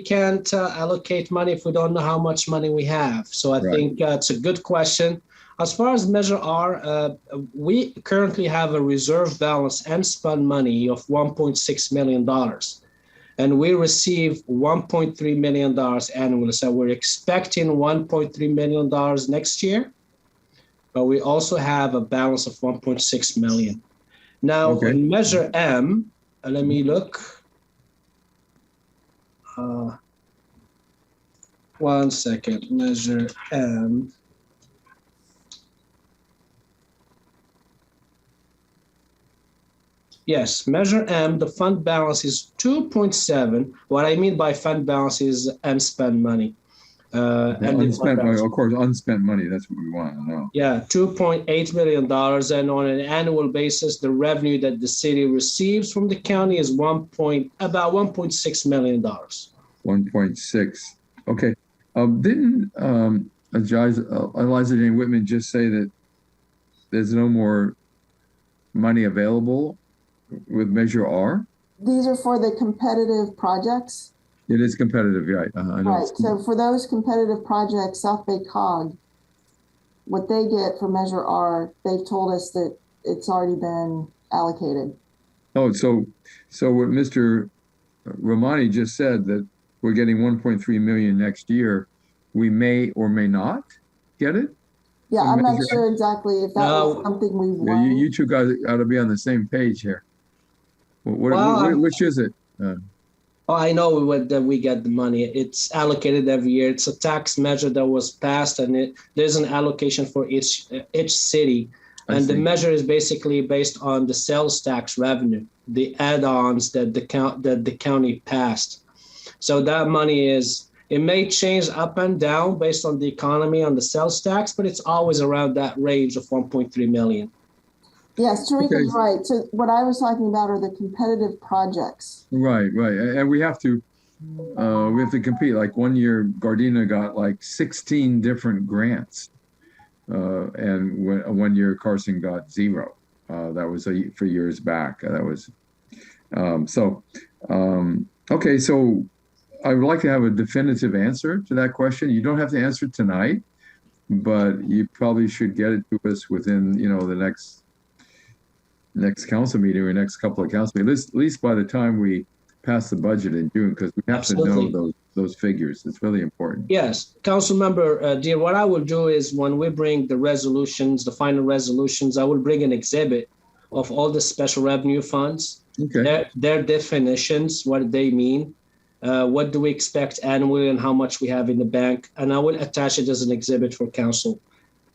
S7: can't allocate money if we don't know how much money we have. So I think it's a good question. As far as Measure R, we currently have a reserve balance and spend money of $1.6 million. And we receive $1.3 million annually. So we're expecting $1.3 million next year. But we also have a balance of 1.6 million. Now, in Measure M, let me look. 1 second, Measure M. Yes, Measure M, the fund balance is 2.7. What I mean by fund balance is unspent money.
S10: Unspent money, of course, unspent money. That's what we want to know.
S7: Yeah, $2.8 million. And on an annual basis, the revenue that the city receives from the county is about $1.6 million.
S10: 1.6. Okay. Didn't Eliza Jane Whitman just say that there's no more money available with Measure R?
S13: These are for the competitive projects.
S10: It is competitive, right? I know.
S13: Right. So for those competitive projects, South Bay COG, what they get for Measure R, they've told us that it's already been allocated.
S10: Oh, so what Mr. Romani just said, that we're getting 1.3 million next year, we may or may not get it?
S13: Yeah, I'm not sure exactly if that was
S7: No.
S13: something we
S10: Yeah,
S13: won.
S10: you two guys ought to be on the same page here. Which is it?
S7: Oh, I know that we get the money. It's allocated every year. It's a tax measure that was passed, and there's an allocation for each city. And the measure is basically based on the sales tax revenue, the add-ons that the county passed. So that money it may change up and down based on the economy on the sales tax, but it's always around that range of 1.3 million.
S13: Yes, Tarika's right. So what I was talking about are the competitive projects.
S10: Right. And we have to compete. Like one year, Gardena got like 16 different grants. And one year Carson got 0. That was for years back. That was, okay. So I would like to have a definitive answer to that question. You don't have to answer tonight, but you probably should get it to us within, the next council meeting or next couple of council meetings, at least by the time we pass the budget in June, because we have to know those figures. It's really important.
S7: Yes, Council Member Deere, what I will do is when we bring the resolutions, the final resolutions, I will bring an exhibit of all the special revenue funds, their definitions, what they mean, what do we expect annually and how much we have in the bank. And I will attach it as an exhibit for council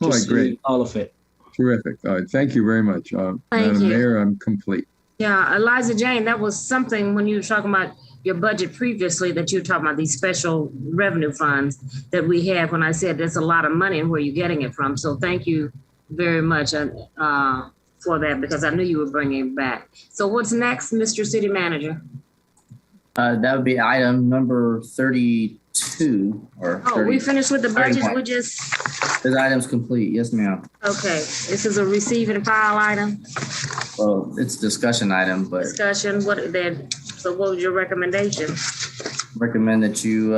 S7: to see
S10: great.
S7: all of it.
S10: Terrific. All right. Thank you very much. Madam Mayor, I'm complete.
S2: Yeah, Eliza Jane, that was something when you were talking about your budget previously that you were talking about these special revenue funds that we have when I said there's a lot of money and where you're getting it from. So thank you very much for that because I knew you were bringing it back. So what's next, Mr. City Manager?
S6: That would be item number 32 or 30.
S2: We finished with the budget. We just.
S6: This item's complete. Yes, ma'am.
S2: Okay. This is a receive and file item.
S6: Well, it's a discussion item, but.
S2: Discussion. So what was your recommendation?
S6: Recommend that you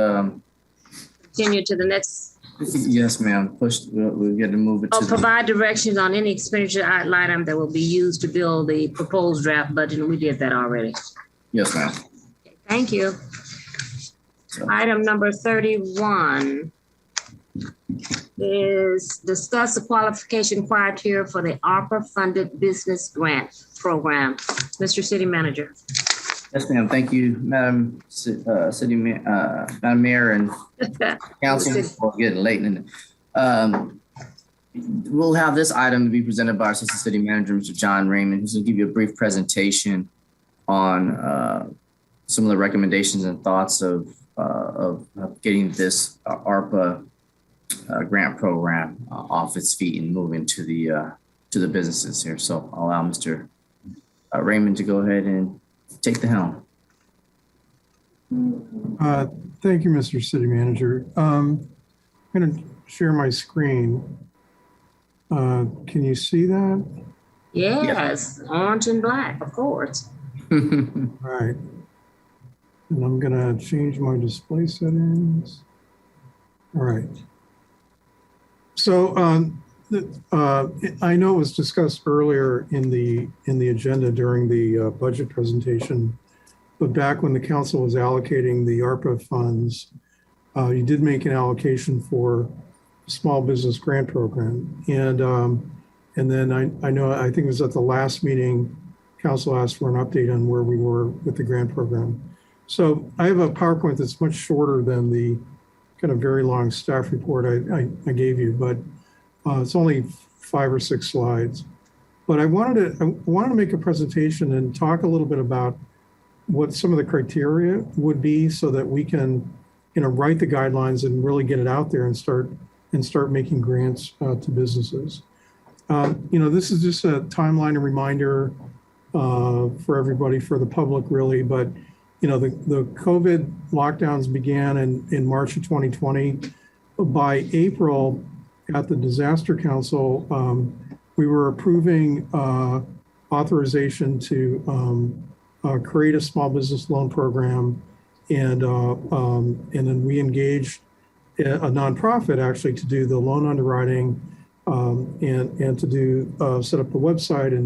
S2: continue to the next.
S6: Yes, ma'am. We'll get to move it to.
S2: Provide directions on any expenditure item that will be used to build the proposed draft budget. And we did that already.
S6: Yes, ma'am.
S2: Okay, thank you. So. Item number 31 is discuss the qualification criteria for the ARPA-funded business grant program. Mr. City Manager.
S6: Yes, ma'am. Thank you, Madam Madam Mayor and Council. We're getting late. We'll have this item to be presented by our Assistant City Manager, Mr. John Raymond, who's going to give you a brief presentation on some of the recommendations and thoughts of getting this ARPA grant program off its feet and moving to the businesses here. So I'll allow Mr. Raymond to go ahead and take the helm.
S12: Thank you, Mr. City Manager. I'm going to share my screen. Can you see that?
S2: Yes, orange and black, of course.
S12: All right. And I'm going to change my display settings. All right. So I know it was discussed earlier in the agenda during the budget presentation, but back when the council was allocating the ARPA funds, you did make an allocation for a small business grant program. And then I think it was at the last meeting, council asked for an update on where we were with the grant program. So I have a PowerPoint that's much shorter than the kind of very long staff report I gave you, but it's only 5 or 6 slides. But I wanted to make a presentation and talk a little bit about what some of the criteria would be so that we can, write the guidelines and really get it out there and start making grants to businesses. This is just a timeline and reminder for everybody, for the public really, but the COVID lockdowns began in March of 2020. By April, at the Disaster Council, we were approving authorization to create a small business loan program, and then we engaged a nonprofit actually to do the loan underwriting and to do set up the website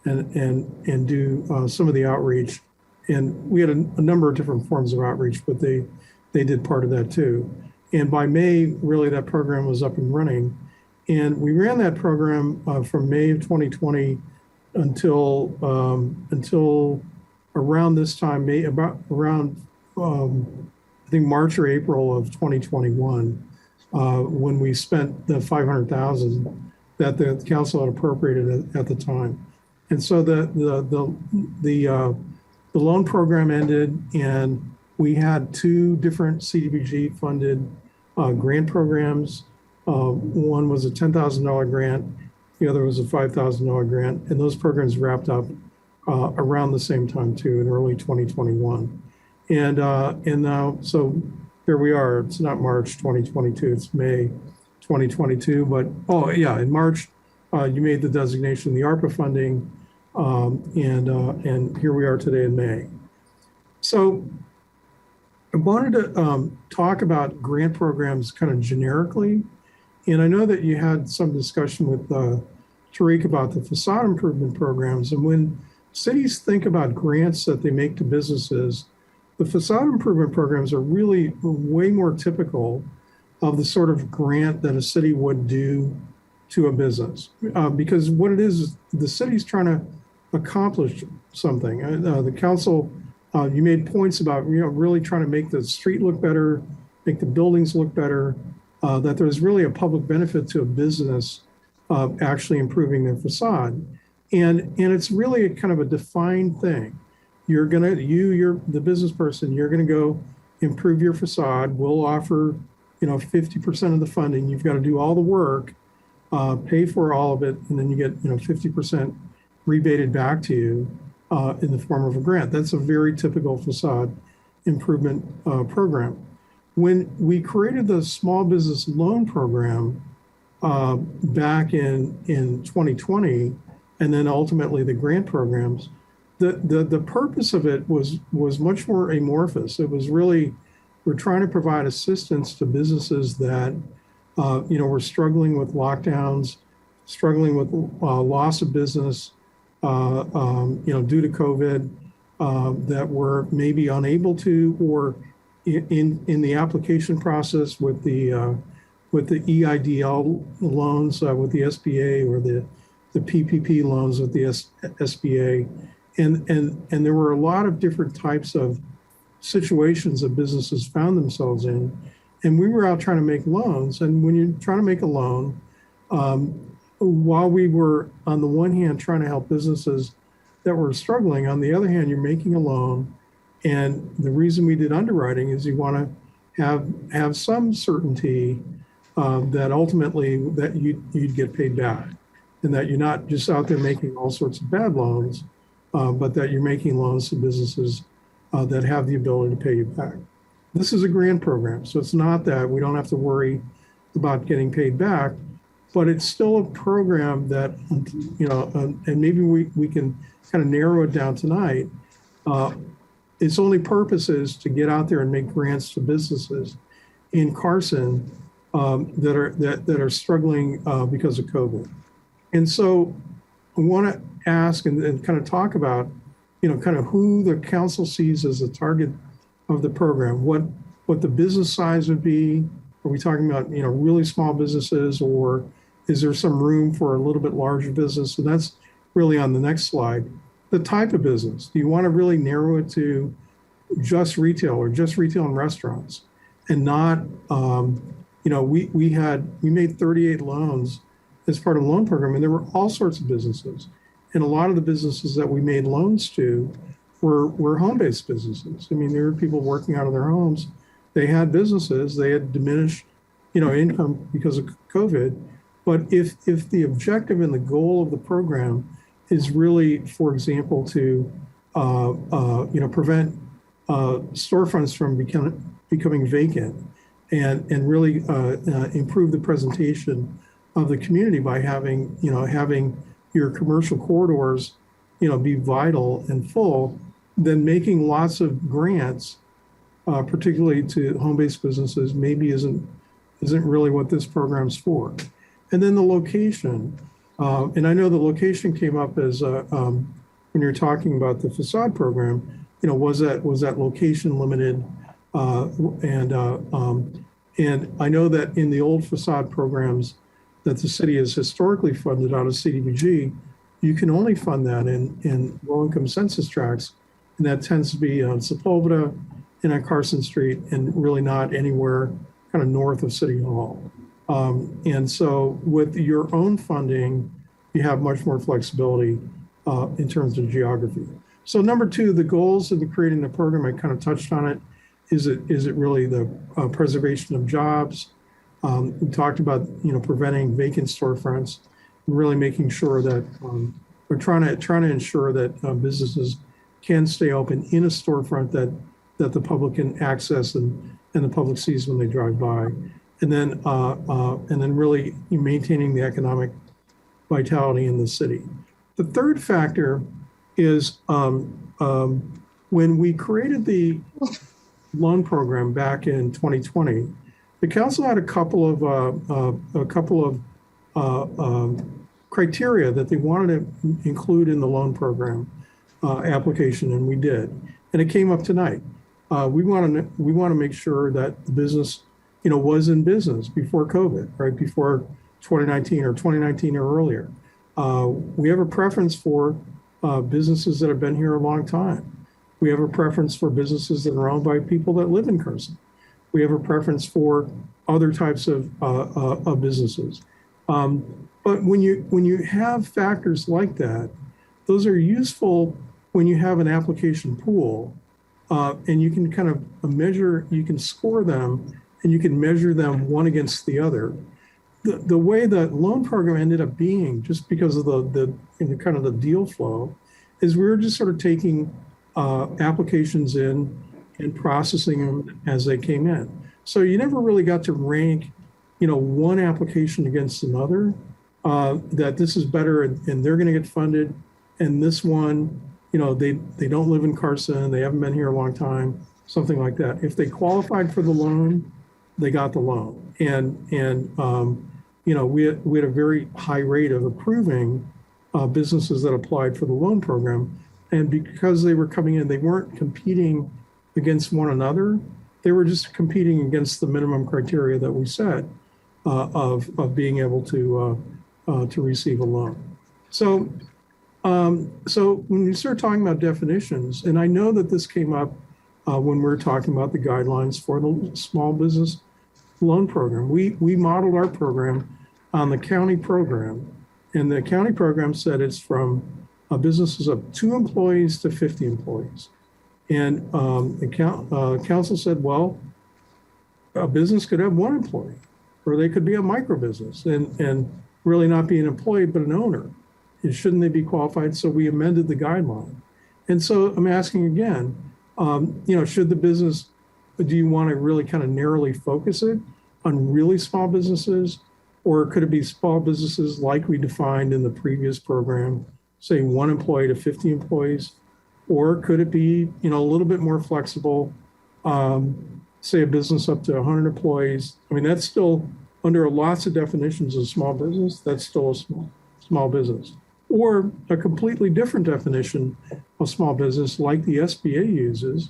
S12: and do some of the outreach. And we had a number of different forms of outreach, but they did part of that too. And by May, really, that program was up and running. And we ran that program from May of 2020 until around this time, around I think March or April of 2021, when we spent the $500,000 that the council had appropriated at the time. And so the loan program ended, and we had two different CDBG funded grant programs. One was a $10,000 grant, the other was a $5,000 grant, and those programs wrapped up around the same time too, in early 2021. And now, so here we are. It's not March 2022, it's May 2022. But oh yeah, in March, you made the designation of the ARPA funding, and here we are today in May. So I wanted to talk about grant programs kind of generically. And I know that you had some discussion with Tariq about the facade improvement programs. And when cities think about grants that they make to businesses, the facade improvement programs are really way more typical of the sort of grant that a city would do to a business. Because what it is the city's trying to accomplish something. The council, you made points about really trying to make the street look better, make the buildings look better, that there's really a public benefit to a business actually improving their facade. And it's really a kind of a defined thing. You're the business person, you're gonna go improve your facade. We'll offer, 50% of the funding. You've got to do all the work, pay for all of it, and then you get, 50% rebated back to you in the form of a grant. That's a very typical facade improvement program. When we created the small business loan program back in 2020, and then ultimately the grant programs, the purpose of it was much more amorphous. It was really, we're trying to provide assistance to businesses that were struggling with lockdowns, struggling with loss of business, due to COVID, that were maybe unable to, or in the application process with the EIDL loans with the SBA, or the PPP loans with the SBA. And there were a lot of different types of situations that businesses found themselves in. And we were out trying to make loans. And when you're trying to make a loan, while we were on the one hand trying to help businesses that were struggling, on the other hand, you're making a loan. And the reason we did underwriting is you want to have some certainty that ultimately that you'd get paid back, and that you're not just out there making all sorts of bad loans, but that you're making loans to businesses that have the ability to pay you back. This is a grant program, so it's not that we don't have to worry about getting paid back, but it's still a program that, and maybe we can kind of narrow it down tonight. Its only purpose is to get out there and make grants to businesses in Carson that are struggling because of COVID. And so I want to ask and kind of talk about, kind of who the council sees as the target of the program, what the business size would be. Are we talking about, really small businesses, or is there some room for a little bit larger business? And that's really on the next slide. The type of business. Do you want to really narrow it to just retail, or just retail and restaurants, and not, we made 38 loans as part of the loan program, and there were all sorts of businesses. And a lot of the businesses that we made loans to were home-based businesses. I mean, there were people working out of their homes. They had businesses, they had diminished, income because of COVID. But if the objective and the goal of the program is really, for example, to prevent storefronts from becoming vacant, and really improve the presentation of the community by having your commercial corridors, be vital and full, then making lots of grants, particularly to home-based businesses, maybe isn't really what this program's for. And then the location, and I know the location came up as when you're talking about the facade program, was that location limited? And I know that in the old facade programs, that the city has historically funded out of CDBG, you can only fund that in low-income census tracts, and that tends to be on Sepulveda and on Carson Street, and really not anywhere kind of north of City Hall. And so with your own funding, you have much more flexibility in terms of geography. So number two, the goals of creating the program, I kind of touched on it. Is it really the preservation of jobs? We talked about preventing vacant storefronts, and really making sure that we're trying to ensure that businesses can stay open in a storefront that the public can access and the public sees when they drive by, and then really maintaining the economic vitality in the city. The third factor is when we created the loan program back in 2020, the council had a couple of criteria that they wanted to include in the loan program application, and we did. And it came up tonight. We want to make sure that the business, was in business before COVID, right before 2019 or 2019 or earlier. We have a preference for businesses that have been here a long time. We have a preference for businesses that are owned by people that live in Carson. We have a preference for other types of businesses. But when you have factors like that, those are useful when you have an application pool, and you can kind of measure, you can score them, and you can measure them one against the other. The way the loan program ended up being, just because of the kind of the deal flow, is we were just sort of taking applications in and processing them as they came in. So you never really got to rank, one application against another, that this is better and they're going to get funded, and this one, they don't live in Carson, they haven't been here a long time, something like that. If they qualified for the loan, they got the loan, and we had a very high rate of approving businesses that applied for the loan program. And because they were coming in, they weren't competing against one another. They were just competing against the minimum criteria that we set of being able to receive a loan. So when you start talking about definitions, and I know that this came up when we were talking about the guidelines for the small business loan program. We modeled our program on the county program, and the county program said it's from businesses of 2 employees to 50 employees. And the council said, well, a business could have 1 employee, or they could be a micro business and really not be an employee, but an owner. And shouldn't they be qualified? So we amended the guideline. And so I'm asking again, should the business, do you want to really kind of narrowly focus it on really small businesses? Or could it be small businesses like we defined in the previous program, say 1 employee to 50 employees? Or could it be, a little bit more flexible, say a business up to 100 employees? I mean, that's still under lots of definitions of small business, that's still a small business. Or a completely different definition of small business like the SBA uses,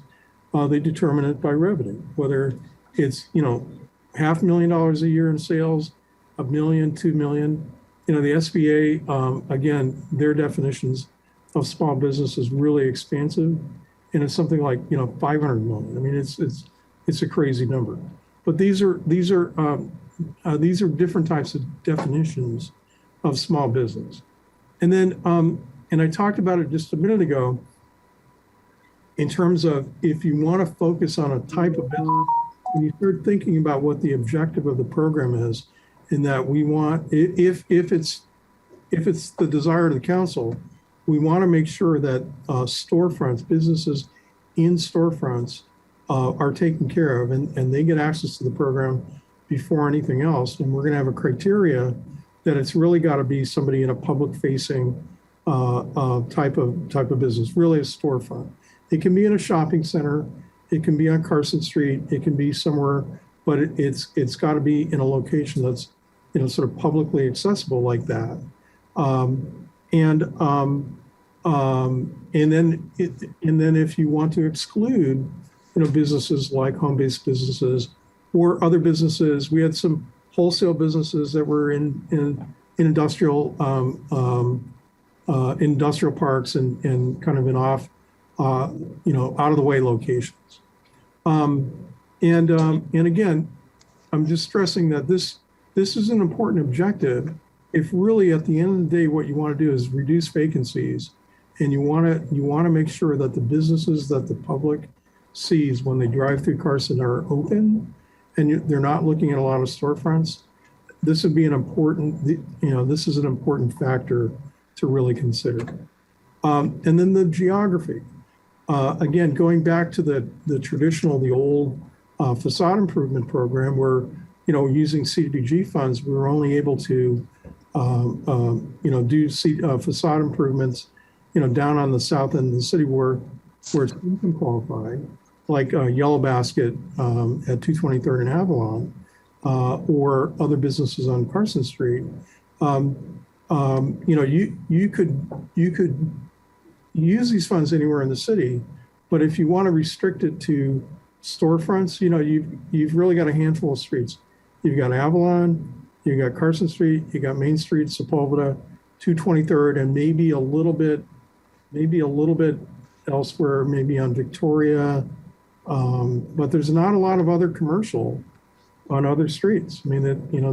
S12: they determine it by revenue, whether it's, $500,000 a year in sales, $1 million, $2 million. The SBA, again, their definitions of small business is really expansive, and it's something like 500 million. I mean, it's a crazy number. But these are different types of definitions of small business. And then, and I talked about it just a minute ago, in terms of if you want to focus on a type of business, when you start thinking about what the objective of the program is, in that we want, if it's the desire of the council, we want to make sure that storefronts, businesses in storefronts are taken care of, and they get access to the program before anything else. And we're going to have a criteria that it's really got to be somebody in a public-facing type of business, really a storefront. It can be in a shopping center, it can be on Carson Street, it can be somewhere, but it's got to be in a location that's sort of publicly accessible like that. And then if you want to exclude businesses like home-based businesses or other businesses, we had some wholesale businesses that were in industrial industrial parks and kind of in off, out of the way locations. And again, I'm just stressing that this is an important objective. If really at the end of the day, what you want to do is reduce vacancies, and you want to make sure that the businesses that the public sees when they drive through Carson are open, and they're not looking at a lot of storefronts. This would be an important, this is an important factor to really consider. And then the geography. Again, going back to the traditional, the old facade improvement program, where using CDBG funds, we were only able to do facade improvements, down on the south end of the city where it's income qualified, like Yellow Basket at 223rd and Avalon, or other businesses on Carson Street. You could use these funds anywhere in the city, but if you want to restrict it to storefronts, you've really got a handful of streets. You've got Avalon, you've got Carson Street, you got Main Street, Sepulveda, 223rd, and maybe a little bit elsewhere, maybe on Victoria. But there's not a lot of other commercial on other streets. I mean,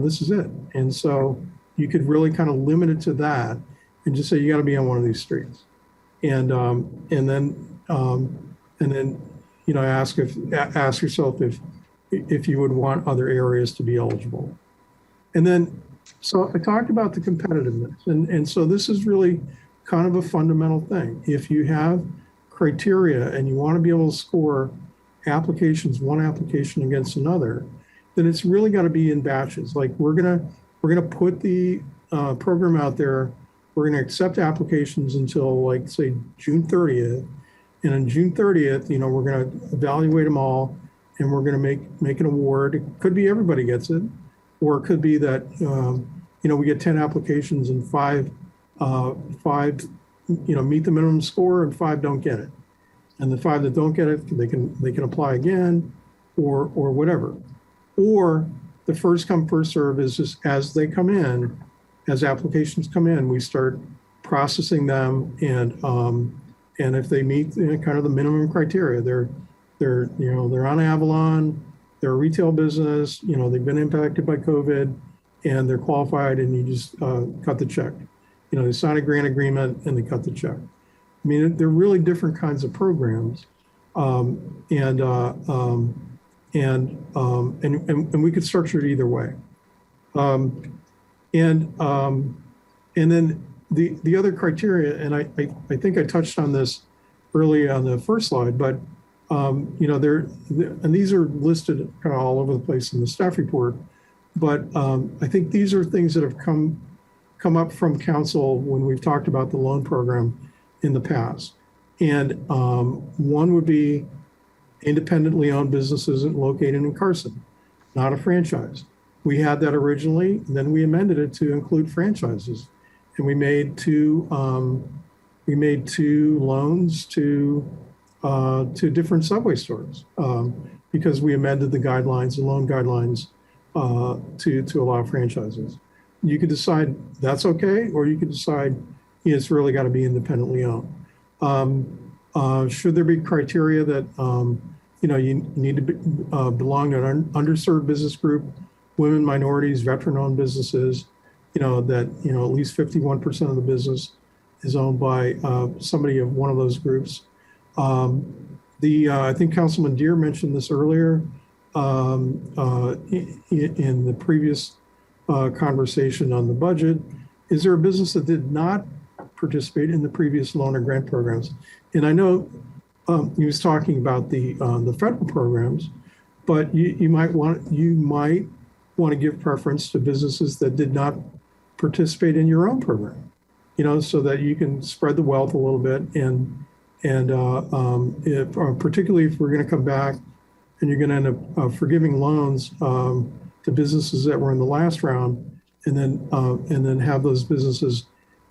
S12: this is it. And so you could really kind of limit it to that and just say, you got to be on one of these streets. And then ask yourself if you would want other areas to be eligible. And then, so I talked about the competitiveness. And so this is really kind of a fundamental thing. If you have criteria and you want to be able to score one application against another, then it's really got to be in batches. Like we're gonna put the program out there. We're gonna accept applications until, like, say, June 30th. And on June 30th, we're gonna evaluate them all, and we're gonna make an award. It could be everybody gets it, or it could be that we get 10 applications and five meet the minimum score and 5 don't get it. And the 5 that don't get it, they can apply again, or whatever. Or the first come, first serve is just as they come in, as applications come in, we start processing them, and if they meet kind of the minimum criteria, they're on Avalon, they're a retail business, they've been impacted by COVID, and they're qualified, and you just cut the check. They sign a grant agreement and they cut the check. I mean, they're really different kinds of programs, and we could structure it either way. And then the other criteria, and I think I touched on this early on the first slide, but and these are listed kind of all over the place in the staff report, but I think these are things that have come up from council when we've talked about the loan program in the past. And one would be independently owned businesses located in Carson, not a franchise. We had that originally, and then we amended it to include franchises, and we made two loans to different Subway stores because we amended the guidelines, the loan guidelines, to allow franchises. You could decide that's okay, or you could decide it's really got to be independently owned. Should there be criteria that you need to belong to an underserved business group, women, minorities, veteran-owned businesses, that at least 51% of the business is owned by somebody of one of those groups. I think Councilman Deere mentioned this earlier in the previous conversation on the budget. Is there a business that did not participate in the previous loan or grant programs? And I know he was talking about the federal programs, but you might want to give preference to businesses that did not participate in your own program, so that you can spread the wealth a little bit, and particularly if we're going to come back and you're going to end up forgiving loans to businesses that were in the last round, and then have those businesses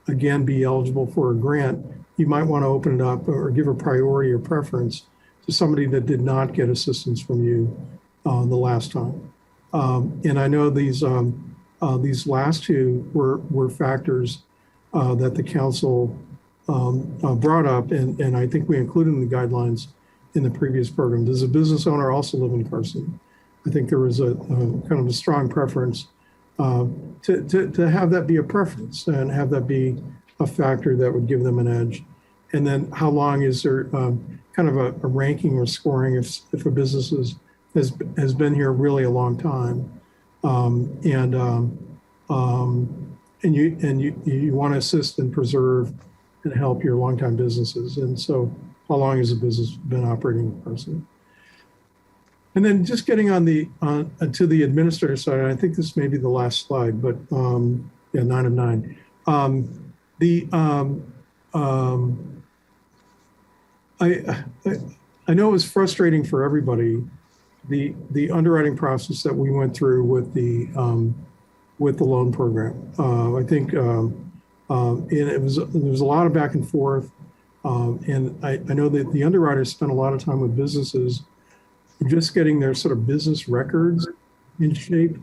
S12: again be eligible for a grant, you might want to open it up or give a priority or preference to somebody that did not get assistance from you the last time. And I know these last two were factors that the council brought up, and I think we included in the guidelines in the previous program. Does a business owner also live in Carson? I think there was a kind of a strong preference to have that be a preference and have that be a factor that would give them an edge. And then how long is there kind of a ranking or scoring if a business has been here really a long time, and you want to assist and preserve and help your longtime businesses. And so how long has a business been operating in Carson? And then just getting on to the administrator side, I think this may be the last slide, but yeah, 9 of 9. I know it was frustrating for everybody, the underwriting process that we went through with the loan program. I think there was a lot of back and forth, and I know that the underwriters spent a lot of time with businesses, just getting their sort of business records in shape,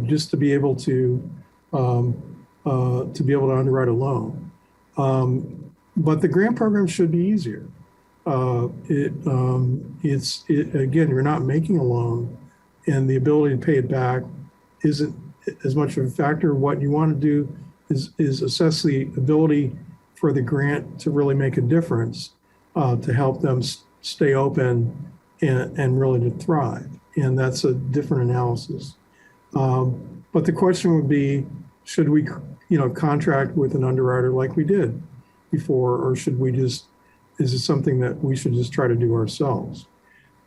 S12: just to be able to underwrite a loan. But the grant program should be easier. Again, you're not making a loan, and the ability to pay it back isn't as much of a factor. What you want to do is assess the ability for the grant to really make a difference, to help them stay open and really to thrive. And that's a different analysis. But the question would be, should we, contract with an underwriter like we did before, or should we is it something that we should just try to do ourselves?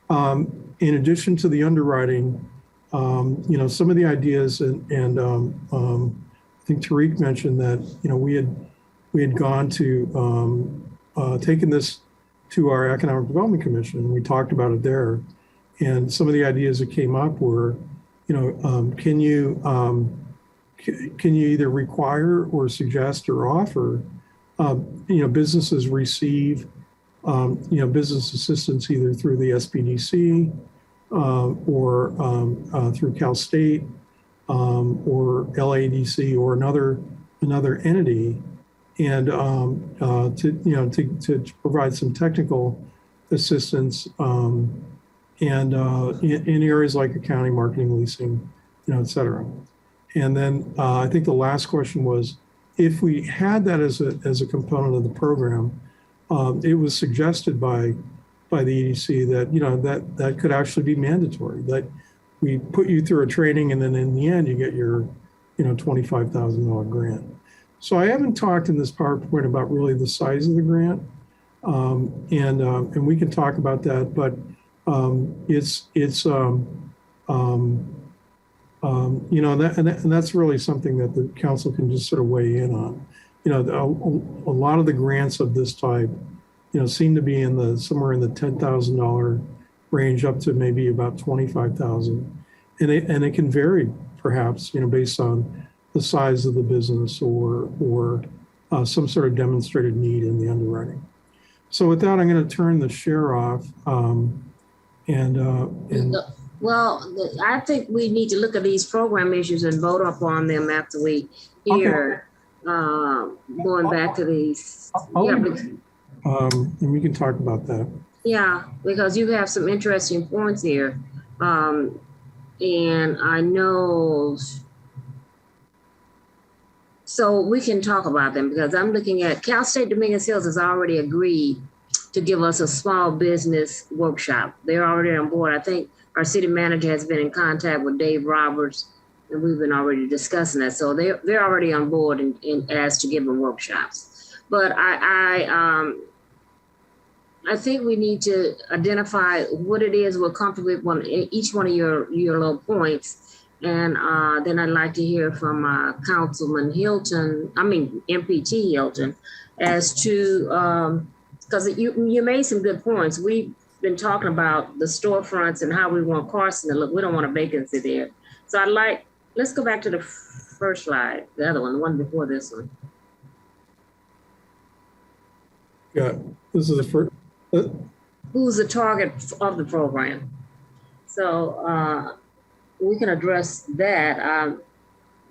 S12: In addition to the underwriting, some of the ideas, and I think Tariq mentioned that, we had gone to, taken this to our Economic Development Commission, and we talked about it there. And some of the ideas that came up were, can you either require or suggest or offer, businesses receive, business assistance either through the SBDC or through Cal State or LADC or another entity, and to provide some technical assistance and in areas like accounting, marketing, leasing, et cetera. And then I think the last question was, if we had that as a component of the program, it was suggested by the EDC that that could actually be mandatory, that we put you through a training and then in the end you get your $25,000 grant. So I haven't talked in this PowerPoint about really the size of the grant, and we can talk about that, but and that's really something that the council can just sort of weigh in on. A lot of the grants of this type, seem to be somewhere in the $10,000 range up to maybe about $25,000, and it can vary perhaps, based on the size of the business or some sort of demonstrated need in the underwriting. So with that, I'm going to turn the share off.
S2: Well, I think we need to look at these program issues and vote upon them after we hear, going back to these.
S12: And we can talk about that.
S2: Yeah, because you have some interesting points here. And I know, so we can talk about them, because I'm looking at Cal State Dominguez Hills has already agreed to give us a small business workshop. They're already on board. I think our city manager has been in contact with Dave Roberts, and we've been already discussing that. So they're already on board and asked to give them workshops. But I think we need to identify what it is we're comfortable with each one of your little points. And then I'd like to hear from Councilman MPT Hilton, as to, because you made some good points. We've been talking about the storefronts and how we want Carson to look. We don't want a vacancy there. So let's go back to the first slide, the other one, the one before this one.
S12: Yeah, this is the first.
S2: Who's the target of the program? So we can address that.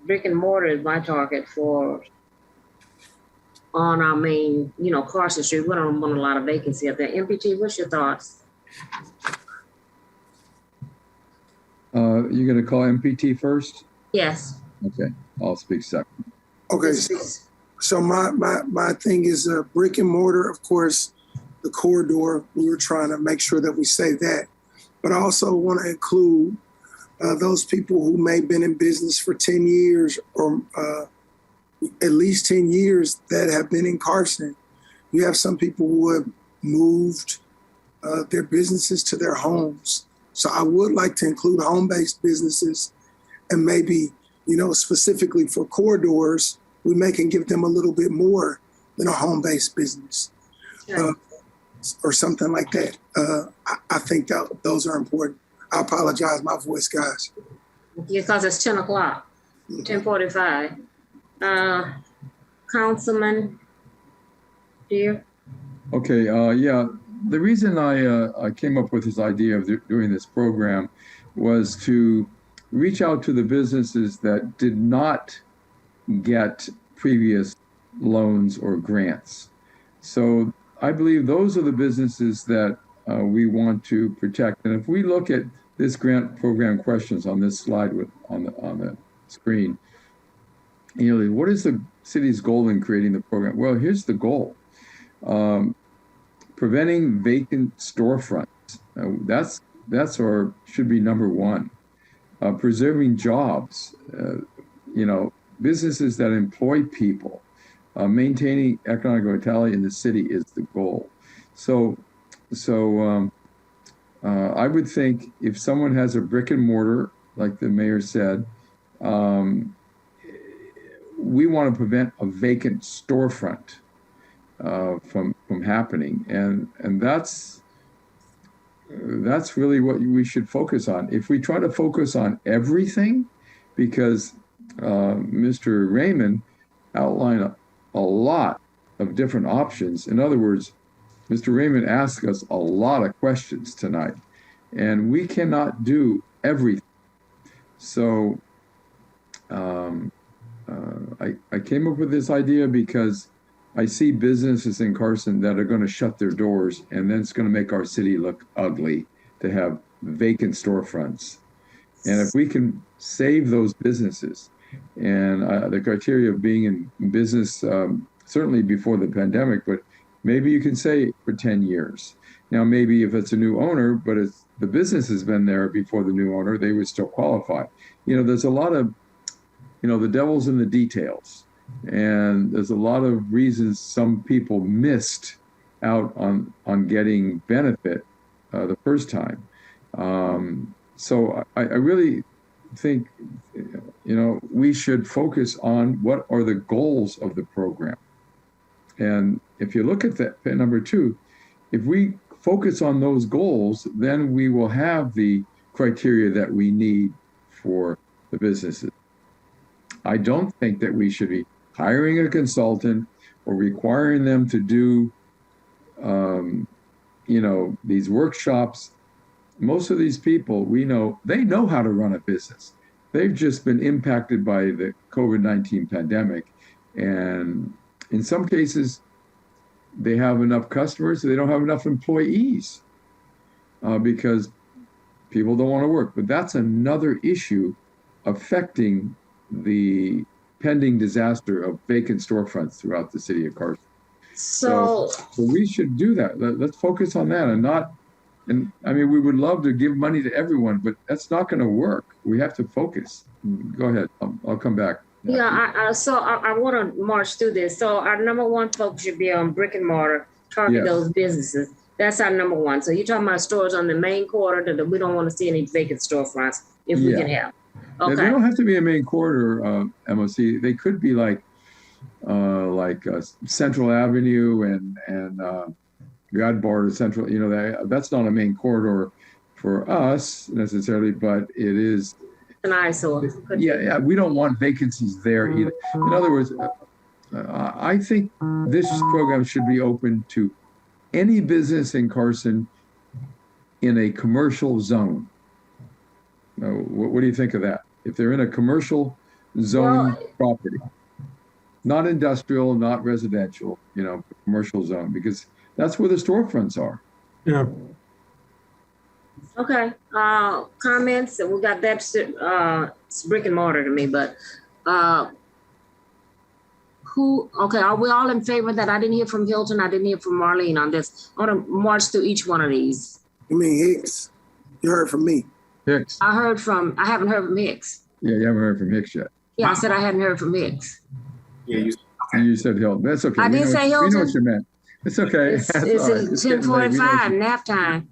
S2: Brick and mortar is my target for on our main, Carson Street. We don't want a lot of vacancy up there. MPT, what's your thoughts?
S10: You're going to call MPT first?
S2: Yes.
S10: Okay, I'll speak second.
S8: Okay, so my thing is brick and mortar, of course, the corridor. We were trying to make sure that we say that, but I also want to include those people who may have been in business for 10 years or at least 10 years that have been in Carson. You have some people who have moved their businesses to their homes. So I would like to include home-based businesses, and maybe, specifically for corridors, we can give them a little bit more than a home-based business, or something like that. I think that those are important. I apologize, my voice, guys.
S2: Because it's 10 o'clock, 10:45. Councilman Deere?
S10: Okay, yeah. The reason I came up with this idea of doing this program was to reach out to the businesses that did not get previous loans or grants. So I believe those are the businesses that we want to protect. And if we look at this grant program questions on this slide on the screen, what is the city's goal in creating the program? Well, here's the goal. Preventing vacant storefronts. That's or should be number one. Preserving jobs. Businesses that employ people. Maintaining economic vitality in the city is the goal. So I would think if someone has a brick and mortar, like the mayor said, we want to prevent a vacant storefront from happening, and that's really what we should focus on. If we try to focus on everything, because Mr. Raymond outlined a lot of different options. In other words, Mr. Raymond asked us a lot of questions tonight, and we cannot do everything. So I came up with this idea because I see businesses in Carson that are going to shut their doors, and then it's going to make our city look ugly to have vacant storefronts. And if we can save those businesses, and the criteria of being in business, certainly before the pandemic, but maybe you can say for 10 years. Now, maybe if it's a new owner, but it's, the business has been there before the new owner, they would still qualify. There's a lot of, the devil's in the details. And there's a lot of reasons some people missed out on getting benefit the first time. So I really think, we should focus on what are the goals of the program. And if you look at that number 2, if we focus on those goals, then we will have the criteria that we need for the businesses. I don't think that we should be hiring a consultant or requiring them to do, these workshops. Most of these people, they know how to run a business. They've just been impacted by the COVID-19 pandemic. And in some cases, they have enough customers, so they don't have enough employees because people don't want to work. But that's another issue affecting the pending disaster of vacant storefronts throughout the city of Carson. So we should do that. Let's focus on that we would love to give money to everyone, but that's not going to work. We have to focus. Go ahead. I'll come back.
S2: Yeah, I want to march through this. So our number 1 focus should be on brick and mortar, target those businesses. That's our number 1. So you're talking about stores on the main corridor that we don't want to see any vacant storefronts if we can help. Okay.
S10: They don't have to be a main corridor, MOC. They could be like Central Avenue and Godbar Central. That's not a main corridor for us necessarily, but it is
S2: an eyesore.
S10: Yeah, we don't want vacancies there either. In other words, I think this program should be open to any business in Carson in a commercial zone. What do you think of that? If they're in a commercial zone property, not industrial, not residential, commercial zone, because that's where the storefronts are.
S12: Yeah.
S2: Okay. Comments. We got that. It's brick and mortar to me, but okay, are we all in favor of that? I didn't hear from Hilton. I didn't hear from Marlene on this. I want to march through each one of these.
S8: You mean Hicks? You heard from me.
S10: Hicks.
S2: I haven't heard from Hicks.
S10: Yeah, you haven't heard from Hicks yet.
S2: Yeah, I said I hadn't heard from Hicks.
S10: Yeah, you said Hilton. That's okay.
S2: I didn't say Hilton.
S10: We know what you meant. It's okay.
S2: It's 10:45 nap time.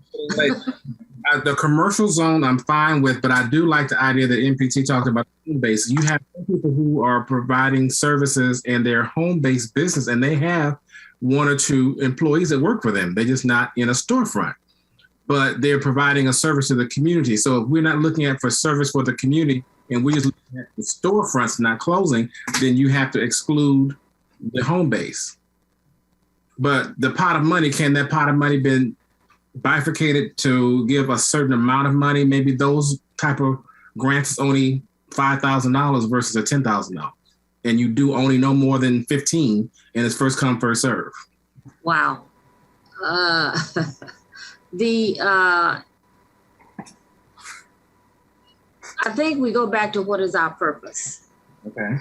S9: The commercial zone I'm fine with, but I do like the idea that MPT talked about home base. You have people who are providing services in their home-based business, and they have one or two employees that work for them. They're just not in a storefront, but they're providing a service to the community. So if we're not looking at for service for the community and we're just looking at the storefronts not closing, then you have to exclude the home base. But the pot of money, can that pot of money been bifurcated to give a certain amount of money? Maybe those type of grants is only $5,000 versus a $10,000, and you do only no more than 15, and it's first come first serve.
S2: Wow. I think we go back to what is our purpose.
S9: Okay.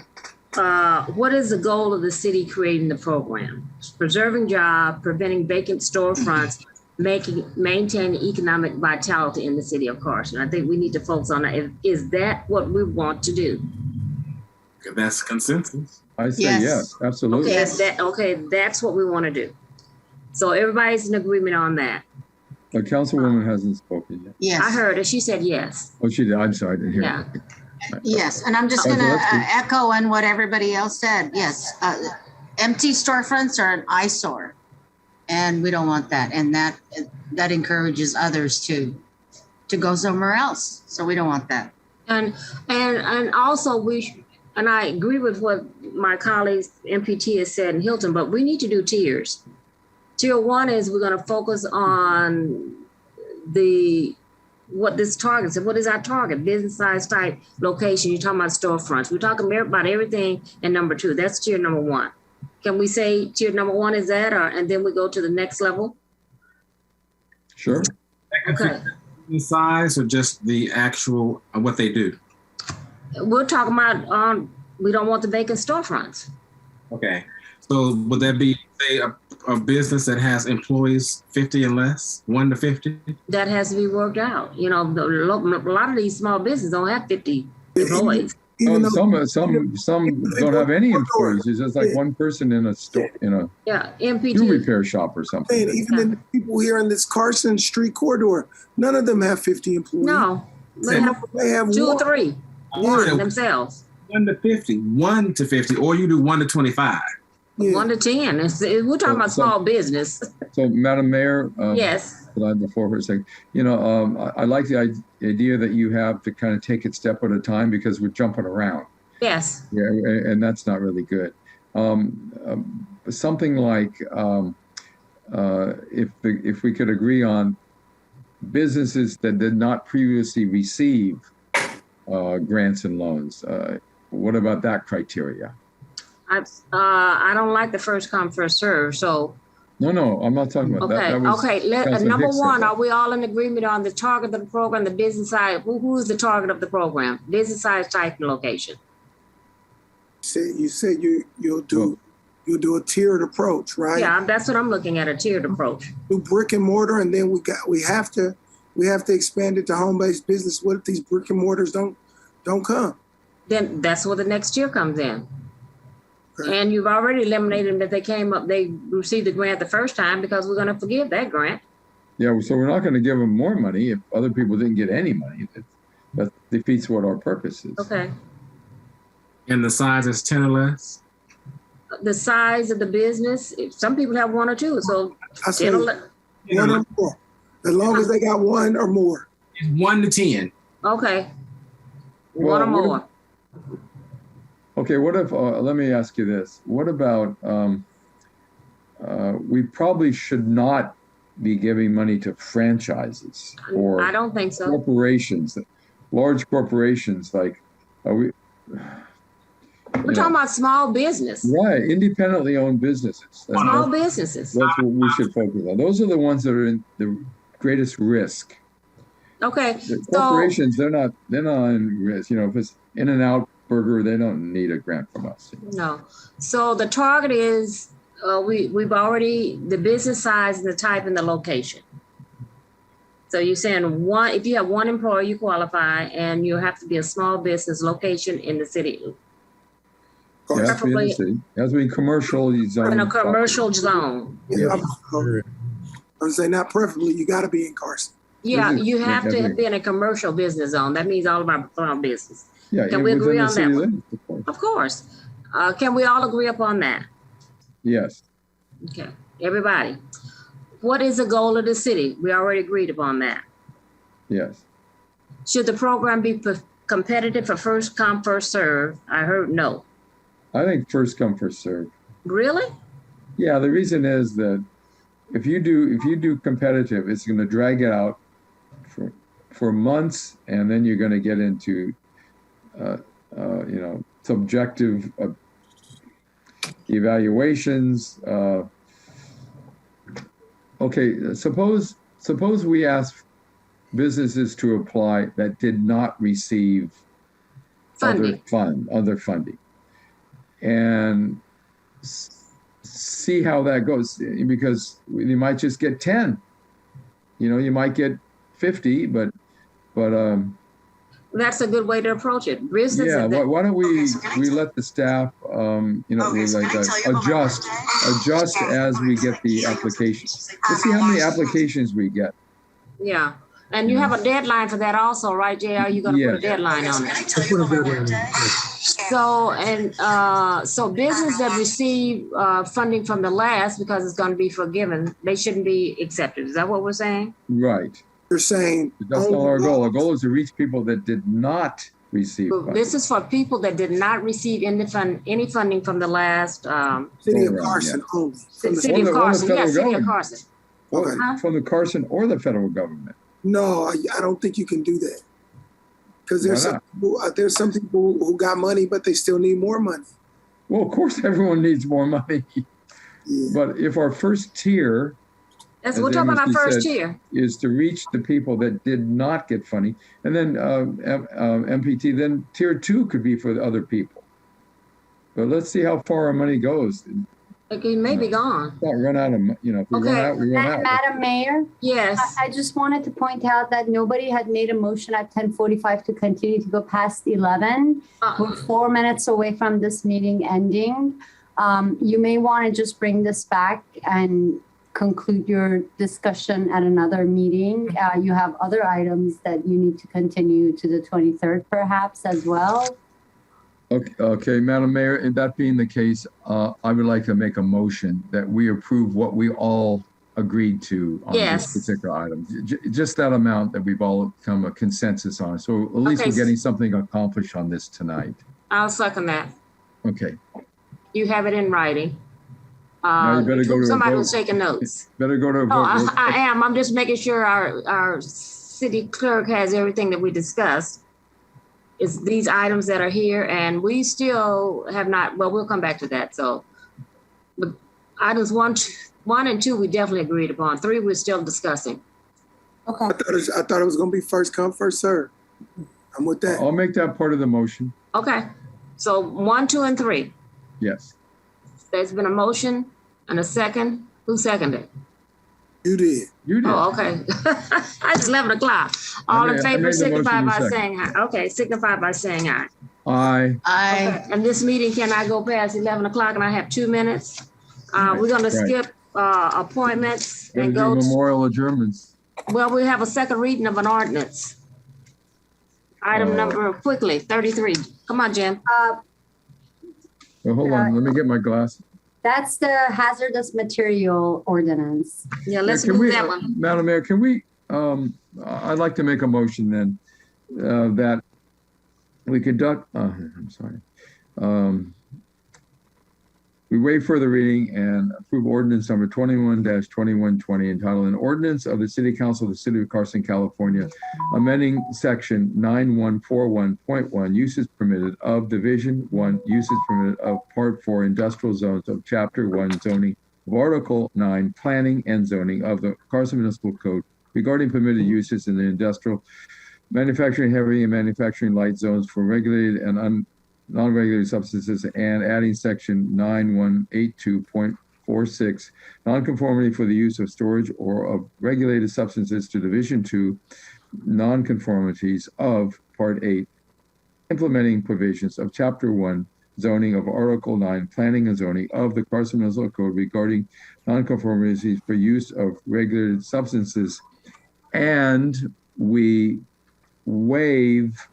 S2: What is the goal of the city creating the program? Preserving jobs, preventing vacant storefronts, maintaining economic vitality in the city of Carson. I think we need to focus on that. Is that what we want to do?
S9: That's consensus.
S10: I say yes, absolutely.
S2: Okay, that's what we want to do. So everybody's in agreement on that.
S10: The councilwoman hasn't spoken yet.
S5: Yes.
S2: I heard her. She said yes.
S10: Oh, she did. I'm sorry, I didn't hear
S2: Yeah.
S5: Yes, and I'm just going to echo on what everybody else said. Yes, empty storefronts are an eyesore, and we don't want that. And that encourages others to go somewhere else. So we don't want that.
S2: And also and I agree with what my colleagues MPT has said in Hilton, but we need to do tiers. Tier 1 is we're going to focus on what this targets and what is our target, business size type location. You're talking about storefronts. We're talking about everything in number 2. That's tier number 1. Can we say tier number 1 is that, and then we go to the next level?
S10: Sure.
S2: Okay.
S9: The size or just the actual what they do?
S2: We're talking about we don't want the vacant storefronts.
S9: Okay. So would that be, say, a business that has employees 50 and less, 1 to 50?
S2: That has to be worked out. A lot of these small businesses don't have 50 employees.
S10: Some don't have any employees. It's just like one person in a store,
S2: MPT
S10: shoe repair shop or something.
S8: Even the people here in this Carson Street corridor, none of them have 50 employees.
S2: No, they have 2 or 3. One themselves.
S9: 1 to 50, 1 to 50, or you do 1 to 25.
S8: Yeah.
S2: 1 to 10. We're talking about small business.
S10: So, Madam Mayor,
S2: yes.
S10: Before for a second, I like the idea that you have to kind of take it step at a time because we're jumping around.
S2: Yes.
S10: Yeah, and that's not really good. Something like if we could agree on businesses that did not previously receive grants and loans, what about that criteria?
S2: I don't like the first come first serve. So.
S10: No, I'm not talking about that.
S2: Number 1, are we all in agreement on the target of the program, the business side? Who is the target of the program? Business size, type, and location.
S8: You said you'll do a tiered approach, right?
S2: Yeah, that's what I'm looking at, a tiered approach.
S8: Do brick and mortar, and then we have to expand it to home-based business. What if these brick and mortars don't come?
S2: Then that's where the next tier comes in. And you've already eliminated them if they received the grant the first time, because we're going to forgive that grant.
S10: Yeah, so we're not going to give them more money if other people didn't get any money. That defeats what our purpose is.
S2: Okay.
S9: And the size is 10 or less?
S2: The size of the business, some people have 1 or 2. So
S8: I say 1 or more. As long as they got 1 or more.
S9: It's 1 to 10.
S2: Okay. 1 or more.
S10: Okay, what if, let me ask you this. What about, we probably should not be giving money to franchises or
S2: I don't think so.
S10: Corporations. large corporations like,
S2: we're talking about small business.
S10: Right, independently owned businesses.
S2: Small businesses.
S10: That's what we should focus on. Those are the ones that are in the greatest risk.
S2: Okay.
S10: The corporations, they're not in risk. If it's In-N-Out Burger, they don't need a grant from us.
S2: No. So the target is we've already the business size and the type and the location. So you're saying if you have one employee, you qualify, and you have to be a small business location in the city.
S10: It has to be in the city. It has to be commercial zone.
S2: In a commercial zone.
S8: Yeah, I'm saying not preferably. You got to be in Carson.
S2: Yeah, you have to be in a commercial business zone. That means all of our small business.
S10: Yeah,
S2: can we agree on that one?
S10: Limits,
S2: of course. Can we all agree upon that?
S10: Yes.
S2: Okay, everybody. What is the goal of the city? We already agreed upon that.
S10: Yes.
S2: Should the program be competitive for first come, first serve? I heard no.
S10: I think first come, first serve.
S2: Really?
S10: Yeah, the reason is that if you do competitive, it's going to drag it out for months, and then you're going to get into subjective evaluations. Okay, suppose we ask businesses to apply that did not receive other funding, and see how that goes, because you might just get 10. You might get 50, but
S2: that's a good way to approach it. Business.
S10: Yeah. Why don't we let the staff, adjust as we get the applications. Let's see how many applications we get.
S2: Yeah. And you have a deadline for that also, right, JR? You're going to put a deadline on it. So business that receive funding from the last, because it's going to be forgiven, they shouldn't be accepted. Is that what we're saying?
S10: Right.
S8: You're saying
S10: that's not our goal. Our goal is to reach people that did not receive funding.
S2: This is for people that did not receive any funding from the last
S8: City of Carson only.
S2: City of Carson, yes, City of Carson.
S10: Okay. From the Carson or the federal government.
S8: No, I don't think you can do that. Because there's some people who got money, but they still need more money.
S10: Well, of course, everyone needs more money. Yeah. But if our first tier,
S2: we're talking about our first tier,
S10: is to reach the people that did not get funding, and then MPT, then tier 2 could be for the other people. But let's see how far our money goes.
S2: It may be gone.
S10: Not run out of, if we run out, we run out.
S21: Madam Mayor?
S2: Yes.
S21: I just wanted to point out that nobody had made a motion at 10:45 to continue to go past 11. We're 4 minutes away from this meeting ending. You may want to just bring this back and conclude your discussion at another meeting. You have other items that you need to continue to the 23rd perhaps as well.
S10: Okay, Madam Mayor, and that being the case, I would like to make a motion that we approve what we all agreed to on this particular item. Just that amount that we've all come a consensus on. So at least we're getting something accomplished on this tonight.
S2: I'll second that.
S10: Okay.
S2: You have it in writing.
S10: Now you better go to
S2: somebody
S10: a vote.
S2: was taking notes.
S10: Better go to a vote.
S2: I am. I'm just making sure our city clerk has everything that we discussed. It's these items that are here, and we still have not, well, we'll come back to that. So, but items one and two, we definitely agreed upon. 3, we're still discussing.
S13: Okay.
S8: I thought it was going to be first come, first serve. I'm with that.
S10: I'll make that part of the motion.
S2: Okay. So 1, 2, and 3.
S10: Yes.
S2: There's been a motion and a second. Who seconded?
S8: You did.
S10: You did.
S2: Oh, okay. It's 11 o'clock. All in favor, signify by saying aye. Okay, signify by saying aye.
S10: Aye.
S2: Aye. Okay. And this meeting cannot go past 11 o'clock, and I have 2 minutes. We're going to skip appointments and go to
S10: memorial adjournments.
S2: Well, we have a second reading of an ordinance. Item number, quickly, 33. Come on, Jim.
S10: Well, hold on. Let me get my glasses.
S21: That's the hazardous material ordinance.
S2: Yeah, let's move that one.
S10: Madam Mayor, can we, I'd like to make a motion then that we conduct, I'm sorry. we waive further reading and approve ordinance number 21-2120 entitled an ordinance of the City Council of the City of Carson, California, amending section 9141.1 uses permitted of Division 1 uses permitted of Part 4 industrial zones of Chapter 1 zoning of Article 9 planning and zoning of the Carson Municipal Code regarding permitted uses in the industrial, manufacturing heavy and manufacturing light zones for regulated and non-regulated substances and adding section 9182.46 nonconformity for the use of storage or of regulated substances to Division 2 nonconformities of Part 8 implementing provisions of Chapter 1 zoning of Article 9 planning and zoning of the Carson Municipal Code regarding nonconformities for use of regulated substances, and we waive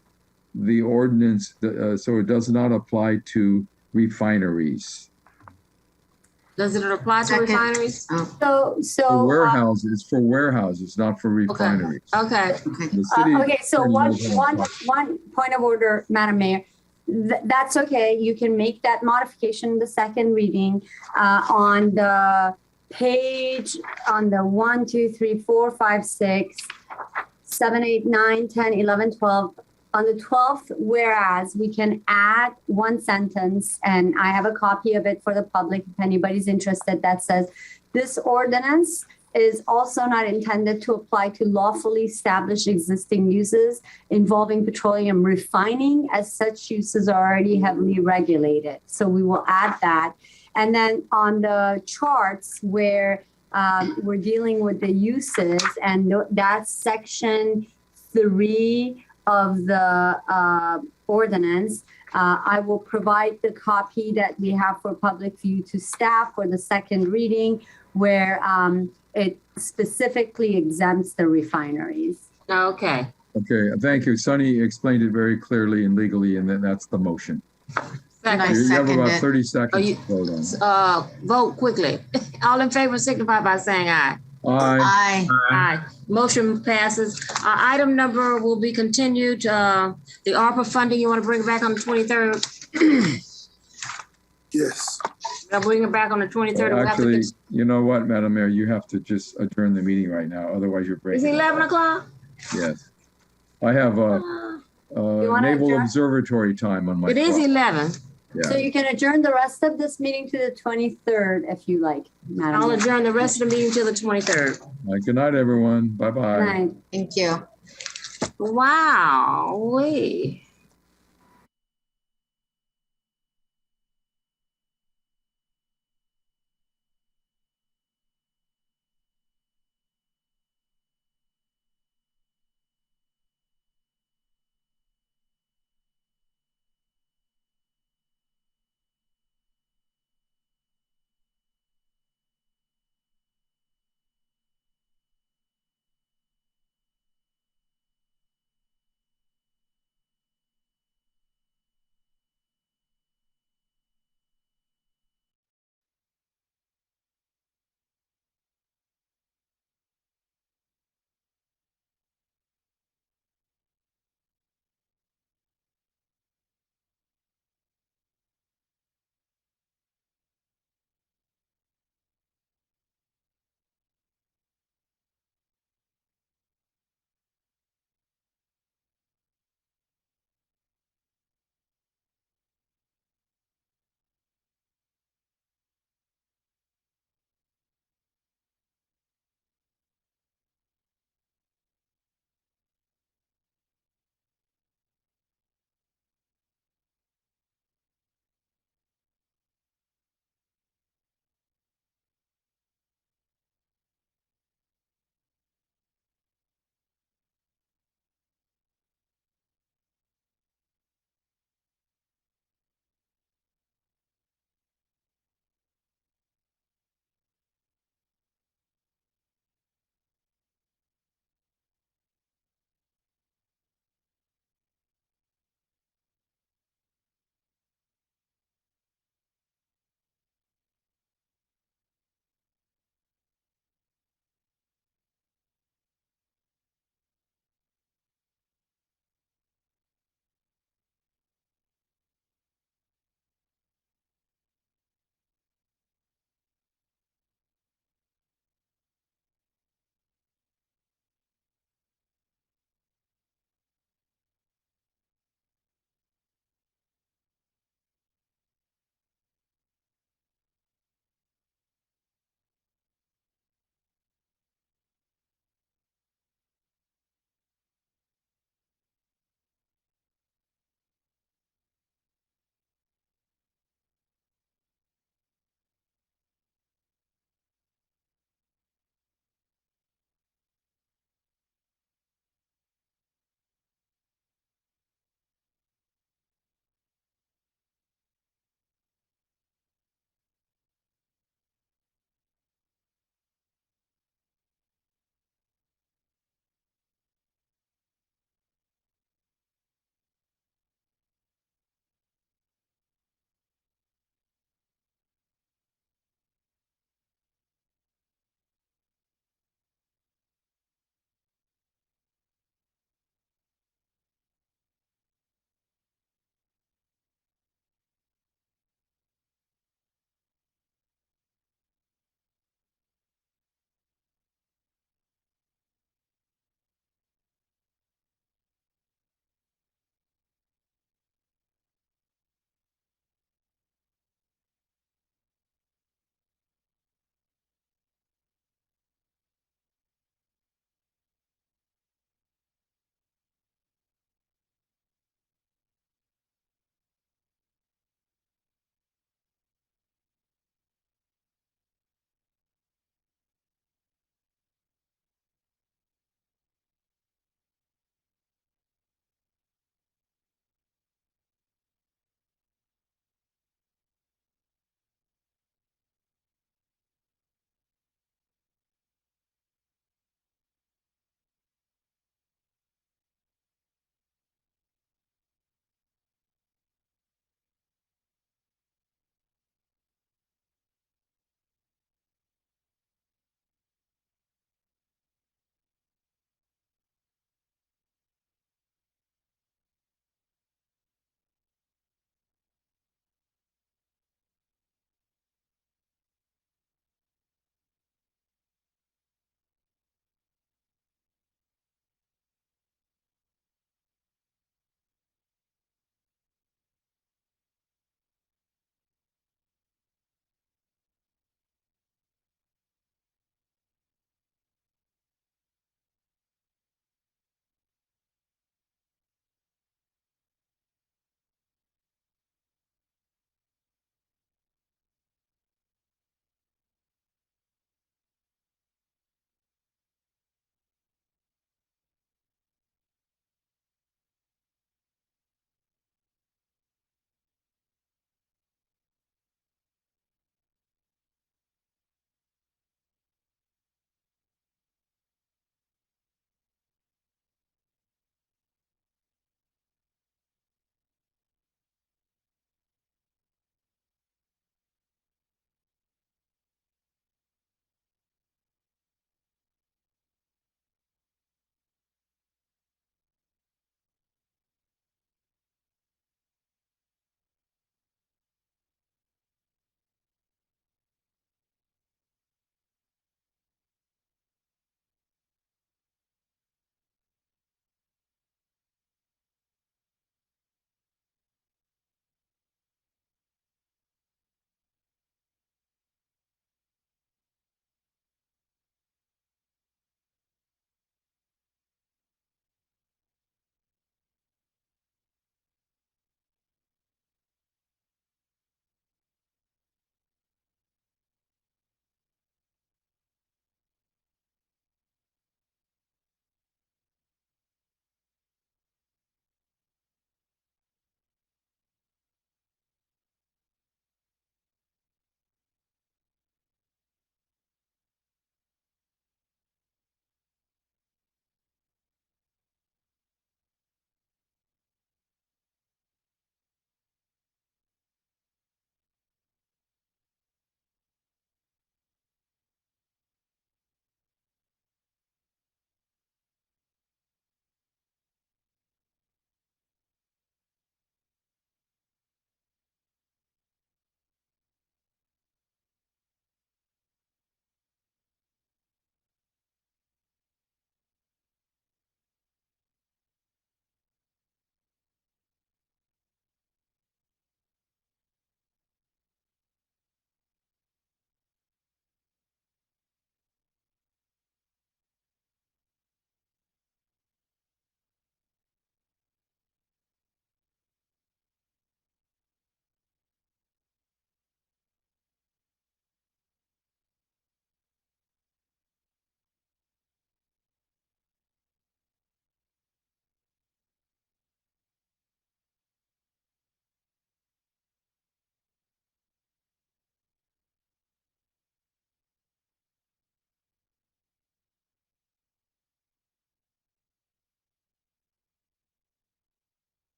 S10: the ordinance so it does not apply to refineries.
S2: Does it apply to refineries?
S21: So
S10: For warehouses, it's for warehouses, not for refineries.
S2: Okay.
S10: The city
S21: Okay, so
S10: attorney
S21: one
S10: knows
S21: point of order, Madam Mayor. That's okay. You can make that modification in the second reading on the page on the 1, 2, 3, 4, 5, 6, 7, 8, 9, 10, 11, 12. On the 12th, whereas we can add one sentence, and I have a copy of it for the public if anybody's interested, that says, this ordinance is also not intended to apply to lawfully established existing uses involving petroleum refining, as such uses are already heavily regulated. So we will add that. And then on the charts where we're dealing with the uses, and that's section 3 of the ordinance, I will provide the copy that we have for public view to staff for the second reading, where it specifically exempts the refineries.
S2: Okay.
S10: Okay, thank you. Sunny explained it very clearly and legally, and then that's the motion. You have about 30 seconds to vote on it.
S2: Vote quickly. All in favor signify by saying aye.
S10: Aye.
S2: Aye. Motion passes. Item number will be continued. The ARPA funding, you want to bring it back on the 23rd?
S8: Yes.
S2: I'll bring it back on the 23rd.
S10: Actually, you know what, Madam Mayor, you have to just adjourn the meeting right now. Otherwise, you're breaking.
S2: Is it 11 o'clock?
S10: Yes. I have a Naval Observatory time on my
S2: It is
S10: clock.
S2: 11.
S10: Yeah.
S21: So you can adjourn the rest of this meeting to the 23rd if you like, Madam
S2: I'll
S21: Mayor.
S2: adjourn the rest of the meeting till the 23rd.
S10: Good night, everyone. Bye-bye.
S21: Good night.
S5: Thank you.
S2: Wow.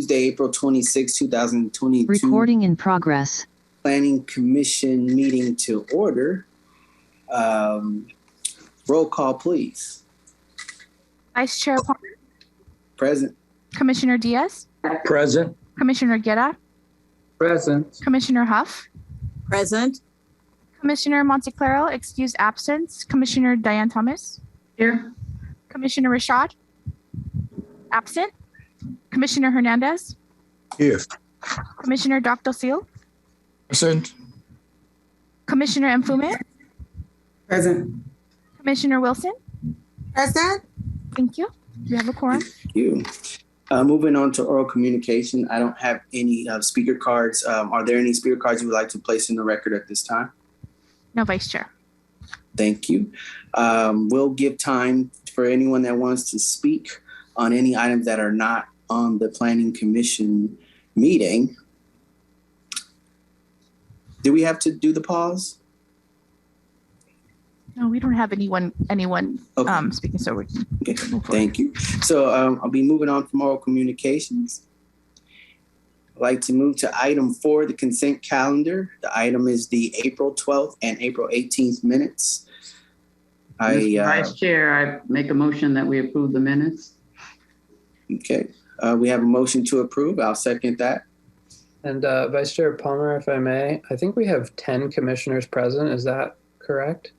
S14: Tuesday, April 26, 2022.
S22: Recording in progress.
S14: Planning Commission meeting to order. Roll call, please.
S23: Vice Chair Palmer.
S14: Present.
S23: Commissioner Diaz.
S24: Present.
S23: Commissioner Guerra.
S24: Present.
S23: Commissioner Huff.
S25: Present.
S23: Commissioner Monteclaro, excused absence. Commissioner Diane Thomas.
S25: Here.
S23: Commissioner Rashad. Absent. Commissioner Hernandez.
S24: Yes.
S23: Commissioner Dr. Seal.
S24: Present.
S23: Commissioner Mfume.
S25: Present.
S23: Commissioner Wilson.
S25: Present.
S23: Thank you. We have a quorum.
S14: Thank you. Moving on to oral communication. I don't have any speaker cards. Are there any speaker cards you would like to place in the record at this time?
S23: No, Vice Chair.
S14: Thank you. We'll give time for anyone that wants to speak on any items that are not on the Planning Commission meeting. Do we have to do the pause?
S23: No, we don't have anyone
S14: Okay.
S23: speaking, so we can
S14: Okay,
S23: move forward.
S14: thank you. So I'll be moving on from oral communications. I'd like to move to item 4, the consent calendar. The item is the April 12th and April 18th minutes.
S25: Mr. Vice Chair, I make a motion that we approve the minutes.
S14: Okay, we have a motion to approve. I'll second that.
S26: And Vice Chair Palmer, if I may, I think we have 10 commissioners present. Is that correct?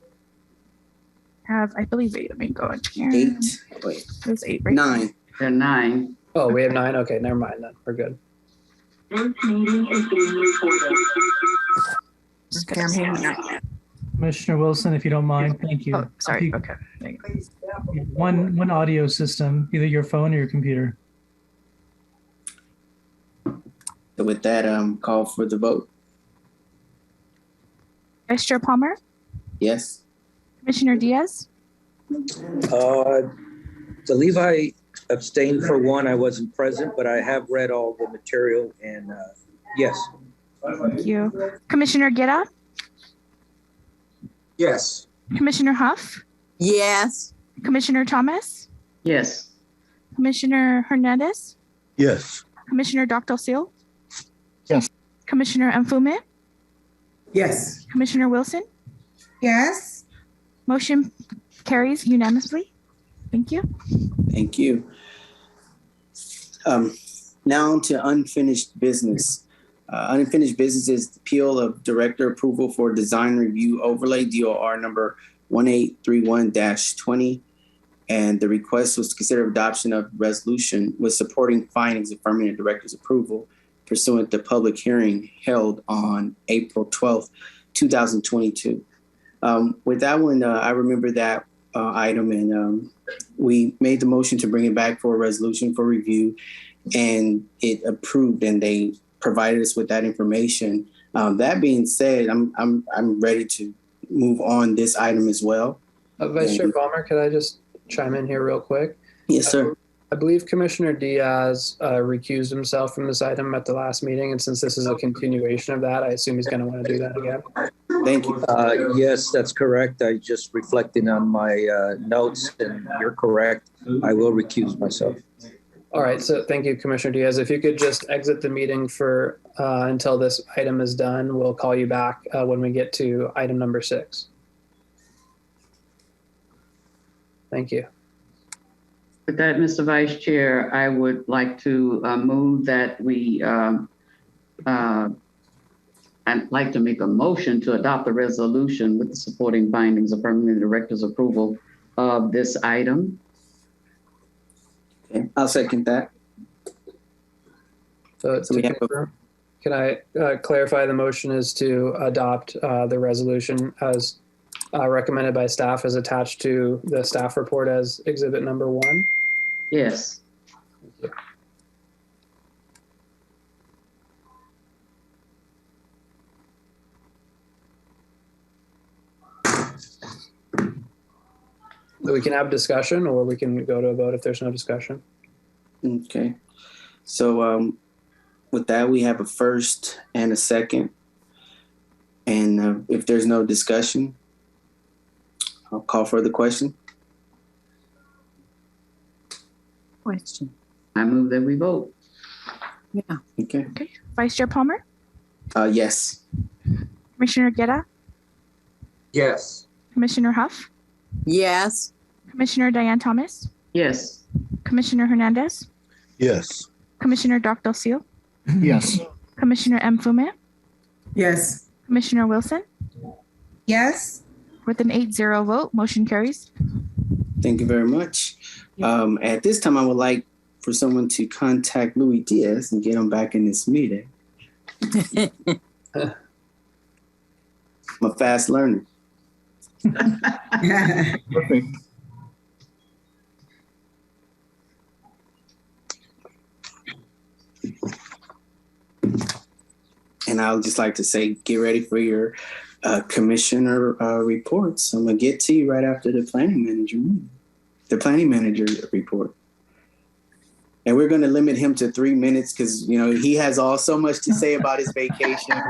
S23: I believe 8. Let me go in here.
S14: 8. Wait.
S23: There's 8, right?
S14: 9.
S25: There are 9.
S26: Oh, we have 9. Okay, never mind then. We're good.
S25: This meeting is being recorded.
S23: Okay, I'm hearing that.
S27: Commissioner Wilson, if you don't mind, thank you.
S23: Oh, sorry. Okay. Thank you.
S27: One audio system, either your phone or your computer.
S14: So with that, call for the vote.
S23: Vice Chair Palmer.
S14: Yes.
S23: Commissioner Diaz.
S24: The Levi abstained for one. I wasn't present, but I have read all the material and yes.
S23: Thank you. Commissioner Guerra.
S24: Yes.
S23: Commissioner Huff.
S25: Yes.
S23: Commissioner Thomas.
S25: Yes.
S23: Commissioner Hernandez.
S24: Yes.
S23: Commissioner Dr. Seal.
S24: Yes.
S23: Commissioner Mfume.
S25: Yes.
S23: Commissioner Wilson.
S25: Yes.
S23: Motion carries unanimously. Thank you.
S14: Thank you. Now on to unfinished business. Unfinished business is appeal of director approval for design review overlay DOR number 1831-20. And the request was to consider adoption of resolution with supporting findings affirming the director's approval pursuant to public hearing held on April 12th, 2022. With that one, I remember that item, and we made the motion to bring it back for a resolution for review, and it approved, and they provided us with that information. That being said, I'm ready to move on this item as well.
S26: Vice Chair Palmer, could I just chime in here real quick?
S14: Yes, sir.
S26: I believe Commissioner Diaz recused himself from this item at the last meeting, and since this is a continuation of that, I assume he's going to want to do that again.
S14: Thank you.
S24: Yes, that's correct. I just reflecting on my notes, and you're correct. I will recuse myself.
S26: All right, so thank you, Commissioner Diaz. If you could just exit the meeting for until this item is done, we'll call you back when we get to item number 6. Thank you.
S25: With that, Mr. Vice Chair, I would like to move that I'd like to make a motion to adopt a resolution with the supporting findings affirming the director's approval of this item.
S14: Okay, I'll second that.
S26: So can I clarify the motion is to adopt the resolution as recommended by staff as attached to the staff report as exhibit number 1?
S25: Yes.
S26: So we can have discussion, or we can go to a vote if there's no discussion.
S14: Okay. So with that, we have a first and a second. And if there's no discussion, I'll call for the question.
S25: Question. I move that we vote.
S14: Yeah. Okay.
S23: Okay. Vice Chair Palmer?
S14: Yes.
S23: Commissioner Guerra?
S24: Yes.
S23: Commissioner Huff?
S3: Yes.
S23: Commissioner Diane Thomas?
S25: Yes.
S23: Commissioner Hernandez?
S15: Yes.
S23: Commissioner Dr. Seal?
S15: Yes.
S23: Commissioner Mfume?
S3: Yes.
S23: Commissioner Wilson?
S3: Yes.
S23: With an 8-0 vote, motion carries.
S14: Thank you very much. At this time, I would like for someone to contact Louis Diaz and get him back in this meeting. I'm a fast learner.
S15: Perfect.
S14: And I would just like to say, get ready for your commissioner reports. I'm gonna get to you right after the planning manager meeting, the planning manager report. And we're gonna limit him to 3 minutes because he has so much to say about his vacation.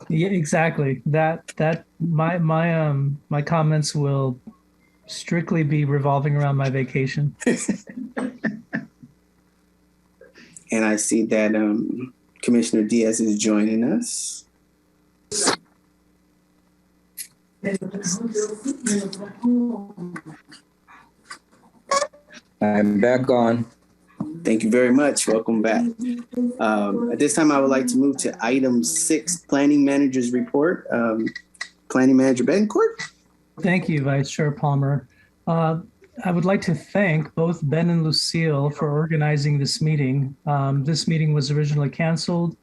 S27: Yeah, exactly. My comments will strictly be revolving around my vacation.
S14: And I see that Commissioner Diaz is joining us.
S24: I'm back on.
S14: Thank you very much. Welcome back. At this time, I would like to move to item 6, Planning Manager's Report. Planning Manager Betancourt.
S27: Thank you, Vice Chair Palmer. I would like to thank both Ben and Lucille for organizing this meeting. This meeting was originally canceled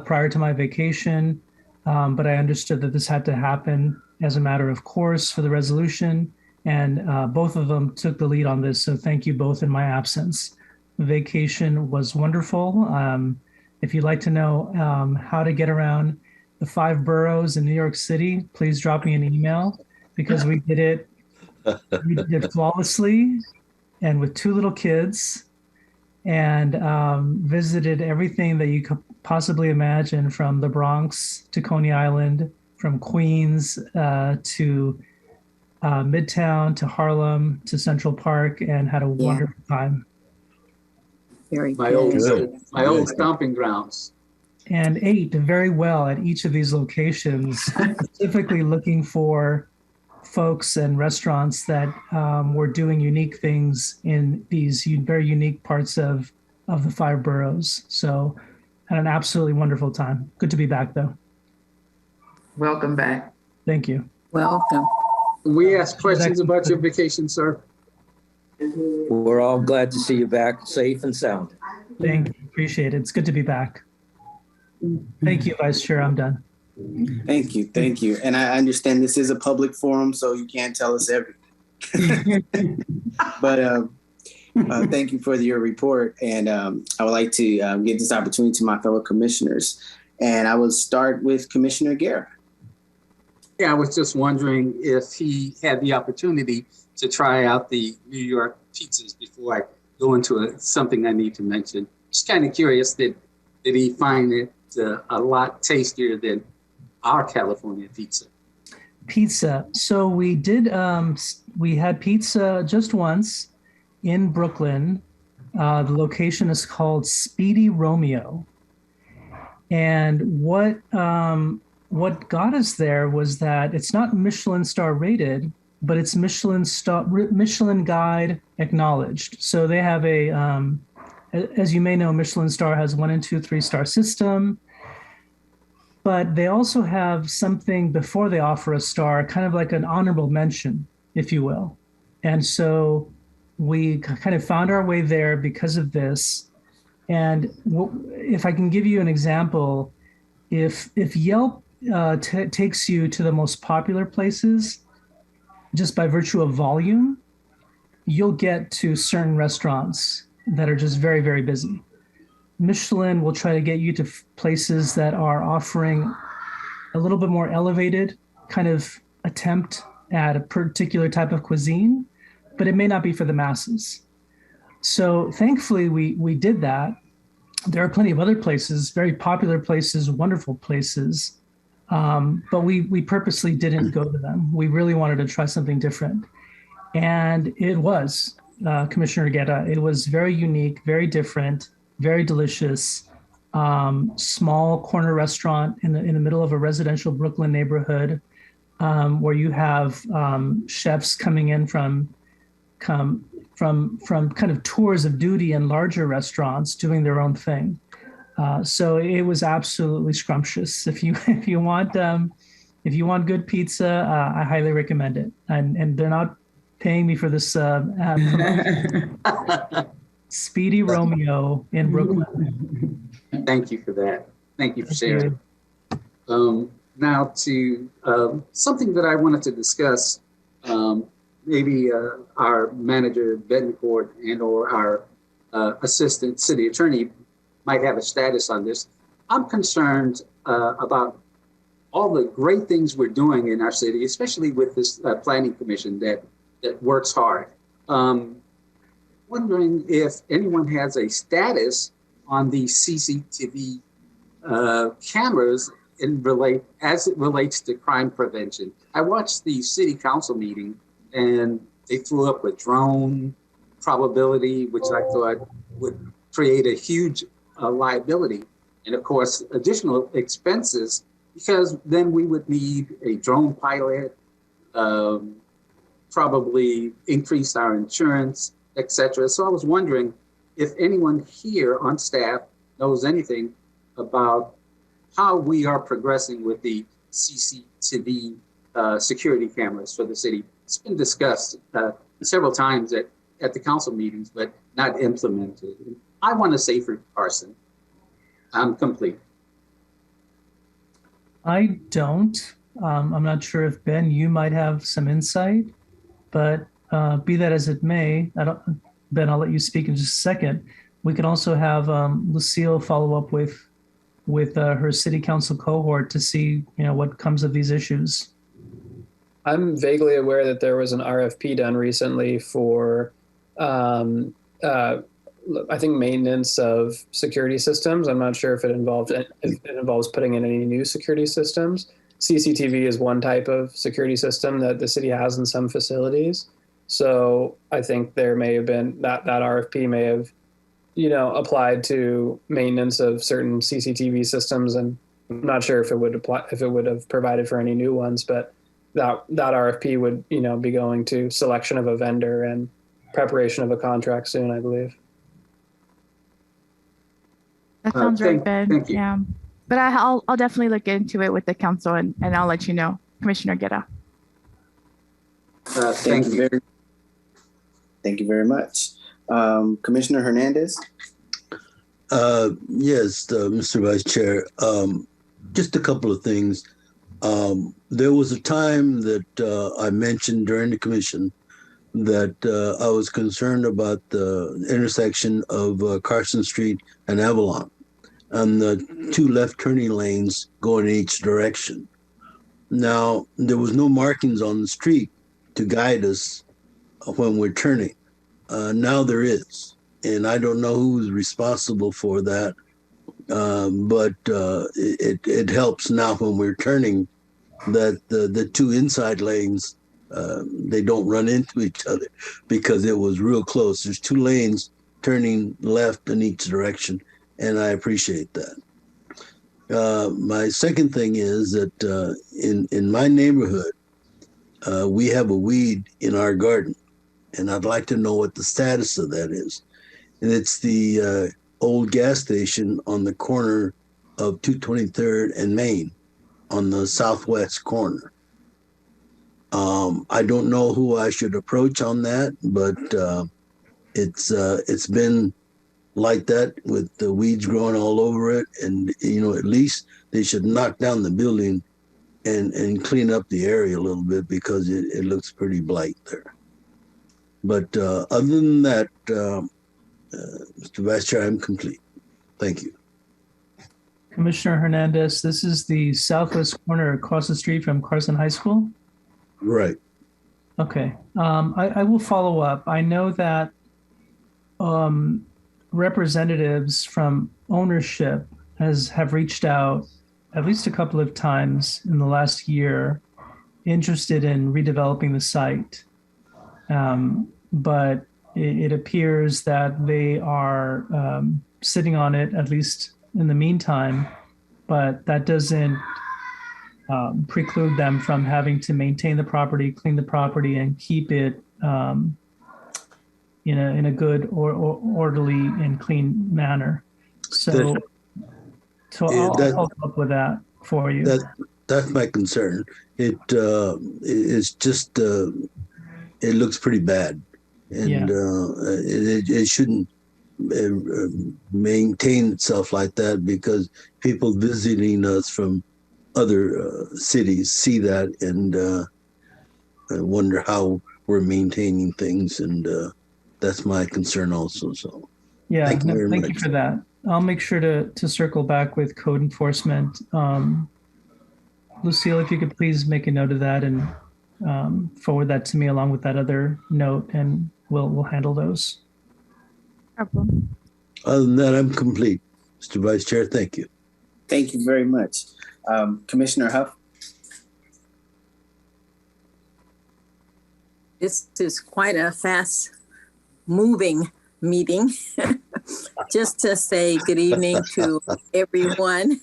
S27: prior to my vacation, but I understood that this had to happen as a matter of course for the resolution, and both of them took the lead on this, so thank you both in my absence. The vacation was wonderful. If you'd like to know how to get around the 5 boroughs in New York City, please drop me an email because we did it flawlessly and with 2 little kids, and visited everything that you could possibly imagine, from the Bronx to Coney Island, from Queens to Midtown to Harlem to Central Park, and had a wonderful time.
S3: Very
S24: My
S3: good.
S24: old stomping grounds.
S27: And ate very well at each of these locations, specifically looking for folks and restaurants that were doing unique things in these very unique parts of the 5 boroughs. So had an absolutely wonderful time. Good to be back, though.
S25: Welcome back.
S27: Thank you.
S3: Welcome.
S24: We ask questions about your vacation, sir. We're all glad to see you back safe and sound.
S27: Thank you. Appreciate it. It's good to be back. Thank you, Vice Chair. I'm done.
S14: Thank you. Thank you. And I understand this is a public forum, so you can't tell us everything. But thank you for your report. And I would like to give this opportunity to my fellow commissioners. And I will start with Commissioner Guerra.
S16: Yeah, I was just wondering if he had the opportunity to try out the New York pizzas before I go into something I need to mention. Just kind of curious, did he find it a lot tastier than our California pizza?
S27: Pizza. So we did, we had pizza just once in Brooklyn. The location is called Speedy Romeo. And what got us there was that it's not Michelin star rated, but it's Michelin Guide acknowledged. So they have as you may know, Michelin star has 1 and 2, 3-star system, but they also have something before they offer a star, kind of like an honorable mention, if you will. And so we kind of found our way there because of this. And if I can give you an example, if Yelp takes you to the most popular places, just by virtue of volume, you'll get to certain restaurants that are just very, very busy. Michelin will try to get you to places that are offering a little bit more elevated kind of attempt at a particular type of cuisine, but it may not be for the masses. So thankfully, we did that. There are plenty of other places, very popular places, wonderful places, but we purposely didn't go to them. We really wanted to try something different. And it was, Commissioner Guerra, it was very unique, very different. very delicious, small corner restaurant in the middle of a residential Brooklyn neighborhood, where you have chefs coming in from kind of tours of duty in larger restaurants doing their own thing. So it was absolutely scrumptious. If you want good pizza, I highly recommend it. And they're not paying me for this promotion. Speedy Romeo in Brooklyn.
S16: Thank you for that. Thank you for sharing. Now to something that I wanted to discuss. Maybe our manager, Betancourt, and or our assistant city attorney might have a status on this. I'm concerned about all the great things we're doing in our city, especially with this planning commission that works hard. Wondering if anyone has a status on the CCTV cameras as it relates to crime prevention. I watched the city council meeting and they threw up a drone probability, which I thought would create a huge liability. And of course, additional expenses, because then we would need a drone pilot, probably increase our insurance, etc. So I was wondering if anyone here on staff knows anything about how we are progressing with the CCTV security cameras for the city. It's been discussed several times at the council meetings, but not implemented. I want a safer Carson. I'm complete.
S27: I don't. I'm not sure if Ben, you might have some insight, but be that as it may, Ben, I'll let you speak in just a second. We can also have Lucille follow up with her city council cohort to see, what comes of these issues.
S26: I'm vaguely aware that there was an RFP done recently for, I think, maintenance of security systems. I'm not sure if it involves putting in any new security systems. CCTV is one type of security system that the city has in some facilities. So I think there may have been that RFP may have, applied to maintenance of certain CCTV systems, and I'm not sure if it would have provided for any new ones, but that RFP would, be going to selection of a vendor and preparation of a contract soon, I believe.
S23: That sounds right, Ben.
S16: Thank you.
S23: Yeah, but I'll definitely look into it with the council and I'll let you know, Commissioner Guerra.
S14: Thank you very much. Commissioner Hernandez?
S15: Yes, Mr. Vice Chair. Just a couple of things. There was a time that I mentioned during the commission that I was concerned about the intersection of Carson Street and Avalon and the two left turning lanes going in each direction. Now, there was no markings on the street to guide us when we're turning. Now there is, and I don't know who's responsible for that, but it helps now when we're turning that the two inside lanes, they don't run into each other because it was real close. There's two lanes turning left in each direction, and I appreciate that. My second thing is that in my neighborhood, we have a weed in our garden, and I'd like to know what the status of that is. And it's the old gas station on the corner of 223rd and Main on the southwest corner. I don't know who I should approach on that, but it's been like that with the weeds growing all over it. And, at least they should knock down the building and clean up the area a little bit because it looks pretty blight there. But other than that, Mr. Vice Chair, I'm complete. Thank you.
S27: Commissioner Hernandez, this is the southwest corner across the street from Carson High School?
S15: Right.
S27: Okay. I will follow up. I know that representatives from ownership have reached out at least a couple of times in the last year interested in redeveloping the site. But it appears that they are sitting on it, at least in the meantime, but that doesn't preclude them from having to maintain the property, clean the property, and keep it in a good or orderly and clean manner. So I'll follow up with that for you.
S15: That's my concern. It's just it looks pretty bad, and it shouldn't maintain itself like that, because people visiting us from other cities see that and wonder how we're maintaining things, and that's my concern also. So
S27: thank you for that. I'll make sure to circle back with code enforcement. Lucille, if you could please make a note of that and forward that to me along with that other note, and we'll handle those.
S23: Problem.
S15: Other than that, I'm complete. Mr. Vice Chair, thank you.
S14: Thank you very much. Commissioner Huff?
S3: This is quite a fast moving meeting. Just to say good evening to everyone.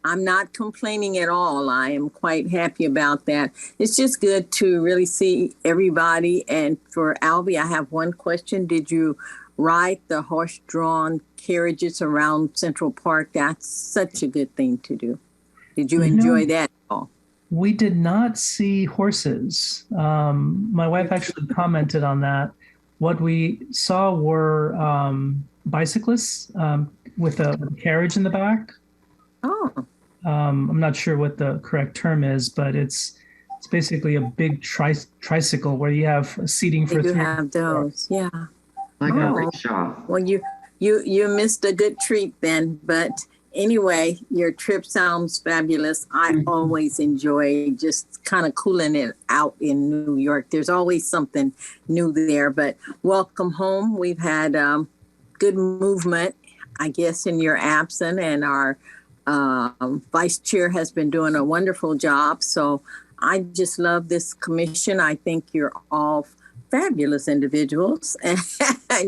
S3: I'm not complaining at all. I am quite happy about that. It's just good to really see everybody. And for Albie, I have one question. Did you ride the horse-drawn carriages around Central Park? That's such a good thing to do. Did you enjoy that at all?
S27: We did not see horses. My wife actually commented on that. What we saw were bicyclists with a carriage in the back.
S3: Oh.
S27: I'm not sure what the correct term is, but it's basically a big tricycle where you have seating for
S3: you
S27: three.
S3: Have those, yeah.
S25: Like a rickshaw.
S3: Well, you missed a good treat then, but anyway, your trip sounds fabulous. I always enjoy just kind of cooling it out in New York. There's always something new there, but welcome home. We've had good movement, I guess, in your absence, and our Vice Chair has been doing a wonderful job. So I just love this commission. I think you're all fabulous individuals and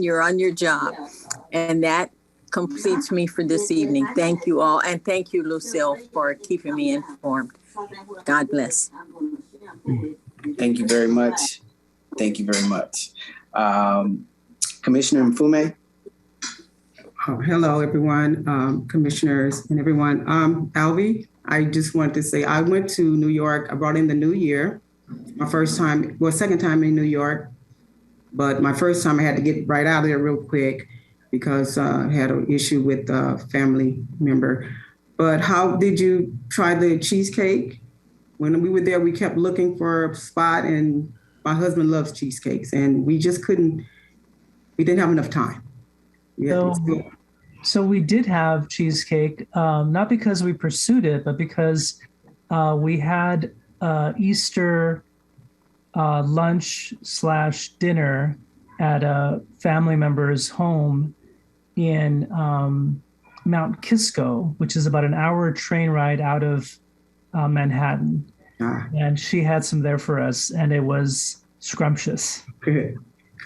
S3: you're on your job. And that completes me for this evening. Thank you all. And thank you, Lucille, for keeping me informed. God bless.
S14: Thank you very much. Thank you very much. Commissioner Mfume?
S1: Hello, everyone, commissioners and everyone. Albie, I just wanted to say I went to New York. I brought in the new year. My second time in New York, but my first time I had to get right out of there real quick because I had an issue with a family member. But how did you try the cheesecake? When we were there, we kept looking for a spot, and my husband loves cheesecakes, and we didn't have enough time.
S27: So we did have cheesecake, not because we pursued it, but because we had Easter lunch/dinner at a family member's home in Mount Kisco, which is about an hour train ride out of Manhattan. And she had some there for us, and it was scrumptious.
S1: Good.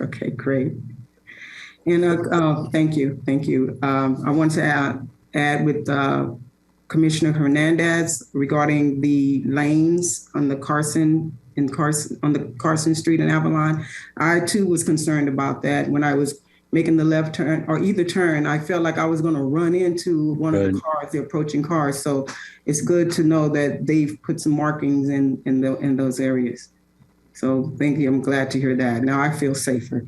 S1: Okay, great. And thank you. I want to add with Commissioner Hernandez regarding the lanes on the Carson Street in Avalon. I too was concerned about that when I was making the left turn or either turn. I felt like I was going to run into one of the cars, the approaching cars. So it's good to know that they've put some markings in those areas. So thank you. I'm glad to hear that. Now I feel safer.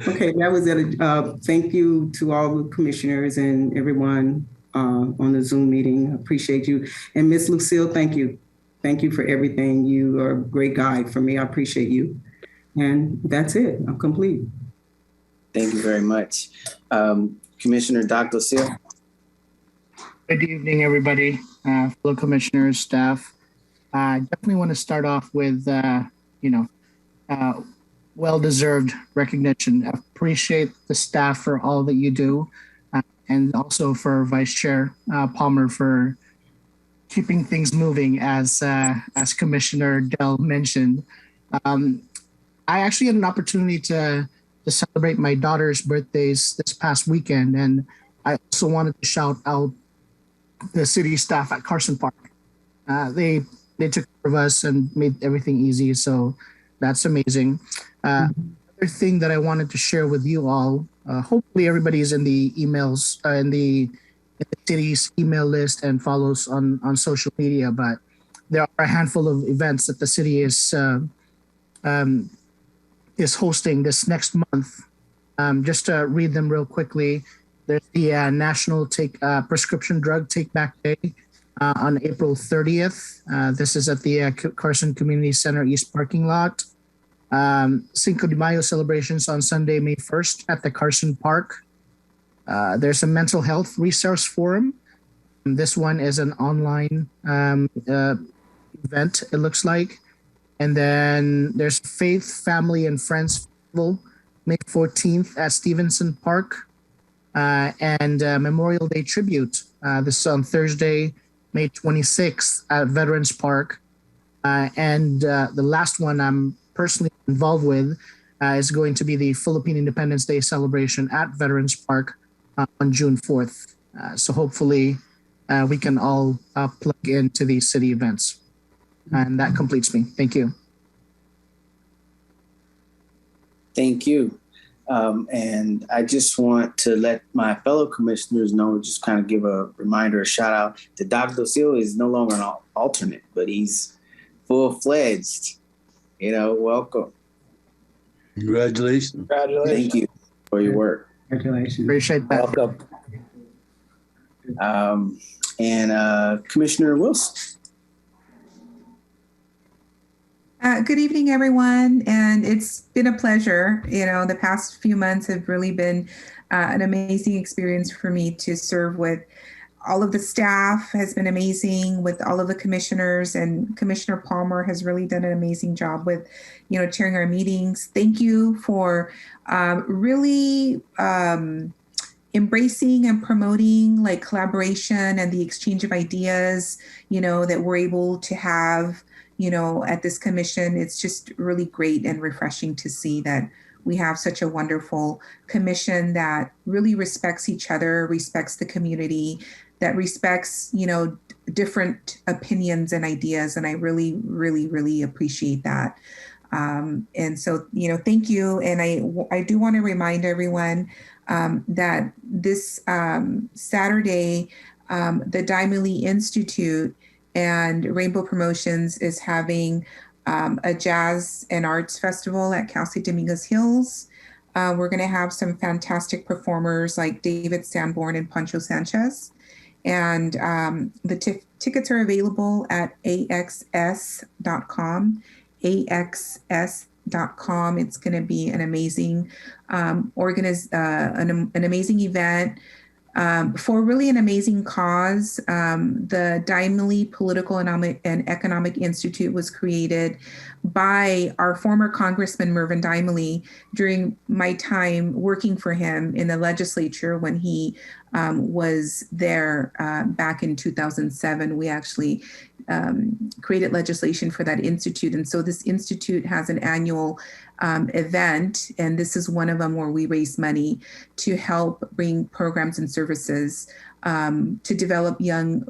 S1: Okay, that was it. Thank you to all the commissioners and everyone on the Zoom meeting. I appreciate you. And Miss Lucille, thank you. Thank you for everything. You are a great guide for me. I appreciate you. And that's it. I'm complete.
S14: Thank you very much. Commissioner Dr. Seal.
S11: Good evening, everybody, fellow commissioners, staff. I definitely want to start off with, well-deserved recognition. I appreciate the staff for all that you do, and also for Vice Chair Palmer for keeping things moving, as Commissioner Dell mentioned. I actually had an opportunity to to celebrate my daughter's birthdays this past weekend. And I also wanted to shout out the city staff at Carson Park. They took care of us and made everything easy. So that's amazing. Other thing that I wanted to share with you all, hopefully everybody's in the emails, in the city's email list and follows on social media, but there are a handful of events that the city is hosting this next month. Just to read them real quickly, there's the National Prescription Drug Take Back Day on April 30th. This is at the Carson Community Center East parking lot. Cinco de Mayo celebrations on Sunday, May 1st at the Carson Park. There's a mental health resource forum. This one is an online event, it looks like. And then there's Faith, Family, and Friends Festival, May 14th at Stevenson Park. And Memorial Day Tribute. This is on Thursday, May 26th at Veterans Park. And the last one I'm personally involved with is going to be the Philippine Independence Day celebration at Veterans Park on June 4th. So hopefully we can all plug into these city events. And that completes me. Thank you.
S14: Thank you. And I just want to let my fellow commissioners know, just kind of give a reminder, a shout out to Dr. Silva is no longer an alternate, but he's full-fledged. Welcome.
S15: Congratulations.
S14: Thank you for your work.
S1: Congratulations.
S11: Appreciate that.
S14: Welcome. And Commissioner Wilson.
S4: Good evening, everyone. And it's been a pleasure. The past few months have really been an amazing experience for me to serve with. All of the staff has been amazing, with all of the commissioners, and Commissioner Palmer has really done an amazing job with, chairing our meetings. Thank you for really embracing and promoting collaboration and the exchange of ideas, that we're able to have, at this commission. It's just really great and refreshing to see that we have such a wonderful commission that really respects each other, respects the community, that respects, different opinions and ideas. And I really, really, really appreciate that. And so, thank you. And I do want to remind everyone that this Saturday, the Diamond Lee Institute and Rainbow Promotions is having a jazz and arts festival at Cal State Dominguez Hills. We're going to have some fantastic performers like David Sanborn and Pancho Sanchez. And the tickets are available at axs.com. axs.com. It's going to be an amazing an amazing event. For really an amazing cause. The Diamond Lee Political and Economic Institute was created by our former Congressman Mervyn Diamond Lee during my time working for him in the legislature when he was there back in 2007. We actually created legislation for that institute. And so this institute has an annual event, and this is one of them where we raise money to help bring programs and services to develop young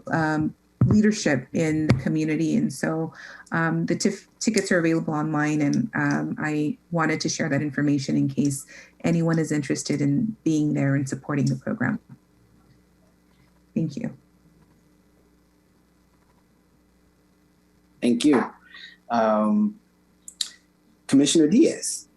S4: leadership in the community. And so the tickets are available online, and I wanted to share that information in case anyone is interested in being there and supporting the program. Thank you.
S14: Thank you. Commissioner Diaz.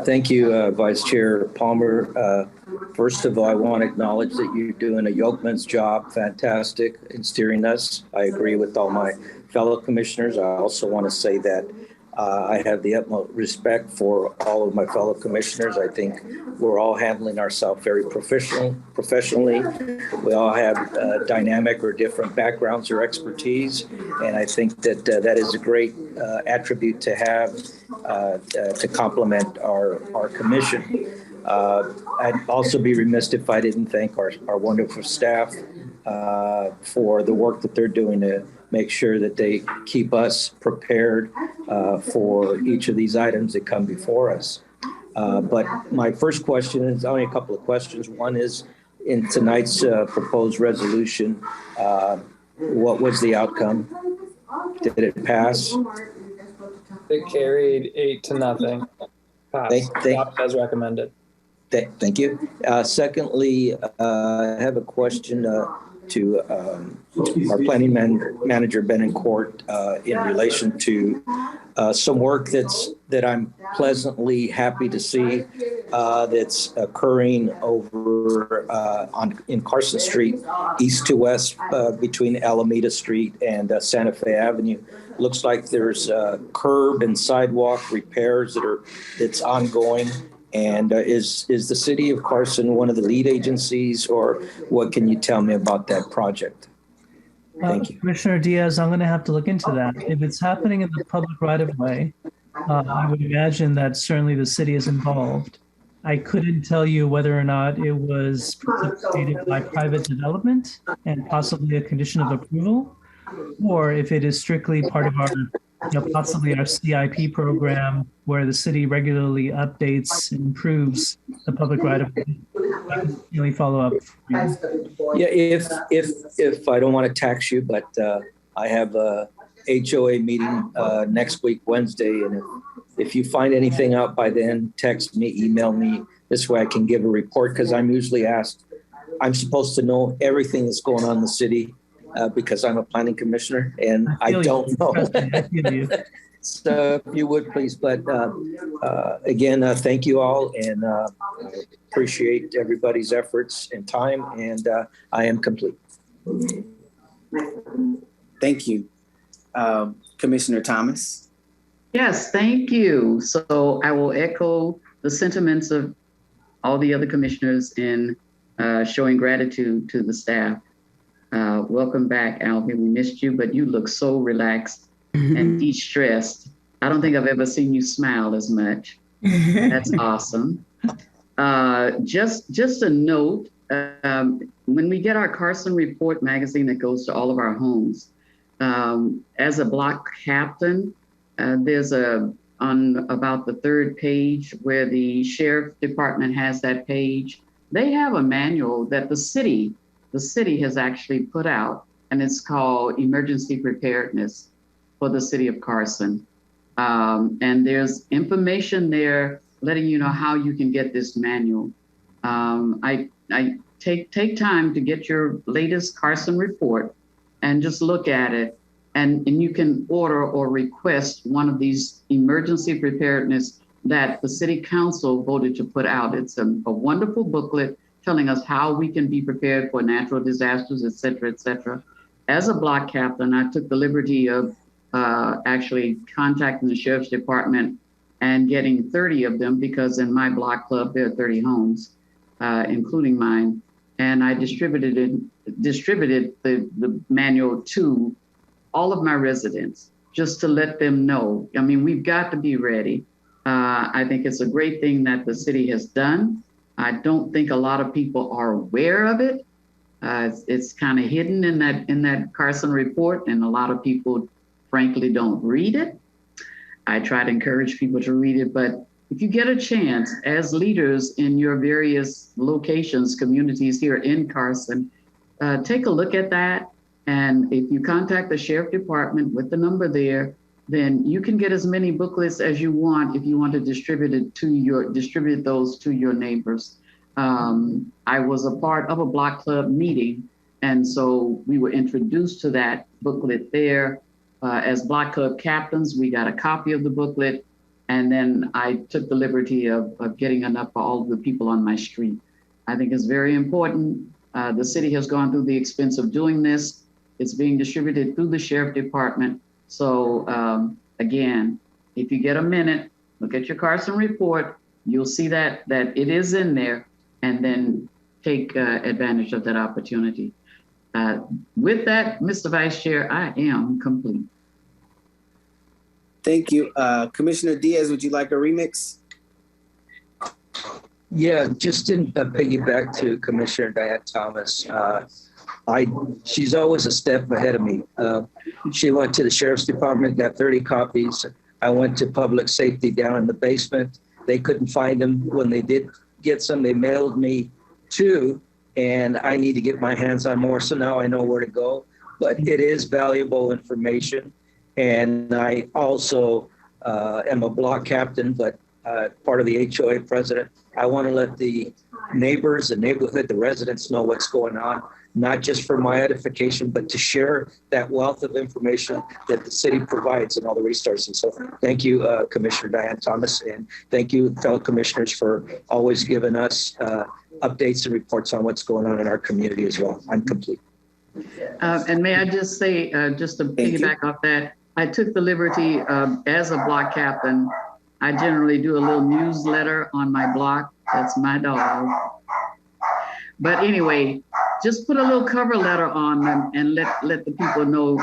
S24: Thank you, Vice Chair Palmer. First of all, I want to acknowledge that you're doing a yeoman's job, fantastic in steering us. I agree with all my fellow commissioners. I also want to say that I have the utmost respect for all of my fellow commissioners. I think we're all handling ourselves very professionally. We all have dynamic or different backgrounds or expertise. And I think that that is a great attribute to have to complement our commission. I'd also be remiss if I didn't thank our wonderful staff for the work that they're doing to make sure that they keep us prepared for each of these items that come before us. But my first question is only a couple of questions. One is, in tonight's proposed resolution, what was the outcome? Did it pass?
S26: It carried 8-0. Passed. As recommended.
S24: Thank you. Secondly, I have a question to our planning manager, Benincourt, in relation to some work that I'm pleasantly happy to see that's occurring over in Carson Street, east to west, between Alameda Street and Santa Fe Avenue. Looks like there's curb and sidewalk repairs that's ongoing. And is the city of Carson one of the lead agencies, or what can you tell me about that project? Thank you.
S27: Commissioner Diaz, I'm going to have to look into that. If it's happening in the public right of way, I would imagine that certainly the city is involved. I couldn't tell you whether or not it was precipitated by private development and possibly a condition of approval, or if it is strictly part of our possibly our CIP program, where the city regularly updates and improves the public right of way. I can really follow up.
S24: Yeah, if I don't want to tax you, but I have a HOA meeting next week, Wednesday, and if you find anything out by then, text me, email me. This way I can give a report, because I'm usually asked, I'm supposed to know everything that's going on in the city. Because I'm a planning commissioner and I don't know. So if you would please, but again, thank you all, and I appreciate everybody's efforts and time, and I am complete.
S14: Thank you. Commissioner Thomas.
S25: Yes, thank you. So I will echo the sentiments of all the other commissioners in showing gratitude to the staff. Welcome back, Alvin. We missed you, but you look so relaxed and de-stressed. I don't think I've ever seen you smile as much. That's awesome. Just a note, when we get our Carson Report magazine that goes to all of our homes, as a block captain, there's on about the third page where the sheriff department has that page, they have a manual that the city has actually put out, and it's called Emergency Preparedness for the city of Carson. And there's information there letting you know how you can get this manual. I take time to get your latest Carson report and just look at it. And you can order or request one of these emergency preparedness that the city council voted to put out. It's a wonderful booklet telling us how we can be prepared for natural disasters, et cetera, et cetera. As a block captain, I took the liberty of actually contacting the sheriff's department and getting 30 of them, because in my block club, there are 30 homes, including mine. And I distributed the manual to all of my residents, just to let them know. I mean, we've got to be ready. I think it's a great thing that the city has done. I don't think a lot of people are aware of it. It's kind of hidden in that Carson report, and a lot of people, frankly, don't read it. I try to encourage people to read it, but if you get a chance, as leaders in your various locations, communities here in Carson, take a look at that. And if you contact the sheriff department with the number there, then you can get as many booklets as you want if you want to distribute those to your neighbors. I was a part of a block club meeting, and so we were introduced to that booklet there. As block club captains, we got a copy of the booklet, and then I took the liberty of getting enough for all of the people on my street. I think it's very important. The city has gone through the expense of doing this. It's being distributed through the sheriff department. So again, if you get a minute, look at your Carson report. You'll see that it is in there, and then take advantage of that opportunity. With that, Mr. Vice Chair, I am complete.
S14: Thank you. Commissioner Diaz, would you like a remix?
S24: Yeah, just to piggyback to Commissioner Diane Thomas. She's always a step ahead of me. She went to the sheriff's department, got 30 copies. I went to public safety down in the basement. They couldn't find them. When they did get some, they mailed me 2, and I need to get my hands on more. So now I know where to go. But it is valuable information. And I also am a block captain, but part of the HOA president. I want to let the neighbors, the neighborhood, the residents know what's going on, not just for my edification, but to share that wealth of information that the city provides and all the resources. So thank you, Commissioner Diane Thomas, and thank you, fellow commissioners, for always giving us updates and reports on what's going on in our community as well. I'm complete.
S25: And may I just say, just to piggyback off that, I took the liberty as a block captain. I generally do a little newsletter on my block. That's my dog. But anyway, just put a little cover letter on them and let the people know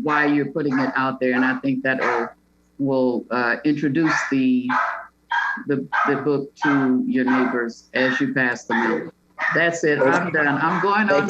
S25: why you're putting it out there. And I think that will introduce the book to your neighbors as you pass them out. That's it. I'm done. I'm going on.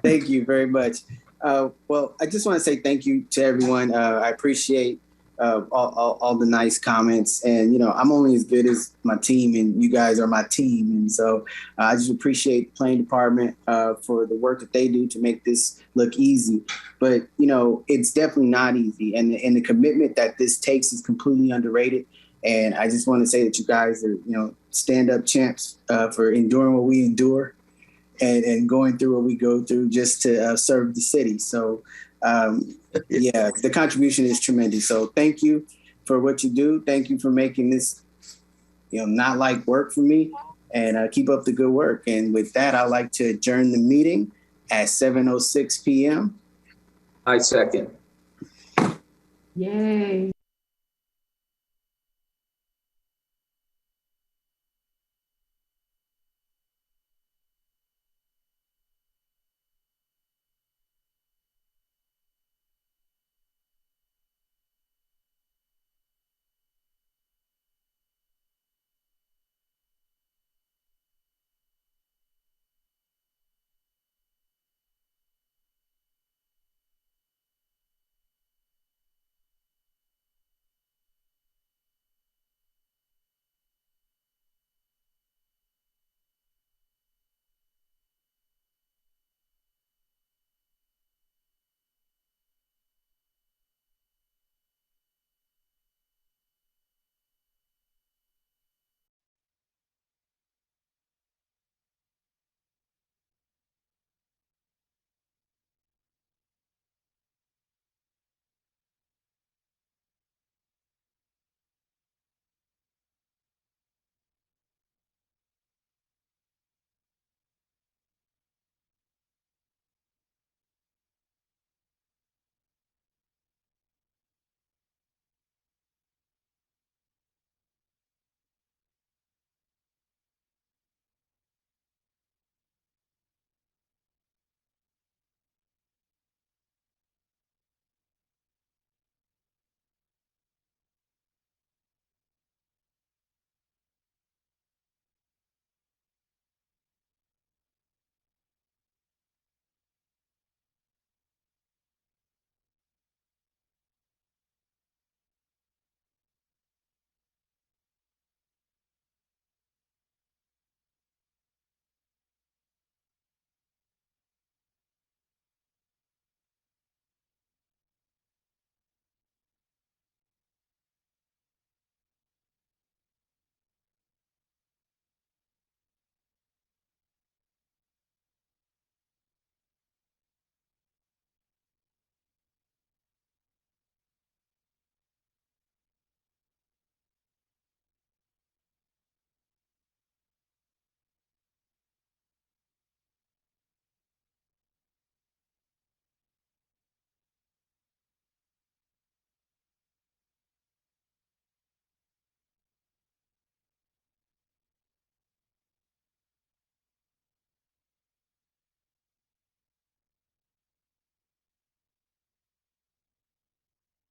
S14: Thank you very much. Well, I just want to say thank you to everyone. I appreciate all the nice comments, and I'm only as good as my team, and you guys are my team, and so I just appreciate the planning department for the work that they do to make this look easy. But it's definitely not easy, and the commitment that this takes is completely underrated. And I just want to say that you guys are stand-up champs for enduring what we endure and going through what we go through just to serve the city. So yeah, the contribution is tremendous. So thank you for what you do. Thank you for making this, not like work for me, and keep up the good work. And with that, I'd like to adjourn the meeting at 7:06 p.m.
S16: I second.
S21: Yay.